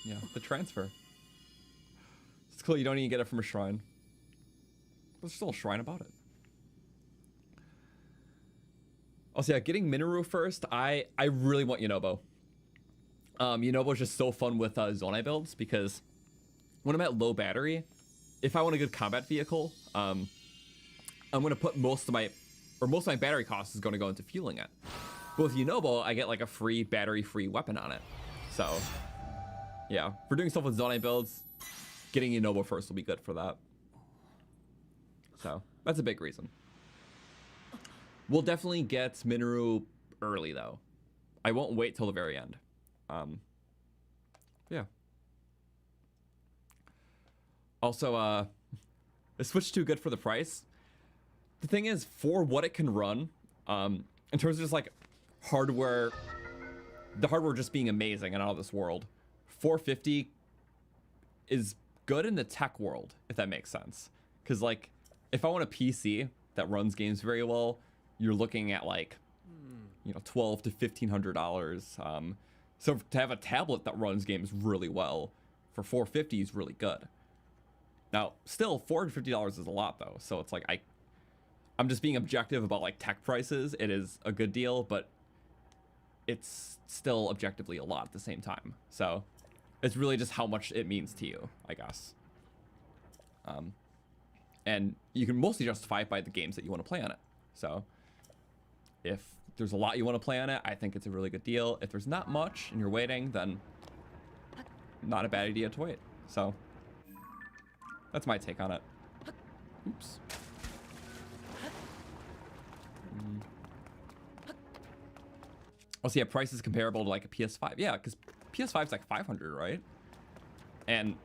Yeah, the transfer. It's cool you don't even get it from a shrine. But there's still a shrine about it. Also, yeah, getting Minoru first, I really want Yunobo. Yunobo is just so fun with Zonai builds because when I'm at low battery, if I want a good combat vehicle, I'm gonna put most of my battery cost is gonna go into fueling it. But with Yunobo, I get like a free battery-free weapon on it. So, yeah, for doing stuff with Zonai builds, getting Yunobo first will be good for that. So that's a big reason. We'll definitely get Minoru early though. I won't wait till the very end. Yeah. Also, is Switch 2 good for the price? The thing is, for what it can run, In terms of just like hardware, the hardware just being amazing and out of this world, 450 is good in the tech world, if that makes sense. Because like, if I want a PC that runs games very well, you're looking at like, you know, $1,200 to $1,500. So to have a tablet that runs games really well for 450 is really good. Now, still $450 is a lot though. So it's like, I'm just being objective about like tech prices. It is a good deal, but it's still objectively a lot at the same time. So it's really just how much it means to you, I guess. And you can mostly justify it by the games that you want to play on it. So if there's a lot you want to play on it, I think it's a really good deal. If there's not much and you're waiting, then not a bad idea to wait. So that's my take on it. Oops. Oh, so yeah, price is comparable to like a PS5. Yeah, because PS5 is like 500, right? And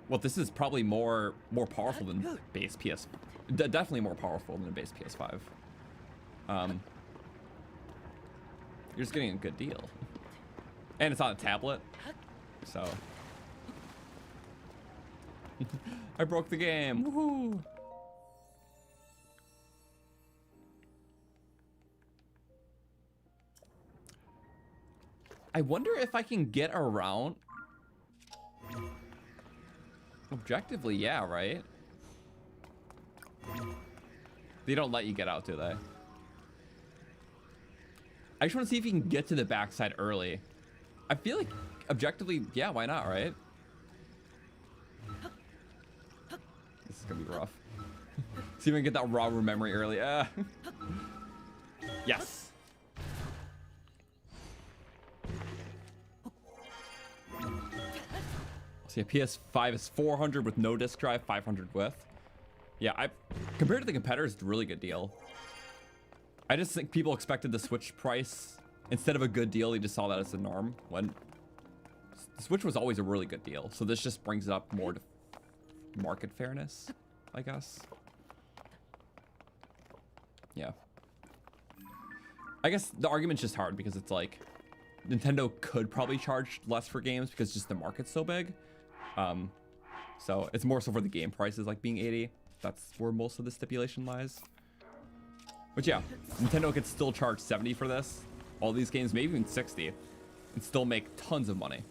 well, this is probably more powerful than base PS. Definitely more powerful than a base PS5. You're just getting a good deal, and it's on a tablet, so. I broke the game. Woohoo! I wonder if I can get around. Objectively, yeah, right? They don't let you get out, do they? I just want to see if you can get to the backside early. I feel like, objectively, yeah, why not, right? This is gonna be rough. See if we can get that Rauru memory early. Yes. See, a PS5 is 400 with no disk drive, 500 with. Yeah, compared to the competitors, it's a really good deal. I just think people expected the Switch price instead of a good deal. They just saw that as the norm when the Switch was always a really good deal. So this just brings it up more to market fairness, I guess. Yeah. I guess the argument's just hard because it's like Nintendo could probably charge less for games because just the market's so big. So it's more so for the game prices like being 80. That's where most of the stipulation lies. But yeah, Nintendo could still charge 70 for this. All these games, maybe even 60, and still make tons of money.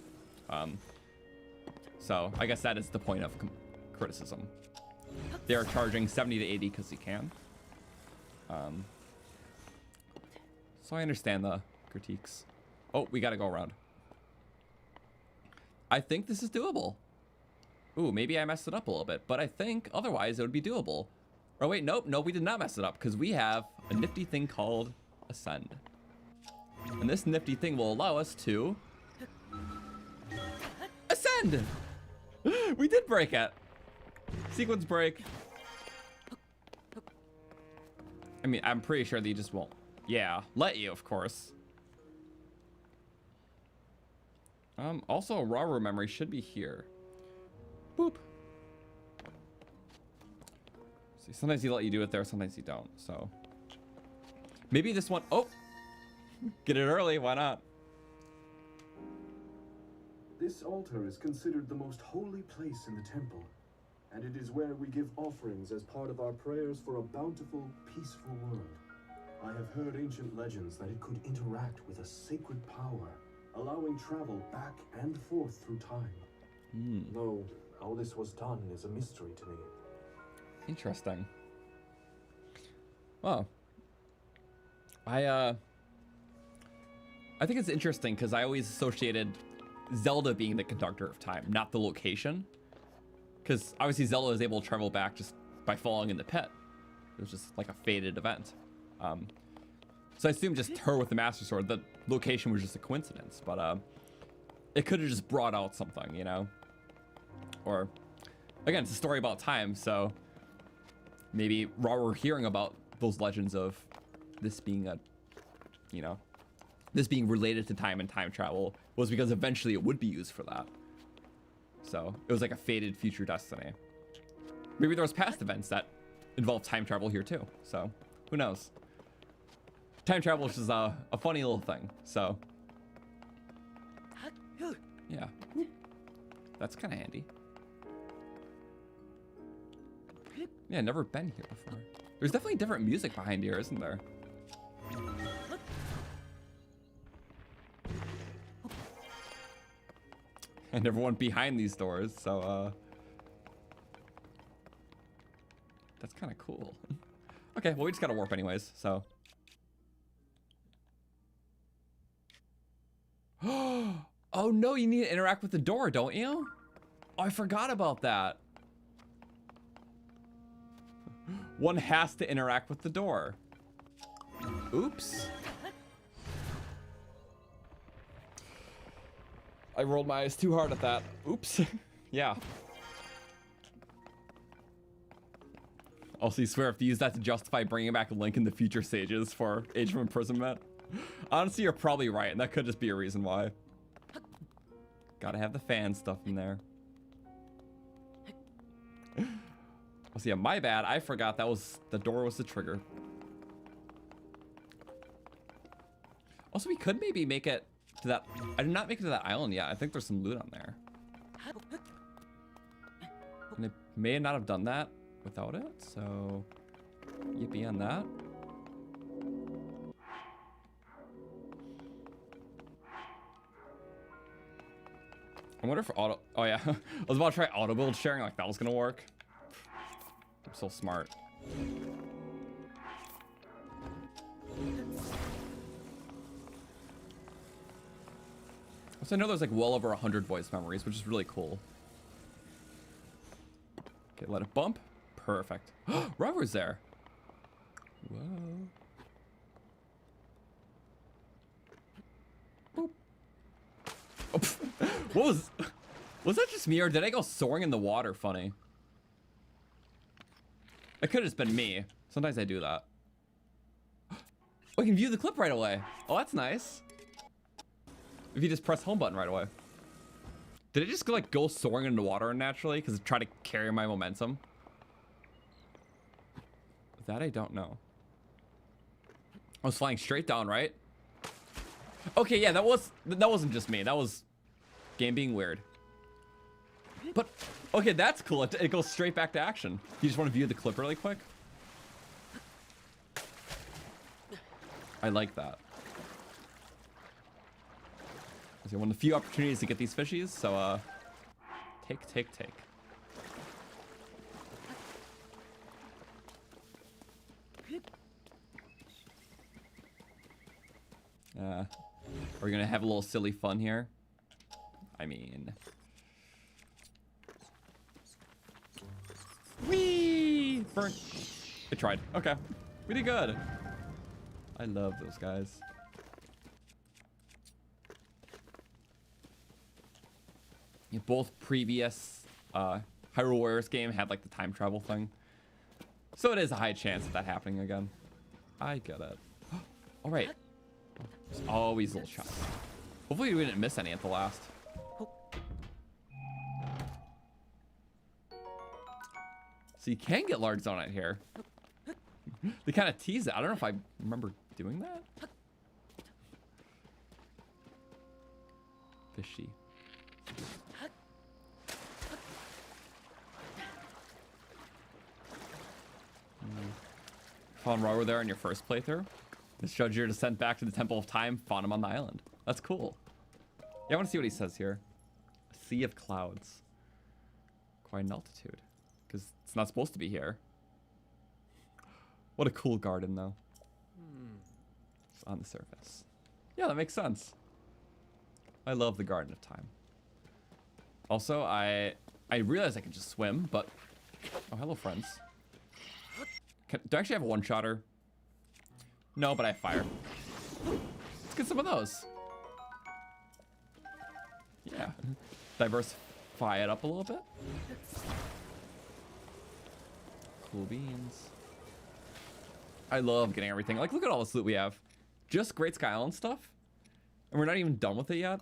So I guess that is the point of criticism. They are charging 70 to 80 because they can. So I understand the critiques. Oh, we gotta go around. I think this is doable. Ooh, maybe I messed it up a little bit, but I think otherwise it would be doable. Oh wait, nope, we did not mess it up because we have a nifty thing called Ascend. And this nifty thing will allow us to ascend! We did break it. Sequence break. I mean, I'm pretty sure they just won't. Yeah, let you, of course. Also, Rauru memory should be here. Boop. See, sometimes he let you do it there, sometimes he don't. So maybe this one. Oh, get it early. Why not? This altar is considered the most holy place in the temple, and it is where we give offerings as part of our prayers for a bountiful, peaceful world. I have heard ancient legends that it could interact with a sacred power, allowing travel back and forth through time. Though how this was done is a mystery to me. Interesting. Well, I think it's interesting because I always associated Zelda being the conductor of time, not the location. Because obviously Zelda is able to travel back just by falling in the pit. It was just like a fated event. So I assume just her with the Master Sword, the location was just a coincidence, but it could have just brought out something, you know? Or, again, it's a story about time, so maybe Rauru hearing about those legends of this being a, you know, this being related to time and time travel was because eventually it would be used for that. So it was like a fated future destiny. Maybe there was past events that involved time travel here too, so who knows? time travel is just a funny little thing. So yeah, that's kind of handy. Yeah, never been here before. There's definitely different music behind here, isn't there? I never went behind these doors, so that's kind of cool. Okay, well we just gotta warp anyways, so. Oh no, you need to interact with the door, don't you? Oh, I forgot about that. One has to interact with the door. Oops. I rolled my eyes too hard at that. Oops. Yeah. Also, you swear if you use that to justify bringing back Link in the future stages for Age of Imprisonment. Honestly, you're probably right, and that could just be a reason why. Gotta have the fan stuff in there. Oh, so yeah, my bad. I forgot that was the door was the trigger. Also, we could maybe make it to that. I did not make it to that island yet. I think there's some loot on there. And it may not have done that without it, so yippee on that. I wonder if auto. Oh yeah, I was about to try auto build sharing, like that was gonna work. I'm so smart. So I know there's like well over 100 voice memories, which is really cool. Okay, let it bump. Perfect. Rauru's there. Whoa. Boop. Oh, what was that just me, or did I go soaring in the water funny? It could have just been me. Sometimes I do that. Oh, I can view the clip right away. Oh, that's nice. If you just press home button right away. Did it just go, like, go soaring into water naturally? Because it tried to carry my momentum? That I don't know. I was flying straight down, right? Okay, yeah, that wasn't just me. That was game being weird. But, okay, that's cool. It goes straight back to action. You just want to view the clip really quick? I like that. It's one of the few opportunities to get these fishies, so, take. Are we gonna have a little silly fun here? I mean... Whee! Burn. It tried. Okay. We did good. I love those guys. Yeah, both previous Hyrule Warriors game had like the time travel thing. So it is a high chance of that happening again. I get it. All right. There's always little shots. Hopefully we didn't miss any at the last. So you can get large Zonai here. They kind of tease it. I don't know if I remember doing that. Fishy. Found Rauru there in your first playthrough. This showed your descent back to the Temple of Time. Found him on the island. That's cool. Yeah, I want to see what he says here. A sea of clouds. Quite an altitude. Because it's not supposed to be here. What a cool garden, though. It's on the surface. Yeah, that makes sense. I love the Garden of Time. Also, I realized I could just swim, but... Oh, hello, friends. Do I actually have a one-shotter? No, but I have fire. Let's get some of those. Yeah. Diversify it up a little bit. Cool beans. I love getting everything. Like, look at all this loot we have. Just Great Sky Island stuff. And we're not even done with it yet.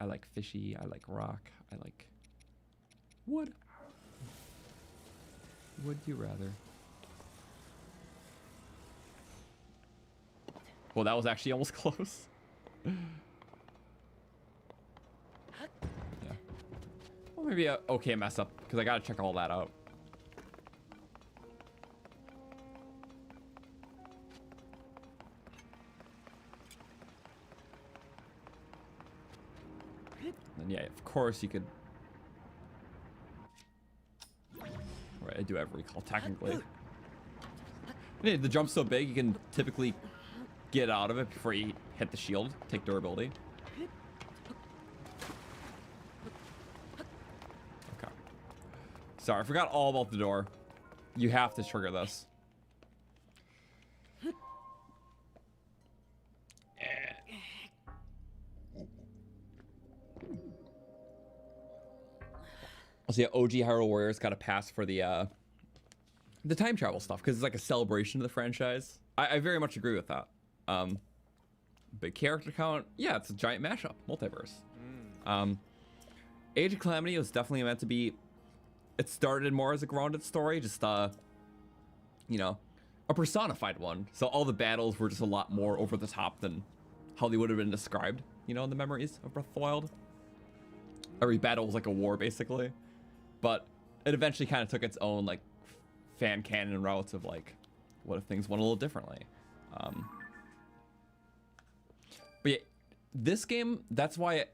I like fishy. I like rock. I like wood. Would you rather? Well, that was actually almost close. Yeah. Well, maybe a okay mess up, because I gotta check all that out. And yeah, of course you could. Right, I do have recall technically. Yeah, the jump's so big you can typically get out of it before you hit the shield, take durability. Okay. Sorry, I forgot all about the door. You have to trigger this. Also, yeah, OG Hyrule Warriors got a pass for the time travel stuff because it's like a celebration of the franchise. I very much agree with that. Big character count, yeah, it's a giant mashup, multiverse. Age of Calamity was definitely meant to be. It started more as a grounded story, just you know, a personified one. So all the battles were just a lot more over the top than how they would have been described, you know, in the memories of Breath of the Wild. Every battle was like a war, basically. But it eventually kind of took its own like fan canon routes of like, what if things went a little differently? But yeah, this game, that's why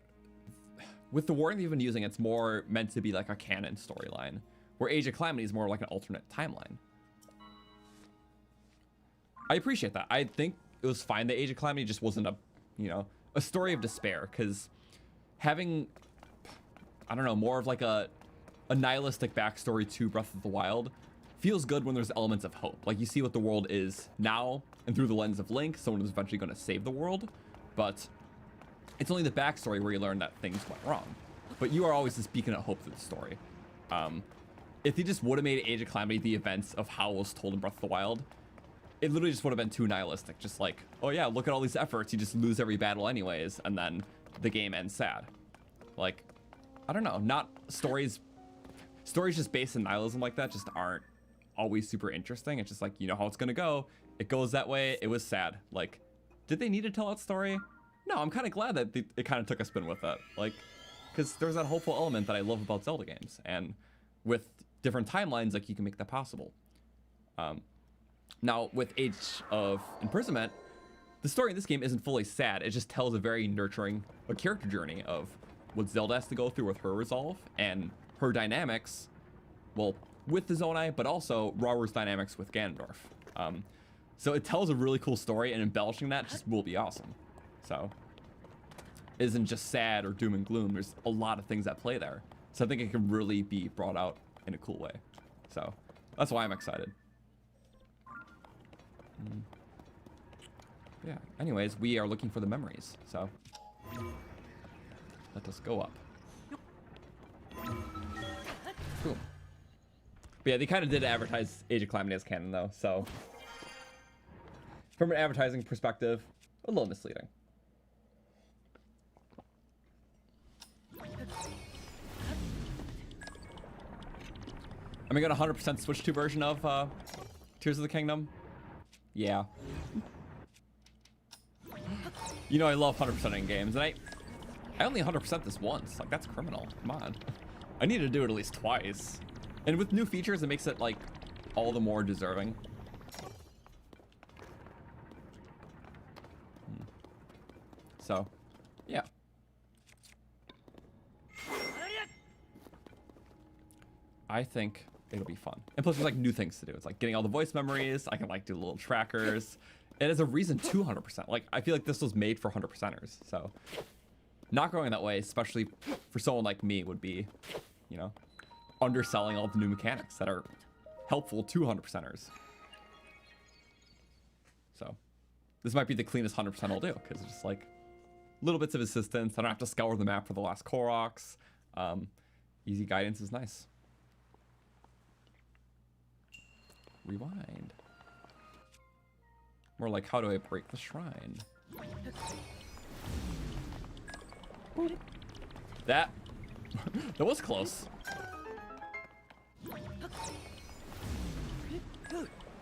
with the wording they've been using, it's more meant to be like a canon storyline, where Age of Calamity is more like an alternate timeline. I appreciate that. I think it was fine that Age of Calamity just wasn't a, you know, a story of despair, because having, I don't know, more of like a nihilistic backstory to Breath of the Wild feels good when there's elements of hope. Like you see what the world is now, and through the lens of Link, someone is eventually going to save the world, but it's only the backstory where you learn that things went wrong. But you are always this beacon of hope through the story. If they just would have made Age of Calamity the events of how it was told in Breath of the Wild, it literally just would have been too nihilistic. Just like, oh yeah, look at all these efforts, you just lose every battle anyways, and then the game ends sad. Like, I don't know, not stories just based in nihilism like that just aren't always super interesting. It's just like, you know how it's gonna go. It goes that way. It was sad. Like, did they need to tell that story? No, I'm kind of glad that it kind of took a spin with it. Like, because there's that hopeful element that I love about Zelda games. And with different timelines, like, you can make that possible. Now, with Age of Imprisonment, the story in this game isn't fully sad. It just tells a very nurturing character journey of what Zelda has to go through with her resolve and her dynamics, well, with the Zonai, but also Rauru's dynamics with Ganondorf. So it tells a really cool story, and embellishing that just will be awesome. So it isn't just sad or doom and gloom. There's a lot of things at play there. So I think it can really be brought out in a cool way. So that's why I'm excited. Yeah, anyways, we are looking for the memories. So let us go up. Cool. But yeah, they kind of did advertise Age of Calamity as canon though, so from an advertising perspective, a little misleading. Am I gonna 100% Switch 2 version of Tears of the Kingdom? Yeah. You know I love 100%ing games, and I only 100% this once. Like, that's criminal. Come on. I need to do it at least twice. And with new features, it makes it, like, all the more deserving. So, yeah. I think it'll be fun. And plus, there's, like, new things to do. It's, like, getting all the voice memories. I can, like, do little trackers. It has a reason to 100%. Like, I feel like this was made for 100%ers. So, not going that way, especially for someone like me, would be, you know, underselling all the new mechanics that are helpful to 100%ers. So, this might be the cleanest 100% I'll do, because it's just like little bits of assistance. I don't have to scour the map for the last Koroks. Easy guidance is nice. Rewind. More like, how do I break the shrine? That was close.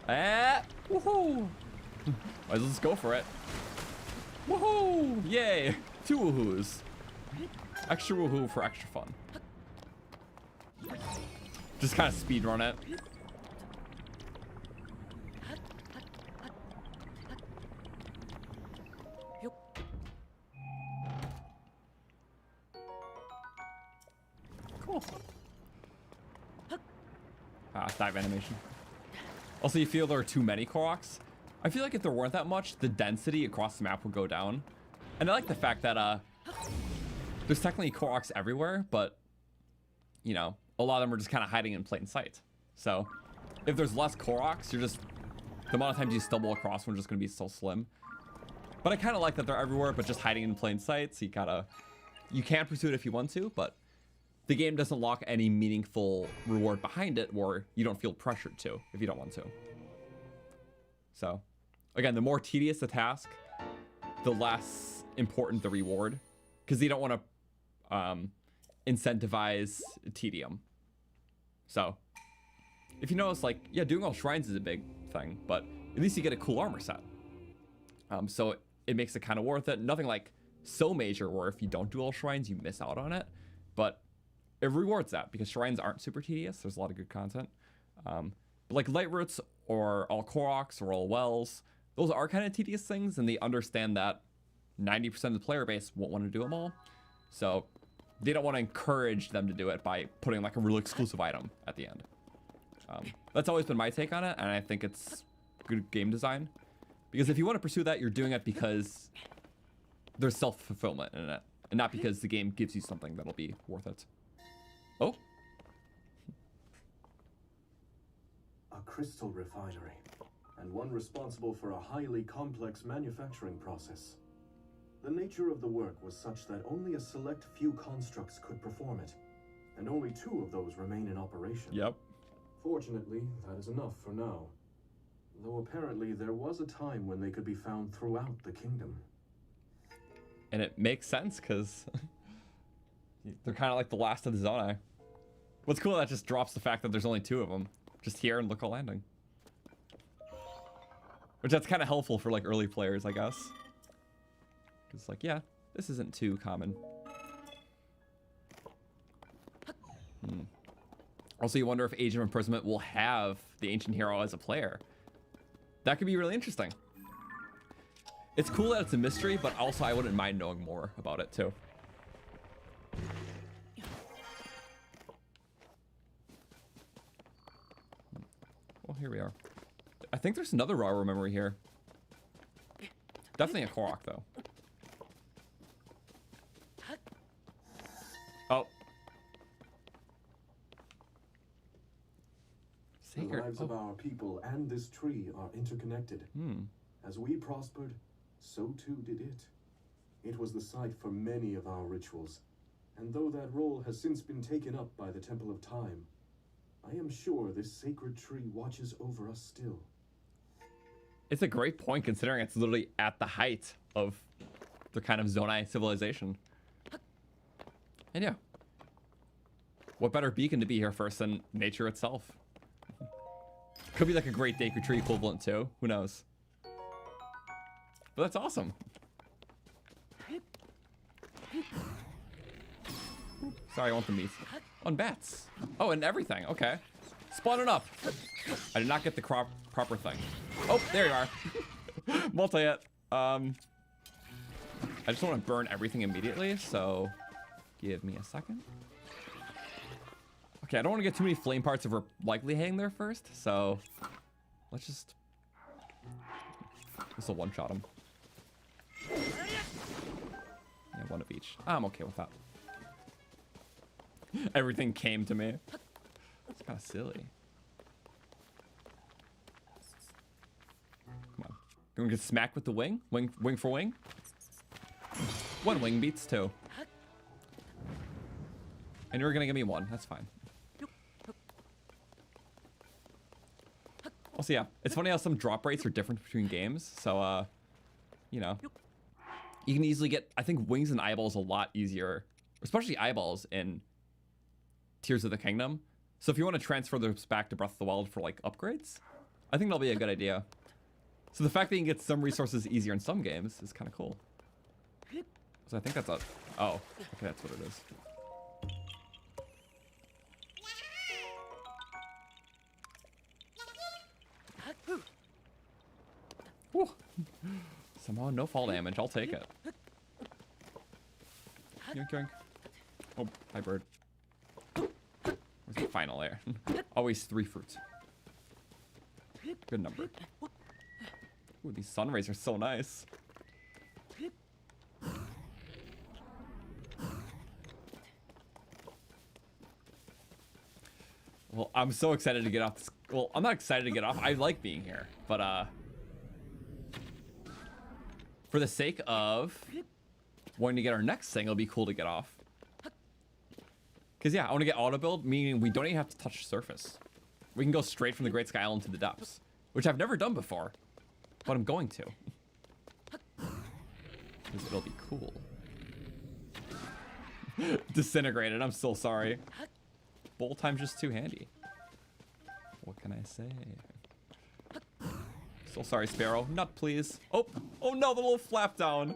Ah, woohoo! Let's go for it. Woohoo! Yay! 2 woohoos. Extra woohoo for extra fun. Just kind of speed run it. Cool. Dive animation. Also, you feel there are too many Koroks. I feel like if there weren't that much, the density across the map would go down. And I like the fact that there's technically Koroks everywhere, but you know, a lot of them are just kind of hiding in plain sight. So if there's less Koroks, you're just, the amount of times you stumble across one is just going to be so slim. But I kind of like that they're everywhere, but just hiding in plain sight. So you can pursue it if you want to, but the game doesn't lock any meaningful reward behind it where you don't feel pressured to if you don't want to. So again, the more tedious the task, the less important the reward, because you don't want to incentivize tedium. So if you notice, like, yeah, doing all shrines is a big thing, but at least you get a cool armor set. So it makes it kind of worth it. Nothing like so major where if you don't do all shrines, you miss out on it, but it rewards that because shrines aren't super tedious. There's a lot of good content. But like light roots or all Koroks or all wells, those are kind of tedious things, and they understand that 90% of the player base won't want to do them all. So they don't want to encourage them to do it by putting like a real exclusive item at the end. That's always been my take on it, and I think it's good game design. Because if you want to pursue that, you're doing it because there's self-fulfillment in it, and not because the game gives you something that'll be worth it. Oh. A crystal refinery, and one responsible for a highly complex manufacturing process. The nature of the work was such that only a select few constructs could perform it, and only 2 of those remain in operation. Yep. Fortunately, that is enough for now. Though apparently there was a time when they could be found throughout the kingdom. And it makes sense, because they're kind of like the last of the Zonai. What's cool, that just drops the fact that there's only 2 of them. Just here and Local Landing. Which that's kind of helpful for like early players, I guess. It's like, yeah, this isn't too common. Also, you wonder if Age of Imprisonment will have the Ancient Hero as a player. That could be really interesting. It's cool that it's a mystery, but also I wouldn't mind knowing more about it too. Well, here we are. I think there's another Rauru memory here. Definitely a Korok, though. Oh. The lives of our people and this tree are interconnected. As we prospered, so too did it. It was the site for many of our rituals, and though that role has since been taken up by the Temple of Time, I am sure this sacred tree watches over us still. It's a great point considering it's literally at the height of the kind of Zonai civilization. And yeah. What better beacon to be here first than nature itself? Could be like a Great Deku Tree equivalent too. Who knows? But that's awesome. Sorry, I want the meat. On bats. Oh, and everything. Okay. Spawn it up. I did not get the proper thing. Oh, there you are. Multi-hit. I just want to burn everything immediately, so give me a second. Okay, I don't want to get too many flame parts if we're likely hanging there first, so let's just... This will one-shot him. Yeah, 1 of each. I'm okay with that. Everything came to me. It's kind of silly. Come on. You want to get smacked with the wing? Wing for wing? 1 wing beats 2. And you're gonna give me 1. That's fine. Also, yeah, it's funny how some drop rates are different between games. So, you know, you can easily get, I think, wings and eyeballs a lot easier, especially eyeballs in Tears of the Kingdom. So if you want to transfer those back to Breath of the Wild for like upgrades, I think that'll be a good idea. So the fact that you can get some resources easier in some games is kind of cool. So I think that's a... Oh, okay, that's what it is. Whew. Somehow no fall damage. I'll take it. Yoink, yoink. Oh, hi, bird. Where's the final layer? Always 3 fruits. Good number. Ooh, these sun rays are so nice. Well, I'm so excited to get off this. Well, I'm not excited to get off. I like being here, but for the sake of wanting to get our next thing, it'll be cool to get off. Because yeah, I want to get auto build, meaning we don't even have to touch the surface. We can go straight from the Great Sky Island to the depths, which I've never done before, but I'm going to. Because it'll be cool. Disintegrated, I'm so sorry. Bowl time's just too handy. What can I say? So sorry, Sparrow. Nut, please. Oh, oh no, the little flap down.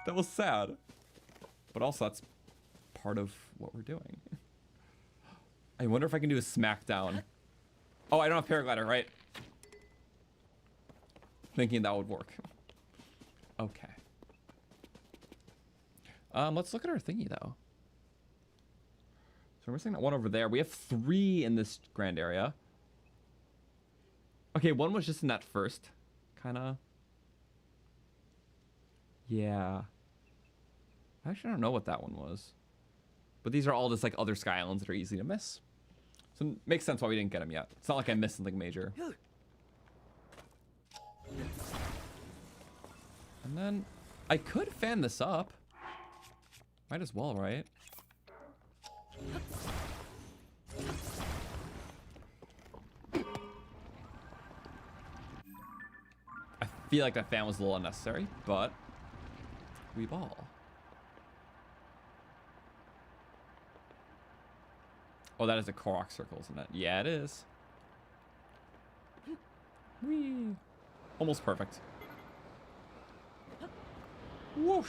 That was sad. But also, that's part of what we're doing. I wonder if I can do a smackdown. Oh, I don't have paraglider, right? Thinking that would work. Okay. Let's look at our thingy, though. So we're missing that one over there. We have 3 in this grand area. Okay, one was just in that first, kind of. Yeah. Actually, I don't know what that one was. But these are all just like other Sky Islands that are easy to miss. So it makes sense why we didn't get them yet. It's not like I missed something major. And then I could fan this up. Might as well, right? I feel like that fan was a little unnecessary, but we ball. Oh, that is a Korok circle, isn't it? Yeah, it is. Whee. Almost perfect. Whoosh.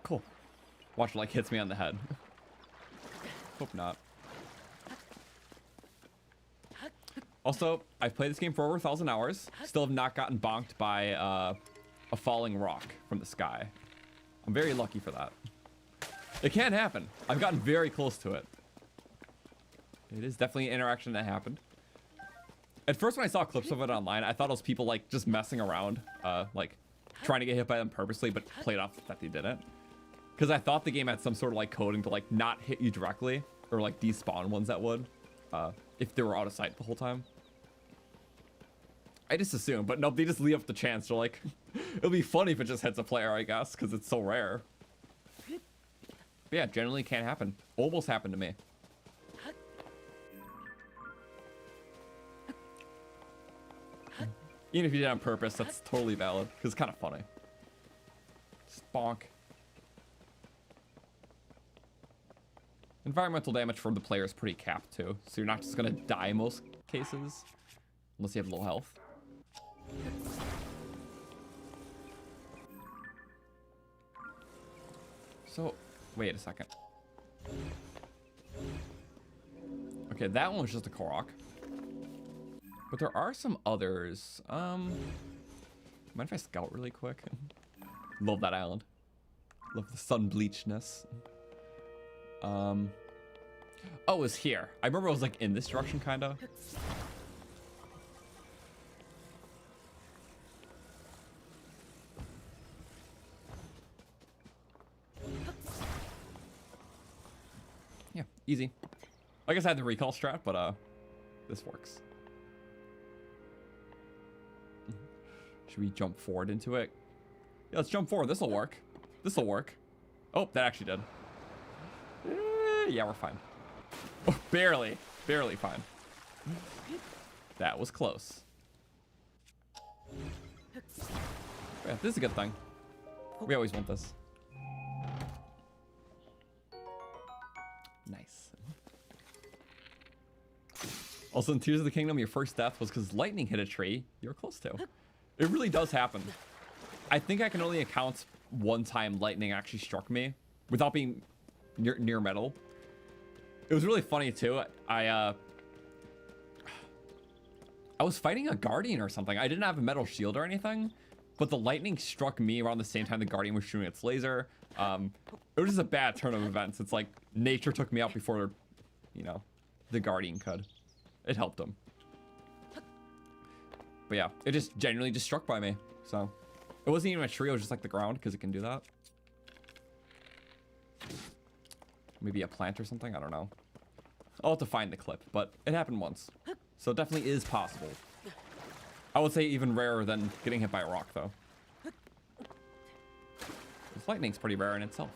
Cool. Watch it like hits me on the head. Hope not. Also, I've played this game for over 1,000 hours. Still have not gotten bonked by a falling rock from the sky. I'm very lucky for that. It can happen. I've gotten very close to it. It is definitely an interaction that happened. At first when I saw clips of it online, I thought it was people like just messing around, like trying to get hit by them purposely, but played off that they didn't. Because I thought the game had some sort of like coding to like not hit you directly, or like despawn ones that would, if they were out of sight the whole time. I just assumed, but nope, they just leave up the chance. They're like, it'll be funny if it just hits a player, I guess, because it's so rare. But yeah, generally can't happen. Almost happened to me. Even if you did it on purpose, that's totally valid, because it's kind of funny. Bonk. Environmental damage from the player is pretty capped too, so you're not just gonna die most cases, unless you have low health. So, wait a second. Okay, that one was just a Korok. But there are some others. Mind if I scout really quick? Love that island. Love the sun bleachness. Oh, it was here. I remember it was like in this direction, kinda. Yeah, easy. I guess I had the recall strat, but this works. Should we jump forward into it? Yeah, let's jump forward. This'll work. This'll work. Oh, that actually did. Yeah, we're fine. Oh, barely. Barely fine. That was close. Yeah, this is a good thing. We always want this. Nice. Also, in Tears of the Kingdom, your first death was because lightning hit a tree you're close to. It really does happen. I think I can only account one time lightning actually struck me without being near metal. It was really funny too. I was fighting a guardian or something. I didn't have a metal shield or anything, but the lightning struck me around the same time the guardian was shooting its laser. It was just a bad turn of events. It's like nature took me out before, you know, the guardian could. It helped him. But yeah, it just genuinely just struck by me. So it wasn't even a tree, it was just like the ground because it can do that. Maybe a plant or something, I don't know. I'll have to find the clip, but it happened once. So it definitely is possible. I would say even rarer than getting hit by a rock though. This lightning's pretty rare in itself.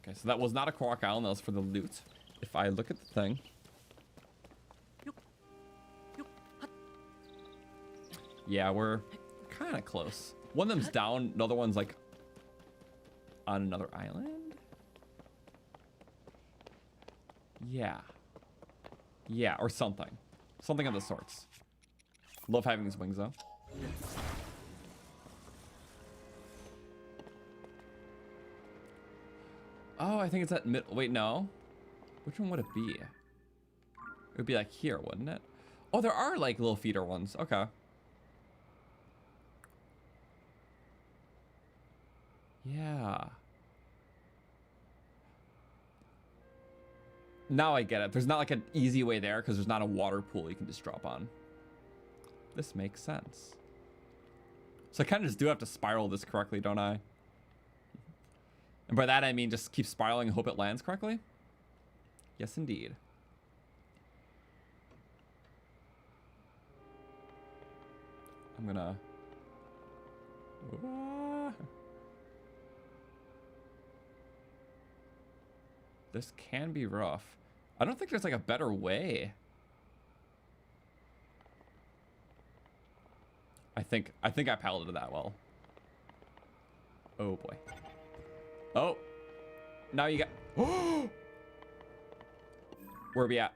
Okay, so that was not a Korok Island, that was for the loot. If I look at the thing. Yeah, we're kind of close. One of them's down, another one's like on another island. Yeah. Yeah, or something. Something of the sorts. Love having these wings though. Oh, I think it's at mid. Wait, no. Which one would it be? It would be like here, wouldn't it? Oh, there are like little feeder ones. Okay. Yeah. Now I get it. There's not like an easy way there because there's not a water pool you can just drop on. This makes sense. So I kind of just do have to spiral this correctly, don't I? And by that I mean just keep spiraling and hope it lands correctly? Yes, indeed. I'm gonna... This can be rough. I don't think there's like a better way. I think I piloted that well. Oh boy. Oh. Now you got... Where are we at?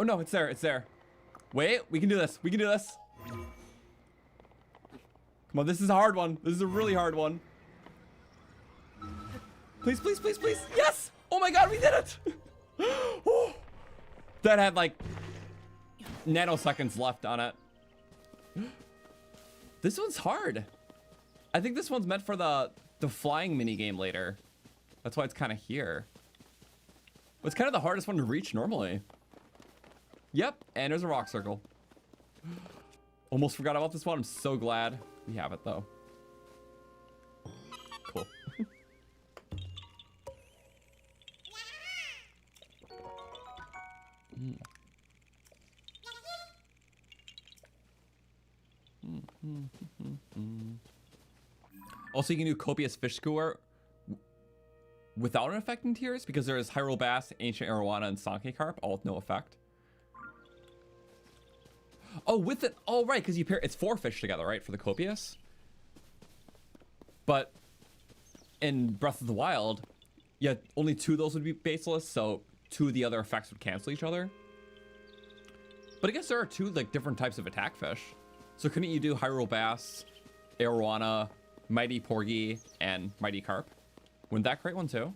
Oh no, it's there, it's there. Wait, we can do this. We can do this. Come on, this is a hard one. This is a really hard one. Please, please, please, please. Yes! Oh my god, we did it! Oh. That had like nanoseconds left on it. This one's hard. I think this one's meant for the flying mini game later. That's why it's kind of here. But it's kind of the hardest one to reach normally. Yep, and there's a rock circle. Almost forgot about this one. I'm so glad we have it though. Cool. Also, you can do copious fish skewer without an effect in tiers because there is Hyrule Bass, Ancient Arowana, and Sanke Carp, all with no effect. Oh, with it, oh right, because you pair it's 4 fish together, right, for the copious. But in Breath of the Wild, yeah, only 2 of those would be baseless, so 2 of the other effects would cancel each other. But I guess there are 2 like different types of attack fish. So couldn't you do Hyrule Bass, Arowana, Mighty Porgy, and Mighty Carp? Wouldn't that create one too?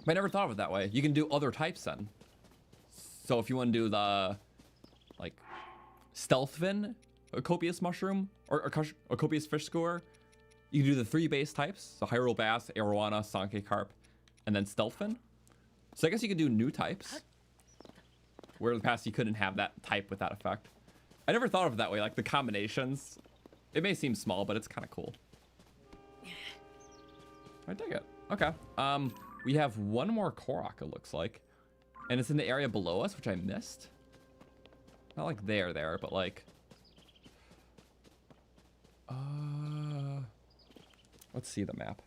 I never thought of it that way. You can do other types then. So if you want to do the, like, Stealth Fin, a copious mushroom, or a copious fish skewer, you can do the 3 base types. So Hyrule Bass, Arowana, Sanke Carp, and then Stealth Fin. So I guess you could do new types. Where in the past you couldn't have that type with that effect. I never thought of it that way, like the combinations. It may seem small, but it's kind of cool. I dig it. Okay. We have one more Korok, it looks like. And it's in the area below us, which I missed. Not like there, but like... Let's see the map.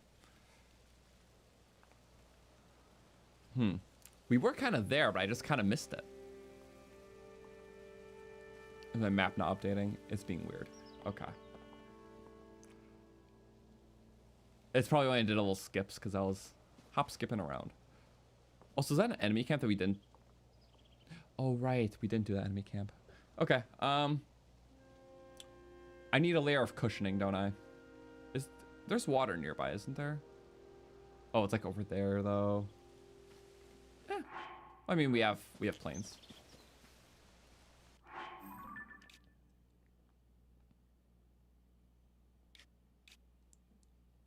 We were kind of there, but I just kind of missed it. Is my map not updating? It's being weird. Okay. It's probably why I did a little skips because I was hop skipping around. Also, is that an enemy camp that we didn't? Oh, right. We didn't do that enemy camp. Okay. I need a layer of cushioning, don't I? There's water nearby, isn't there? Oh, it's like over there though. Yeah. I mean, we have planes.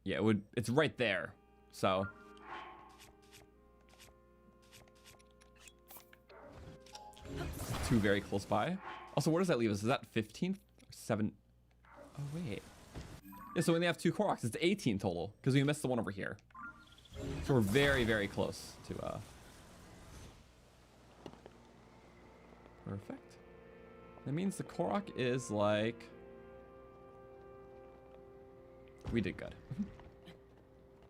Yeah, it's right there. So two very close by. Also, where does that leave us? Is that 15th or 7? Oh wait. Yeah, so we only have 2 Koroks. It's 18 total because we missed the one over here. So we're very, very close to perfect. That means the Korok is like we did good.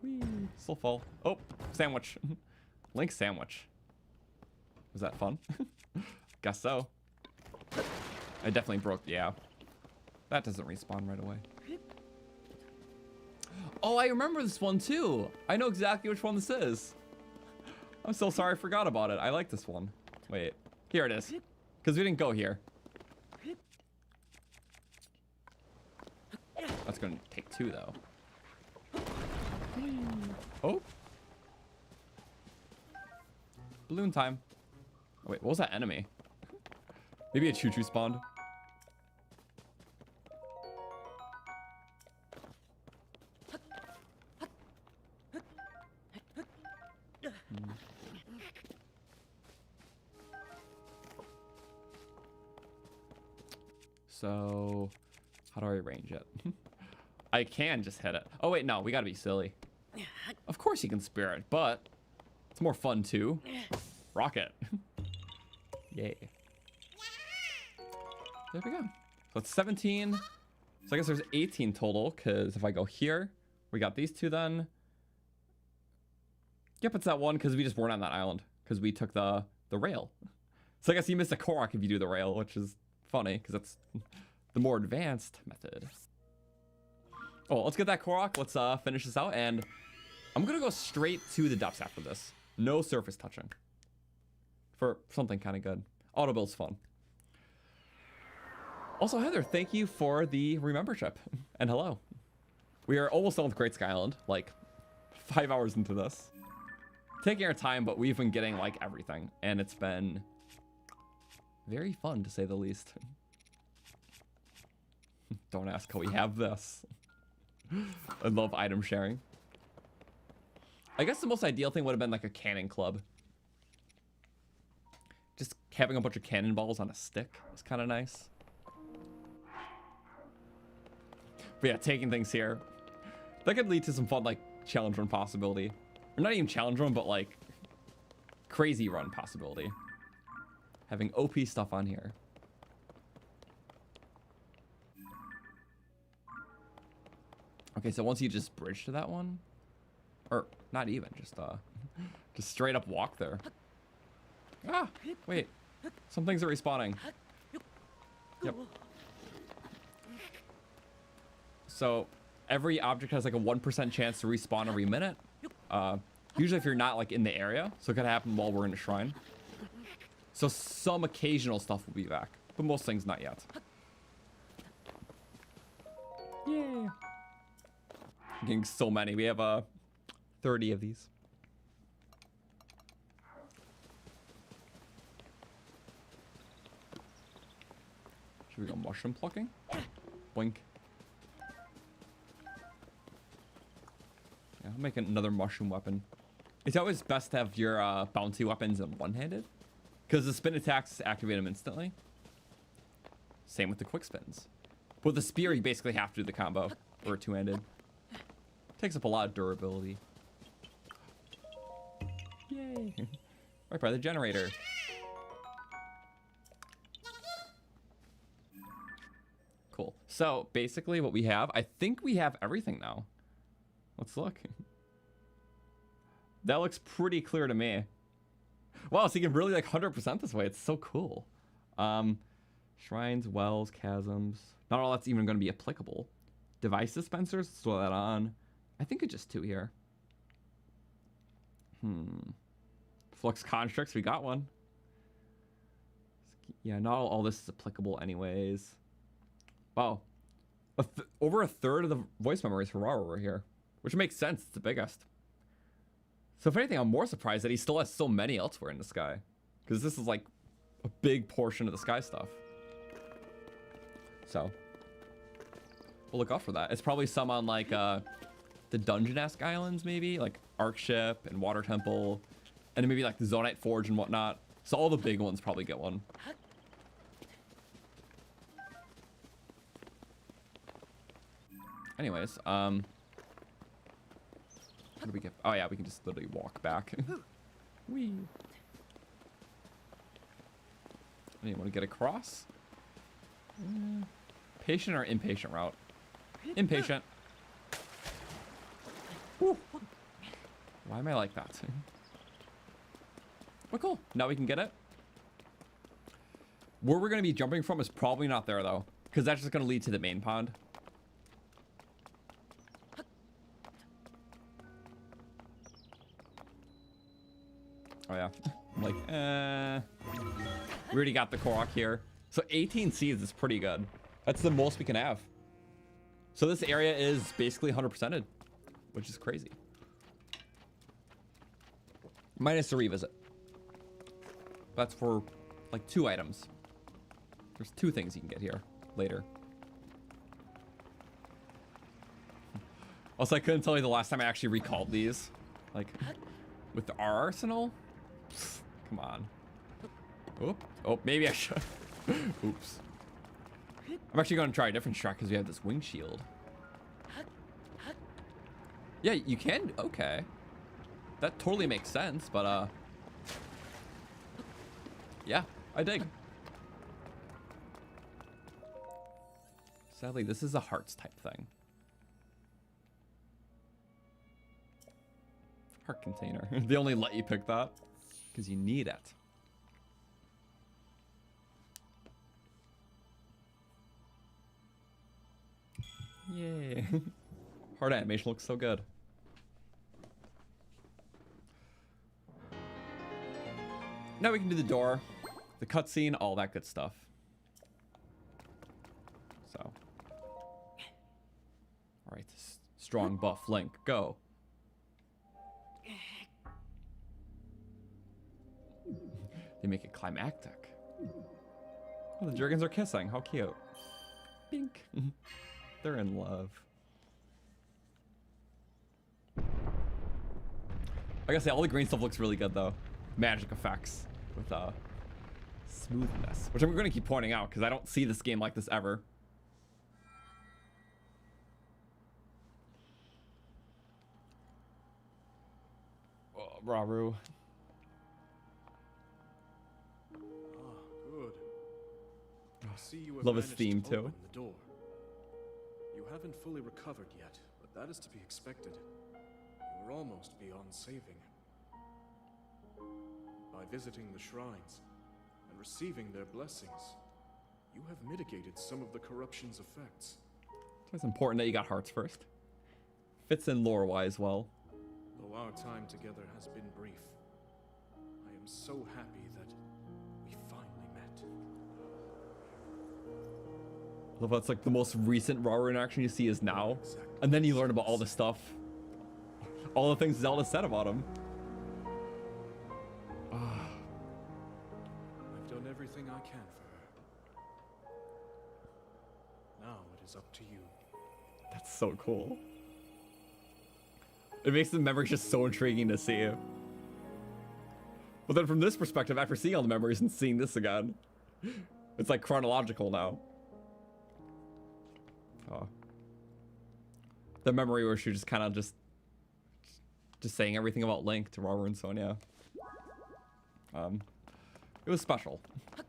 Whee, still full. Oh, sandwich. Link sandwich. Was that fun? Guess so. I definitely broke. Yeah. That doesn't respawn right away. Oh, I remember this one too. I know exactly which one this is. I'm so sorry I forgot about it. I like this one. Wait, here it is. Because we didn't go here. That's going to take 2 though. Oh. Balloon time. Oh, wait, what was that enemy? Maybe a choo-choo spawned. So, how do I arrange it? I can just hit it. Oh wait, no, we gotta be silly. Of course you can spirit, but it's more fun too. Rocket. Yay. There we go. So it's 17. So I guess there's 18 total, because if I go here, we got these 2 then. Yep, it's that one because we just weren't on that island because we took the rail. So I guess you missed a Korok if you do the rail, which is funny because that's the more advanced method. Oh, let's get that Korok. Let's finish this out, and I'm gonna go straight to the depths after this. No surface touching. For something kind of good. Auto build's fun. Also, Heather, thank you for the remembership, and hello. We are almost done with Great Sky Island, like 5 hours into this. Taking our time, but we've been getting like everything, and it's been very fun to say the least. Don't ask how we have this. I love item sharing. I guess the most ideal thing would have been like a cannon club. Just having a bunch of cannonballs on a stick is kind of nice. But yeah, taking things here. That could lead to some fun like challenge run possibility. Or not even challenge run, but like crazy run possibility. Having OP stuff on here. Okay, so once you just bridge to that one, or not even, just straight up walk there. Ah, wait, some things are respawning. Yep. So every object has like a 1% chance to respawn every minute. Usually if you're not like in the area, so it could happen while we're in a shrine. So some occasional stuff will be back, but most things not yet. Yay. Getting so many. We have 30 of these. Should we go mushroom plucking? Boink. Yeah, I'll make another mushroom weapon. It's always best to have your bouncy weapons in one-handed, because the spin attacks activate them instantly. Same with the quick spins. But with the spear, you basically have to do the combo, or two-handed. Takes up a lot of durability. Yay! Right by the generator. Cool. So basically, what we have, I think we have everything now. Let's look. That looks pretty clear to me. Wow, so you can really like 100% this way. It's so cool. Shrines, wells, chasms. Not all that's even going to be applicable. Device dispensers, throw that on. I think it's just 2 here. Flux constructs, we got one. Yeah, not all this is applicable anyways. Wow. Over a third of the voice memories for Rauru were here, which makes sense. It's the biggest. So if anything, I'm more surprised that he still has so many elsewhere in the sky, because this is like a big portion of the sky stuff. So we'll look out for that. It's probably some on like the dungeon-esque islands, maybe like Arc Ship and Water Temple, and then maybe like the Zonite Forge and whatnot. So all the big ones probably get one. Anyways, what do we get? Oh yeah, we can just literally walk back. Whee. You want to get across? Patient or impatient route? Impatient. Woo. Why am I like that? Well, cool. Now we can get it. Where we're going to be jumping from is probably not there, though, because that's just going to lead to the main pond. Oh, yeah. I'm like, we already got the Korok here. So 18 seeds is pretty good. That's the most we can have. So this area is basically 100%ed, which is crazy. Minus the revisit. That's for like 2 items. There's 2 things you can get here later. Also, I couldn't tell you the last time I actually recalled these. Like, with our arsenal? Pfft, come on. Oh, maybe I should. Oops. I'm actually going to try a different strat because we have this wing shield. Yeah, you can. Okay. That totally makes sense, but yeah, I dig. Sadly, this is a hearts type thing. Heart container. They only let you pick that because you need it. Yay. Heart animation looks so good. Now we can do the door, the cutscene, all that good stuff. So. Alright, strong buff Link, go. They make it climactic. Oh, the dragons are kissing, how cute. Bink. They're in love. I gotta say, all the green stuff looks really good though. Magic effects with smoothness, which I'm gonna keep pointing out because I don't see this game like this ever. Oh, Rauru. Good. I see you have Love his managed theme to too. open the door. You haven't fully recovered yet, but that is to be expected. You were almost beyond saving. By visiting the shrines and receiving their blessings, you have mitigated some of the corruption's effects. So it's important that you got hearts first. Fits in lore-wise well. Though our time together has been brief, I am so happy that we finally met. I love how it's like the most recent Rauru interaction you see is now. And then you learn about all the stuff. All the things Zelda said about him. I've done everything I can for her. Now it is up to you. That's so cool. It makes the memories just so intriguing to see. But then from this perspective, after seeing all the memories and seeing this again, it's like chronological now. Oh. The memory where she just kind of just saying everything about Link to Rauru and Sonia. It was special. But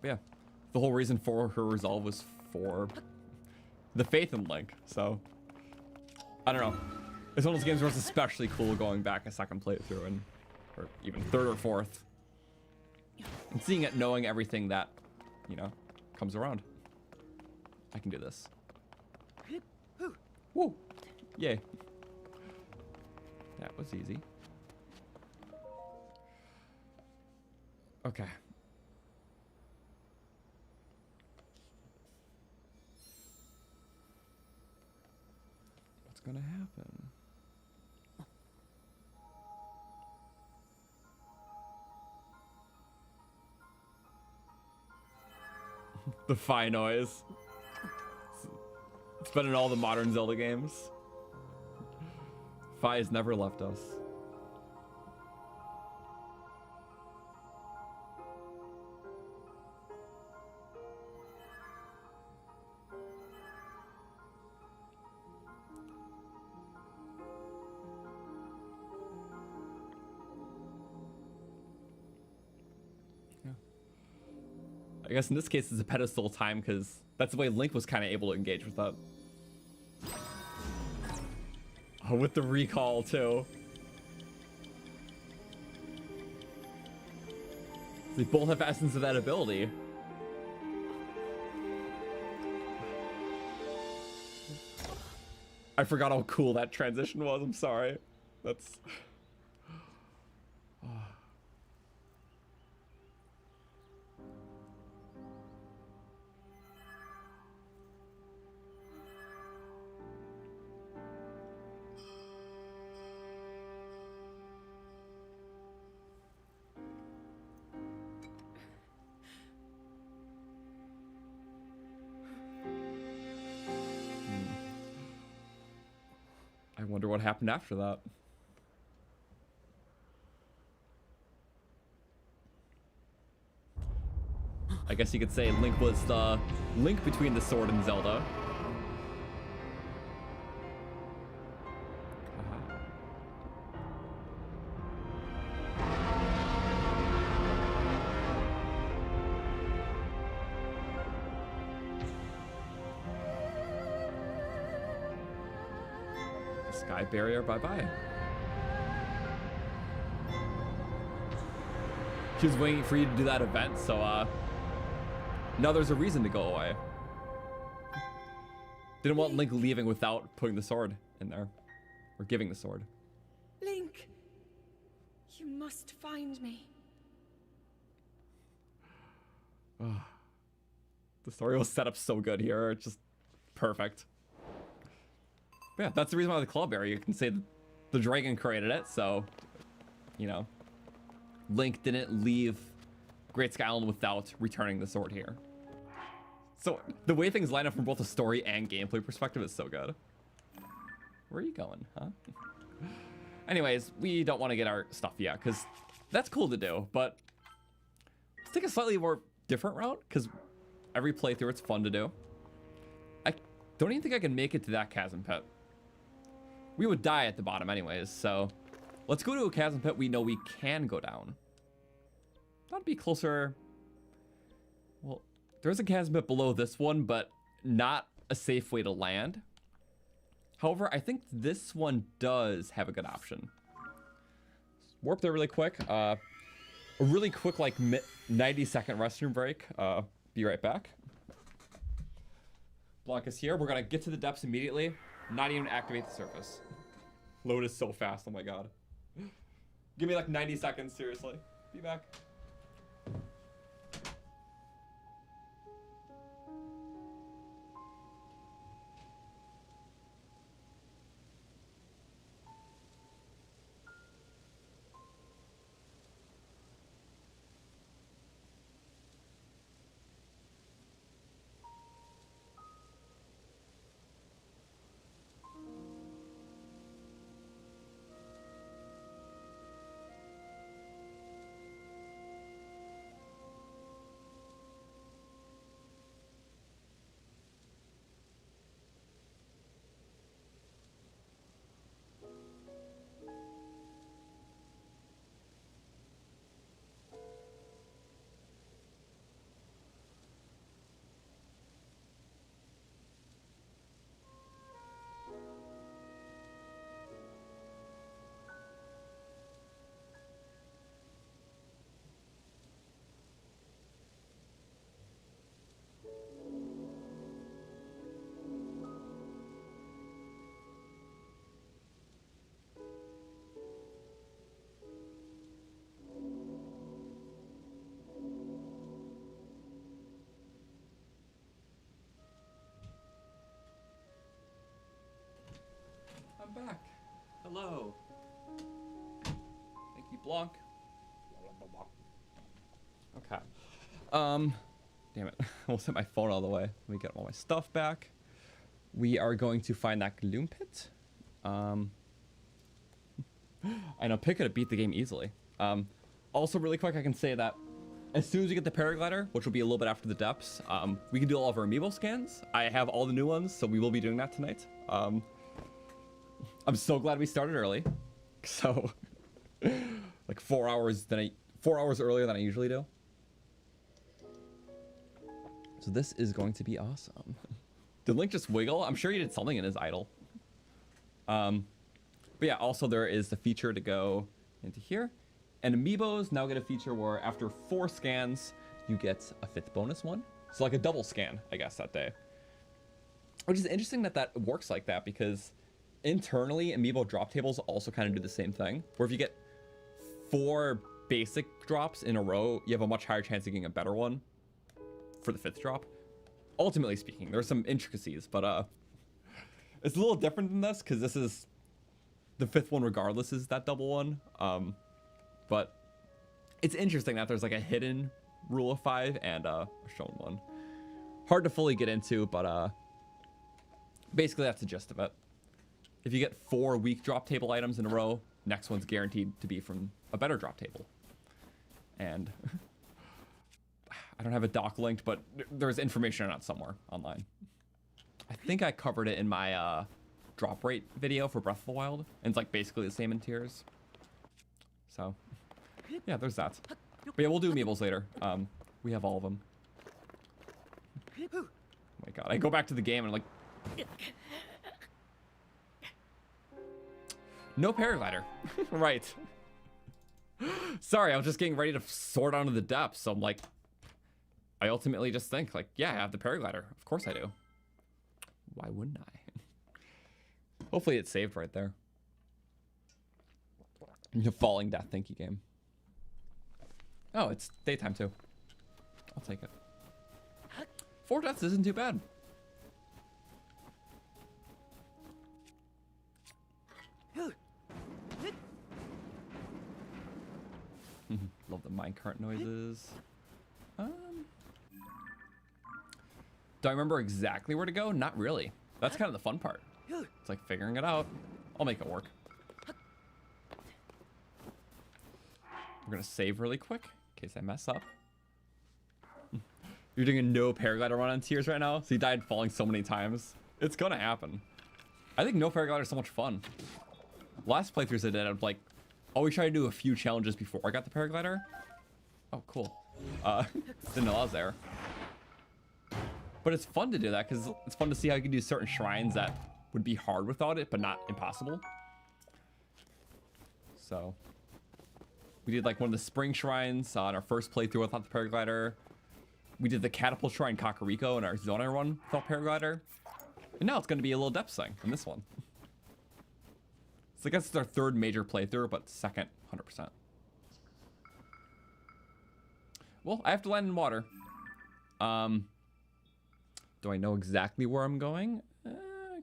yeah, the whole reason for her resolve was for the faith in Link. So I don't know. It's one of those games where it's especially cool going back a second playthrough and, or even third or fourth. And seeing it, knowing everything that, you know, comes around. I can do this. Woo! Yay. That was easy. Okay. What's gonna happen? The Fi noise. It's been in all the modern Zelda games. Fi has never left us. I guess in this case it's a pedestal time because that's the way Link was kind of able to engage with that. Oh, with the recall too. They both have essence of that ability. I forgot how cool that transition was. I'm sorry. That's... I wonder what happened after that. I guess you could say Link was the link between the sword and Zelda. Sky barrier, bye-bye. She was waiting for you to do that event, so now there's a reason to go away. Didn't want Link leaving without putting the sword in there. Or giving the sword. Link, you must find me. The story was set up so good here. It's just perfect. But yeah, that's the reason why the club area. You can say the dragon created it, so, you know, Link didn't leave Great Sky Island without returning the sword here. So the way things line up from both a story and gameplay perspective is so good. Where are you going, huh? Anyways, we don't want to get our stuff yet, because that's cool to do, but let's take a slightly more different route, because every playthrough it's fun to do. I don't even think I can make it to that chasm pit. We would die at the bottom anyways, so let's go to a chasm pit we know we can go down. That'd be closer. Well, there's a chasm pit below this one, but not a safe way to land. However, I think this one does have a good option. Warp there really quick. A really quick, like 90-second restroom break. Be right back. Blanca's here. We're gonna get to the depths immediately. Not even activate the surface. Load is so fast. Oh my god. Give me like 90 seconds, seriously. Be back. I'm back. Hello. Thank you, Blanc. Okay. Damn it. I almost hit my phone all the way. Let me get all my stuff back. We are going to find that Gloom pit. I know Pick could have beat the game easily. Also, really quick, I can say that as soon as we get the paraglider, which will be a little bit after the depths, we can do all of our Amiibo scans. I have all the new ones, so we will be doing that tonight. I'm so glad we started early. So, like 4 hours earlier than I usually do. So this is going to be awesome. Did Link just wiggle? I'm sure he did something in his idle. But yeah, also there is the feature to go into here. And Amiibos now get a feature where after 4 scans, you get a 5th bonus one. So like a double scan, I guess, that day. Which is interesting that that works like that, because internally, Amiibo drop tables also kind of do the same thing. Where if you get 4 basic drops in a row, you have a much higher chance of getting a better one for the 5th drop. Ultimately speaking, there's some intricacies, but it's a little different than this, because this is the 5th one regardless is that double one. But it's interesting that there's like a hidden rule of 5 and a shown one. Hard to fully get into, but basically that's the gist of it. If you get 4 weak drop table items in a row, next one's guaranteed to be from a better drop table. And I don't have a doc linked, but there's information on it somewhere online. I think I covered it in my drop rate video for Breath of the Wild, and it's like basically the same in tiers. So yeah, there's that. But yeah, we'll do Amiibos later. We have all of them. Oh my god, I go back to the game and I'm like, no paraglider. Right. Sorry, I was just getting ready to sort onto the depths, so I'm like, I ultimately just think like, yeah, I have the paraglider. Of course I do. Why wouldn't I? Hopefully it's saved right there. Falling death, thank you, game. Oh, it's daytime too. I'll take it. 4 deaths isn't too bad. Love the minecart noises. Do I remember exactly where to go? Not really. That's kind of the fun part. It's like figuring it out. I'll make it work. We're gonna save really quick in case I mess up. You're doing a no paraglider run on tiers right now, so you died falling so many times. It's gonna happen. I think no paraglider is so much fun. Last playthroughs I did, I'd like always try to do a few challenges before I got the paraglider. Oh, cool. Didn't know I was there. But it's fun to do that because it's fun to see how you can do certain shrines that would be hard without it, but not impossible. So we did like one of the spring shrines on our first playthrough without the paraglider. We did the catapult shrine Kakariko in our Zonai run without paraglider. And now it's going to be a little depth thing in this one. So I guess it's our 3rd major playthrough, but 2nd 100%. Well, I have to land in water. Do I know exactly where I'm going?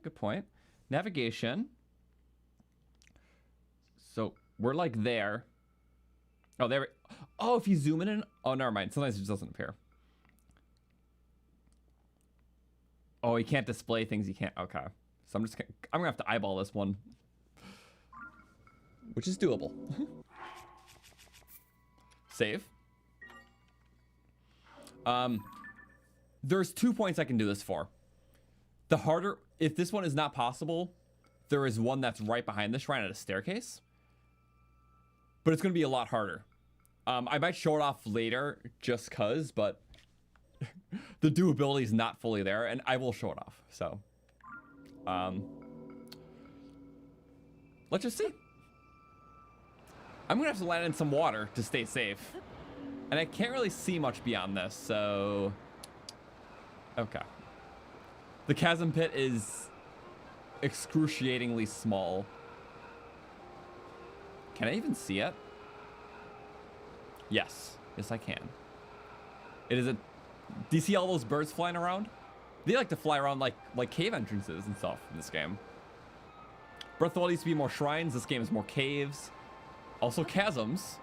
Good point. Navigation. So we're like there. Oh, there. Oh, if you zoom in. Oh, never mind. Sometimes it just doesn't appear. Oh, you can't display things. You can't. Okay. So I'm gonna have to eyeball this one, which is doable. Save. There's 2 points I can do this for. The harder, if this one is not possible, there is one that's right behind the shrine at a staircase. But it's going to be a lot harder. I might show it off later just cause, but the doability is not fully there, and I will show it off. So, let's just see. I'm going to have to land in some water to stay safe. And I can't really see much beyond this, so... Okay. The chasm pit is excruciatingly small. Can I even see it? Yes. Yes, I can. It is a... Do you see all those birds flying around? They like to fly around like cave entrances and stuff in this game. Breath of the Wild used to be more shrines. This game is more caves. Also chasms.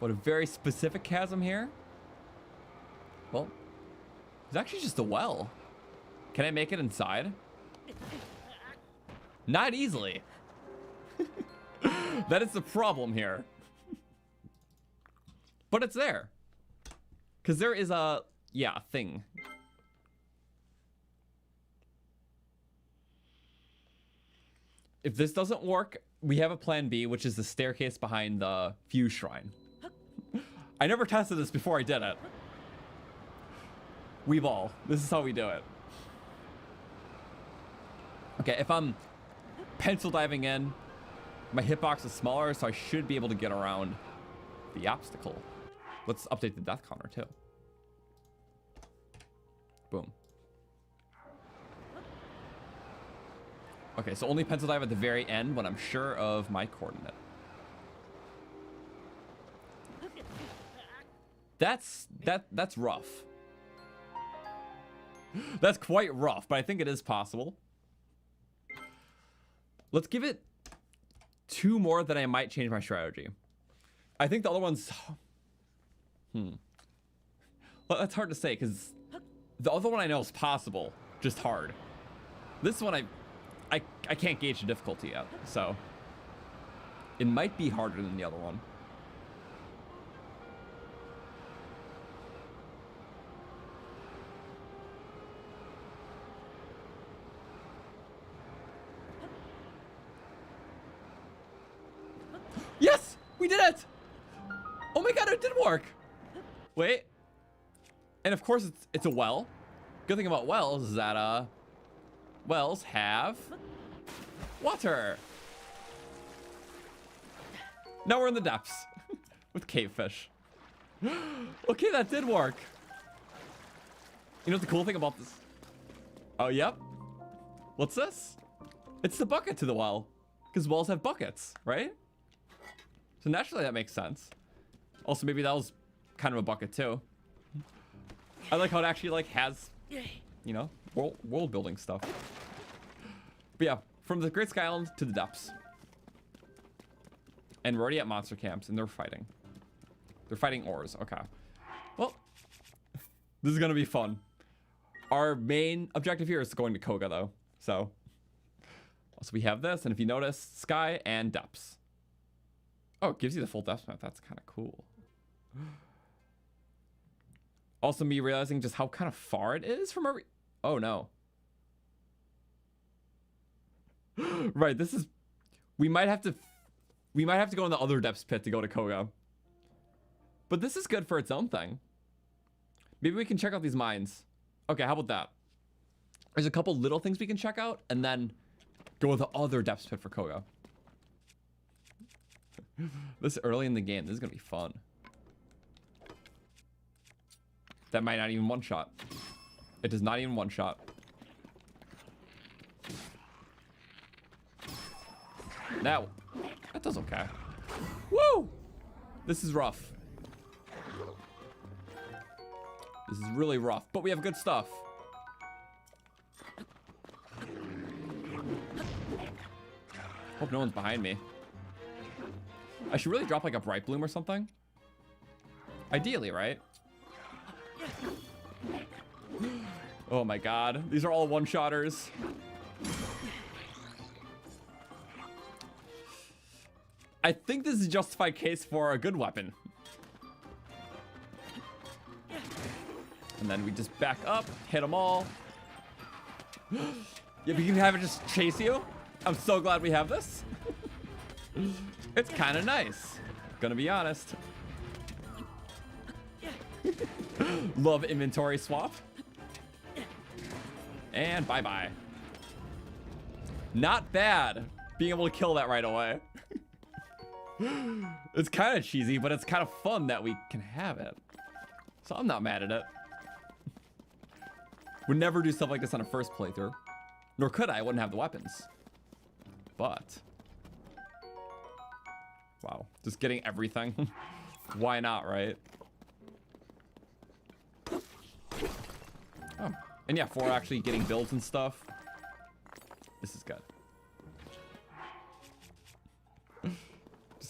But a very specific chasm here. Well, it's actually just a well. Can I make it inside? Not easily. That is the problem here. But it's there. Because there is a, yeah, a thing. If this doesn't work, we have a plan B, which is the staircase behind the Fuse Shrine. I never tested this before I did it. Weeball. This is how we do it. Okay, if I'm pencil diving in, my hitbox is smaller, so I should be able to get around the obstacle. Let's update the death counter too. Boom. Okay, so only pencil dive at the very end when I'm sure of my coordinate. That's rough. That's quite rough, but I think it is possible. Let's give it 2 more, then I might change my strategy. I think the other one's... Well, that's hard to say, because the other one I know is possible, just hard. This one I can't gauge the difficulty yet, so... It might be harder than the other one. Yes! We did it! Oh my god, it did work! Wait. And of course it's a well. Good thing about wells is that wells have water. Now we're in the depths with cave fish. Okay, that did work. You know what the cool thing about this? Oh, yep. What's this? It's the bucket to the well. Because wells have buckets, right? So naturally that makes sense. Also, maybe that was kind of a bucket too. I like how it actually like has, you know, world building stuff. But yeah, from the Great Sky Island to the depths. And we're already at monster camps and they're fighting. They're fighting ores, okay. Well, this is gonna be fun. Our main objective here is going to Koga though, so. Also we have this, and if you notice, sky and depths. Oh, it gives you the full depth map. That's kind of cool. Also, me realizing just how kind of far it is from every... Oh, no. Right, this is... We might have to go in the other depths pit to go to Koga. But this is good for its own thing. Maybe we can check out these mines. Okay, how about that? There's a couple little things we can check out, and then go with the other depths pit for Koga. This early in the game, this is gonna be fun. That might not even one-shot. It does not even one-shot. Now, that does okay. Woo! This is rough. This is really rough, but we have good stuff. Hope no one's behind me. I should really drop like a Bright Bloom or something. Ideally, right? Oh my god. These are all one-shotters. I think this is a justified case for a good weapon. And then we just back up, hit them all. Yeah, but you can have it just chase you. I'm so glad we have this. It's kind of nice. Gonna be honest. Love inventory swap. And bye-bye. Not bad being able to kill that right away. It's kind of cheesy, but it's kind of fun that we can have it. So I'm not mad at it. Would never do stuff like this on a first playthrough. Nor could I wouldn't have the weapons. But... wow, just getting everything. Why not, right? Oh, and yeah, for actually getting builds and stuff. This is good.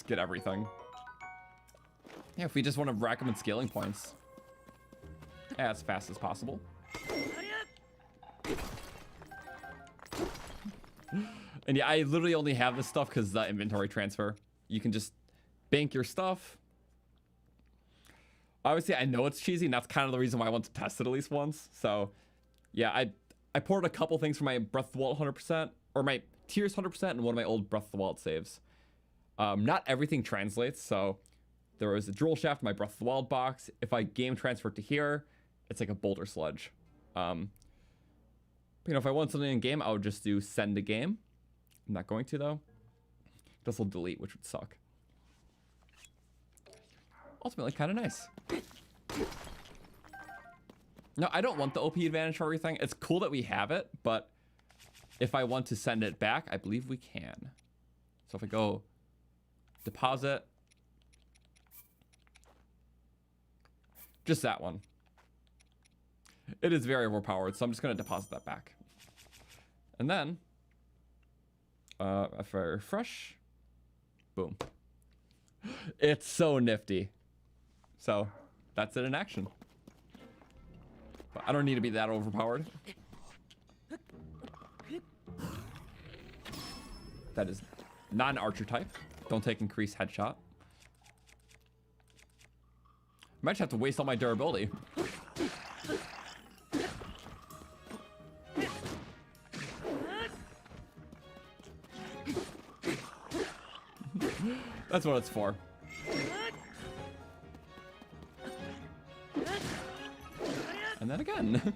get everything. Yeah, if we just want to rack them in scaling points. As fast as possible. And yeah, I literally only have this stuff because the inventory transfer. You can just bank your stuff. Obviously, I know it's cheesy, and that's kind of the reason why I want to test it at least once. So, yeah, I poured a couple things from my Breath of the Wild 100%, or my Tears 100%, and one of my old Breath of the Wild saves. Not everything translates, so there was a drill shaft in my Breath of the Wild box. If I game transfer to here, it's like a boulder sludge. You know, if I want something in game, I would just do send to game. I'm not going to, though. This will delete, which would suck. Ultimately, kind of nice. No, I don't want the OP advantage for everything. It's cool that we have it, but if I want to send it back, I believe we can. So if I go deposit, just that one. It is very overpowered, so I'm just going to deposit that back. And then, if I refresh, boom. It's so nifty. So, that's it in action. But I don't need to be that overpowered. That is not an archer type. Don't take increased headshot. Might just have to waste all my durability. That's what it's for. And then again.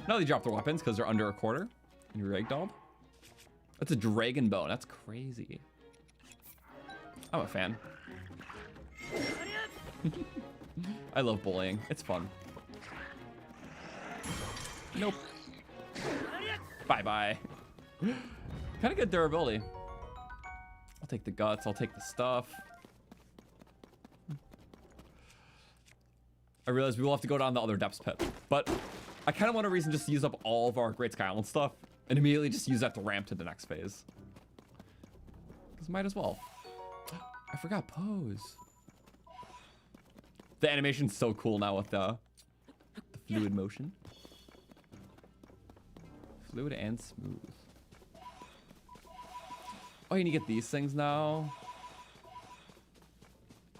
Now they drop their weapons because they're under a quarter. And you're ragdolled. That's a dragon bone. That's crazy. I'm a fan. I love bullying. It's fun. Nope. Bye-bye. Kind of good durability. I'll take the guts. I'll take the stuff. I realize we will have to go down the other depths pit. But I kind of want a reason just to use up all of our Great Sky Island stuff and immediately just use that to ramp to the next phase. Because might as well. I forgot pose. The animation's so cool now with the fluid motion. Fluid and smooth. Oh, you need to get these things now.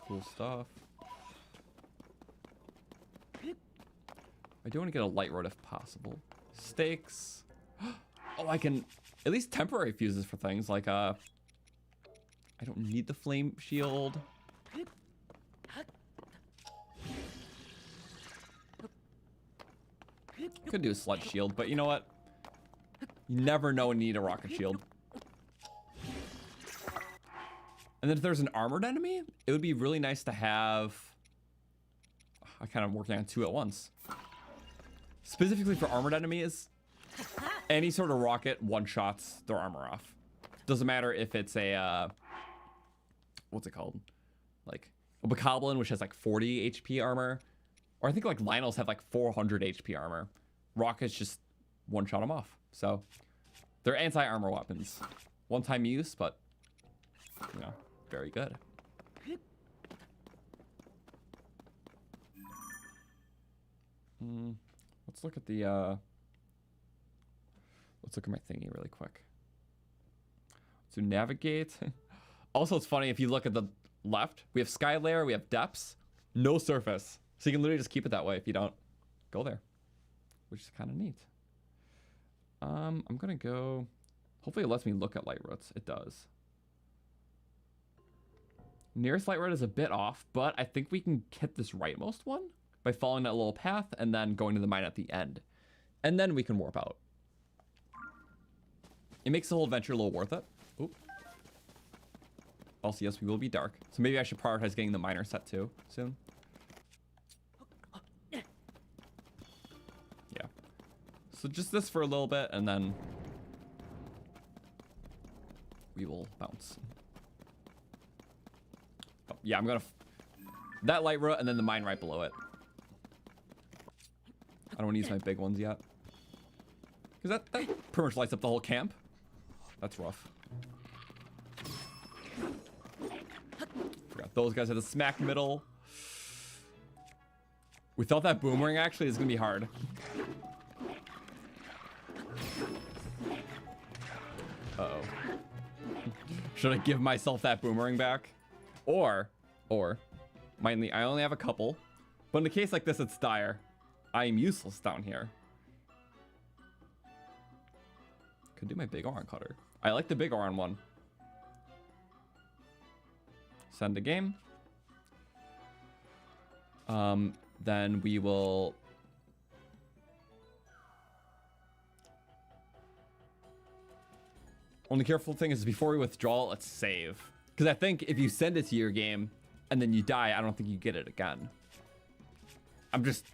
Cool stuff. I do want to get a light rod if possible. Stakes. Oh, I can at least temporary fuses for things like I don't need the flame shield. Could do a sludge shield, but you know what? You never know when you need a rocket shield. And then if there's an armored enemy, it would be really nice to have. I kind of working on two at once. Specifically for armored enemies, any sort of rocket one-shots their armor off. Doesn't matter if it's a, what's it called? Like a Bokoblin, which has like 40 HP armor. Or I think like Lionels have like 400 HP armor. Rockets just one-shot them off. So they're anti-armor weapons. One-time use, but, you know, very good. Let's look at the, let's look at my thingy really quick. So navigate. Also, it's funny, if you look at the left, we have sky layer, we have depths, no surface. So you can literally just keep it that way if you don't go there, which is kind of neat. I'm gonna go, hopefully it lets me look at light roots. It does. Nearest light root is a bit off, but I think we can hit this rightmost one by following that little path and then going to the mine at the end. And then we can warp out. It makes the whole adventure a little worth it. Oop. Also, yes, we will be dark. So maybe I should prioritize getting the miner set too soon. Yeah. So just this for a little bit and then we will bounce. Oh, yeah, I'm gonna... that light route and then the mine right below it. I don't want to use my big ones yet. Because that pretty much lights up the whole camp. That's rough. those guys are the smack middle. Without that boomerang, actually, it's gonna be hard. Uh-oh. Should I give myself that boomerang back? Or, mainly, I only have a couple. But in a case like this, it's dire. I am useless down here. Could do my big Oron cutter. I like the big Oron one. Send a game. Then we will... Only careful thing is before we withdraw, let's save. Because I think if you send it to your game and then you die, I don't think you get it again. I'm just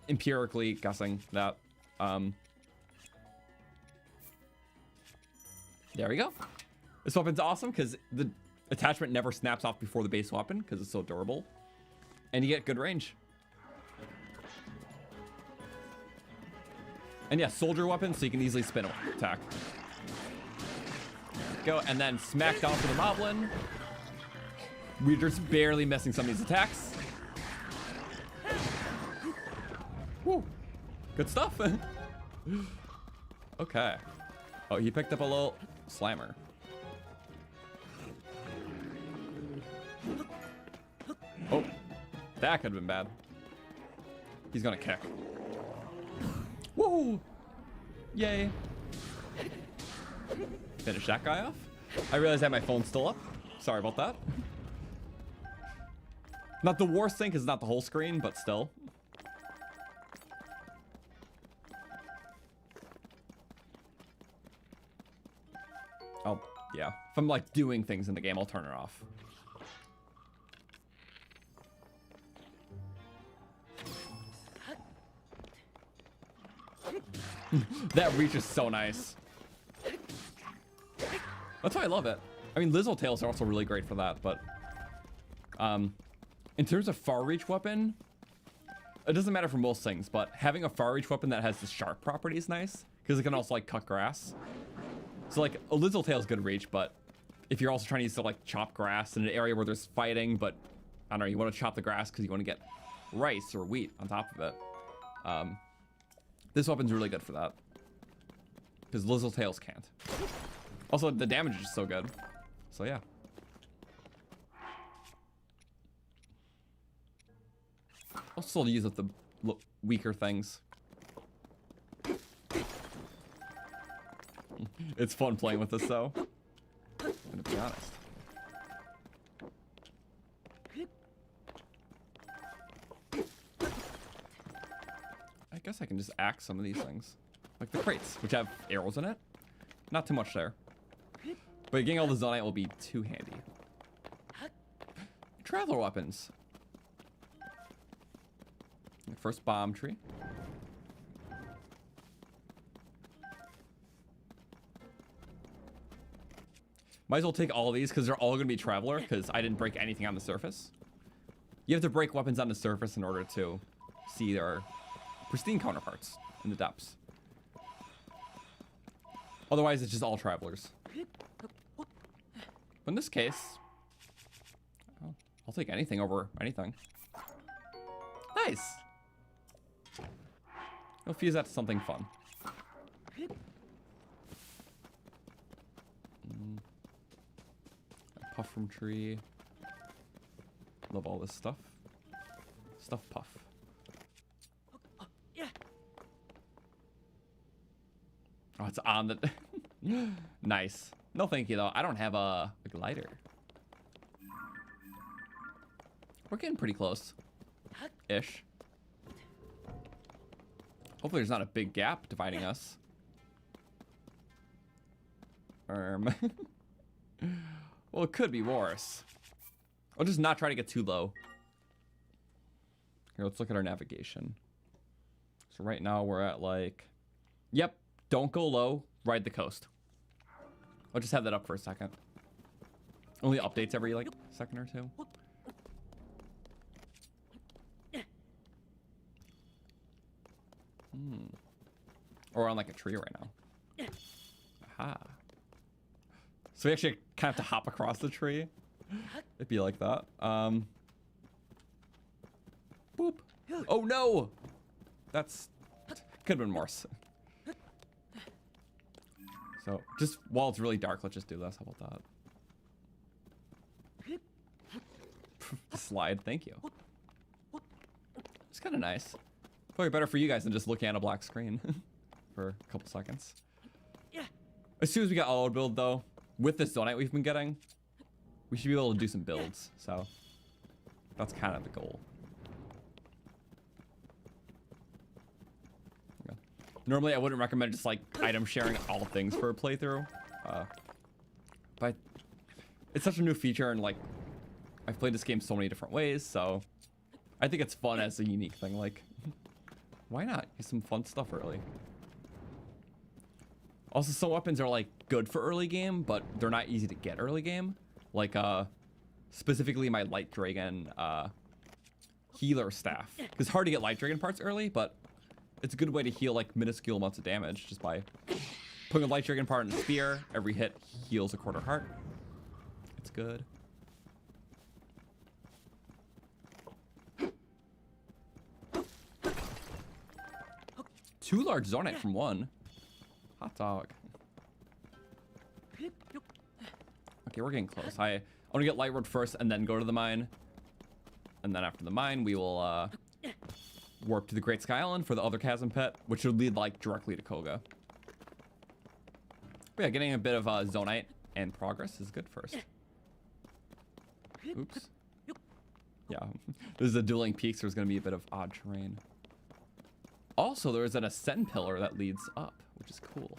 empirically guessing that. There we go. This weapon's awesome because the attachment never snaps off before the base weapon because it's so durable. And you get good range. And yeah, soldier weapon, so you can easily spin attack. Go, and then smack down for the moblin. We're just barely missing some of these attacks. Woo. Good stuff. Okay. Oh, he picked up a little slammer. Oh, that could have been bad. He's gonna kick. Woo! Yay. Finish that guy off. I realized that my phone's still up. Sorry about that. Not the worst thing, because it's not the whole screen, but still. Oh, yeah. If I'm like doing things in the game, I'll turn it off. That reach is so nice. That's why I love it. I mean, Lizzo tails are also really great for that, but in terms of far reach weapon, it doesn't matter for most things, but having a far reach weapon that has the sharp property is nice because it can also like cut grass. So like a Lizzo tail is good reach, but if you're also trying to use to like chop grass in an area where there's fighting, but I don't know, you want to chop the grass because you want to get rice or wheat on top of it. This weapon's really good for that because Lizzo tails can't. Also, the damage is just so good. So yeah. I'll still use with the weaker things. It's fun playing with this though. I'm gonna be honest. I guess I can just axe some of these things. Like the crates, which have arrows in it. Not too much there. But getting all the Zonai will be too handy. Traveler weapons. First bomb tree. Might as well take all of these because they're all going to be traveler because I didn't break anything on the surface. You have to break weapons on the surface in order to see their pristine counterparts in the depths. Otherwise, it's just all travelers. But in this case, I'll take anything over anything. Nice! We'll fuse that to something fun. Puff from tree. Love all this stuff. Stuff puff. Oh, it's on the... Nice. No thank you, though. I don't have a glider. We're getting pretty close. Ish. Hopefully there's not a big gap dividing us. Well, it could be worse. I'll just not try to get too low. Here, let's look at our navigation. So right now we're at like... Yep, don't go low, ride the coast. I'll just have that up for a second. Only updates every like second or two. Or on like a tree right now. Aha. So we actually kind of have to hop across the tree. It'd be like that. Boop. Oh no! That's could have been worse. So just while it's really dark, let's just do this. How about that? Slide, thank you. It's kind of nice. Probably better for you guys than just looking at a black screen for a couple seconds. As soon as we get auto build though, with this Zonai we've been getting, we should be able to do some builds. So that's kind of the goal. Yeah. Normally I wouldn't recommend just like item sharing all things for a playthrough, but it's such a new feature and like I've played this game so many different ways, so I think it's fun as a unique thing. Like, why not get some fun stuff early? Also, some weapons are like good for early game, but they're not easy to get early game. Like, specifically my Light Dragon healer staff. It's hard to get Light Dragon parts early, but it's a good way to heal like minuscule amounts of damage just by putting a Light Dragon part in a spear. Every hit heals a quarter heart. It's good. Two large Zonai from one. Hot dog. Okay, we're getting close. I want to get Light Road first and then go to the mine. And then after the mine, we will warp to the Great Sky Island for the other chasm pit, which would lead like directly to Koga. But yeah, getting a bit of Zonite and progress is good first. Oops. Yeah, this is a dueling peak, so there's going to be a bit of odd terrain. Also, there is an ascend pillar that leads up, which is cool.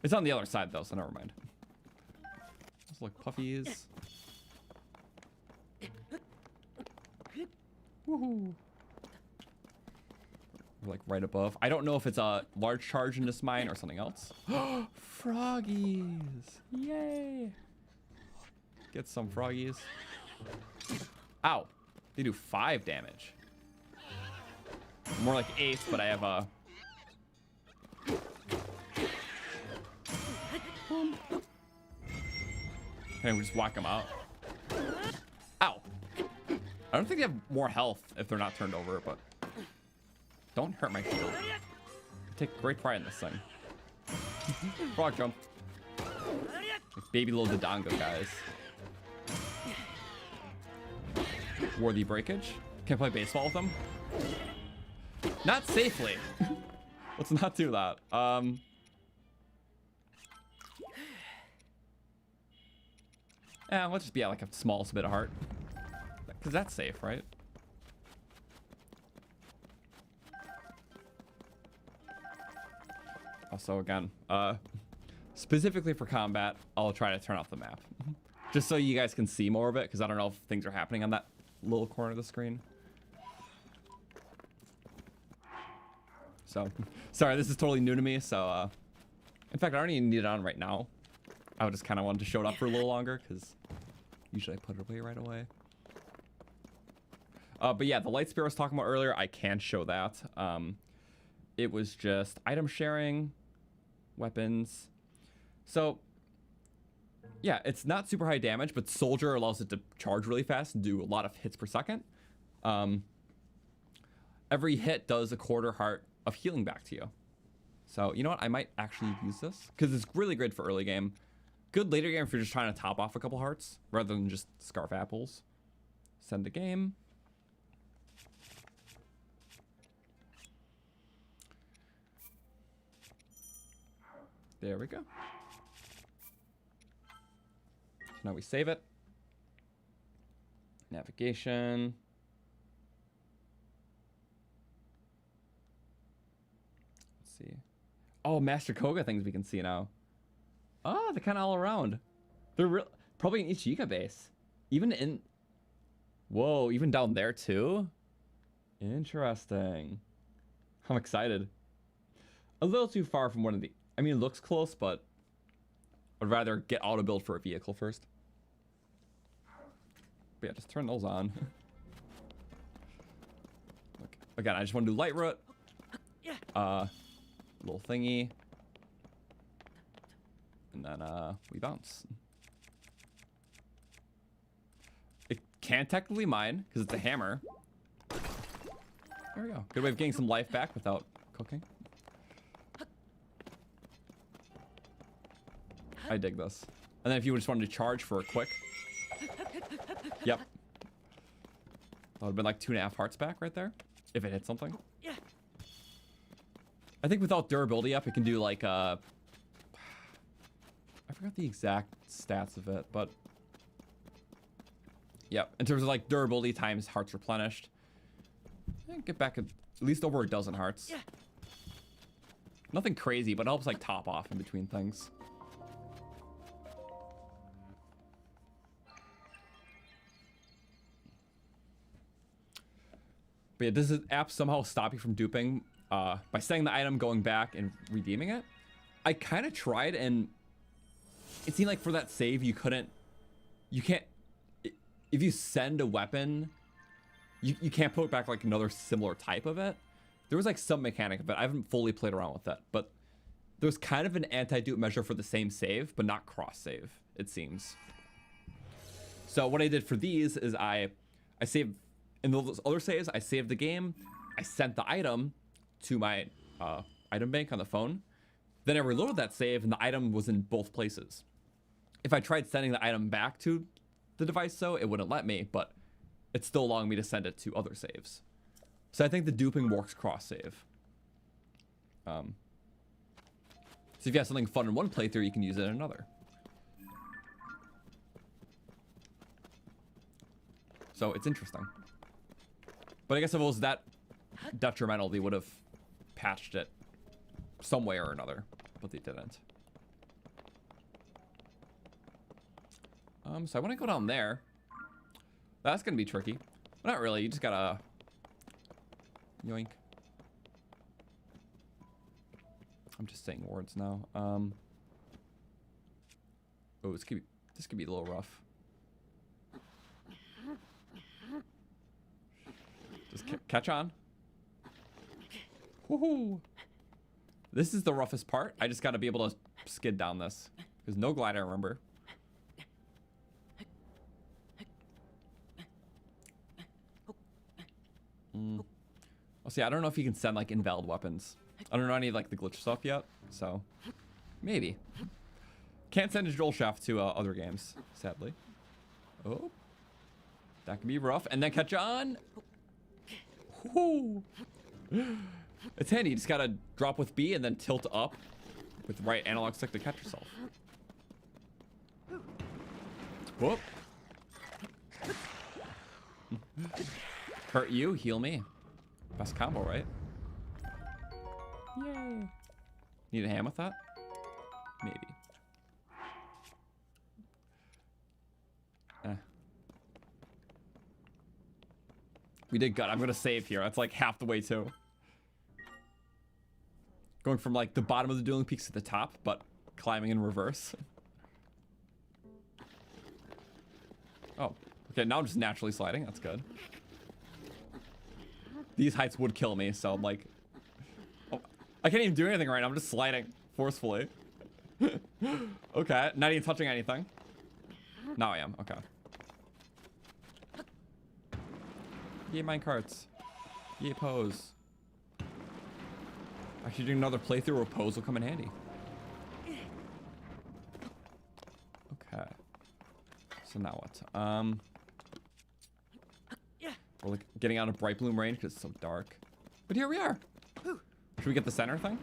It's on the other side, though, so never mind. Those look puffies. Woohoo! We're like right above. I don't know if it's a large charge in this mine or something else. Froggies! Yay! Get some froggies. Ow! They do 5 damage. More like 8, but I have a... Can we just whack them out? Ow! I don't think they have more health if they're not turned over, but... Don't hurt my shield. I take great pride in this thing. Frog jump. Like baby little Dodongo guys. Worthy breakage. Can't play baseball with them. Not safely. Let's not do that. Yeah, let's just be at like a smallest bit of heart. Because that's safe, right? Also, again, specifically for combat, I'll try to turn off the map. Just so you guys can see more of it, because I don't know if things are happening on that little corner of the screen. So, sorry, this is totally new to me, so, in fact, I don't even need it on right now. I just kind of wanted to show it up for a little longer, because usually I put it away right away. But yeah, the light spear I was talking about earlier, I can show that. It was just item sharing, weapons. So, yeah, it's not super high damage, but Soldier allows it to charge really fast and do a lot of hits per second. Every hit does a quarter heart of healing back to you. So, you know what? I might actually use this because it's really good for early game. Good later game if you're just trying to top off a couple hearts rather than just scarf apples. Send the game. There we go. So now we save it. Navigation. Let's see. Oh, Master Koga things we can see now. Oh, they're kind of all around. They're probably in each Yiga base. Even in... Whoa, even down there too? Interesting. I'm excited. A little too far from one of the... I mean, it looks close, but I'd rather get auto build for a vehicle first. But yeah, just turn those on. Look, again, I just want to do light route. Little thingy. And then we bounce. can technically mine because it's a hammer. There we go. Good way of getting some life back without cooking. I dig this. And then if you just wanted to charge for a quick. Yep. That would have been like 2.5 hearts back right there. If it hit something. I think without durability up, it can do like I forgot the exact stats of it, but yep. In terms of like durability times hearts replenished. Get back at least over a dozen hearts. Nothing crazy, but it helps like top off in between things. But yeah, does this app somehow stop you from duping by setting the item, going back, and redeeming it? I kind of tried, and it seemed like for that save, you can't, if you send a weapon, you can't put back like another similar type of it. There was like some mechanic of it. I haven't fully played around with it, but there's kind of an anti-dupe measure for the same save, but not cross-save, it seems. So what I did for these is I saved, in those other saves, I saved the game, I sent the item to my item bank on the phone, then I reloaded that save and the item was in both places. If I tried sending the item back to the device, so it wouldn't let me, but it's still allowing me to send it to other saves. So I think the duping works cross-save. So if you have something fun in one playthrough, you can use it in another. So it's interesting. But I guess if it was that detrimental, they would have patched it some way or another, but they didn't. So I want to go down there. That's gonna be tricky. But not really. You just gotta yoink. I'm just saying words now. Oh, this could be a little rough. Just catch on. Woohoo! This is the roughest part. I just gotta be able to skid down this. There's no glider, remember. I'll see. I don't know if you can send like invalid weapons. I don't know any like the glitch stuff yet, so maybe. Can't send a drill shaft to other games, sadly. Oh, that can be rough. And then catch on. Woo. It's handy. You just gotta drop with B and then tilt up with right analog stick to catch yourself. Whoop. Hurt you, heal me. Best combo, right? Yay. Need a hand with that? Maybe. We did good. I'm gonna save here. That's like half the way too. Going from like the bottom of the dueling peaks to the top, but climbing in reverse. Oh, okay. Now I'm just naturally sliding. That's good. These heights would kill me, so I'm like, oh, I can't even do anything right now. I'm just sliding forcefully. Okay, not even touching anything. Now I am. Okay. Yay, minecarts. Yay, pose. Actually, doing another playthrough where pose will come in handy. Okay. So now what? We're like getting out of bright bloom range because it's so dark. But here we are. Should we get the center thing?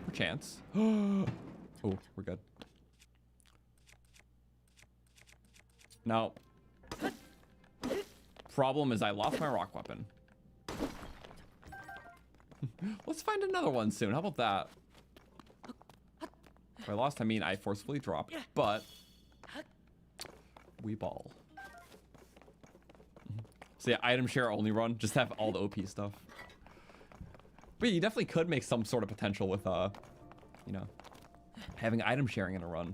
For chance. Oh, we're good. Now, problem is I lost my rock weapon. Let's find another one soon. How about that? By lost, I mean I forcefully dropped, but we ball. So yeah, item share only run. Just have all the OP stuff. But yeah, you definitely could make some sort of potential with, you know, having item sharing in a run.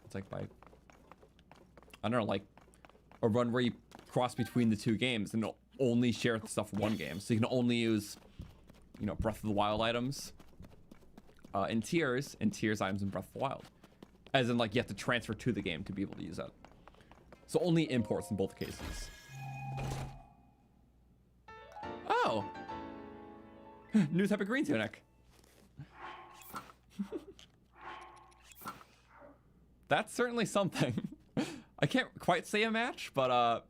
It's like by, I don't know, like a run where you cross between the two games and only share the stuff for one game. So you can only use, you know, Breath of the Wild items in tiers items in Breath of the Wild. As in, like, you have to transfer to the game to be able to use that. So only imports in both cases. Oh! New type of green tunic. That's certainly something. I can't quite say a match, but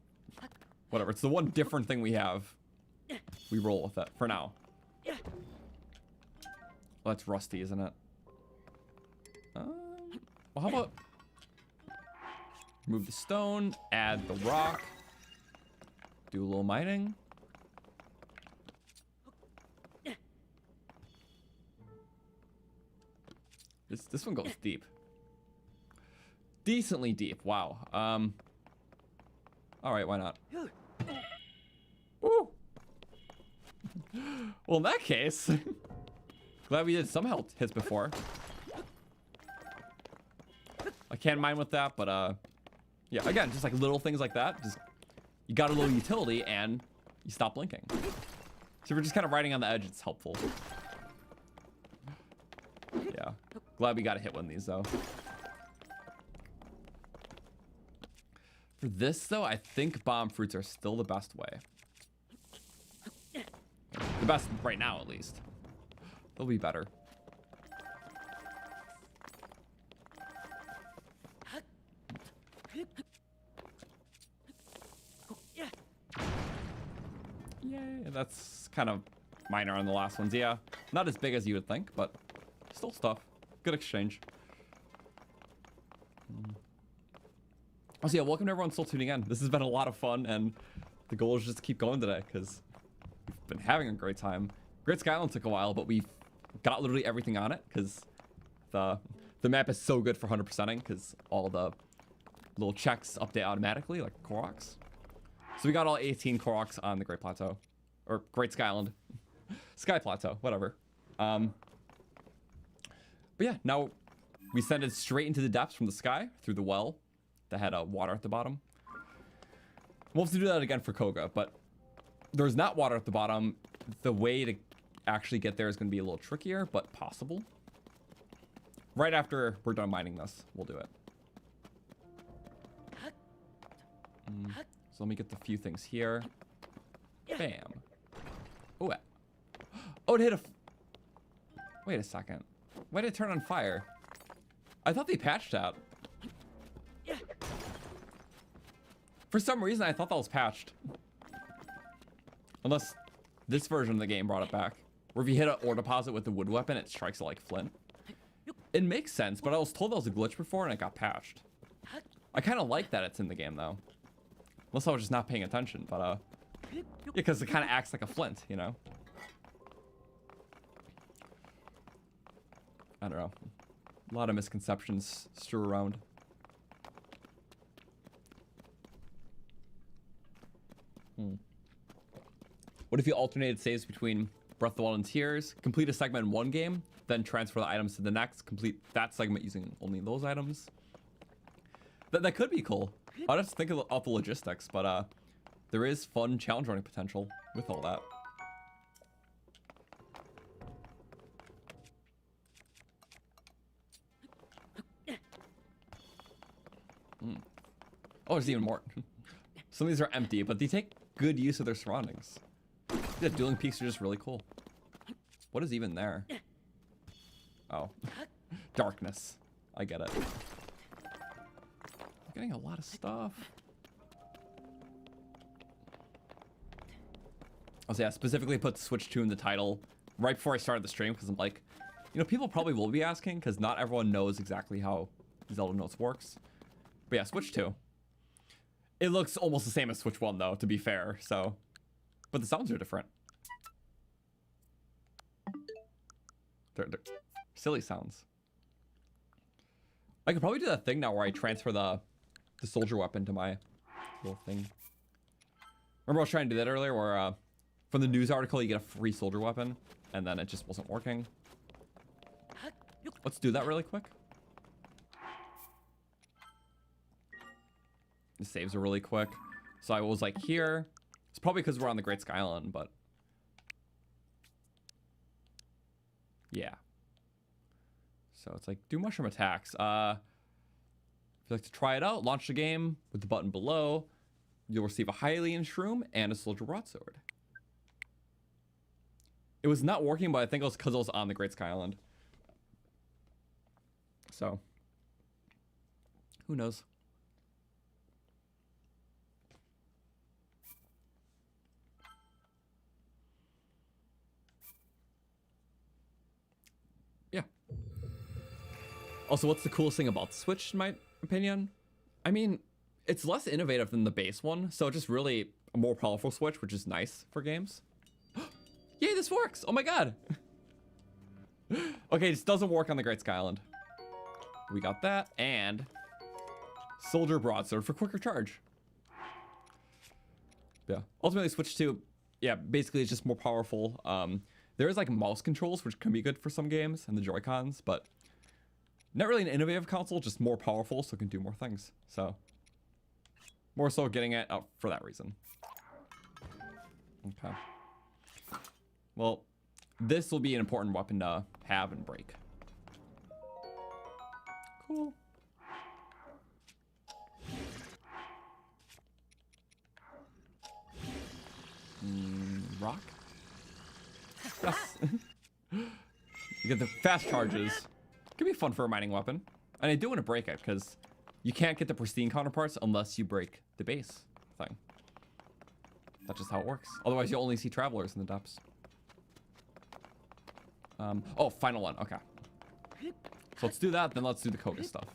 whatever. It's the one different thing we have. We roll with it for now. Well, that's rusty, isn't it? Well, how about move the stone, add the rock, do a little mining. This one goes deep. Decently deep. Wow. All right, why not? Ooh. Well, in that case, glad we did some health hits before. I can't mine with that, but yeah, again, just like little things like that. Just you got a little utility and you stop blinking. So if we're just kind of riding on the edge, it's helpful. Yeah, glad we got to hit one of these though. For this though, I think bomb fruits are still the best way. The best right now, at least. They'll be better. Yay, that's kind of minor on the last ones. Yeah, not as big as you would think, but still stuff. Good exchange. Also, yeah, welcome to everyone still tuning in. This has been a lot of fun, and the goal is just to keep going today, because we've been having a great time. Great Skyline took a while, but we've got literally everything on it, because the map is so good for 100%ing, because all the little checks update automatically, like Koroks. So we got all 18 Koroks on the Great Plateau. Or Great Skyland. Sky Plateau, whatever. But yeah, now we send it straight into the depths from the sky, through the well that had water at the bottom. We'll have to do that again for Koga, but there's not water at the bottom. The way to actually get there is going to be a little trickier, but possible. Right after we're done mining this, we'll do it. So let me get the few things here. Bam. Oh, oh, it hit a... Wait a second. Why did it turn on fire? I thought they patched that. For some reason, I thought that was patched. Unless this version of the game brought it back. Where if you hit an ore deposit with the wood weapon, it strikes it like flint. It makes sense, but I was told that was a glitch before and it got patched. I kind of like that it's in the game, though. Unless I was just not paying attention, but, yeah, because it kind of acts like a flint, you know? I don't know. A lot of misconceptions strew around. What if you alternated saves between Breath of the Wild and Tears, complete a segment in one game, then transfer the items to the next, complete that segment using only those items? That could be cool. I'd have to think of the logistics, but there is fun challenge running potential with all that. Oh, there's even more. Some of these are empty, but they take good use of their surroundings. Yeah, dueling peaks are just really cool. What is even there? Oh. Darkness. I get it. I'm getting a lot of stuff. Oh, so yeah, specifically put Switch 2 in the title right before I started the stream, because I'm like, you know, people probably will be asking, because not everyone knows exactly how Zelda Notes works. But yeah, Switch 2. It looks almost the same as Switch 1, though, to be fair, so... But the sounds are different. They're silly sounds. I could probably do that thing now where I transfer the soldier weapon to my little thing. Remember I was trying to do that earlier, where from the news article you get a free soldier weapon, and then it just wasn't working. Let's do that really quick. The saves are really quick. So I was like here. It's probably because we're on the Great Skyline, but... Yeah. So it's like, do mushroom attacks. If If you'd like to try it out, launch the game with the button below. You'll receive a Hylian shroom and a soldier broadsword. It was not working, but I think it was because it was on the Great Sky Island. So, who knows? Yeah. Also, what's the coolest thing about the Switch, in my opinion? I mean, it's less innovative than the base one, so just really a more powerful Switch, which is nice for games. Yay, this works! Oh my god! Okay, this doesn't work on the Great Sky Island. We got that, and Soldier Broadsword for quicker charge. Yeah, ultimately Switch 2, yeah, basically it's just more powerful. There is like mouse controls, which can be good for some games, and the Joy-Cons, but not really an innovative console, just more powerful, so it can do more things. So, more so getting it out for that reason. Okay. Well, this will be an important weapon to have and break. Cool. Rock? Yes. You get the fast charges. Could be fun for a mining weapon. And I do want to break it because you can't get the pristine counterparts unless you break the base thing. That's just how it works. Otherwise, you'll only see travelers in the depths. Oh, final one. Okay. So let's do that, then let's do the Koga stuff.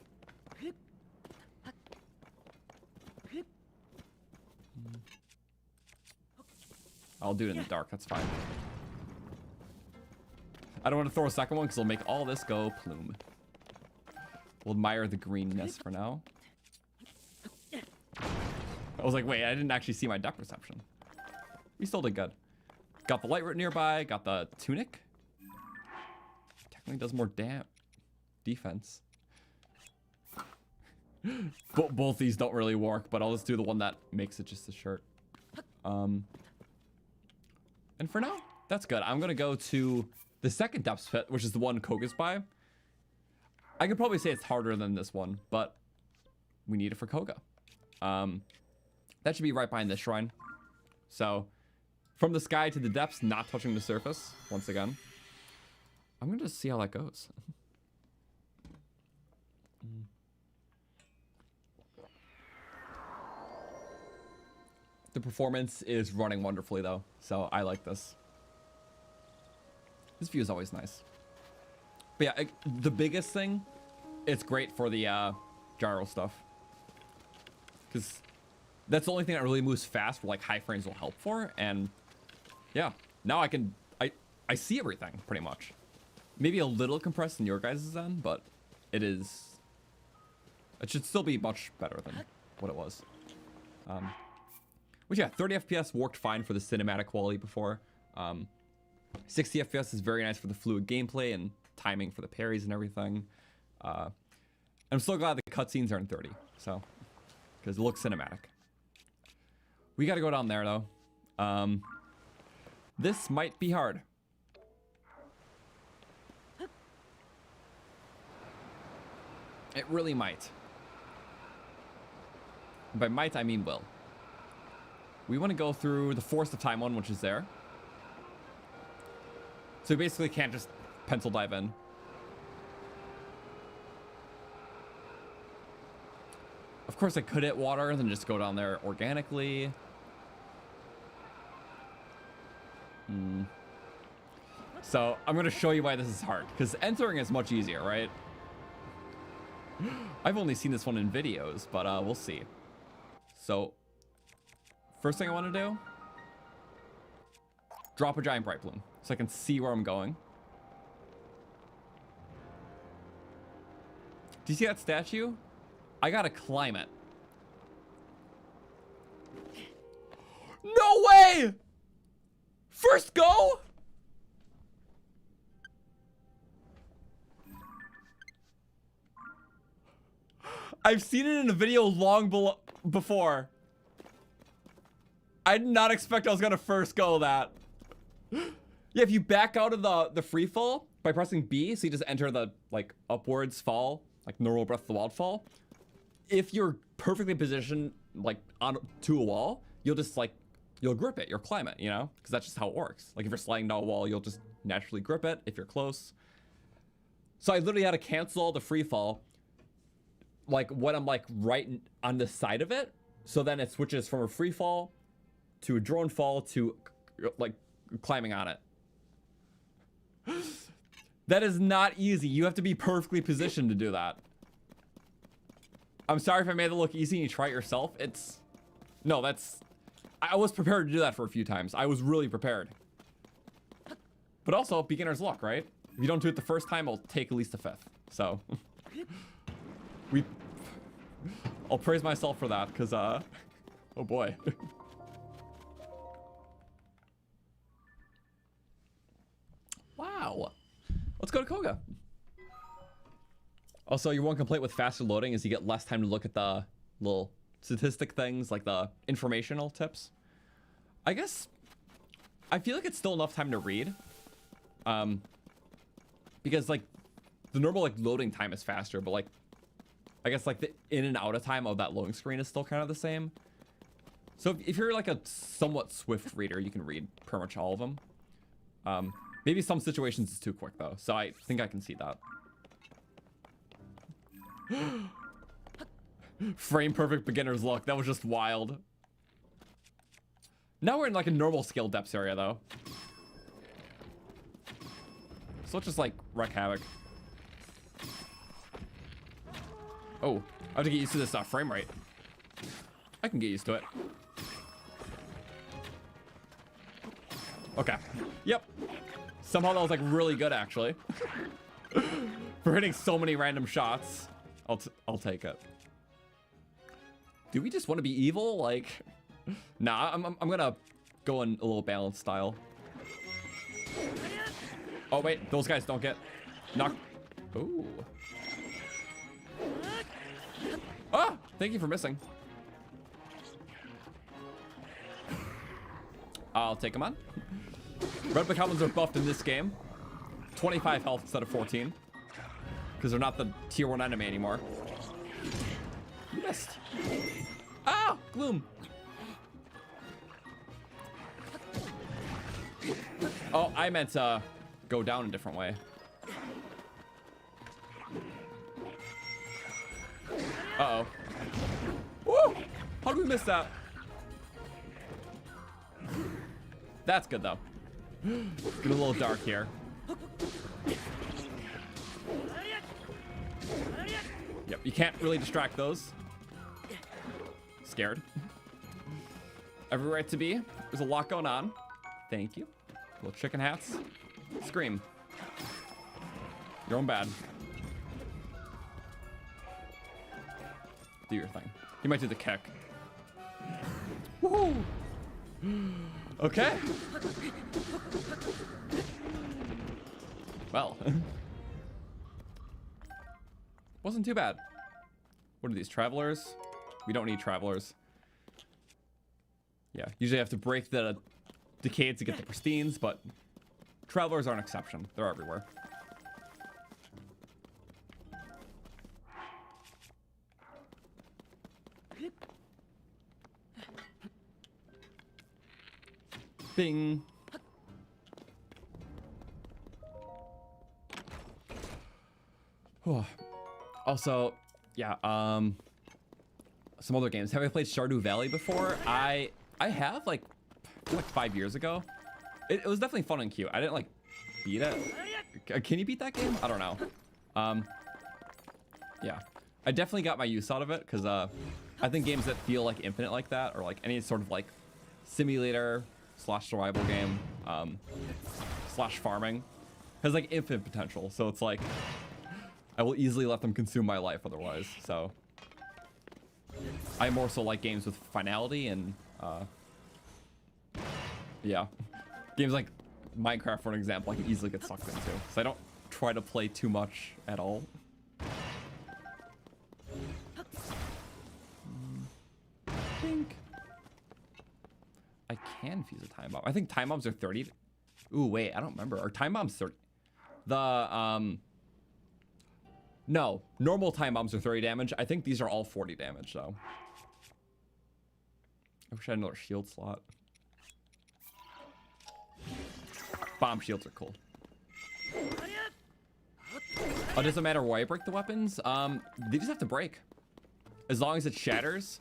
I'll do it in the dark, that's fine. I don't want to throw a second one because it'll make all this go plume. We'll admire the greenness for now. I was like, wait, I didn't actually see my depth perception. We still did good. Got the light root nearby, got the tunic. Technically does more defense. Both these don't really work, but I'll just do the one that makes it just a shirt. And for now, that's good. I'm gonna go to the second depths pit, which is the one Koga's by. I could probably say it's harder than this one, but we need it for Koga. That should be right behind this shrine. So, from the sky to the depths, not touching the surface, once again. I'm gonna just see how that goes. The performance is running wonderfully though, so I like this. This view is always nice. But yeah, the biggest thing, it's great for the gyro stuff. Because that's the only thing that really moves fast where like high frames will help for. And yeah, now I see everything pretty much. Maybe a little compressed in your guys' end, but it should still be much better than what it was. Which yeah, 30 FPS worked fine for the cinematic quality before. 60 FPS is very nice for the fluid gameplay and timing for the parries and everything. I'm so glad the cutscenes are in 30, so because it looks cinematic. We got to go down there though. This might be hard. It really might. By might, I mean will. We want to go through the Forest of Time one, which is there. So we basically can't just pencil dive in. Of course, I could hit water and then just go down there organically. So I'm going to show you why this is hard, because entering is much easier, right? I've only seen this one in videos, but we'll see. So first thing I want to do, drop a giant bright bloom so I can see where I'm going. Do you see that statue? I gotta climb it. No way! First go? I've seen it in a video long before. I did not expect I was gonna first go that. Yeah, if you back out of the free fall by pressing B, so you just enter the like upwards fall, like normal Breath of the Wild fall. if you're perfectly positioned like on to a wall, you'll just like, you'll grip it, you'll climb it, you know? Because that's just how it works. Like if you're sliding down a wall, you'll just naturally grip it if you're close. So I literally had to cancel the free fall like when I'm like right on the side of it. So then it switches from a free fall to a drone fall to like climbing on it. That is not easy. You have to be perfectly positioned to do that. I'm sorry if I made it look easy and you try it yourself. It's... No, that's... I was prepared to do that for a few times. I was really prepared. But also, beginner's luck, right? If you don't do it the first time, it'll take at least a fifth. So... I'll praise myself for that, because, oh boy. Wow. Let's go to Koga. Also, your one complaint with faster loading is you get less time to look at the little statistic things, like the informational tips. I guess I feel like it's still enough time to read. Because like the normal like loading time is faster, but like I guess like the in and out of time of that loading screen is still kind of the same. So if you're like a somewhat swift reader, you can read pretty much all of them. Maybe some situations it's too quick though, so I think I can see that. Frame perfect beginner's luck. That was just wild. Now we're in like a normal scale depths area though. So let's just like wreak havoc. Oh, I have to get used to this frame rate. I can get used to it. Okay. Yep. Somehow that was like really good actually. For hitting so many random shots. I'll take it. Do we just want to be evil? Like, nah, I'm gonna go in a little balanced style. Oh wait, those guys don't get knocked. Ooh. Ah, thank you for missing. I'll take them on. Red Goblins are buffed in this game. 25 health instead of 14. Because they're not the tier 1 enemy anymore. You missed. Ah! Gloom! Oh, I meant to go down a different way. Uh-oh. Woo! How did we miss that? That's good, though. It's getting a little dark here. Yep, you can't really distract those. Scared. Every right to be. There's a lot going on. Thank you. Little chicken hats. Scream. Your own bad. Do your thing. He might do the kick. Woohoo! Okay. Well. Wasn't too bad. What are these, travelers? We don't need travelers. Yeah, usually I have to break the decades to get the pristines, but travelers are an exception. They're everywhere. Bing. Also, yeah, some other games. Have I played Stardew Valley before? I have, like 5 years ago. It was definitely fun and cute. I didn't like beat it. Can you beat that game? I don't know. Yeah, I definitely got my use out of it because I think games that feel like infinite like that, or like any sort of like simulator / survival game / farming, has like infinite potential. So it's like I will easily let them consume my life otherwise. So I more so like games with finality and yeah, games like Minecraft, for an example, I can easily get sucked into. So I don't try to play too much at all. I think I can fuse a time bomb. I think time bombs are 30. Ooh, wait, I don't remember. Are time bombs 30? The No, normal time bombs are 30 damage. I think these are all 40 damage, though. I wish I had another shield slot. Bomb shields are cool. Oh, doesn't matter why I break the weapons. They just have to break. As long as it shatters.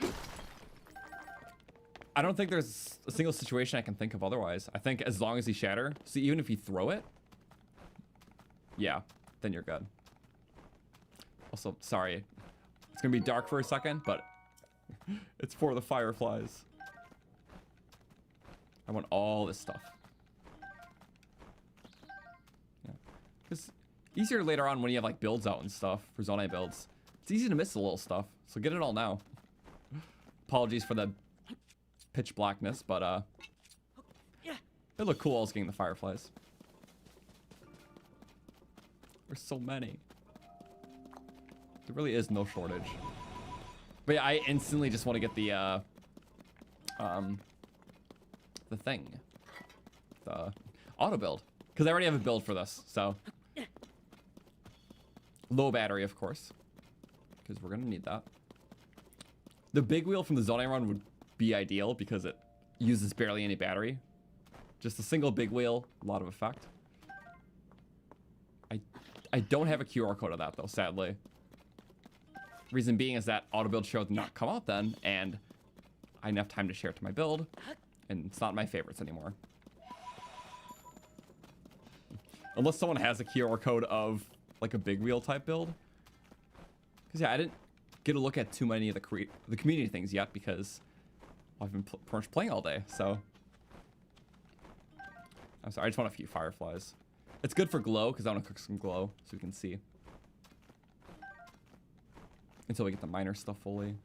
I don't think there's a single situation I can think of otherwise. I think as long as they shatter. So even if you throw it. Yeah, then you're good. Also, sorry. It's gonna be dark for a second, but it's for the fireflies. I want all this stuff. Yeah. Because easier later on when you have like builds out and stuff for Zonai builds. It's easy to miss the little stuff. So get it all now. Apologies for the pitch blackness, but it looked cool. I was getting the fireflies. There's so many. There really is no shortage. But yeah, I instantly just want to get the thing. The auto build. Because I already have a build for this, so. Low battery, of course. Because we're gonna need that. The big wheel from the Zonai run would be ideal because it uses barely any battery. Just a single big wheel, a lot of effect. I don't have a QR code of that though, sadly. Reason being is that auto build show did not come out then, and I didn't have time to share it to my build, and it's not my favorites anymore. Unless someone has a QR code of like a big wheel type build. Because yeah, I didn't get a look at too many of the community things yet because I've been pretty much playing all day, so. I'm sorry, I just want a few fireflies. It's good for glow because I want to cook some glow so we can see. Until we get the miner stuff fully.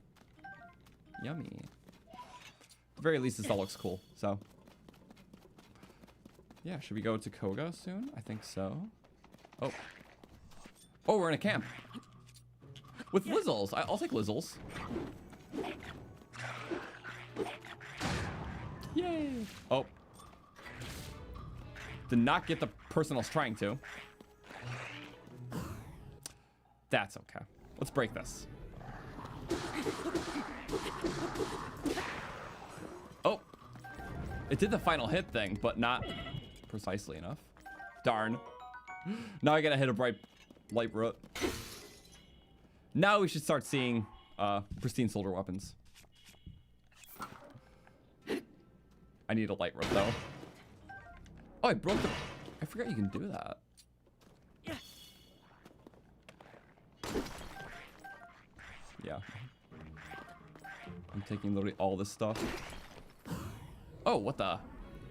Yummy. At the very least, this all looks cool, so. Yeah, should we go to Koga soon? I think so. Oh. Oh, we're in a camp. With Lizzles. I'll take Lizzles. Yay. Oh. Did not get the person I was trying to. That's okay. Let's break this. Oh. It did the final hit thing, but not precisely enough. Darn. Now I gotta hit a bright light root. Now we should start seeing pristine soldier weapons. I need a light root though. Oh, I broke the... I forgot you can do that. Yeah. I'm taking literally all this stuff. Oh, what the?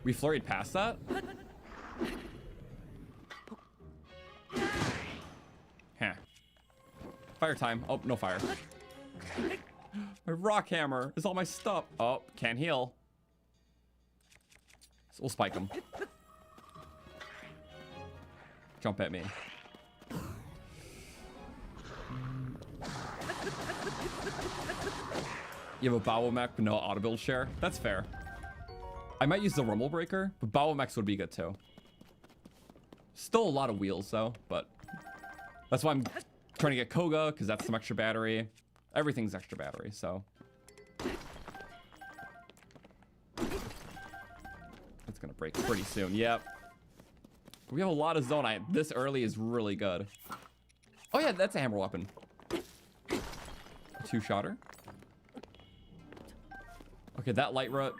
We flurried past that? Huh. Fire time. Oh, no fire. My rock hammer is all my stuff. Oh, can't heal. So we'll spike him. Jump at me. You have a Bow mech but no auto build share? That's fair. I might use the Rumble Breaker, but Bow mechs would be good too. Still a lot of wheels though, but that's why I'm trying to get Koga, because that's some extra battery. Everything's extra battery, so. It's gonna break pretty soon, yep. We have a lot of Zonai. This early is really good. Oh yeah, that's a hammer weapon. A two-shotter. Okay, that light root.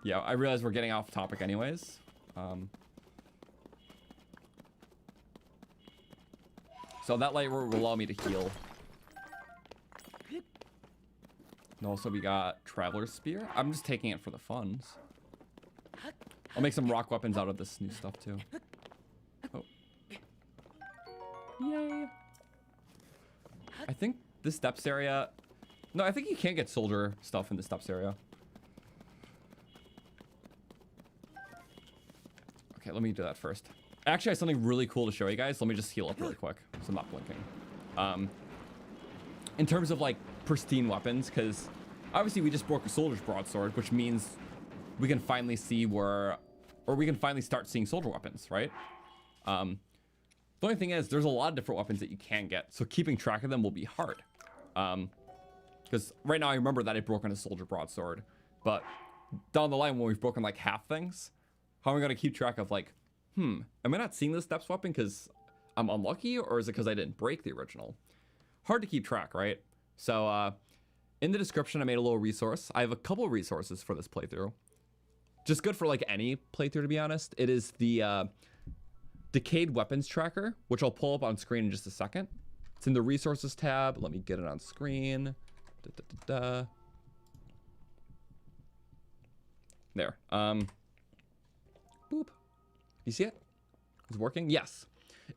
Yeah, I realize we're getting off topic anyways. So that light root will allow me to heal. And also we got Traveler's Spear. I'm just taking it for the funds. I'll make some rock weapons out of this new stuff too. Oh. Yay. I think this steps area... No, I think you can't get soldier stuff in the steps area. Okay, let me do that first. Actually, I have something really cool to show you guys. Let me just heal up really quick, so I'm not blinking. In terms of like pristine weapons, because obviously we just broke a soldier's broadsword, which means we can finally see where, or we can finally start seeing soldier weapons, right? The The only thing is, there's a lot of different weapons that you can get, so keeping track of them will be hard. Because right now I remember that I broke on a soldier broadsword, but down the line when we've broken like half things, how am I gonna keep track of like, am I not seeing this depths weapon because I'm unlucky, or is it because I didn't break the original? Hard to keep track, right? So in the description, I made a little resource. I have a couple resources for this playthrough. Just good for like any playthrough, to be honest. It is the Decayed Weapons Tracker, which I'll pull up on screen in just a second. It's in the Resources tab. Let me get it on screen. There. Boop. You see it? It's working? Yes.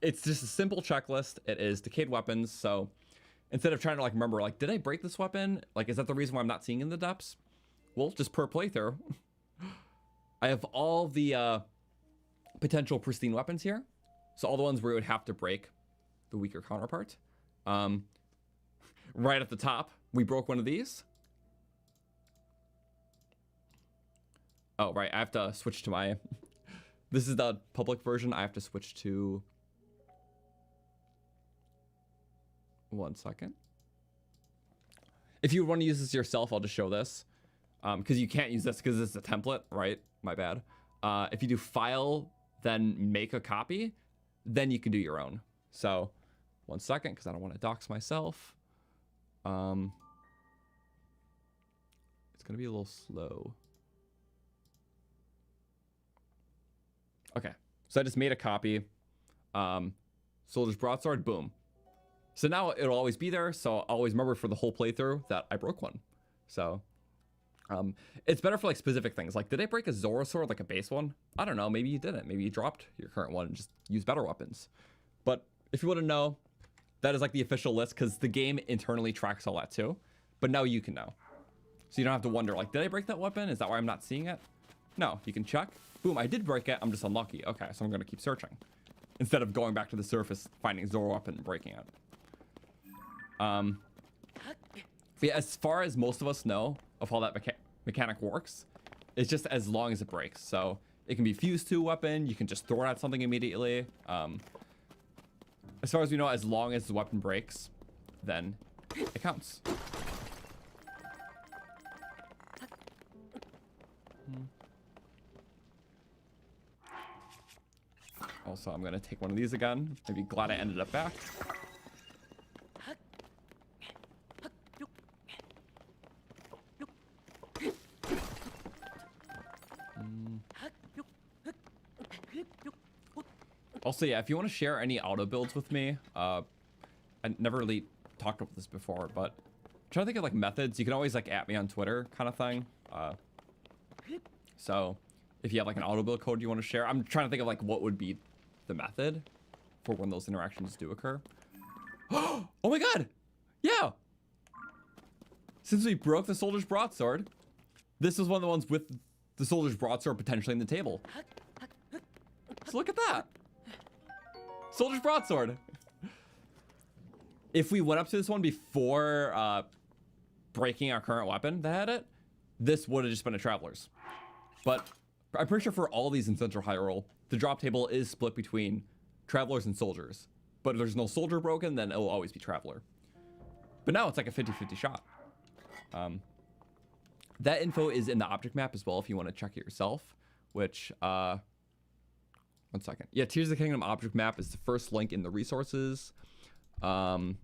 It's just a simple checklist. It is Decayed Weapons, so instead of trying to like remember, like, did I break this weapon? Like, is that the reason why I'm not seeing in the depths? Well, just per playthrough. I have all the potential pristine weapons here. So all the ones where you would have to break the weaker counterpart. Right at the top, we broke one of these. Oh, right, I have to switch to my... This is the public version. I have to switch to... 1 second. If you want to use this yourself, I'll just show this. Because you can't use this because it's a template, right? My bad. If you do file, then make a copy, then you can do your own. So 1 second, because I don't want to dox myself. It's going to be a little slow. Okay, so I just made a copy. Soldier's Broadsword, boom. So now it'll always be there, so I'll always remember for the whole playthrough that I broke one. So it's better for like specific things. Like, did I break a Zora sword, like a base one? I don't know, maybe you didn't. Maybe you dropped your current one and just used better weapons. But if you want to know, that is like the official list, because the game internally tracks all that too. But now you can know. So you don't have to wonder, like, did I break that weapon? Is that why I'm not seeing it? No, you can check. Boom, I did break it. I'm just unlucky. Okay, so I'm going to keep searching. Instead of going back to the surface, finding Zora weapon and breaking it. But yeah, as far as most of us know of how that mechanic works, it's just as long as it breaks. So it can be fused to a weapon. You can just throw it at something immediately. As far as we know, as long as the weapon breaks, then it counts. Also, I'm gonna take one of these again. Maybe glad I ended up back. Also, yeah, if you want to share any auto builds with me, I never really talked about this before, but I'm trying to think of like methods. You can always like at me on Twitter kind of thing. So if you have like an auto build code you want to share, I'm trying to think of like what would be the method for when those interactions do occur. Oh my god! Yeah! Since we broke the Soldier's Broadsword, this is one of the ones with the Soldier's Broadsword potentially in the table. So look at that! Soldier's Broadsword! If we went up to this one before breaking our current weapon that had it, this would have just been a Traveler's. But I'm pretty sure for all these in Central Hyrule, the drop table is split between Travelers and Soldiers. But if there's no Soldier broken, then it'll always be Traveler. But now it's like a 50-50 shot. That info is in the object map as well if you want to check it yourself, which, 1 second. Yeah, Tears of the Kingdom object map is the first link in the resources. Bada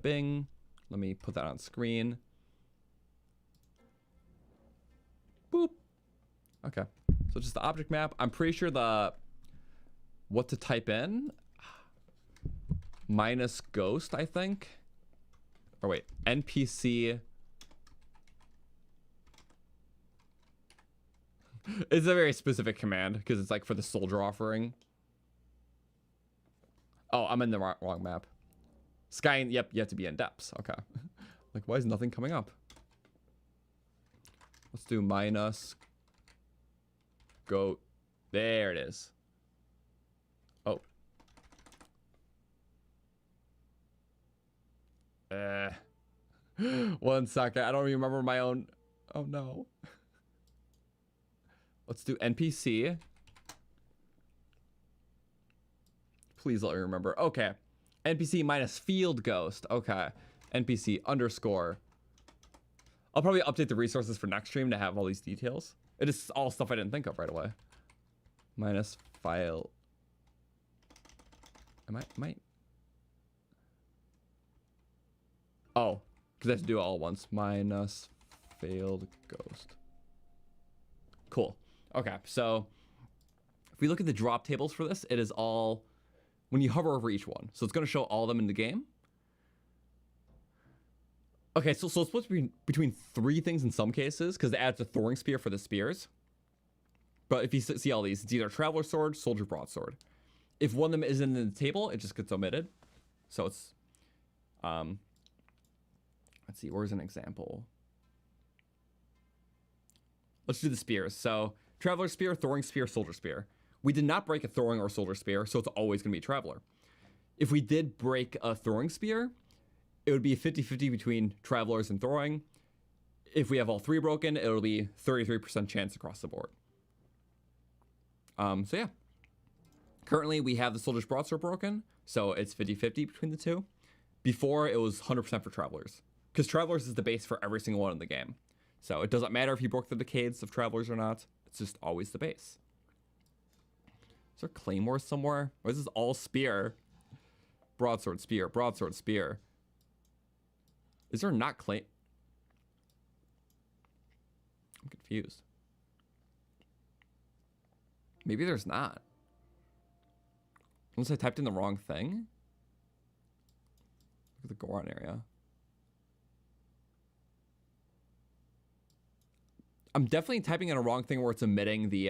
bing. Let me put that on screen. Boop. Okay. So just the object map. I'm pretty sure what to type in. Minus ghost, I think. Or wait, NPC. It's a very specific command because it's like for the soldier offering. Oh, I'm in the wrong map. Sky, yep, you have to be in depths. Okay. Like, why is nothing coming up? Let's do minus go. There it is. Oh. 1 second. I don't even remember my own. Oh no. Let's do NPC. Please let me remember. Okay. NPC minus field ghost. Okay. NPC underscore. I'll probably update the resources for next stream to have all these details. It is all stuff I didn't think of right away. Minus file. Am I? Oh, because I have to do it all at once. Minus failed ghost. Cool. Okay, so if we look at the drop tables for this, it is all when you hover over each one. So it's going to show all of them in the game. Okay, so it's supposed to be between 3 things in some cases, because it adds a throwing spear for the spears. But if you see all these, it's either Traveler Sword, Soldier Broadsword. If one of them isn't in the table, it just gets omitted. So it's, let's see, where's an example? Let's do the spears. So Traveler Spear, Throwing Spear, Soldier Spear. We did not break a Throwing or Soldier Spear, so it's always going to be Traveler. If we did break a Throwing Spear, it would be a 50-50 between Travelers and Throwing. If we have all 3 broken, it'll be 33% chance across the board. So yeah. Currently, we have the Soldier's Broadsword broken, so it's 50-50 between the 2. Before, it was 100% for Travelers, because Travelers is the base for every single one in the game. So it doesn't matter if you broke the Decades of Travelers or not. It's just always the base. Is there Claymore somewhere? Or is this all Spear? Broadsword, Spear, Broadsword, Spear. Is there not Clay? I'm confused. Maybe there's not. Unless I typed in the wrong thing. Look at the Goron area. I'm definitely typing in a wrong thing where it's omitting the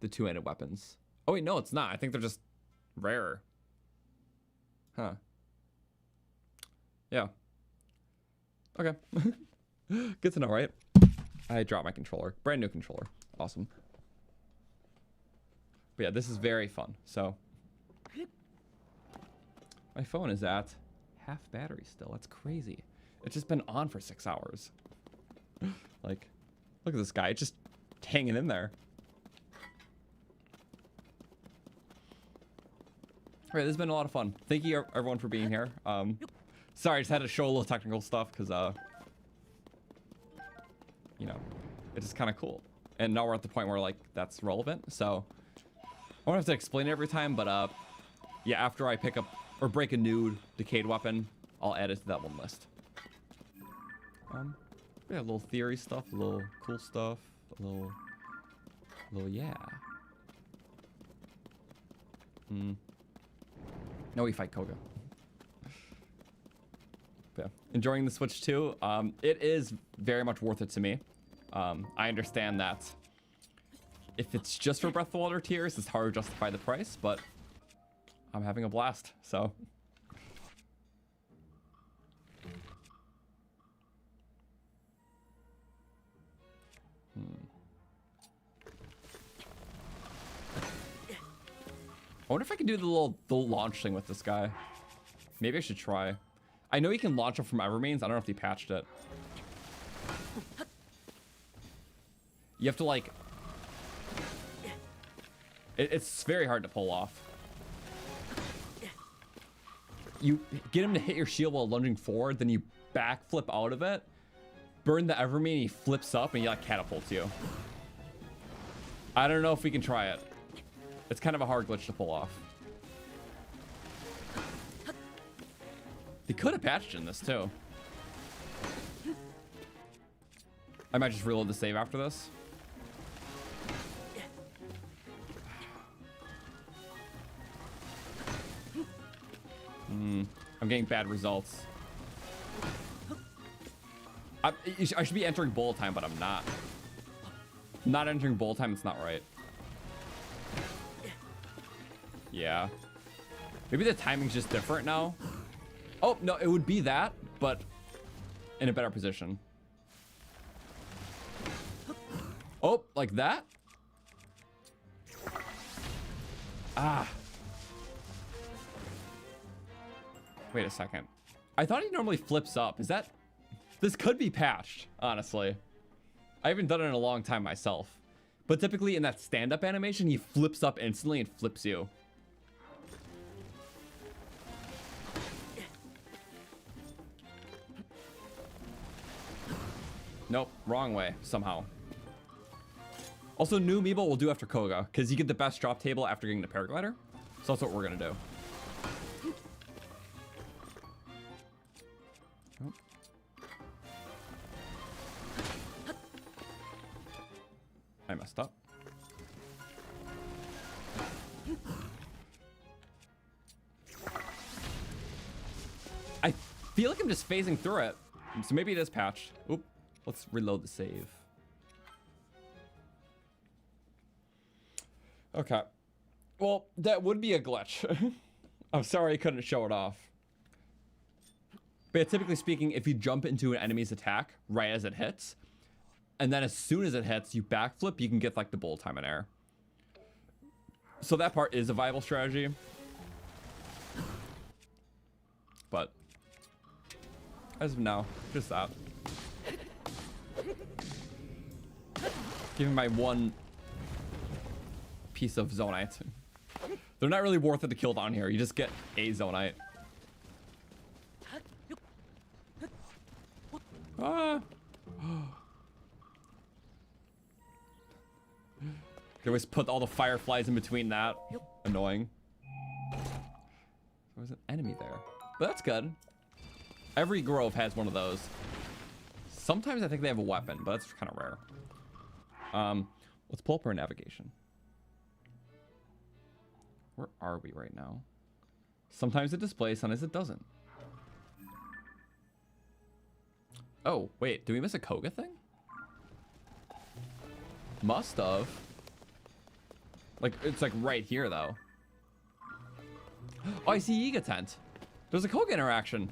2-handed weapons. Oh wait, no, it's not. I think they're just rarer. Huh. Yeah. Okay. Good to know, right? I dropped my controller. Brand new controller. Awesome. But yeah, this is very fun. So my phone is at half battery still. That's crazy. It's just been on for 6 hours. Like, look at this guy. It's just hanging in there. All right, this has been a lot of fun. Thank you everyone for being here. Sorry, I just had to show a little technical stuff because, you know, it's just kind of cool. And now we're at the point where, like, that's relevant. So I won't have to explain it every time, but, yeah, after I pick up or break a new Decayed weapon, I'll add it to that one list. Yeah, a little theory stuff, a little cool stuff, a little yeah. Now we fight Koga. Yeah, enjoying the Switch 2. It is very much worth it to me. I understand that if it's just for Breath of the Wild or Tears, it's hard to justify the price, but I'm having a blast, so. I wonder if I can do the launch thing with this guy. Maybe I should try. I know you can launch him from Evermains. I don't know if they patched it. You have to, like... It's very hard to pull off. You get him to hit your shield while lunging forward, then you backflip out of it, burn the Evermain, and he flips up, and he, like, catapults you. I don't know if we can try it. It's kind of a hard glitch to pull off. They could have patched in this too. I might just reload the save after this. I'm getting bad results. I should be entering bullet time, but I'm not. Not entering bullet time, it's not right. Yeah. Maybe the timing's just different now. Oh, no, it would be that, but in a better position. Oh, like that? Ah. Wait a second. I thought he normally flips up. Is that... This could be patched, honestly. I haven't done it in a long time myself. But typically in that stand-up animation, he flips up instantly and flips you. Nope, wrong way somehow. Also, new Amiibo will do after Koga, because you get the best drop table after getting the paraglider. So that's what we're gonna do. Oh. I messed up. I feel like I'm just phasing through it. So maybe it is patched. Oop. Let's reload the save. Okay. Well, that would be a glitch. I'm sorry I couldn't show it off. But typically speaking, if you jump into an enemy's attack right as it hits, and then as soon as it hits, you backflip, you can get like the bullet time in air. So that part is a viable strategy. But as of now, just that. Give me my one piece of Zonite. They're not really worth it to kill down here. You just get a Zonite. Ah. Can always put all the fireflies in between that. Annoying. There was an enemy there. But that's good. Every grove has one of those. Sometimes I think they have a weapon, but that's kind of rare. Let's pull up our navigation. Where are we right now? Sometimes it displays, sometimes it doesn't. Oh, wait. Did we miss a Koga thing? Must have. Like, it's like right here, though. Oh, I see Yiga tent. There's a Koga interaction.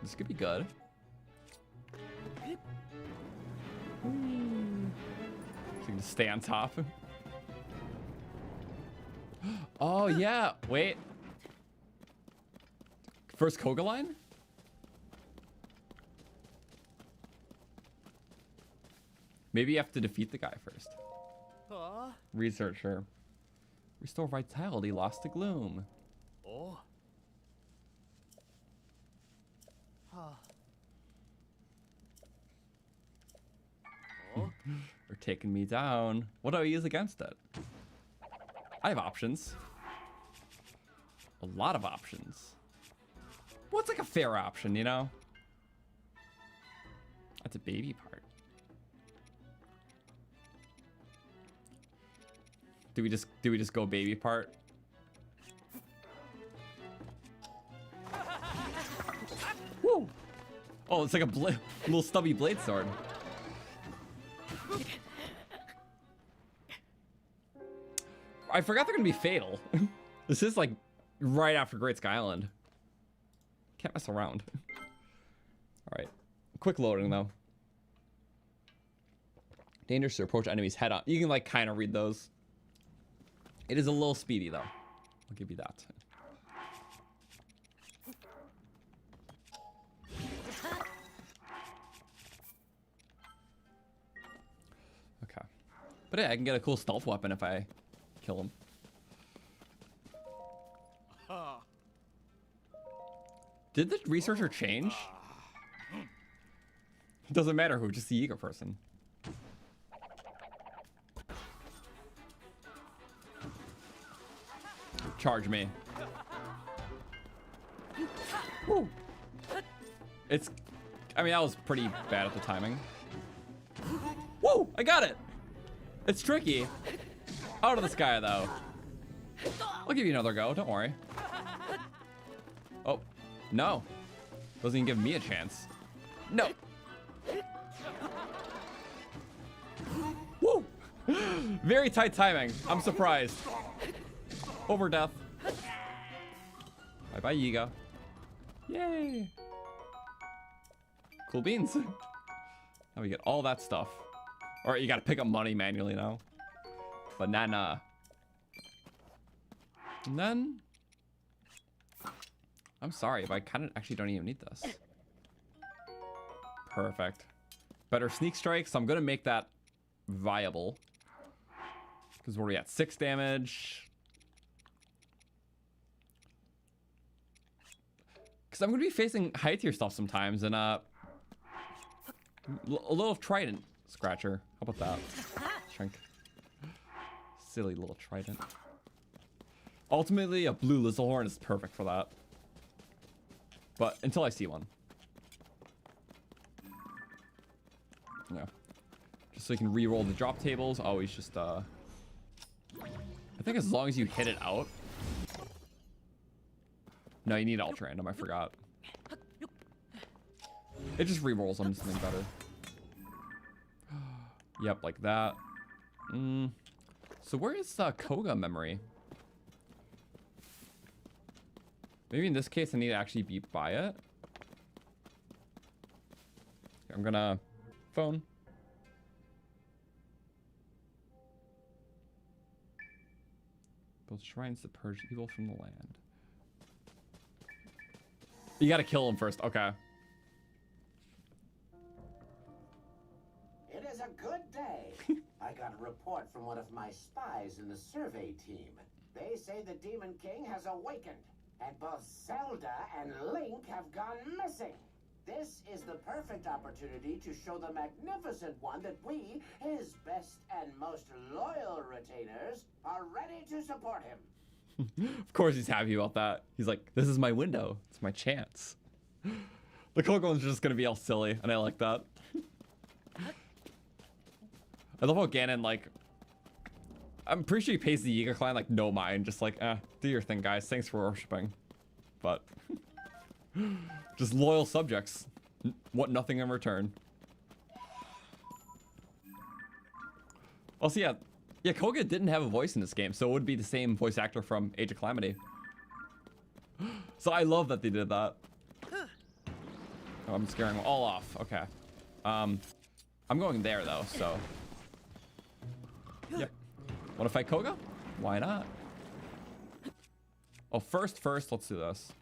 This could be good. So you can just stay on top. Oh, yeah. Wait. First Koga line? Maybe you have to defeat the guy first. Researcher. Restore vitality lost to Gloom. Oh. They're taking me down. What do I use against it? I have options. A lot of options. What's like a fair option, you know? That's a baby part. Do we just go baby part? Woo! Oh, it's like a little stubby blade sword. I forgot they're gonna be fatal. This is like right after Great Sky Island. Can't mess around. All right, quick loading though. Dangerous to approach enemies head on. You can like kind of read those. It is a little speedy though. I'll give you that. Okay. But yeah, I can get a cool stealth weapon if I kill him. Did the researcher change? It doesn't matter who, just the eager person. Charge me. Woo. It's, I mean, that was pretty bad at the timing. Woo, I got it. It's tricky. Out of the sky though. I'll give you another go, don't worry. Oh, no. Doesn't even give me a chance. No. Woo. Very tight timing. I'm surprised. Over death. Bye bye, Yiga. Yay. Cool beans. Now we get all that stuff. Or you gotta pick up money manually now. Banana. And then I'm sorry, but I kind of actually don't even need this. Perfect. Better sneak strike, so I'm gonna make that viable. Because we're at 6 damage. Because I'm gonna be facing high tier stuff sometimes, and a little trident scratcher. How about that? Shrink. Silly little trident. Ultimately, a blue Lizardhorn is perfect for that. But until I see one. Yeah. Just so you can re-roll the drop tables, always just I think as long as you hit it out. No, you need ultra random, I forgot. It just re-rolls on something better. Yep, like that. So where is Koga memory? Maybe in this case I need to actually be by it. I'm gonna phone. Build shrines to purge evil from the land. You gotta kill him first. Okay. It is a good day. I got a report from one of my spies in the survey team. They say the Demon King has awakened, and both Zelda and Link have gone missing. This is the perfect opportunity to show the Magnificent One that we, his best and most loyal retainers, are ready to support him. Of course he's happy about that. He's like, this is my window. It's my chance. The Koga one's just gonna be all silly, and I like that. I love how Ganon, like, I'm pretty sure he pays the Yiga clan, like, no mind. Just like, do your thing, guys. Thanks for worshipping. But, just loyal subjects. Want nothing in return. Also, yeah, Koga didn't have a voice in this game, so it would be the same voice actor from Age of Calamity. So I love that they did that. Oh, I'm scaring them all off. Okay. I'm going there, though, so... Yep. Want to fight Koga? Why not? Oh, first, let's do this.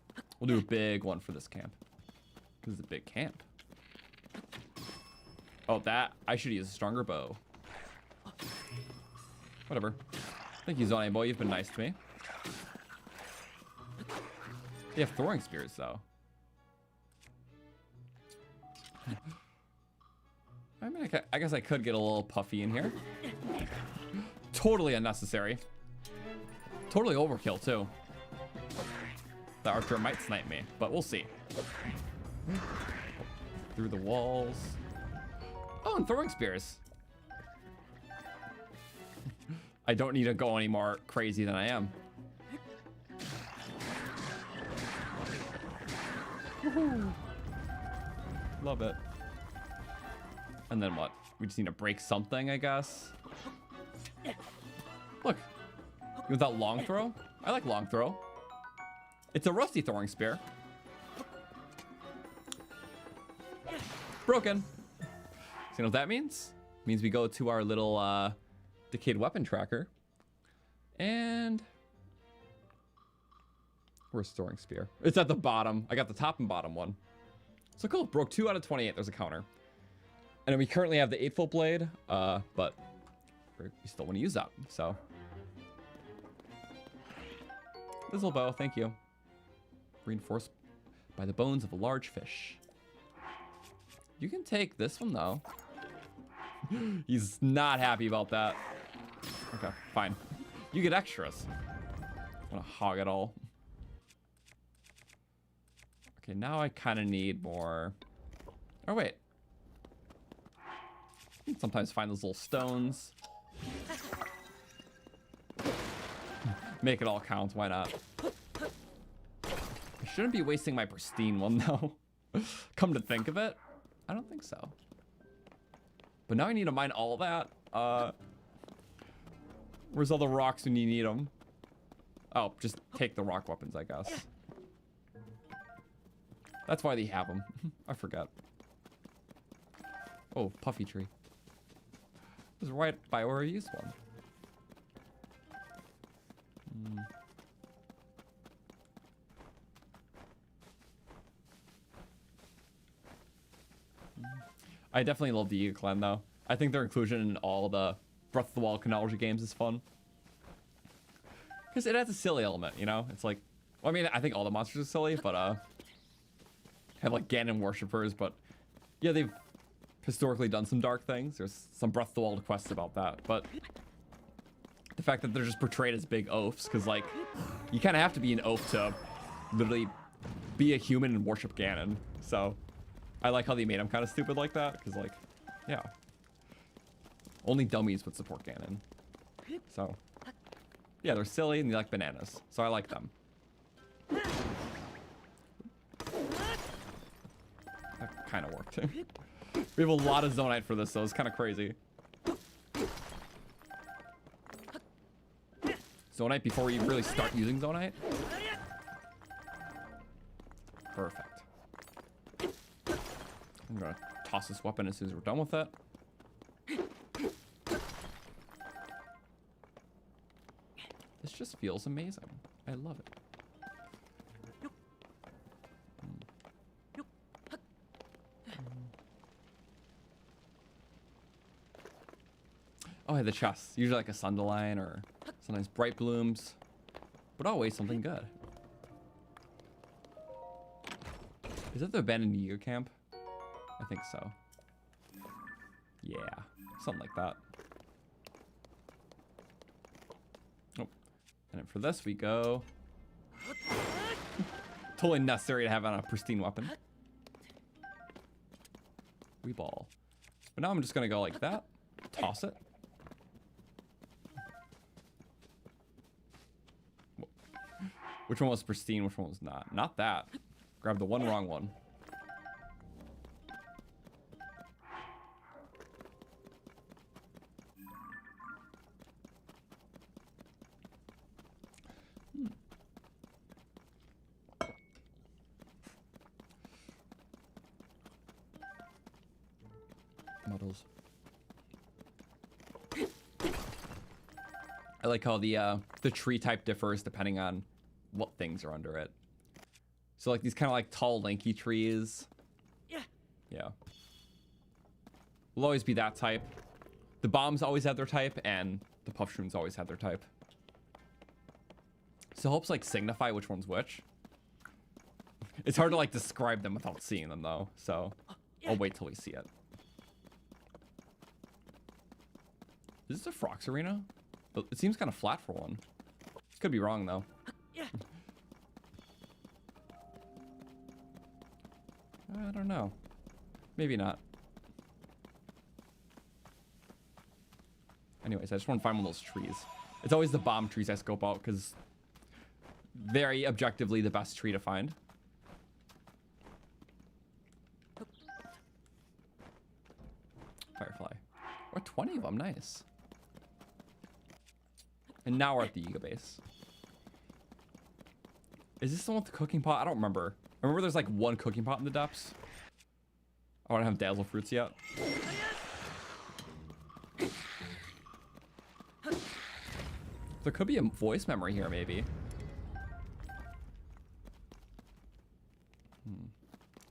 We'll do a big one for this camp. Because it's a big camp. Oh, I should use a stronger bow. Whatever. Thank you, Zonai boy. You've been nice to me. They have throwing spears, though. I mean, I guess I could get a little puffy in here. Totally unnecessary. Totally overkill, too. The archer might snipe me, but we'll see. Through the walls. Oh, and throwing spears. I don't need to go any more crazy than I am. Woohoo. Love it. And then what? We just need to break something, I guess. Look. With that long throw? I like long throw. It's a rusty throwing spear. Broken. So you know what that means? It means we go to our little decayed weapon tracker. And where's throwing spear? It's at the bottom. I got the top and bottom one. So cool. Broke 2 out of 28. There's a counter. And then we currently have the 8-foot blade, but we still want to use that. So Lizzle bow, thank you. Reinforced by the bones of a large fish. You can take this one though. He's not happy about that. Okay, fine. You get extras. I'm gonna hog it all. Okay, now I kind of need more. Oh wait. You can sometimes find those little stones. Make it all count, why not? I shouldn't be wasting my pristine one though. Come to think of it, I don't think so. But now I need to mine all that. Where's all the rocks when you need them? Oh, just take the rock weapons, I guess. That's why they have them. I forgot. Oh, puffy tree. This is right by where I used one. I definitely love the Yiga clan though. I think their inclusion in all the Breath of the Wild chronology games is fun. Because it has a silly element, you know? It's like, well, I mean, I think all the monsters are silly, but have like Ganon worshippers, but yeah, they've historically done some dark things. There's some Breath of the Wild quests about that, but the fact that they're just portrayed as big oafs, because like you kind of have to be an oaf to literally be a human and worship Ganon. So I like how they made him kind of stupid like that, because like, yeah, only dummies would support Ganon. So yeah, they're silly and they like bananas, so I like them. That kind of worked. We have a lot of Zonite for this, so it's kind of crazy. Zonite before we really start using Zonite. Perfect. I'm gonna toss this weapon as soon as we're done with it. This just feels amazing. I love it. Oh, yeah, the chests. Usually like a Sunderline or sometimes bright blooms, but always something good. Is that the abandoned Yiga camp? I think so. Yeah, something like that. Oh, and then for this we go. Totally necessary to have on a pristine weapon. We ball. But now I'm just gonna go like that. Toss it. Which one was pristine? Which one was not? Not that. Grab the one wrong one. Models. I like how the tree type differs depending on what things are under it. So like these kind of like tall, lanky trees. Yeah. Will always be that type. The bombs always have their type, and the puff shrooms always have their type. So it helps like signify which one's which. It's hard to like describe them without seeing them though, so I'll wait till we see it. Is this a Frox arena? It seems kind of flat for one. Could be wrong though. I don't know. Maybe not. Anyways, I just want to find one of those trees. It's always the bomb trees I scope out because very objectively the best tree to find. Firefly. Or 20 of them, nice. And now we're at the Yiga base. Is this the one with the cooking pot? I don't remember. I remember there's like one cooking pot in the depths. I don't have dazzle fruits yet. There could be a voice memory here, maybe.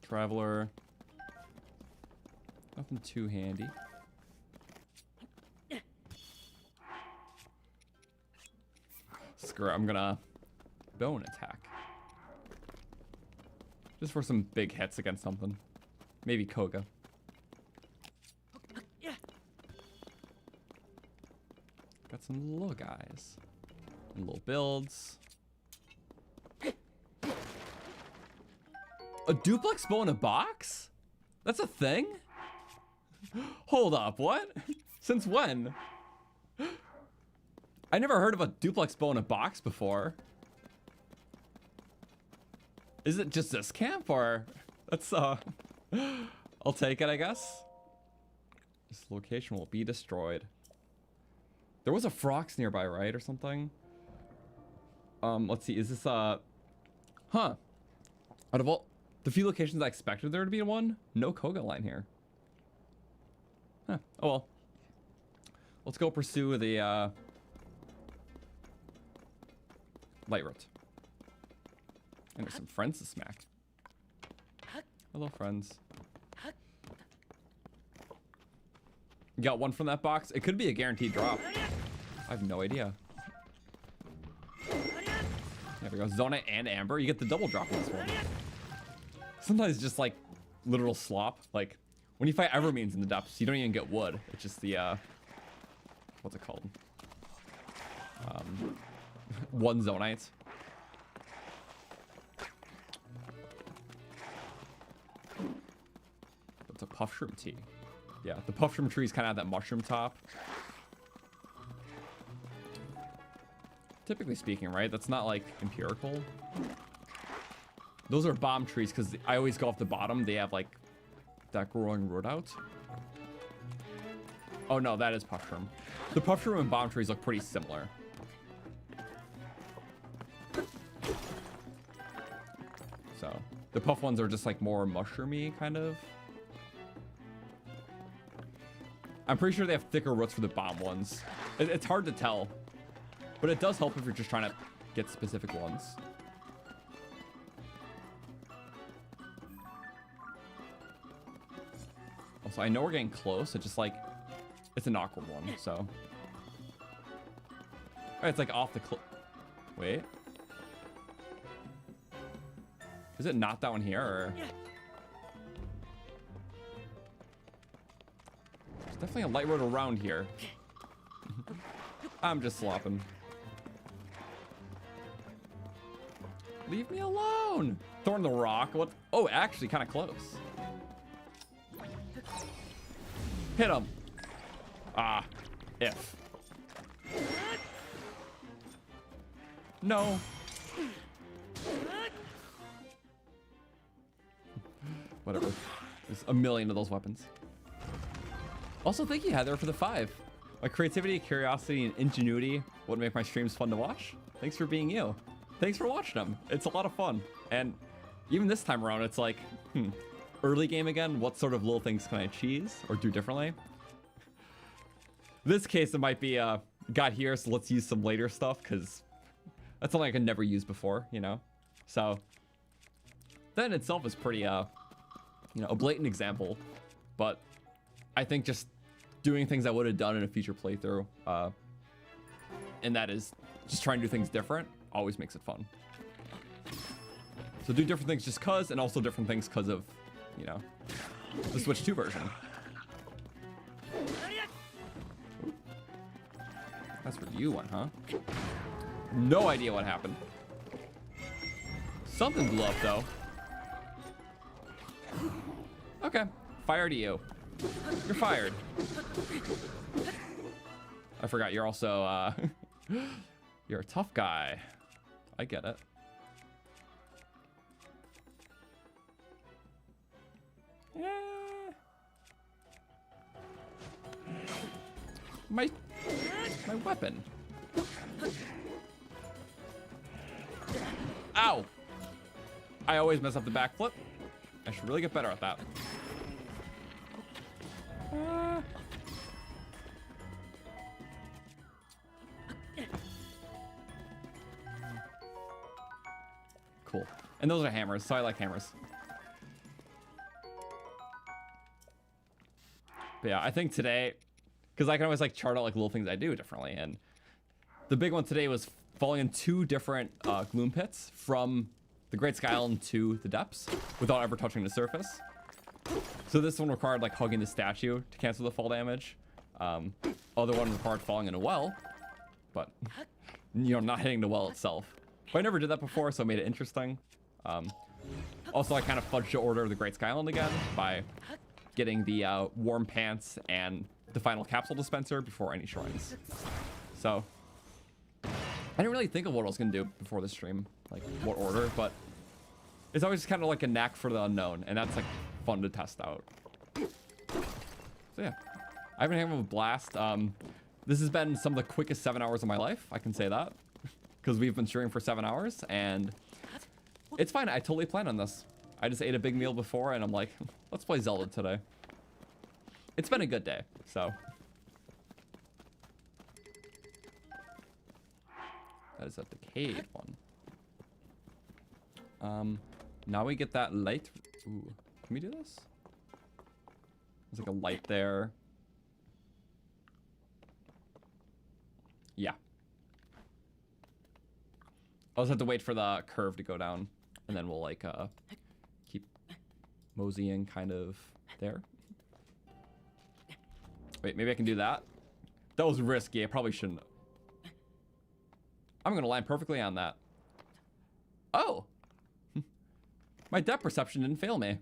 Traveler. Nothing too handy. Screw it, I'm gonna bone attack. Just for some big hits against something. Maybe Koga. Got some little guys. And little builds. A duplex bow in a box? That's a thing? Hold up, what? Since when? I never heard of a duplex bow in a box before. Is it just this camp, or that's I'll take it, I guess. This location will be destroyed. There was a Frox nearby, right, or something? Let's see, is this huh? Out of all the few locations I expected there to be one, no Koga line here. Huh. Oh well. Let's go pursue the light route. And there's some friends to smack. Hello, friends. You got one from that box? It could be a guaranteed drop. I have no idea. There we go. Zonai and Amber. You get the double drop in this one. sometimes it's just like literal slop. Like when you fight Evermeans in the depths, you don't even get wood. It's just the what's it called? One Zonite. It's a puff shroom tea. Yeah, the puff shroom trees kind of have that mushroom top. Typically speaking, right? That's not like empirical. Those are bomb trees because I always go off the bottom. They have like that growing root out. Oh no, that is puff shroom. The puff shroom and bomb trees look pretty similar. So the puff ones are just like more mushroomy kind of. I'm pretty sure they have thicker roots for the bomb ones. It's hard to tell, but it does help if you're just trying to get specific ones. Also, I know we're getting close. It's just like, it's an awkward one, so. Oh, it's like off the wait. Is it not that one here, or? There's definitely a light road around here. I'm just slopping. Leave me alone. Thorn the rock. What? Oh, actually, kind of close. Hit him. Ah, if. No. Whatever. There's a million of those weapons. Also, thank you, Heather, for the 5. My creativity, curiosity, and ingenuity would make my streams fun to watch. Thanks for being you. Thanks for watching them. It's a lot of fun. And even this time around, it's like, early game again, what sort of little things can I cheese or do differently? This case, it might be, got here, so let's use some later stuff, because that's something I could never use before, you know? So, that in itself is pretty, you know, a blatant example, but I think just doing things I would have done in a future playthrough, and that is just trying to do things different, always makes it fun. So do different things just cause, and also different things cause of, you know, the Switch 2 version. That's where you went, huh? No idea what happened. Something blew up, though. Okay, fire to you. You're fired. I forgot you're also, you're a tough guy. I get it. Yeah. My weapon. Ow! I always mess up the backflip. I should really get better at that. Cool. And those are hammers, so I like hammers. But yeah, I think today, because I can always like chart out like little things I do differently, and the big one today was falling in 2 different gloom pits from the Great Sky Island to the depths without ever touching the surface. So this one required like hugging the statue to cancel the fall damage. Other one required falling in a well, but you know, not hitting the well itself. But I never did that before, so it made it interesting. Also, I kind of fudged the order of the Great Sky Island again by getting the warm pants and the final capsule dispenser before any shrines. So I didn't really think of what I was gonna do before the stream, like what order, but it's always kind of like a knack for the unknown, and that's like fun to test out. So yeah, I've been having a blast. This has been some of the quickest 7 hours of my life, I can say that, because we've been streaming for 7 hours, and it's fine. I totally planned on this. I just ate a big meal before, and I'm like, let's play Zelda today. It's been a good day, so. That is at the cave one. Now we get that light. Ooh, can we do this? There's like a light there. Yeah. I'll just have to wait for the curve to go down, and then we'll like keep moseying kind of there. Wait, maybe I can do that? That was risky. I probably shouldn't. I'm gonna land perfectly on that. Oh! My depth perception didn't fail me.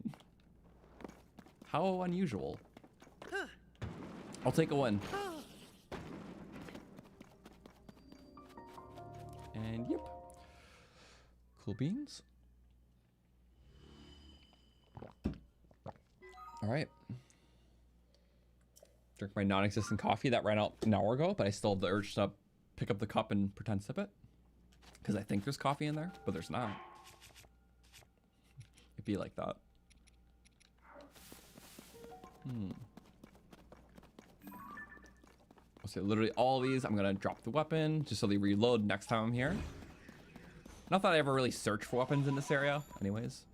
How unusual. I'll take a win. And yep. Cool beans. All right. Drink my non-existent coffee that ran out an hour ago, but I still have the urge to pick up the cup and pretend sip it. Because I think there's coffee in there, but there's not. It'd be like that. So literally all these, I'm gonna drop the weapon just so they reload next time I'm here. Not that I ever really search for weapons in this area, anyways.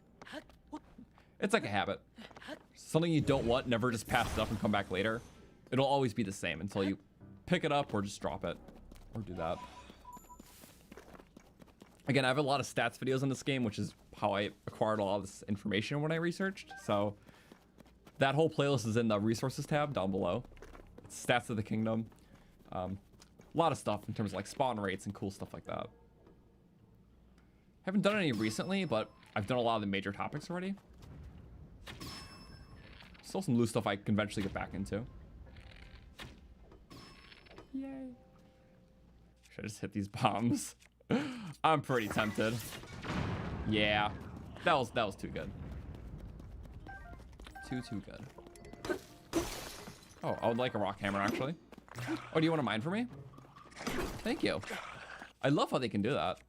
It's like a habit. Something you don't want, never just pass it up and come back later. It'll always be the same until you pick it up or just drop it. Or do that. Again, I have a lot of stats videos on this game, which is how I acquired a lot of this information when I researched. So that whole playlist is in the resources tab down below. It's stats of the kingdom. A lot of stuff in terms of like spawn rates and cool stuff like that. Haven't done any recently, but I've done a lot of the major topics already. Still some loose stuff I can eventually get back into. Yay. Should I just hit these bombs? I'm pretty tempted. Yeah. That was too good. Too good. Oh, I would like a rock hammer actually. Oh, do you want a mine for me? Thank you. I love how they can do that.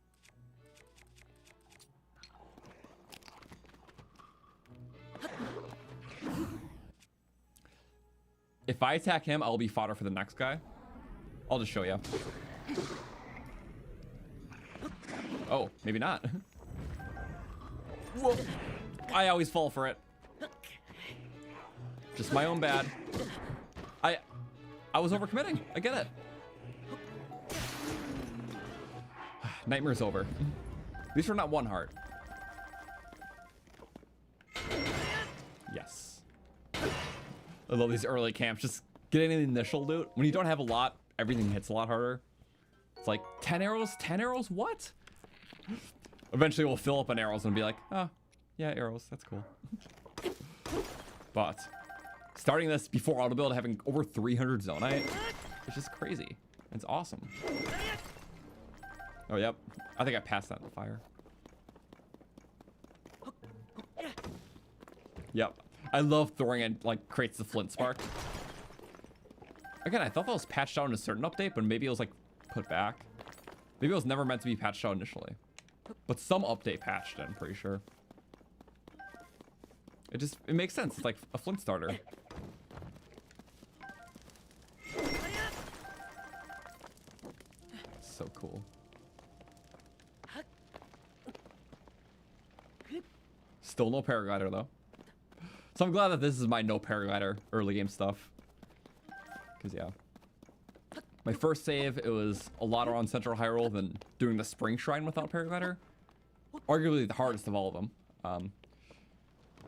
If I attack him, I'll be fodder for the next guy. I'll just show you. Oh, maybe not. Whoa. I always fall for it. Just my own bad. I was overcommitting. I get it. Nightmare's over. At least we're not one heart. Yes. I love these early camps. Just getting an initial loot. When you don't have a lot, everything hits a lot harder. It's like 10 arrows? 10 arrows? What? Eventually we'll fill up on arrows and be like, oh, yeah, arrows. That's cool. But starting this before Autobuild, having over 300 Zonai, it's just crazy. It's awesome. Oh, yep. I think I passed that in the fire. Yep. I love throwing it, like, creates the flint spark. Again, I thought that was patched out in a certain update, but maybe it was, like, put back. Maybe it was never meant to be patched out initially. But some update patched it, I'm pretty sure. It makes sense. It's like a flint starter. So cool. Still no paraglider though. So I'm glad that this is my no paraglider early game stuff. Cause yeah. My first save, it was a lot around Central Hyrule than doing the Spring Shrine without paraglider. Arguably the hardest of all of them.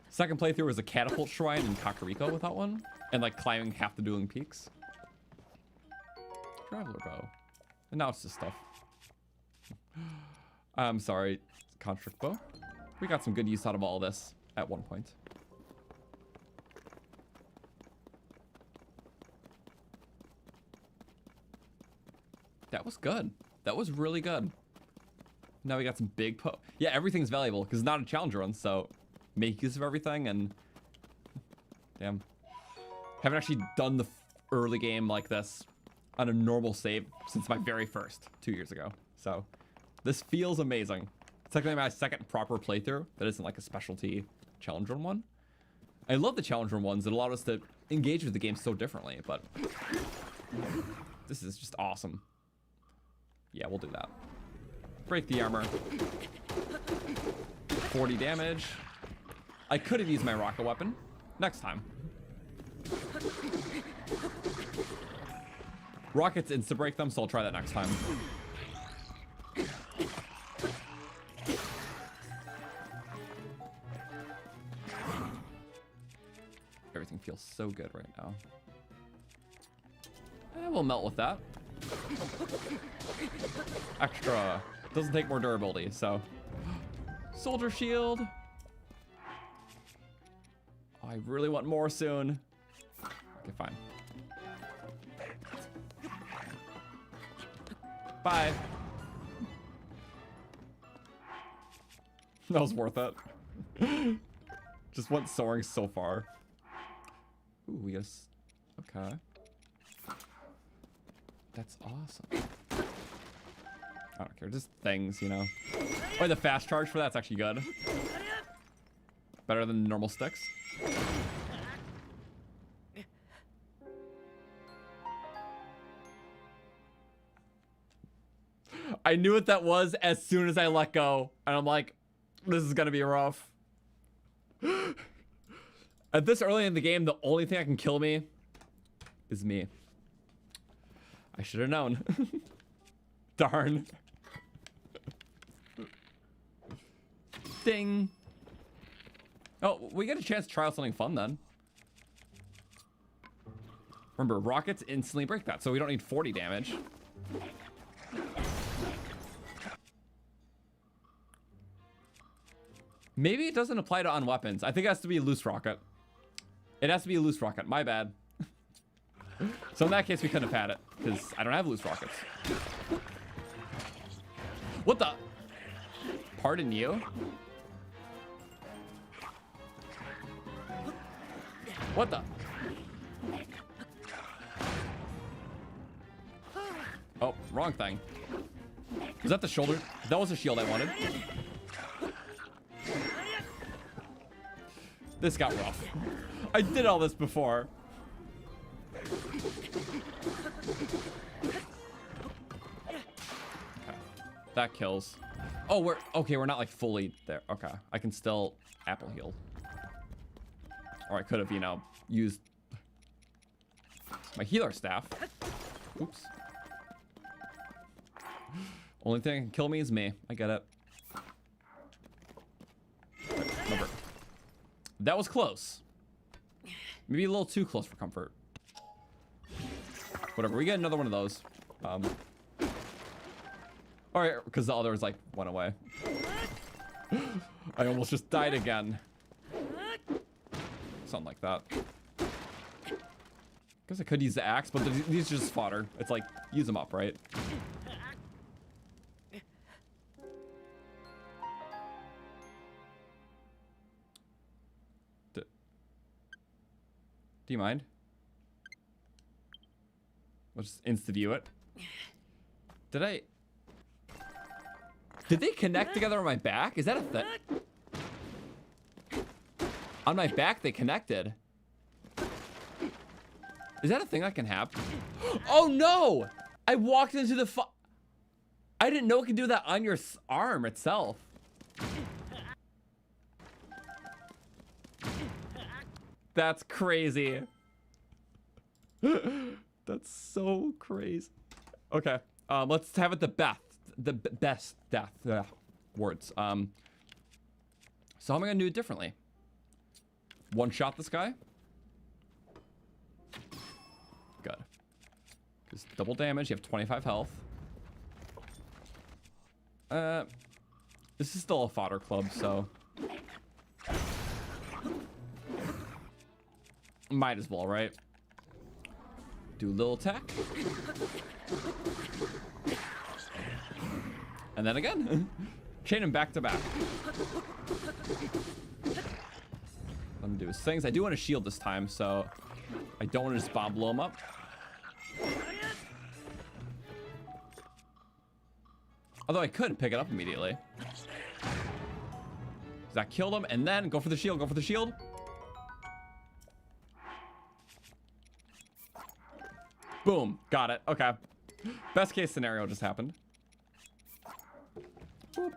Second playthrough was a Catapult Shrine in Kakariko without one. And like climbing half the dueling peaks. Traveler bow. And now it's just stuff. I'm sorry, Constrict bow. We got some good use out of all this at one point. That was good. That was really good. Now we got some big yeah, everything's valuable because it's not a challenge run, so make use of everything. And damn, haven't actually done the early game like this on a normal save since my very first 2 years ago. So this feels amazing. It's technically my second proper playthrough that isn't like a specialty challenge run one. I love the challenge run ones that allowed us to engage with the game so differently, but this is just awesome. Yeah, we'll do that. Break the armor. 40 damage. I could have used my rocket weapon. Next time. Rockets insta-break them, so I'll try that next time. Everything feels so good right now. Eh, we'll melt with that. Extra. Doesn't take more durability, so. Soldier shield. Oh, I really want more soon. Okay, fine. Bye. That was worth it. Just went soaring so far. Ooh, yes. Okay. That's awesome. I don't care. Just things, you know. Oh, the fast charge for that's actually good. Better than the normal sticks. I knew what that was as soon as I let go. And I'm like, this is gonna be rough. At this early in the game, the only thing that can kill me is me. I should have known. Darn. Ding. Oh, we get a chance to try out something fun then. Remember, rockets instantly break that, so we don't need 40 damage. Maybe it doesn't apply to on weapons. I think it has to be a loose rocket. It has to be a loose rocket. My bad. So in that case, we couldn't have had it because I don't have loose rockets. What the? Pardon you? What the? Oh, wrong thing. Was that the shoulder? That was the shield I wanted. This got rough. I did all this before. Okay. That kills. Oh, we're okay. We're not like fully there. Okay, I can still apple heal. Or I could have, you know, used my healer staff. Oops. Only thing that can kill me is me. I get it. Remember. That was close. Maybe a little too close for comfort. Whatever, we get another one of those. All right, because the others like went away. I almost just died again. Something like that. Guess I could use the axe, but these are just fodder. It's like, use them up, right? Do you mind? We'll just insta-view it. Did they connect together on my back? Is that a thing? On my back, they connected. Is that a thing that can happen? Oh no! I walked into the I didn't know it could do that on your arm itself. That's crazy. That's so crazy. Okay, let's have it the best death words. So how am I gonna do it differently? One shot this guy. Good. Just double damage. You have 25 health. This is still a fodder club, so might as well, right? Do a little attack. And then again. Chain him back to back. Let him do his things. I do want to shield this time, so I don't want to just bomb blow him up. Although I could pick it up immediately. That killed him, and then go for the shield, go for the shield. Boom, got it. Okay. Best case scenario just happened. Boop.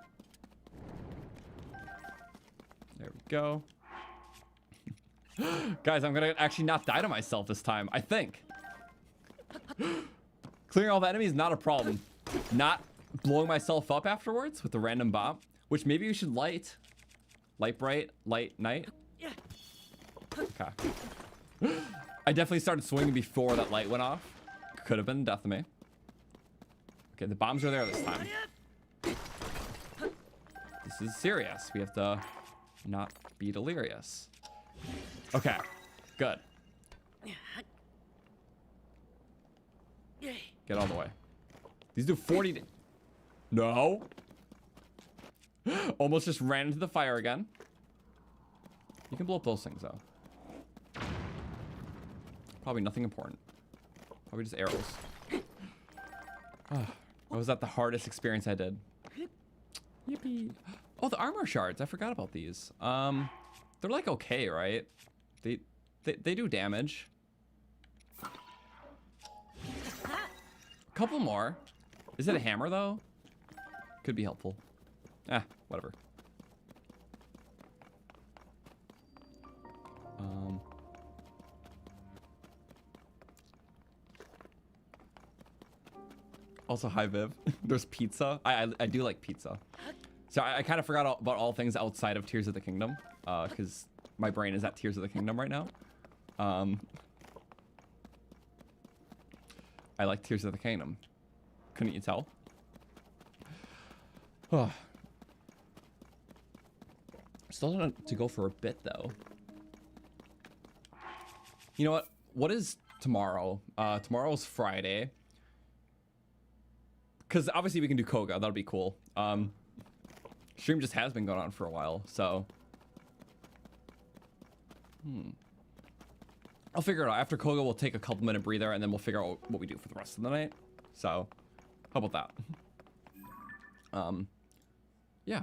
There we go. Guys, I'm gonna actually not die to myself this time, I think. Clearing all the enemies, not a problem. Not blowing myself up afterwards with the random bomb, which maybe we should light. Light bright, light night. Okay. I definitely started swinging before that light went off. Could have been death of me. Okay, the bombs are there this time. This is serious. We have to not be delirious. Okay, good. Get all the way. These do 40. No. Almost just ran into the fire again. You can blow up those things though. Probably nothing important. Probably just arrows. Oh, was that the hardest experience I did? Yippee. Oh, the armor shards. I forgot about these. They're like okay, right? They do damage. Couple more. Is it a hammer though? Could be helpful. Ah, whatever. Also, hi Viv. There's pizza. I do like pizza. So I kind of forgot about all things outside of Tears of the Kingdom, because my brain is at Tears of the Kingdom right now. I like Tears of the Kingdom. Couldn't you tell? Still want to go for a bit though. You know what? What is tomorrow? Tomorrow's Friday. Because obviously we can do Koga. That'll be cool. Stream just has been going on for a while, so. I'll figure it out. After Koga, we'll take a couple minute breather, and then we'll figure out what we do for the rest of the night. So, how about that? Yeah.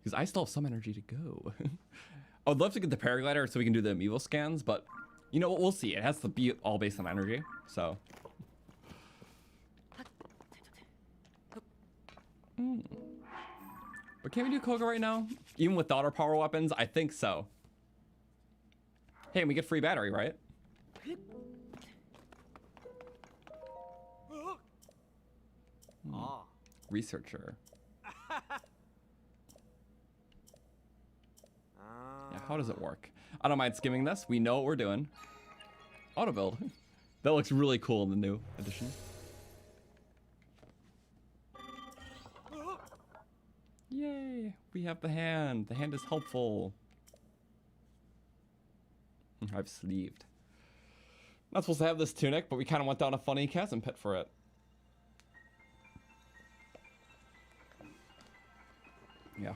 Because I still have some energy to go. I would love to get the paraglider so we can do the Amiibo scans, but you know what? We'll see. It has to be all based on energy, so. But can we do Koga right now? Even with daughter power weapons? I think so. Hey, and we get free battery, right? Researcher. Yeah, how does it work? I don't mind skimming this. We know what we're doing. Auto build. That looks really cool in the new edition. Yay! We have the hand. The hand is helpful. I've sleeved. Not supposed to have this tunic, but we kind of went down a funny chasm pit for it. Yeah.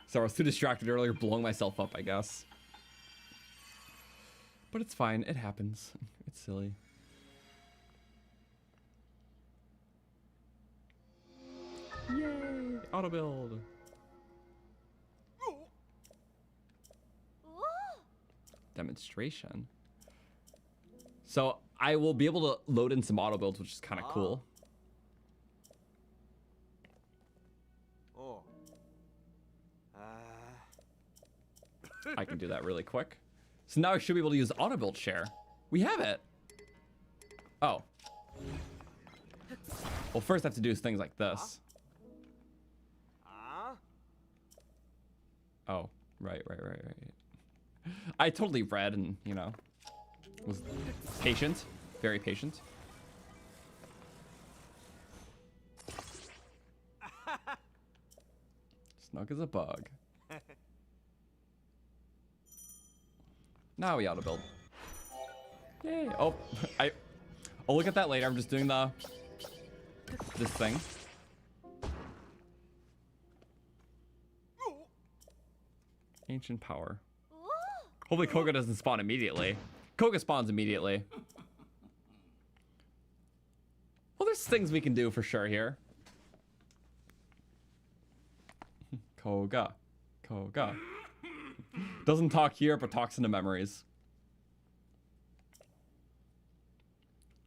So I was too distracted earlier, blowing myself up, I guess. But it's fine. It happens. It's silly. Yay! Auto build. Demonstration. So I will be able to load in some auto builds, which is kind of cool. I can do that really quick. So now I should be able to use auto build share. We have it. Oh. Well, first I have to do things like this. Oh, right. I totally read and, you know, was patient, very patient. Snug as a bug. Now we auto build. Yay! Oh, I'll look at that later. I'm just doing this thing. Ancient power. Hopefully Koga doesn't spawn immediately. Koga spawns immediately. Well, there's things we can do for sure here. Koga. Doesn't talk here, but talks into memories.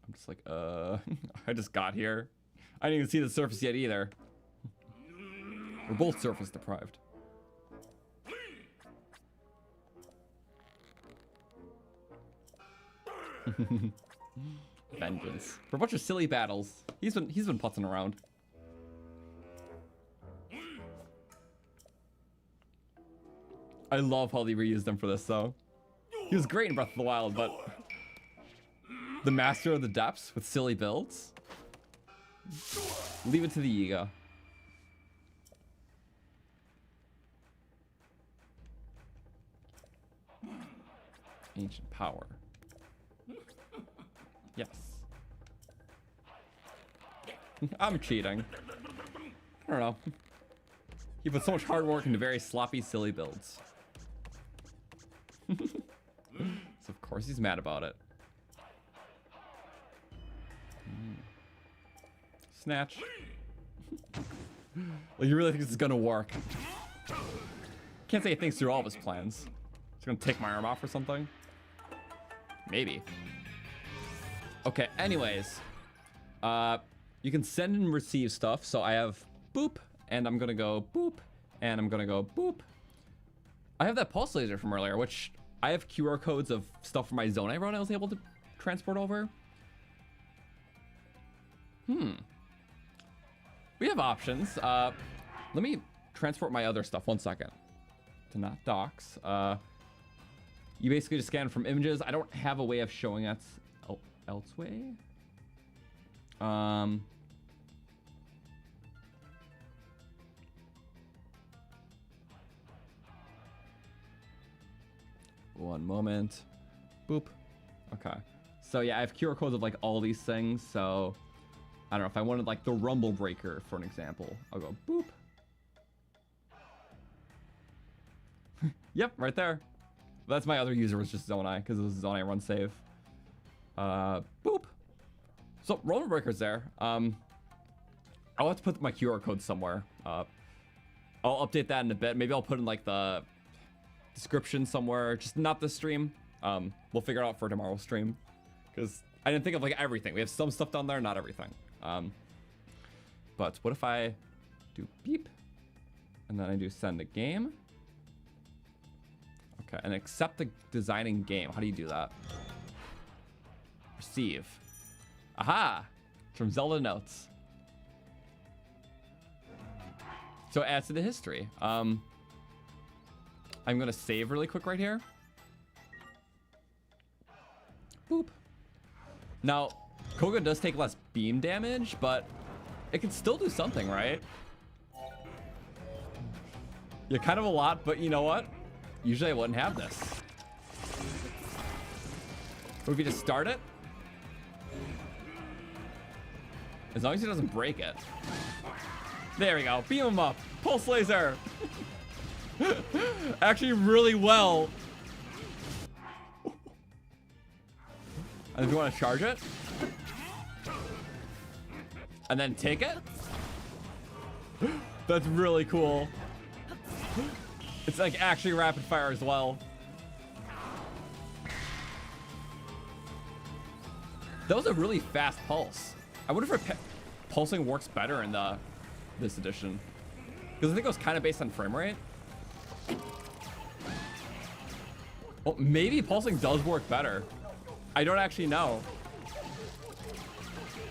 I'm just like, I just got here. I didn't even see the surface yet either. We're both surface deprived. Vengeance. For a bunch of silly battles. He's been putzing around. I love how they reused them for this though. He was great in Breath of the Wild, but the master of the depths with silly builds. Leave it to the ego. Ancient power. Yes. I'm cheating. I don't know. He put so much hard work into very sloppy, silly builds. So of course he's mad about it. Snatch. Well, you really think this is gonna work? Can't say he thinks through all of his plans. He's gonna take my arm off or something? Maybe. Okay, anyways. You can send and receive stuff. So I have boop, and I'm gonna go boop, and I'm gonna go boop. I have that pulse laser from earlier, which I have QR codes of stuff from my Zonai run I was able to transport over. We have options. Let me transport my other stuff. 1 second. To not docs. You basically just scan from images. I don't have a way of showing that elsewhere. One moment. Boop. Okay. So yeah, I have QR codes of like all these things. So I don't know if I wanted like the rumble breaker for an example. I'll go boop. Yep, right there. That's my other user was just Zonai because it was Zonai run save. Boop. So rumble breaker's there. I'll have to put my QR code somewhere. I'll update that in a bit. Maybe I'll put in like the description somewhere, just not the stream. We'll figure it out for tomorrow's stream because I didn't think of like everything. We have some stuff down there, not everything. But what if I do beep and then I do send a game? Okay, and accept the designing game. How do you do that? Receive. Aha! It's from Zelda notes. So it adds to the history. I'm gonna save really quick right here. Boop. Now, Koga does take less beam damage, but it can still do something, right? Yeah, kind of a lot, but you know what? Usually I wouldn't have this. What if you just start it? As long as he doesn't break it. There we go. Beam him up. Pulse laser. Actually really well. And if you want to charge it. And then take it. That's really cool. It's like actually rapid fire as well. That was a really fast pulse. I wonder if pulsing works better in this edition. Because I think it was kind of based on frame rate. Well, maybe pulsing does work better. I don't actually know.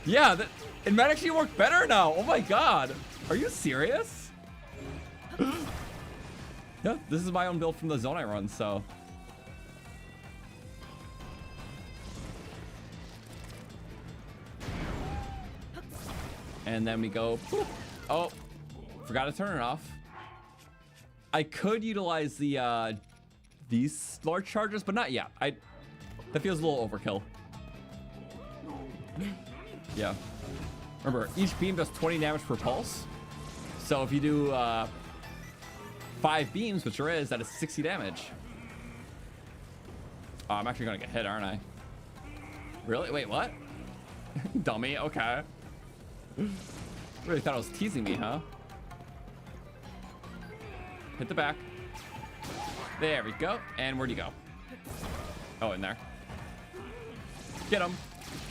Yeah, it might actually work better now. Oh my god. Are you serious? Yeah, this is my own build from the Zonai run, so. And then we go, boop. Oh, forgot to turn it off. I could utilize the these large charges, but not yet. That feels a little overkill. Yeah. Remember, each beam does 20 damage per pulse. So if you do 5 beams, which there is, that is 60 damage. Oh, I'm actually gonna get hit, aren't I? Really? Wait, what? Dummy, okay. Really thought it was teasing me, huh? Hit the back. There we go. And where'd you go? Oh, in there. Get him.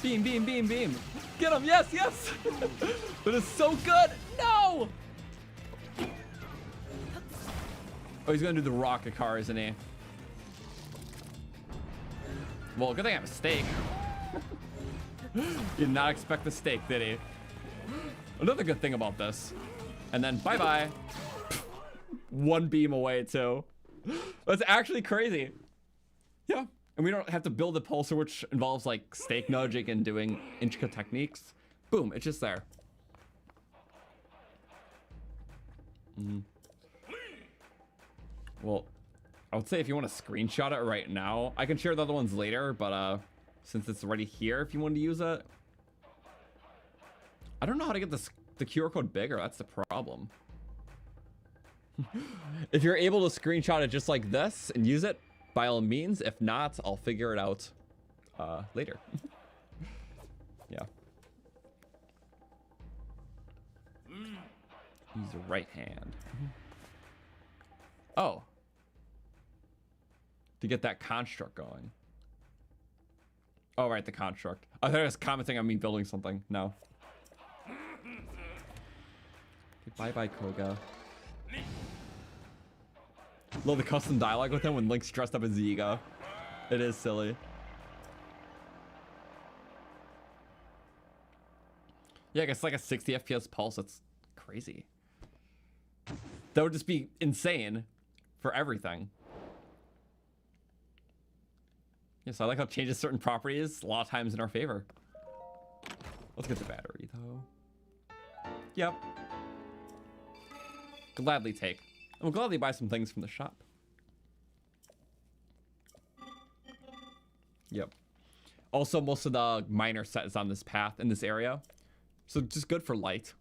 Beam, beam, beam, beam. Get him. Yes, yes. That is so good. No. Oh, he's gonna do the rocket car, isn't he? Well, good thing I have a steak. Did not expect the steak, did he? Another good thing about this. And then bye-bye. One beam away, too. That's actually crazy. Yeah, And we don't have to build a pulsar, which involves like stake nudging and doing intricate techniques. Boom, it's just there. Well, I would say if you want to screenshot it right now, I can share the other ones later, but since it's already here, if you want to use it. I don't know how to get the QR code bigger, that's the problem. If you're able to screenshot it just like this and use it, by all means. If not, I'll figure it out later. Yeah. Use the right hand. Oh. To get that construct going. Oh, right, the construct. I thought it was commenting on me building something. No. Okay, bye-bye, Koga. Love the custom dialogue with him when Link's dressed up as Yiga. It is silly. Yeah, I guess like a 60 FPS pulse. That's crazy. That would just be insane for everything. Yes, I like how it changes certain properties a lot of times in our favor. Let's get the battery though. Yep. Gladly take. And we'll gladly buy some things from the shop. Yep. Also, most of the miner set is on this path in this area. So just good for light.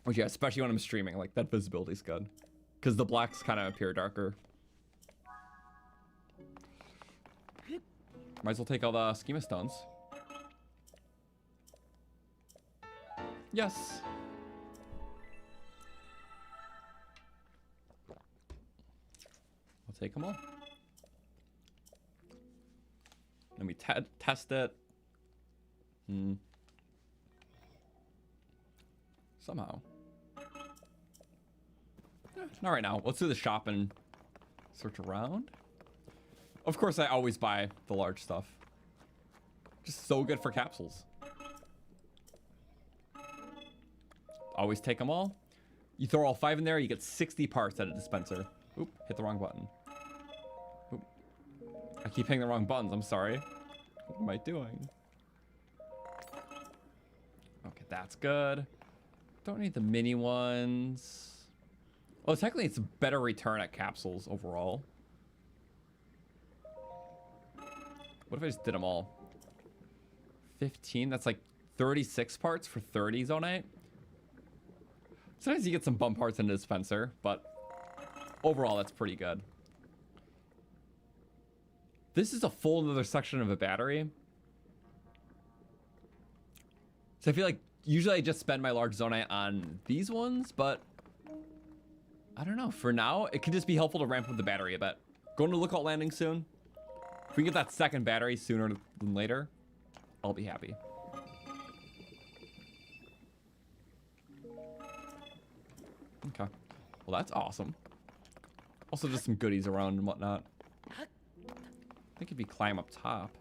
Which, yeah, especially when I'm streaming, like that visibility is good. Because the blacks kind of appear darker. Might as well take all the schema stones. Yes. I'll take them all. Let me test it. Somehow. Not right now. Let's do the shop and search around. Of course, I always buy the large stuff. Just so good for capsules. Always take them all. You throw all 5 in there, you get 60 parts at a dispenser. Oop, hit the wrong button. Oop. I keep hitting the wrong buttons, I'm sorry. What am I doing? Okay, that's good. Don't need the mini ones. Well, technically it's a better return at capsules overall. What if I just did them all? 15, that's like 36 parts for 30 Zonai. Sometimes you get some bump parts in the dispenser, but overall that's pretty good. This is a full another section of a battery. So I feel like usually I just spend my large Zonai on these ones, but I don't know. For now, it could just be helpful to ramp up the battery a bit. Going to Lookout Landing soon. If we get that second battery sooner than later, I'll be happy. Okay. Well, that's awesome. Also, just some goodies around and whatnot. I think if you climb up top,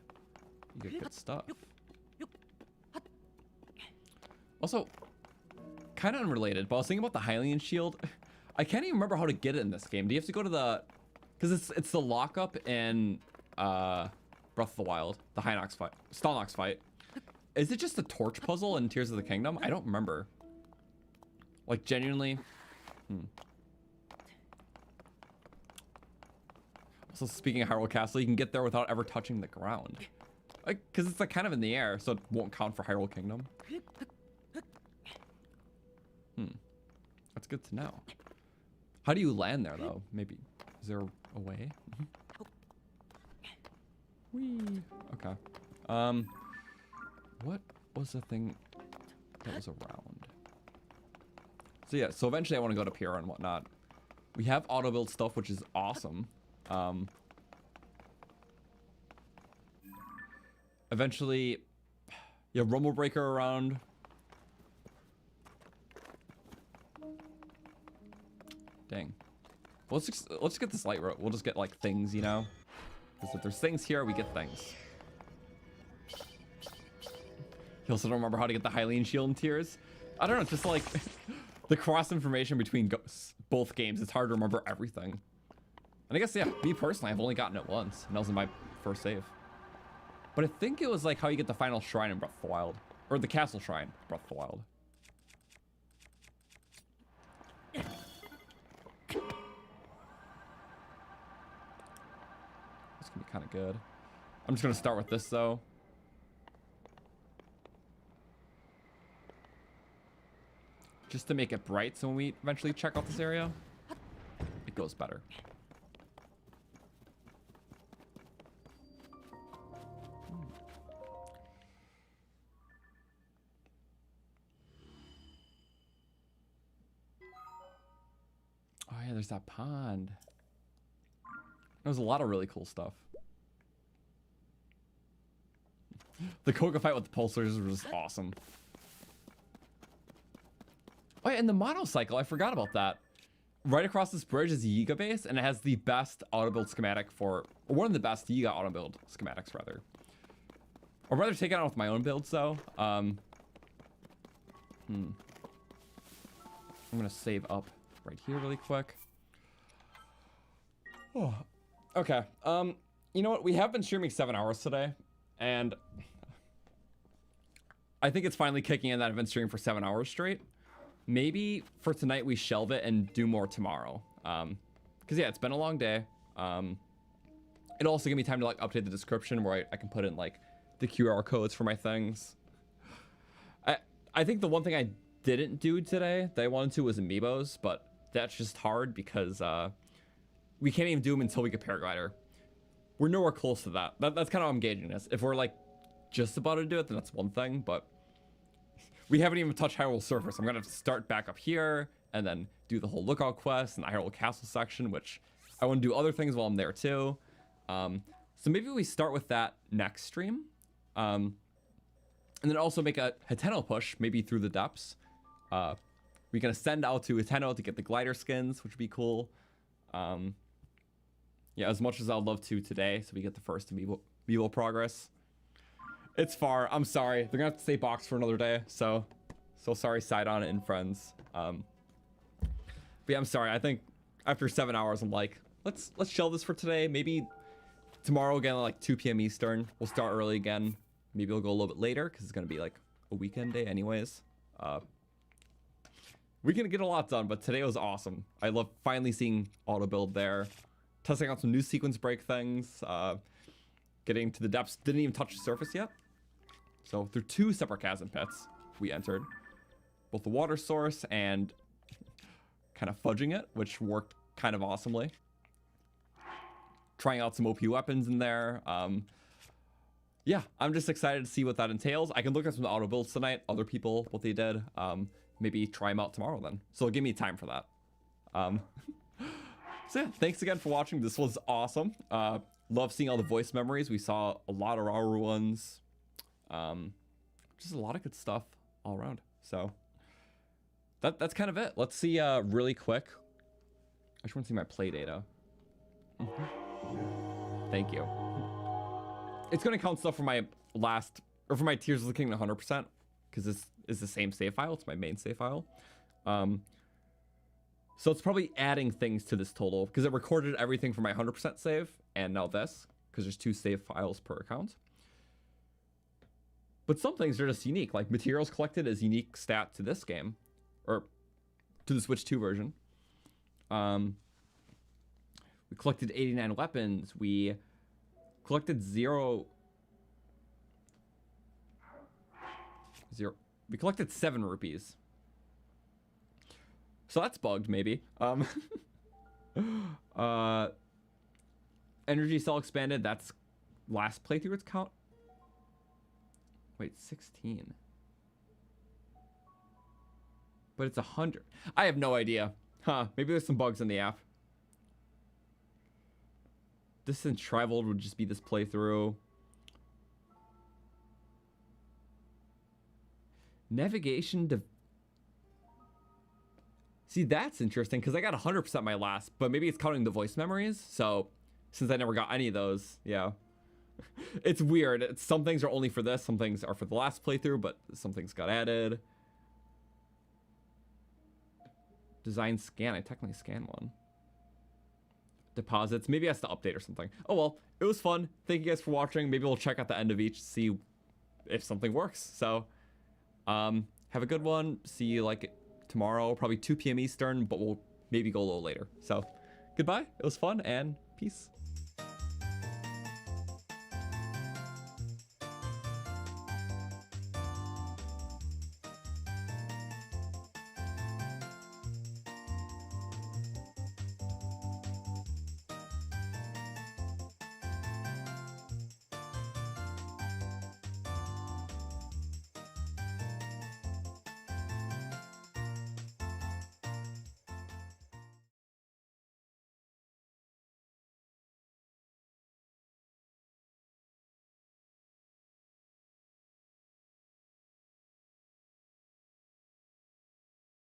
you get good stuff. Also, kind of unrelated, but I was thinking about the Hylian shield. I can't even remember how to get it in this game. Do you have to go to the... Because it's the lockup in Breath of the Wild, the Hinox fight, Stalnox fight. Is it just a torch puzzle in Tears of the Kingdom? I don't remember. Like, genuinely... Also, speaking of Hyrule Castle, you can get there without ever touching the ground. Like, because it's like kind of in the air, so it won't count for Hyrule Kingdom. That's good to know. How do you land there, though? Maybe. Is there a way? Whee. Okay. What was the thing that was around? So yeah, so eventually I want to go to Pura and whatnot. We have auto build stuff, which is awesome. Eventually, yeah, Rumble Breaker around. Dang. Well, let's get this light road. We'll just get like things, you know. Because if there's things here, we get things. You also don't remember how to get the Hylian shield in Tears. I don't know, just like the cross information between both games. It's hard to remember everything. And I guess, yeah, me personally, I've only gotten it once, and that was in my first save. But I think it was like how you get the final shrine in Breath of the Wild. Or the castle shrine, Breath of the Wild. This can be kind of good. I'm just going to start with this, though. Just to make it bright, so when we eventually check out this area, it goes better. Oh yeah, there's that pond. There's a lot of really cool stuff. The Koga fight with the pulsars was awesome. Oh yeah, and the monocycle, I forgot about that. Right across this bridge is a Yiga base, and it has the best auto-build schematic for, or one of the best Yiga auto-build schematics, rather. I'd rather take it on with my own builds, though. I'm gonna save up right here really quick. Oh, okay. You know what? We have been streaming 7 hours today, and I think it's finally kicking in that I've been streaming for 7 hours straight. Maybe for tonight we shelve it and do more tomorrow. Because yeah, it's been a long day. It'll also give me time to like update the description where I can put in like the QR codes for my things. I think the one thing I didn't do today that I wanted to was Amiibos, but that's just hard because we can't even do them until we get Paraglider. We're nowhere close to that. That's kind of how I'm gauging this. If we're like just about to do it, then that's one thing, but we haven't even touched Hyrule Surface. I'm gonna start back up here and then do the whole lookout quest and the Hyrule Castle section, which I want to do other things while I'm there too. So maybe we start with that next stream. And then also make a Hateno push, maybe through the depths. We can ascend out to Hateno to get the glider skins, which would be cool. Yeah, as much as I'd love to today, so we get the first Amiibo progress. It's far. I'm sorry. They're gonna have to stay boxed for another day. So sorry, Sidon and friends. But yeah, I'm sorry. I think after 7 hours, I'm like, let's shelve this for today. Maybe tomorrow again at like 2 p.m. Eastern. We'll start early again. Maybe we'll go a little bit later because it's gonna be like a weekend day, anyways. We can get a lot done, but today was awesome. I love finally seeing auto build there, testing out some new sequence break things. Getting to the depths, didn't even touch the surface yet. So through 2 separate chasm pits, we entered both the water source and kind of fudging it, which worked kind of awesomely. Trying out some OP weapons in there. Yeah, I'm just excited to see what that entails. I can look at some auto builds tonight, other people, what they did. Maybe try them out tomorrow then. So give me time for that. So yeah, thanks again for watching. This was awesome. Love seeing all the voice memories. We saw a lot of Rauru ones. Just a lot of good stuff all around. So that's kind of it. Let's see really quick. I just want to see my play data. Thank you. It's going to count stuff for my last, or for my Tears of the Kingdom 100%, because this is the same save file. It's my main save file. So it's probably adding things to this total, because it recorded everything for my 100% save, and now this, because there's 2 save files per account. But some things are just unique, like materials collected is unique stat to this game, or to the Switch 2 version. We collected 89 weapons. We collected zero. We collected 7 rupees. So that's bugged, maybe. Energy cell expanded. That's last playthrough. It's count. Wait, 16. But it's 100. I have no idea. Huh? Maybe there's some bugs in the app. Distance traveled would just be this playthrough. Navigation to. See, that's interesting because I got 100% my last, but maybe it's counting the voice memories. So since I never got any of those, yeah. It's weird. Some things are only for this, some things are for the last playthrough, but some things got added. Design scan. I technically scanned one. deposits. Maybe it has to update or something. Oh well, it was fun. Thank you guys for watching. Maybe we'll check at the end of each, see if something works. So, have a good one. See you like tomorrow, probably 2 p.m. Eastern, but we'll maybe go a little later. So, goodbye. It was fun and peace.